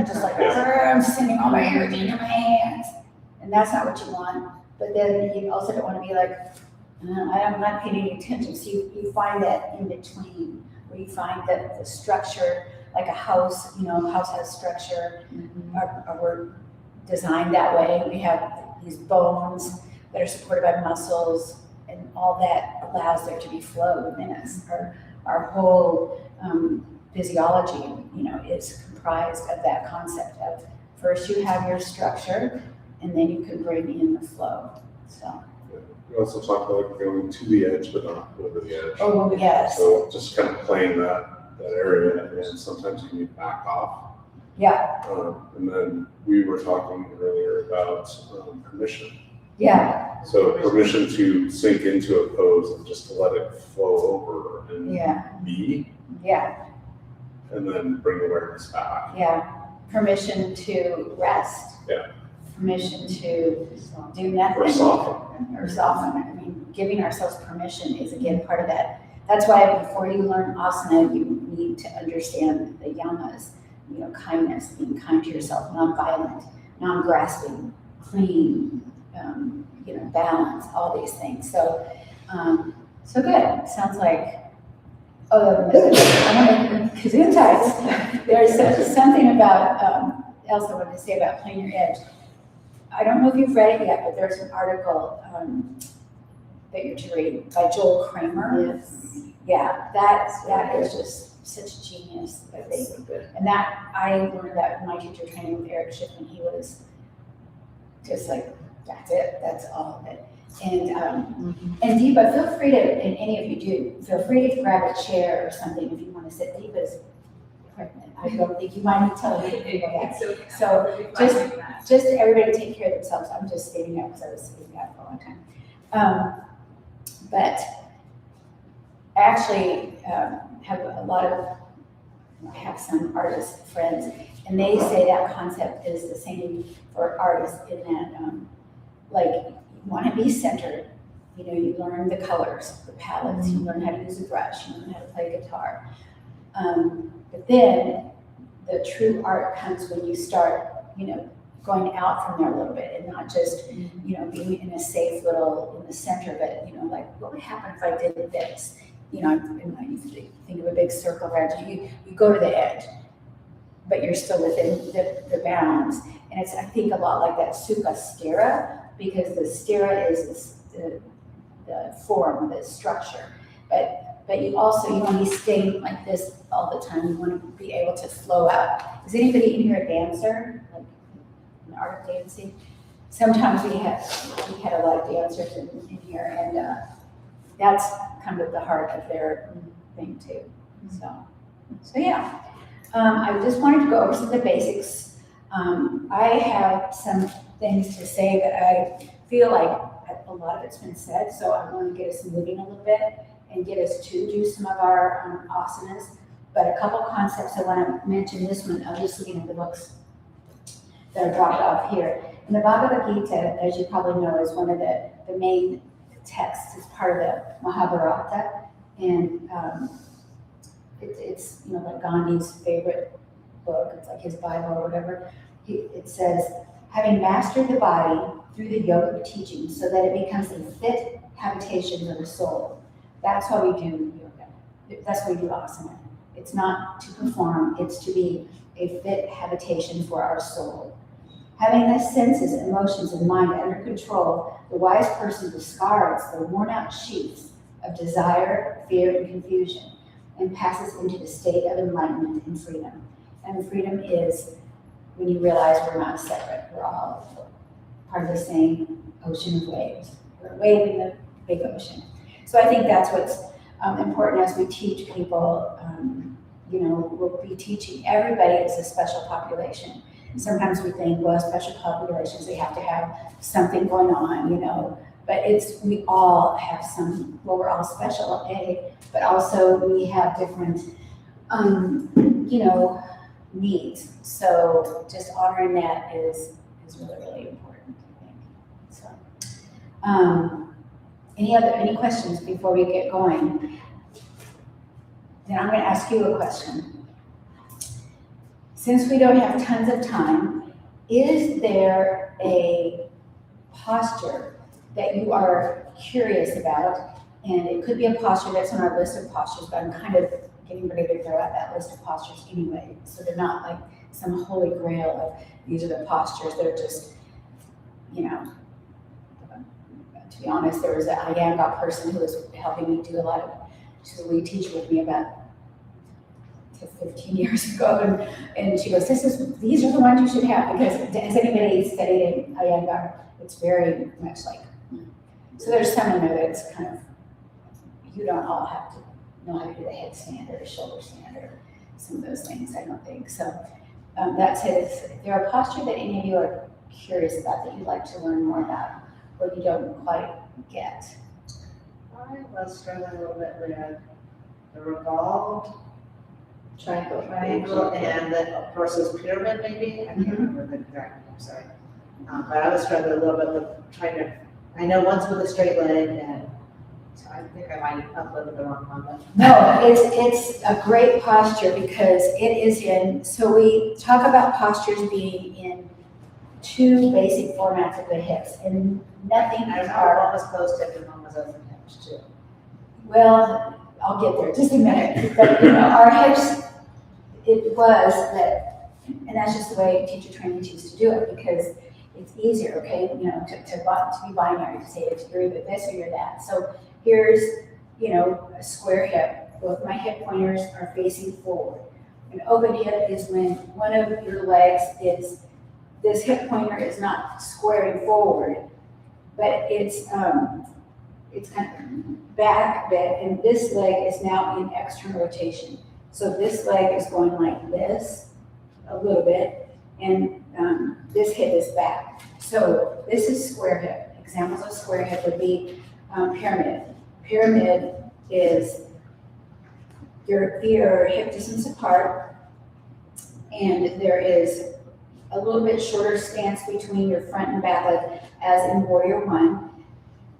just like, I'm sending all my energy into my hands. And that's not what you want. But then you also don't want to be like, I'm not paying any attention. So you find that in between, where you find that the structure, like a house, a house has structure, or we're designed that way. We have these bones that are supported by muscles, and all that allows there to be flow within us. Our whole physiology, is comprised of that concept of first you have your structure, and then you can bring in the flow. So. We also talked about going to the edge, but not over the edge. Oh yes. So just kind of playing that area, and sometimes you need to back off. Yeah. And then we were talking earlier about permission. Yeah, So permission to sink into a pose and just to let it flow over and yeah, be, yeah, and then bring awareness back. yeah. Permission to rest. Yeah. Permission to do nothing. Or soften. Or soften. I mean, giving ourselves permission is again part of that. That's why before you learn asana, you need to understand the yamas. You know, kindness, being kind to yourself, non-violent, non-grasping, clean, you know, balance, all these things. So, so good. Sounds like, oh, Gesundheit. There's something about, else I wanted to say about Plan Your Edge. I don't know if you've read it yet, but there's an article that you're to read by Joel Kramer. Yes. Yeah, that is just such genius, I think. And that, I learned that in my teacher training with Eric Schiffman. He was just like, that's it, that's all of it. And Deepa, feel free to, and any of you do, feel free to grab a chair or something if you want to sit. Deepa's pregnant. I don't think you mind me telling you to do that. So just everybody take care of themselves. I'm just standing up because I was sitting down for a long time. But I actually have a lot of, I have some artist friends, and they say that concept is the same for artists in that, like, you want to be centered. You know, you learn the colors, the palettes, you learn how to use a brush, you learn how to play guitar. But then the true art comes when you start, you know, going out from there a little bit and not just, you know, being in a safe little, in the center, but, you know, like, what would happen if I did this? You know, you think of a big circle around you, you go to the edge, but you're still within the bounds. And it's, I think, a lot like that Sukha stira, because the stira is the form, the structure. But you also, you want to be staying like this all the time. You want to be able to flow out. Is anybody in here a dancer? Like an art of dancing? Sometimes we had a lot of dancers in here, and that's kind of the heart of their thing too. So yeah. I just wanted to go over some of the basics. I have some things to say that I feel like a lot of it's been said, so I want to get us moving a little bit and get us to do some of our asanas. But a couple concepts I want to mention. This one, I'm just looking at the books that are dropped off here. And the Bhagavad Gita, as you probably know, is one of the main texts. It's part of the Mahabharata, and it's you know, like Gandhi's favorite book. It's like his Bible or whatever. It says, having mastered the body through the yoga teaching so that it becomes a fit habitation for the soul. That's why we do yoga. That's why we do asana. It's not to perform, it's to be a fit habitation for our soul. Having the senses, emotions, and mind under control, the wise person discards the worn-out sheaths of desire, fear, and confusion, and passes into the state of enlightenment and freedom. And freedom is when you realize we're not separate. We're all part of the same ocean of waves. We're a wave in the big ocean. So I think that's what's important as we teach people. You know, we'll be teaching everybody as a special population. Sometimes we think, well, special populations, they have to have something going on, you know, but we all have some, well, we're all special, but also we have different, you know, needs. So just honoring that is really, really important, I think. So, any questions before we get going? Then I'm going to ask you a question. Since we don't have tons of time, is there a posture that you are curious about? And it could be a posture that's on our list of postures, but I'm kind of getting ready to throw out that list of postures anyway. So they're not like some holy grail of these are the postures. They're just, you know, to be honest, there was a Iyengar person who was helping me do a lot of, she's a lead teacher with me about 15 years ago, and she goes, these are the ones you should have, because has anybody studied Iyengar? It's very much like, so there's some in there that's kind of, you don't all have to know how to do the headstand or the shoulder stand or some of those things, I don't think. So that's his, is there a posture that any of you are curious about that you'd like to learn more about? or you don't quite get? I was struggling a little bit with the revolved triangle and the versus pyramid maybe. I can't remember the exact, I'm sorry. But I was struggling a little bit with trying to, I know one's with a straight leg and so I think I might have uploaded the wrong one, but. No, it's a great posture because it is in, so we talk about postures being in two basic formats of the hips, and nothing I is remember our, one was closed hip and one was open hips too. well, I'll get there in just a minute, but our hips, it was that, and that's just the way teacher training chooses to do it because it's easier, okay, to be binary, to say if you're either this or you're that. So here's, a square hip. Both my hip pointers are facing forward. An open hip is when one of your legs is, this hip pointer is not squaring forward, but it's kind of back a bit, and this leg is now in external rotation. So this leg is going like this a little bit, and this hip is back. So this is square hip. Examples of square hip would be pyramid. Pyramid is your hip distance apart, and there is a little bit shorter stance between your front and back leg, as in Warrior One.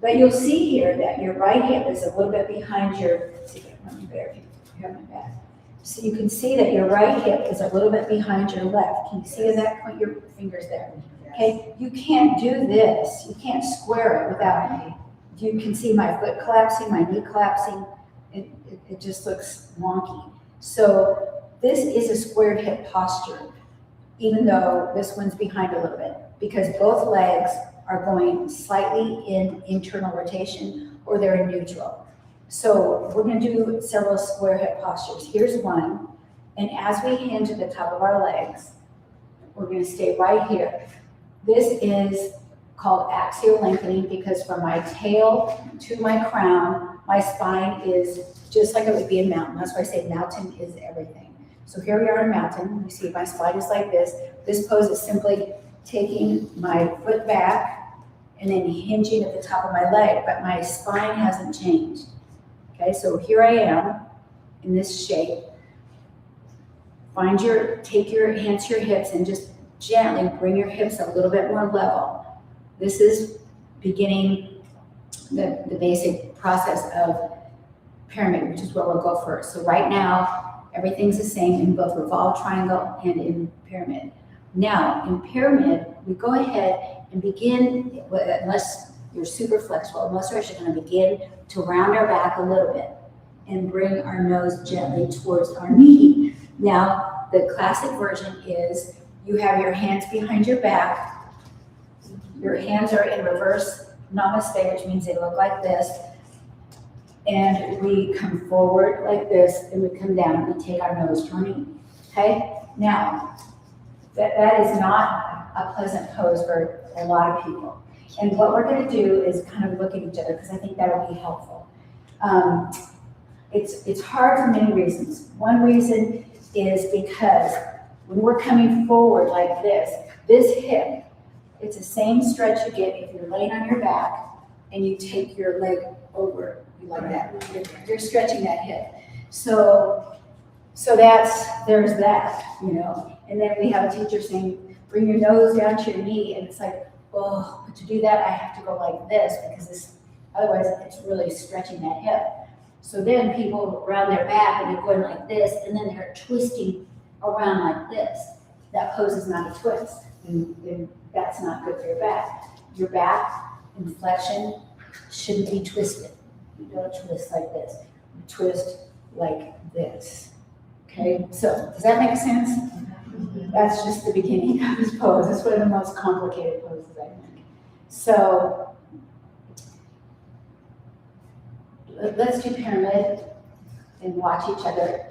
But you'll see here that your right hip is a little bit behind your, let's see if I can better pyramid my back. So you can see that your right hip is a little bit behind your left. Can you see that? Point your fingers there. Okay, you can't do this. You can't square it without, you can see my foot collapsing, my knee collapsing. It just looks wonky. So this is a squared hip posture, even though this one's behind a little bit, because both legs are going slightly in internal rotation or they're in neutral. So we're going to do several square hip postures. Here's one, and as we hinge at the top of our legs, we're going to stay right here. This is called axial lengthening because from my tail to my crown, my spine is just like it would be in mountain. That's why I say mountain is everything. So here we are in mountain. You see my spine is like this. This pose is simply taking my foot back and then hinging at the top of my leg, but my spine hasn't changed. Okay, so here I am in this shape. Take your hands to your hips and just gently bring your hips a little bit more level. This is beginning the basic process of pyramid, which is where we'll go first. So right now, everything's the same in both revolved triangle and in pyramid. Now, in pyramid, we go ahead and begin, unless you're super flexible, most of us are going to begin to round our back a little bit and bring our nose gently towards our knee. Now, the classic version is you have your hands behind your back. Your hands are in reverse namaste, which means they look like this. And we come forward like this, and we come down and we take our nose to our knee. Okay? Now, that is not a pleasant pose for a lot of people. And what we're going to do is kind of look at each other because I think that will be helpful. It's hard for many reasons. One reason is because when we're coming forward like this hip, it's the same stretch you get if you're laying on your back and you take your leg over like that. You're stretching that hip. So there's that, And then we have a teacher saying, bring your nose down to your knee, and it's like, oh, but to do that, I have to go like this because otherwise it's really stretching that hip. So then people round their back and they're going like this, and then they're twisting around like this. That pose is not a twist, and that's not good for your back. Your back in flexion shouldn't be twisted. You don't twist like this. You twist like this. Okay, so does that make sense? That's just the beginning of this pose. It's one of the most complicated poses, I think. So let's do pyramid and watch each other.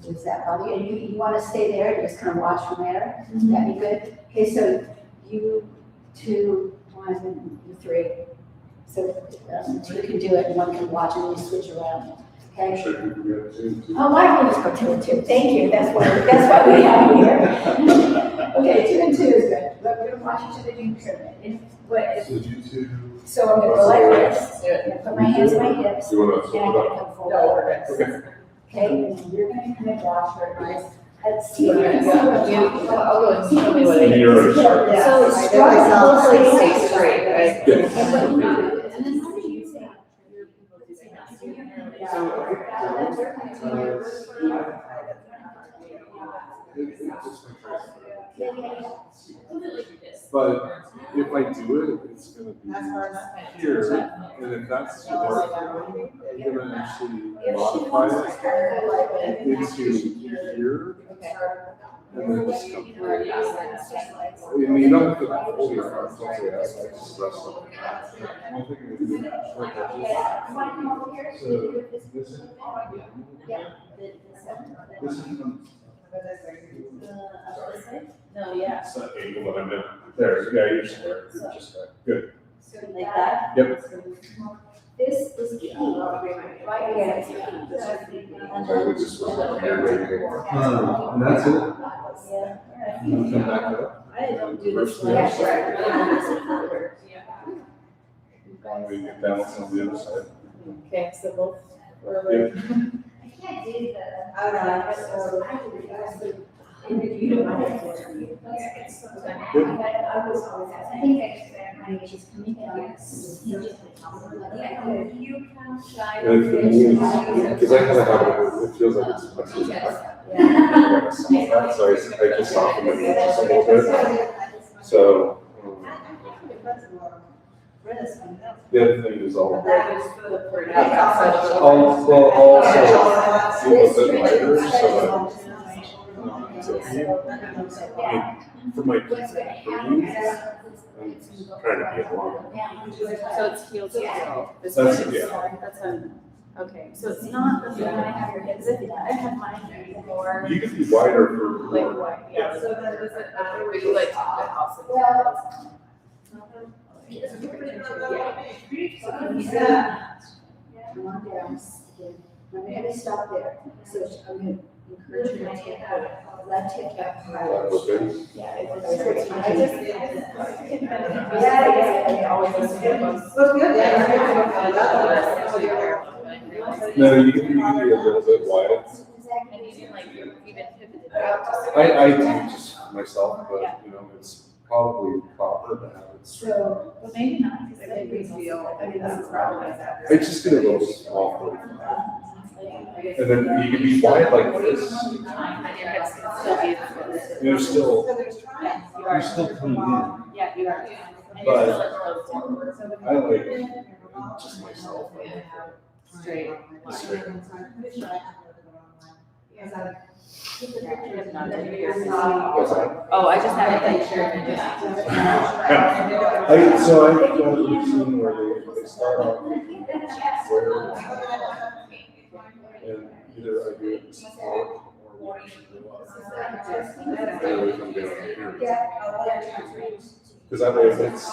Does that bother you? And you want to stay there and just kind of watch from there? That'd be good. Okay, so you 2, 1, and you 3. So 2 can do it and 1 can watch, and you switch around. Okay. Sure, you can get 2, 2. Oh, I will just go 2 and 2. Thank you. That's what we have here. Okay, 2 and 2 is good. We're going to watch each other do pyramid. And what if, So you two, so I'm gonna go like this, I'm gonna put my hands on my hips, you wanna and flip I'm it gonna up? come forward. No, we're good. Okay. Okay, and you're gonna come and watch her eyes. Let's see. I'll go and tell me what I And need. you're already started. So I strong did myself. muscles Stay straight, right? Yeah. And then how do you say? But if I do it, it's gonna be here, and if that's too dark, I'm gonna actually modify it into here, and then just come through. I mean, you don't have to hold your arms all the way up, I just rest on it. One thing I'm gonna do, like I just, so this is, this is No, yeah. it's that angle that I'm in. There, yeah, you're square, you're just right, good. Like that? Yep. This is key, right here is key. I would just look here, ready to go. And that's it. Yeah. You come back up. I don't do this. Reverse Yeah, We get balance on the other side. Okay, so both forward. I can't do the. All right, so I have to reverse the. You don't want to. I think I just said my age is coming down. Yeah, you can shine. And if the knee, because I kind of have it, it feels like it's flexing back. Yeah. So I can soften it just a little bit. So, the other thing is I'll also be a little bit lighter, so for my breathing, I'm trying to be along. So it's heel to toe. This That's- way. yeah. That's okay, so it's not the thing I have your hips, I have mine more You can be wider for. like what, yeah, so then is it, we do like top and also. I'm gonna stop there, so I'm gonna encourage you to take that left hip up high. Okay. Yeah, it's. I just. Yeah. Always listen to them. No, you can be a little bit wide. And you can like even pivot it out. I do just myself, but you know, it's probably proper to have it straight. So, Well, maybe not, because I think we feel, I mean, this is probably that. I just get a little small. And then you can be wide like this, And your hips can still be. you're still coming in. Yeah, you are. And But- you're still like close forward. I like just myself. Straight. Straight. Oh, I just have it like sure. So I've done a routine where they start off where, and either I do it slow or because I mean, it's,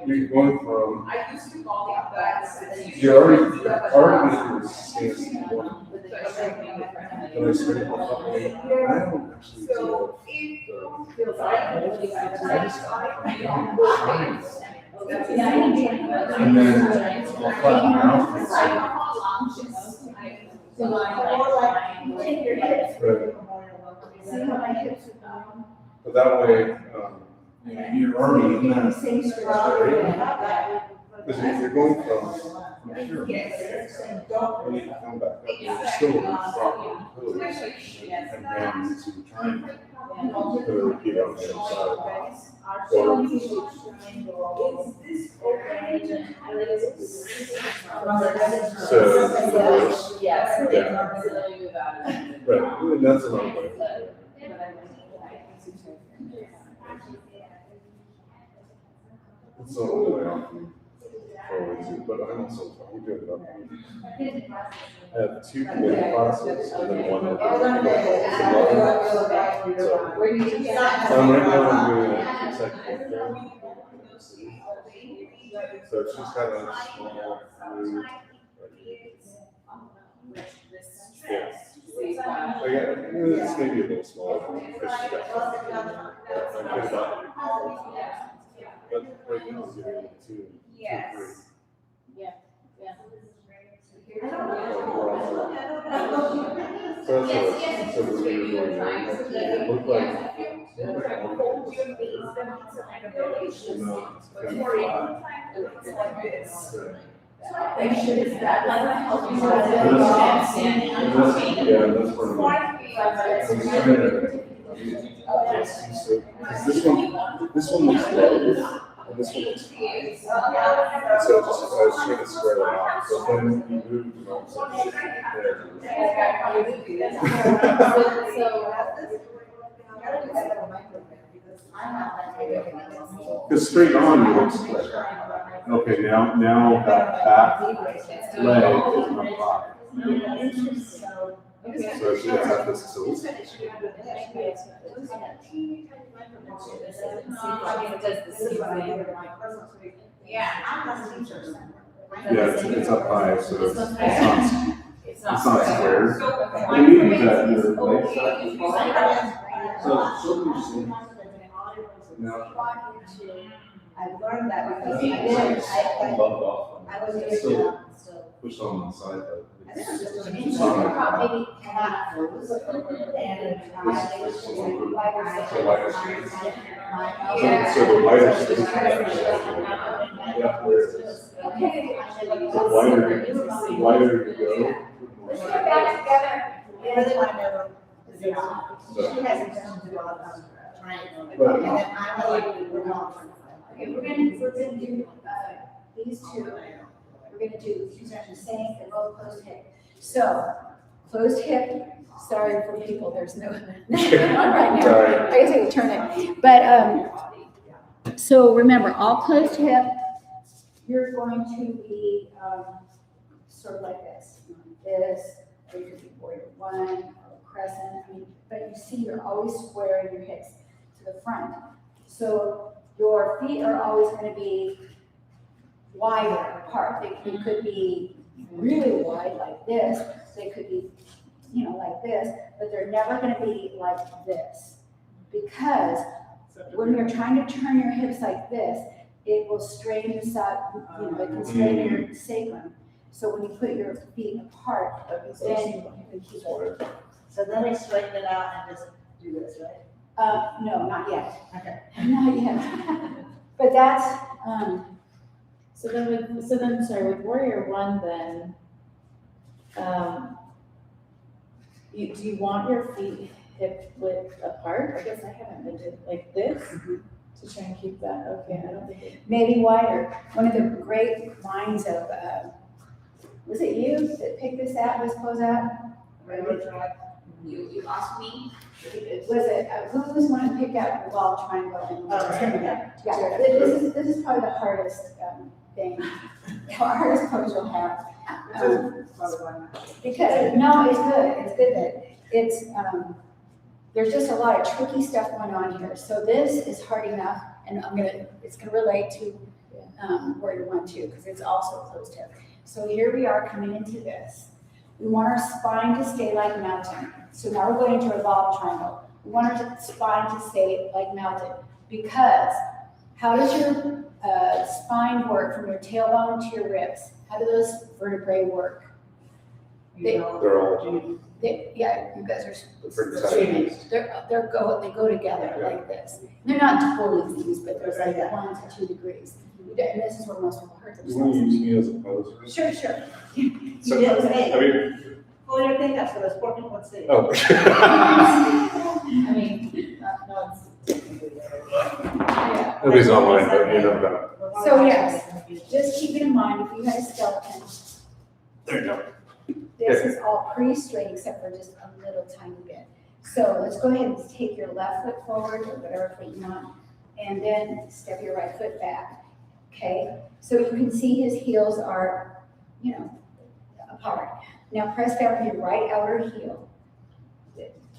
you're going from, you're already in the stance you want. When I started my company, I don't actually do I just and then I'll flatten out. Right. But that way, you're already in that space, right? Because if you're going from here, when you come back up, you're still in the proper pose. And then to try and to repeat on the other side. Or so, reverse. Yes. Yeah. Right, and that's another way. It's not really often forward to, but I'm also, we do it up. I have 2 committed classes and then 1 open. So, right now I'm doing a consecutive thing. So it's just kind of small, through. Yeah. It's maybe a little smaller. I'm good about it. But right 0, 2, Yes. 3. I don't know. So that's so the way you're going there, it looked like. Yeah, that's part of this one looks low, and this one looks high. And so I was trying to square that off, but then you moved and all of a sudden it's there. Because straight on you look straight. Okay, now that back leg is on top. So it's at this tilt. Yeah, it's up high, so it's not square. And maybe that your legs so now. I've learned that because I was Still push on the side though. So the lighter space. Yeah, where it is. The lighter you go. Let's get back together. Really want to know. She hasn't done a lot of triangle. And then I'm like, we're not. Okay, we're gonna do, these two. We're gonna do, these are the same, they're both closed hip. So, closed hip, sorry for people, there's no, nothing on right now. Sorry. I guess I can turn it. But, so remember, all closed hip, you're going to be, sort of like this. Or you could be warrior one, or crescent, I mean, but you see you're always squaring your hips to the front. So your feet are always gonna be wider apart. They could be really wide like this, they could be, like this, but they're never gonna be like this. Because when you're trying to turn your hips like this, it will strain this up, it can strain your sacrum. So when you put your feet apart, then you can keep it. So then I straighten it out and just do this, right? No, not yet. Okay. Not yet. But that's, So then, sorry, with warrior one, then, do you want your feet hip width apart? I guess I haven't been to like this to try and keep that. Okay, I don't think it. maybe wider. One of the great lines of, was it you that picked this out, this close out? You asked me? Was it, who was the one who picked out the wall triangle? Yeah, this is probably the hardest, thing, the hardest pose you'll have. Because, no, it's good that it's, there's just a lot of tricky stuff going on here. So this is hard enough, and it's gonna relate to, warrior one too, because it's also closed hip. So here we are coming into this. We want our spine to stay like mountain. So now we're going into a revolved triangle. We want our spine to stay like mountain, because how does your spine work from your tailbone to your ribs? How do those vertebrae work? They're all Yeah, you guys are, pretty tight. they go together like this. They're not totally fused, but there's like 1 to 2 degrees. And this is where most people hurt You want to themselves. use me as a poser? Sure. So, You didn't say. I mean, Pull your thing up so those poor people can see. oh. I mean, no, it's. Yeah. Nobody's online, but you know that. So yes, just keep it in mind, if you had a skeleton, There you go. this is all pre-straight except for just a little tiny bit. So let's go ahead and take your left foot forward or whatever foot you want, and then step your right foot back, okay? So you can see his heels are, apart. Now press down your right outer heel,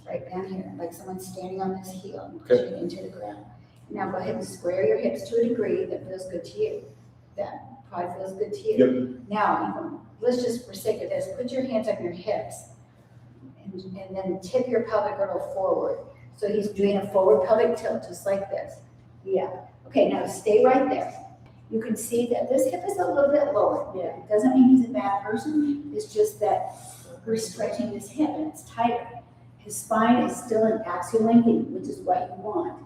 right down here, like someone's standing on this heel and pushing it into the ground. Now go ahead and square your hips to a degree that feels good to you. That probably feels good to you. Now, let's just, for sake of this, put your hands on your hips and then tip your pelvic girdle forward. So he's doing a forward pelvic tilt, just like this. Yeah. Okay, now stay right there. you can see that this hip is a little bit lower. Yeah. It doesn't mean he's a bad person, it's just that we're stretching his hip and it's tighter. His spine is still an axial lengthening, which is what you want.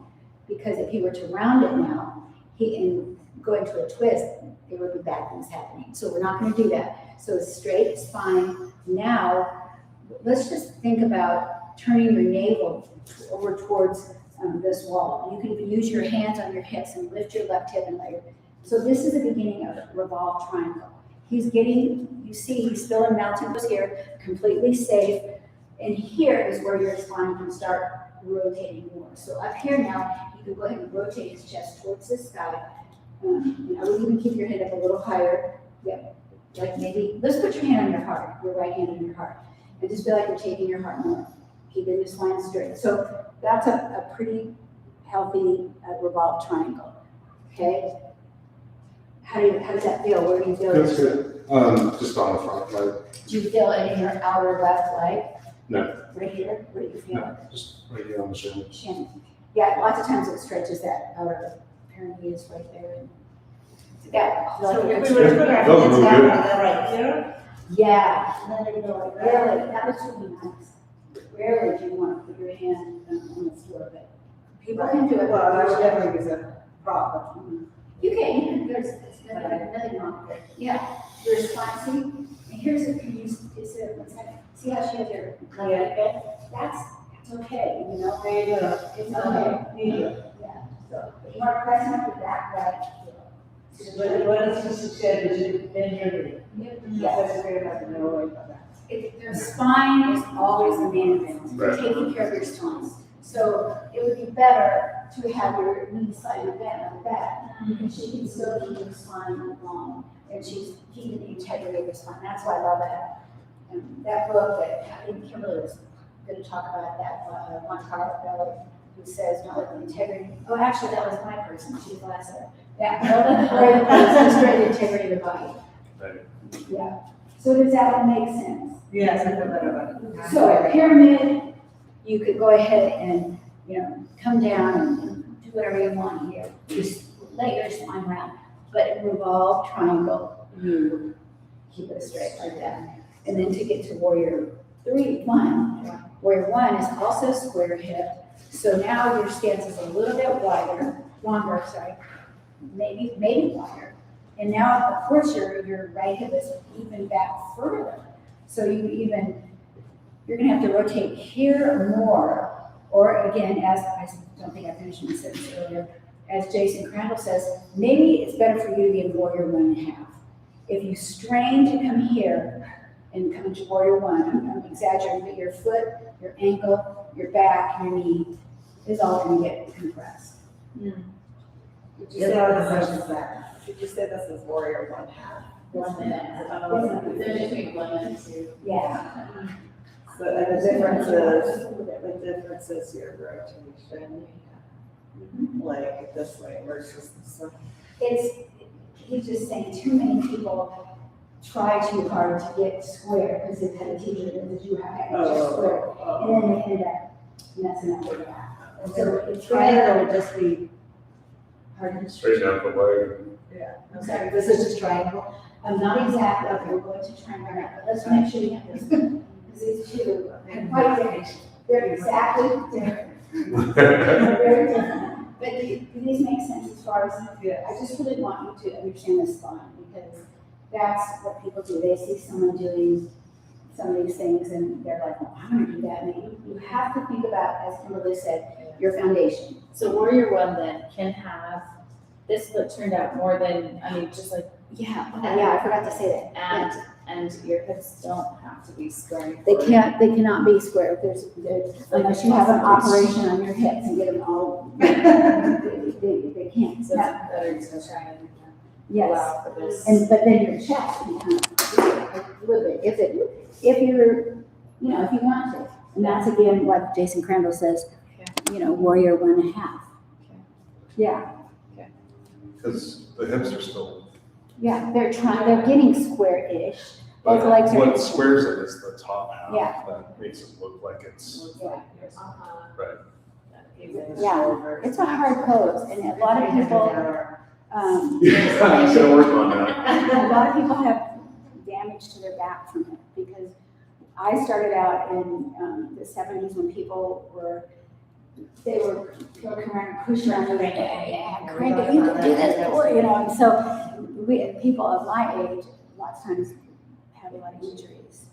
Because if he were to round it now, and go into a twist, there would be bad things happening. So we're not gonna do that. So straight spine. Now, let's just think about turning your navel over towards this wall. You can use your hands on your hips and lift your left hip and let your, so this is the beginning of a revolved triangle. He's getting, you see, he's still in mountain pose here, completely safe. And here is where your spine can start rotating more. So up here now, you can go ahead and rotate his chest towards the sky. I would even keep your head up a little higher. Yep. Like maybe, let's put your hand on your heart, your right hand on your heart. And just feel like you're taking your heart north, keeping the spine straight. So that's a pretty healthy revolved triangle. Okay? How does that feel? Where do you feel? That's good. Just on the front leg. Do you feel it in your outer left leg? No. Right here? Where do you feel it? No, just right here on the shin. Shin. Yeah, lots of times it stretches that outer perineus right there. Yeah. So if we were to put our Those hands were down good. on that right here, Yeah, and then they go like, really, that was really nice. Rarely do you want to put your hand on the floor, but people can do it. well, that definitely is a problem. You can, there's nothing wrong with it. Yeah, your spine, see, and here's a, can you, see how she has her leg like that? That's okay, you know? There you go. It's okay. Yeah, so you are pressing up your back right. What is Mrs. said, is you bend your knee. Yes. That's great, I don't worry about that. Their spine is always the main event, Right. taking care of your spine. So it would be better to have your knee slightly bent like that, because she can still keep your spine long, and she's keeping the integrity of your spine. That's why I love that. That book that I think Kimberly was going to talk about, that Montara fellow who says, "Don't let the integrity." Oh, actually, that was my person. She's the last one. Yeah, don't let the integrity of the body. Right. Yeah. So does that one make sense? Yes, I feel better about it. So a pyramid, you could go ahead and, come down and do whatever you want here. Just let your spine round. But in revolved triangle, you keep it straight like that. And then to get to warrior warrior one is also square hip. So now your stance is a little bit longer, maybe wider. And now, of course, your right hip is even back further. So you're gonna have to rotate here more, or again, as I don't think I finished my sentence earlier, as Jason Crandall says, maybe it's better for you to be in warrior 1.5. If you strain to come here and come into warrior one, I'm exaggerating, but your foot, your ankle, your back, your knee is all gonna get compressed. Did you Get say out of the this questions is, back. did you say this is warrior 1/2? They're between 1 and 2. Yeah. So and the difference is your rotation, like this way versus this way. He's just saying too many people try too hard to get square because they've had a teacher that you have had just square. And then they end up messing up with that. And so the triangle would just be hard to Straighten out the leg. Yeah. I'm sorry, This is just triangle. I'm not exactly, okay, we're going to triangle now, but let's make sure we have this. Because these two are quite different. They're exactly different. They're very different. But do these make sense as far as, Yes. I just really want you to understand the spine, because that's what people do. They see someone doing some of these things and they're like, well, I'm gonna do that. And you have to think about, as Kimberly said, your foundation. So warrior one then can have, this foot turned out more than, just like, Yeah, I forgot to say that. and your hips don't have to be square. They cannot be square. Unless you have an operation on your hips and get them all, they can't. So it's better to try and Yes. allow for this. But then your chest becomes a little bit, if you're, if you want to. And that's again what Jason Crandall says, warrior 1.5. Okay. Yeah, Because the hips are still. yeah, they're getting square-ish. Both But legs are. what squares it is the top half. Yeah. That makes it look like it's, Yeah. right. Yeah, it's a hard pose, and a lot of people, Yeah, I'm gonna work on that. A lot of people have damage to their back from it, because I started out in the 70s when people were, they were walking around, pushed around, and yeah, crank it, you can do this, you know, and so people of my age, lots of times have a lot of injuries.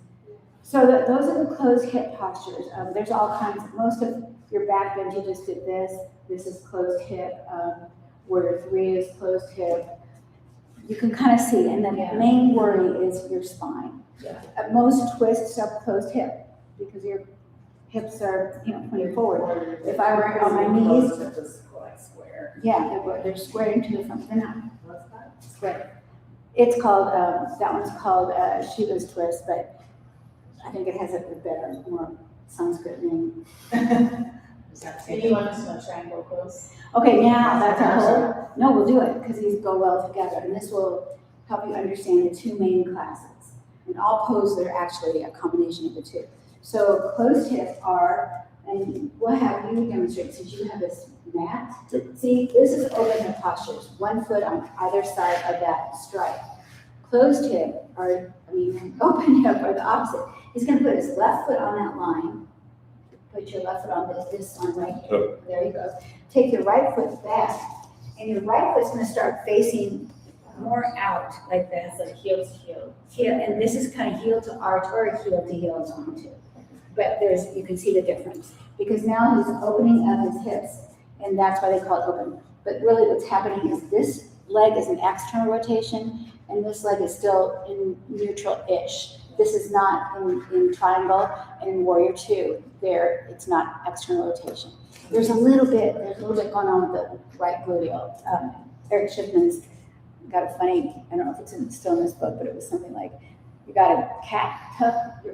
So those are the closed hip postures. There's all kinds, most of your back bend, you just did this is closed hip, Warrior 3 is closed hip. You can kind of see, and the main worry is your spine. Most twists are closed hip, because your hips are, pointing forward. If I were on my knees, Square. yeah, they're squared into the front, they're not square. It's called, that one's called Shiva's twist, but I think it has a better, more Sanskrit name. And you want us to know triangle pose? Okay, now that's our whole, no, we'll do it, because these go well together, and this will help you understand the two main classes. And all poses are actually a combination of the two. So closed hips are, and we'll have you demonstrate, since you have this mat. See, this is open hip postures, one foot on either side of that stripe. Closed hip are, open hip are the opposite. He's gonna put his left foot on that line. Put your left foot on this one right here. There you go. Take your right foot back, and your right foot's gonna start facing more out like this. Like heel to heel. Heel, and this is kind of heel to arch or heel to heel is one too. But you can see the difference, because now he's opening up his hips, and that's why they call it open. But really what's happening is this leg is an external rotation, and this leg is still in neutral-ish. This is not in triangle, and in Warrior 2, there, it's not external rotation. There's a little bit going on with the right gluteal. Eric Shipman's got a funny, I don't know if it's still in this book, but it was something like, you got a cat tuck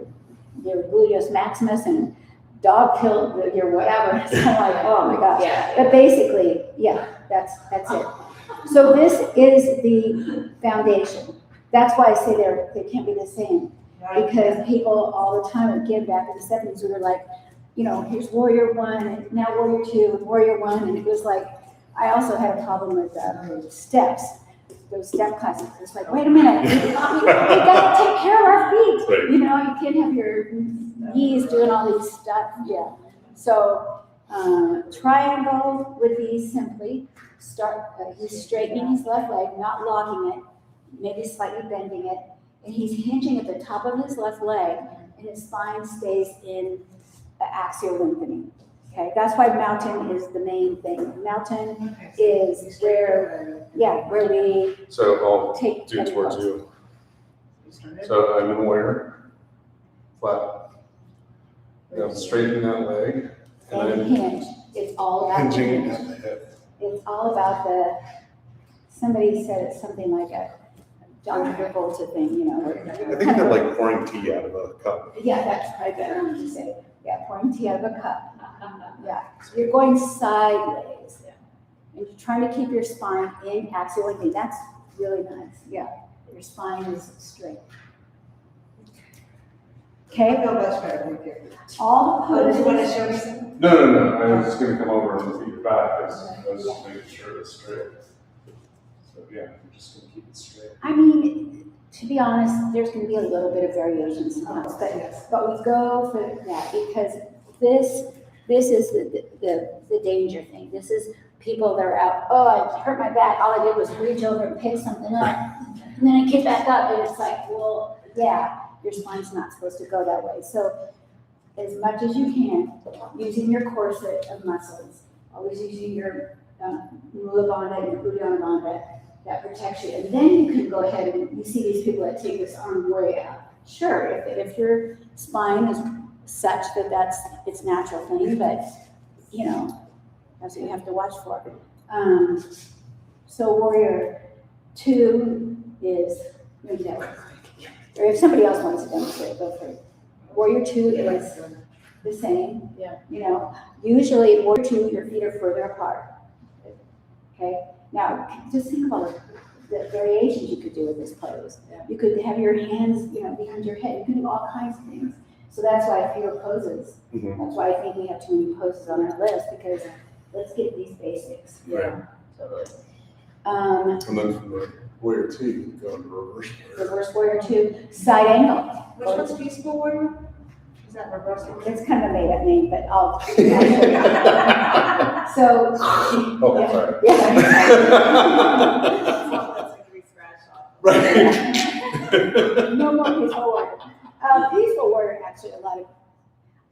your gluteus maximus and dog killed your whatever. So I'm like, oh my gosh. Yeah. But basically, yeah, that's it. So this is the foundation. That's why I say they can't be the same. Because people all the time, again, back in the 70s, we were like, here's Warrior 1, and now Warrior 2, and Warrior 1, and it was like, I also had a problem with steps, those step classes. It's like, wait a minute, we gotta take care of our feet. Right. You can't have your knees doing all these stuff. Yeah. So triangle would be simply he's straightening his left leg, not locking it, maybe slightly bending it. And he's hinging at the top of his left leg, and his spine stays in axial lengthening. Okay, that's why mountain is the main thing. Mountain is where we So I'll take do towards you. So I'm in Warrior, flat. Now straightening that leg, and and then hinge. It's all about the hinging hinge. at the hip. It's all about somebody said it's something like a John Travolta thing, I think they're like pouring tea out of a cup. Yeah, that's probably better to say. Yeah, pouring tea out of a cup. Yeah, you're going sideways. And you're trying to keep your spine in axial lengthening. That's really nice. Yeah, your spine is straight. I Okay, feel much better, thank you. all the poses. show me something? No, I was just gonna come over and look at your back, I was just making sure it's straight. So yeah, I'm just gonna keep it straight. I mean, to be honest, there's going to be a little bit of variation sometimes, but we go for that because this is the danger thing. This is people that are out, oh, I hurt my back, all I did was reach over and pick something up, and then I get back up, and it's like, well, yeah, your spine's not supposed to go that way. So as much as you can, using your corset of muscles, always using your Mula Bandha and Uddiyana Bandha, that protects you. And then you can go ahead and you see these people that take this arm way out. Sure, if your spine is such that that's its natural thing, but that's what you have to watch for. So Warrior 2 is, or if somebody else wants to demonstrate, go for it. Warrior 2 is the same. Yeah. Usually in Warrior 2, your feet are further apart. Okay? Now, just think about the variations you could do with this pose. Yeah. You could have your hands, behind your head. You can do all kinds of things. So that's why fewer poses. Mhm. That's why I think we have too many poses on our list, because let's get these basics. Yeah, totally. And then from the warrior T, you go into reverse warrior. reverse warrior two, side angle. Which one's peaceful warrior? Is that reversal? It's kind of a made up name, but I'll. So. Oh, yeah, sorry. Yeah. Right. No more peaceful warrior. Peaceful warrior, actually,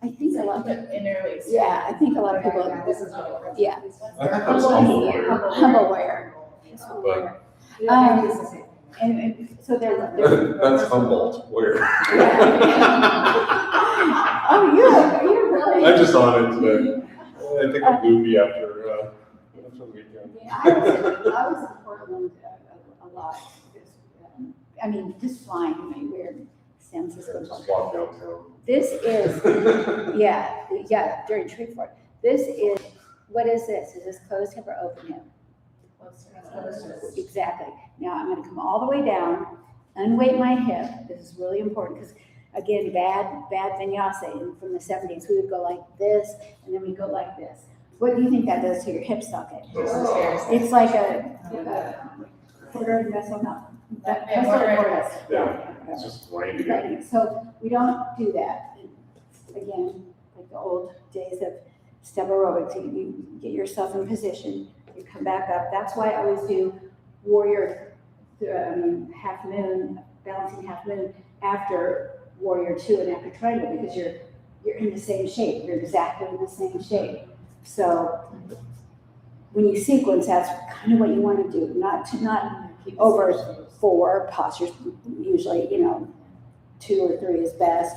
I think a lot of, Interlace. yeah, I think a lot of people, This is what it was. yeah, I thought that was humble warrior. humble warrior. Peaceful But- warrior. Yeah, it's the same. And so there's. That's Humboldt warrior. Oh, you're really. I just saw it today. I think I'm goofy after the weekend. Yeah, I was in Portland a lot. Because, I mean, just flying, we're San Francisco. Just walk downtown. This is, yeah, during Treefort. This is, what is this? Is this closed hip or open hip? Exactly. Now I'm gonna come all the way down, unweight my hip. This is really important because, again, bad vinyasa from the 70s. We would go like this and then we go like this. What do you think that does to your hip socket? It's like a quarter vessel, not. Yeah, it's just winding it. Right, so we don't do that. Again, like the old days of step aerobics, you get yourself in position, you come back up. That's why I always do warrior, half moon, balancing half moon after warrior two and after triangle, because you're in the same shape. You're exactly in the same shape. So when you sequence, that's kind of what you want to do, not over 4 postures, usually, 2 or 3 is best.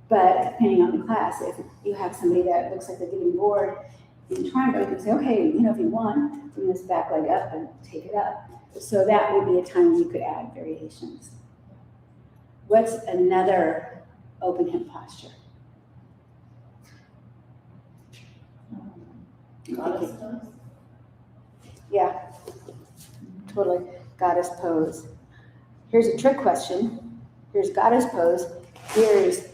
But depending on the class, if you have somebody that looks like they're getting bored in triangle, you can say, okay, if you want, bring this back leg up and take it up. So that would be a time when you could add variations. What's another open hip posture? Yeah, totally. Goddess pose. Here's a trick question. Here's goddess pose. Here's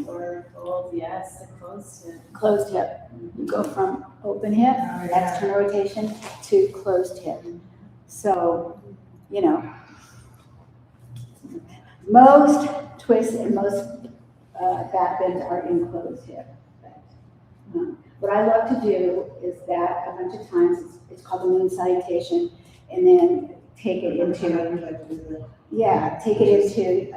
Or fold, yes, and close to. closed hip. You go from open hip, Oh, yeah. external rotation, to closed hip. So, most twists and most back bends are in closed hip. What I love to do is that a bunch of times, it's called the moon salutation, and then take it into, take it into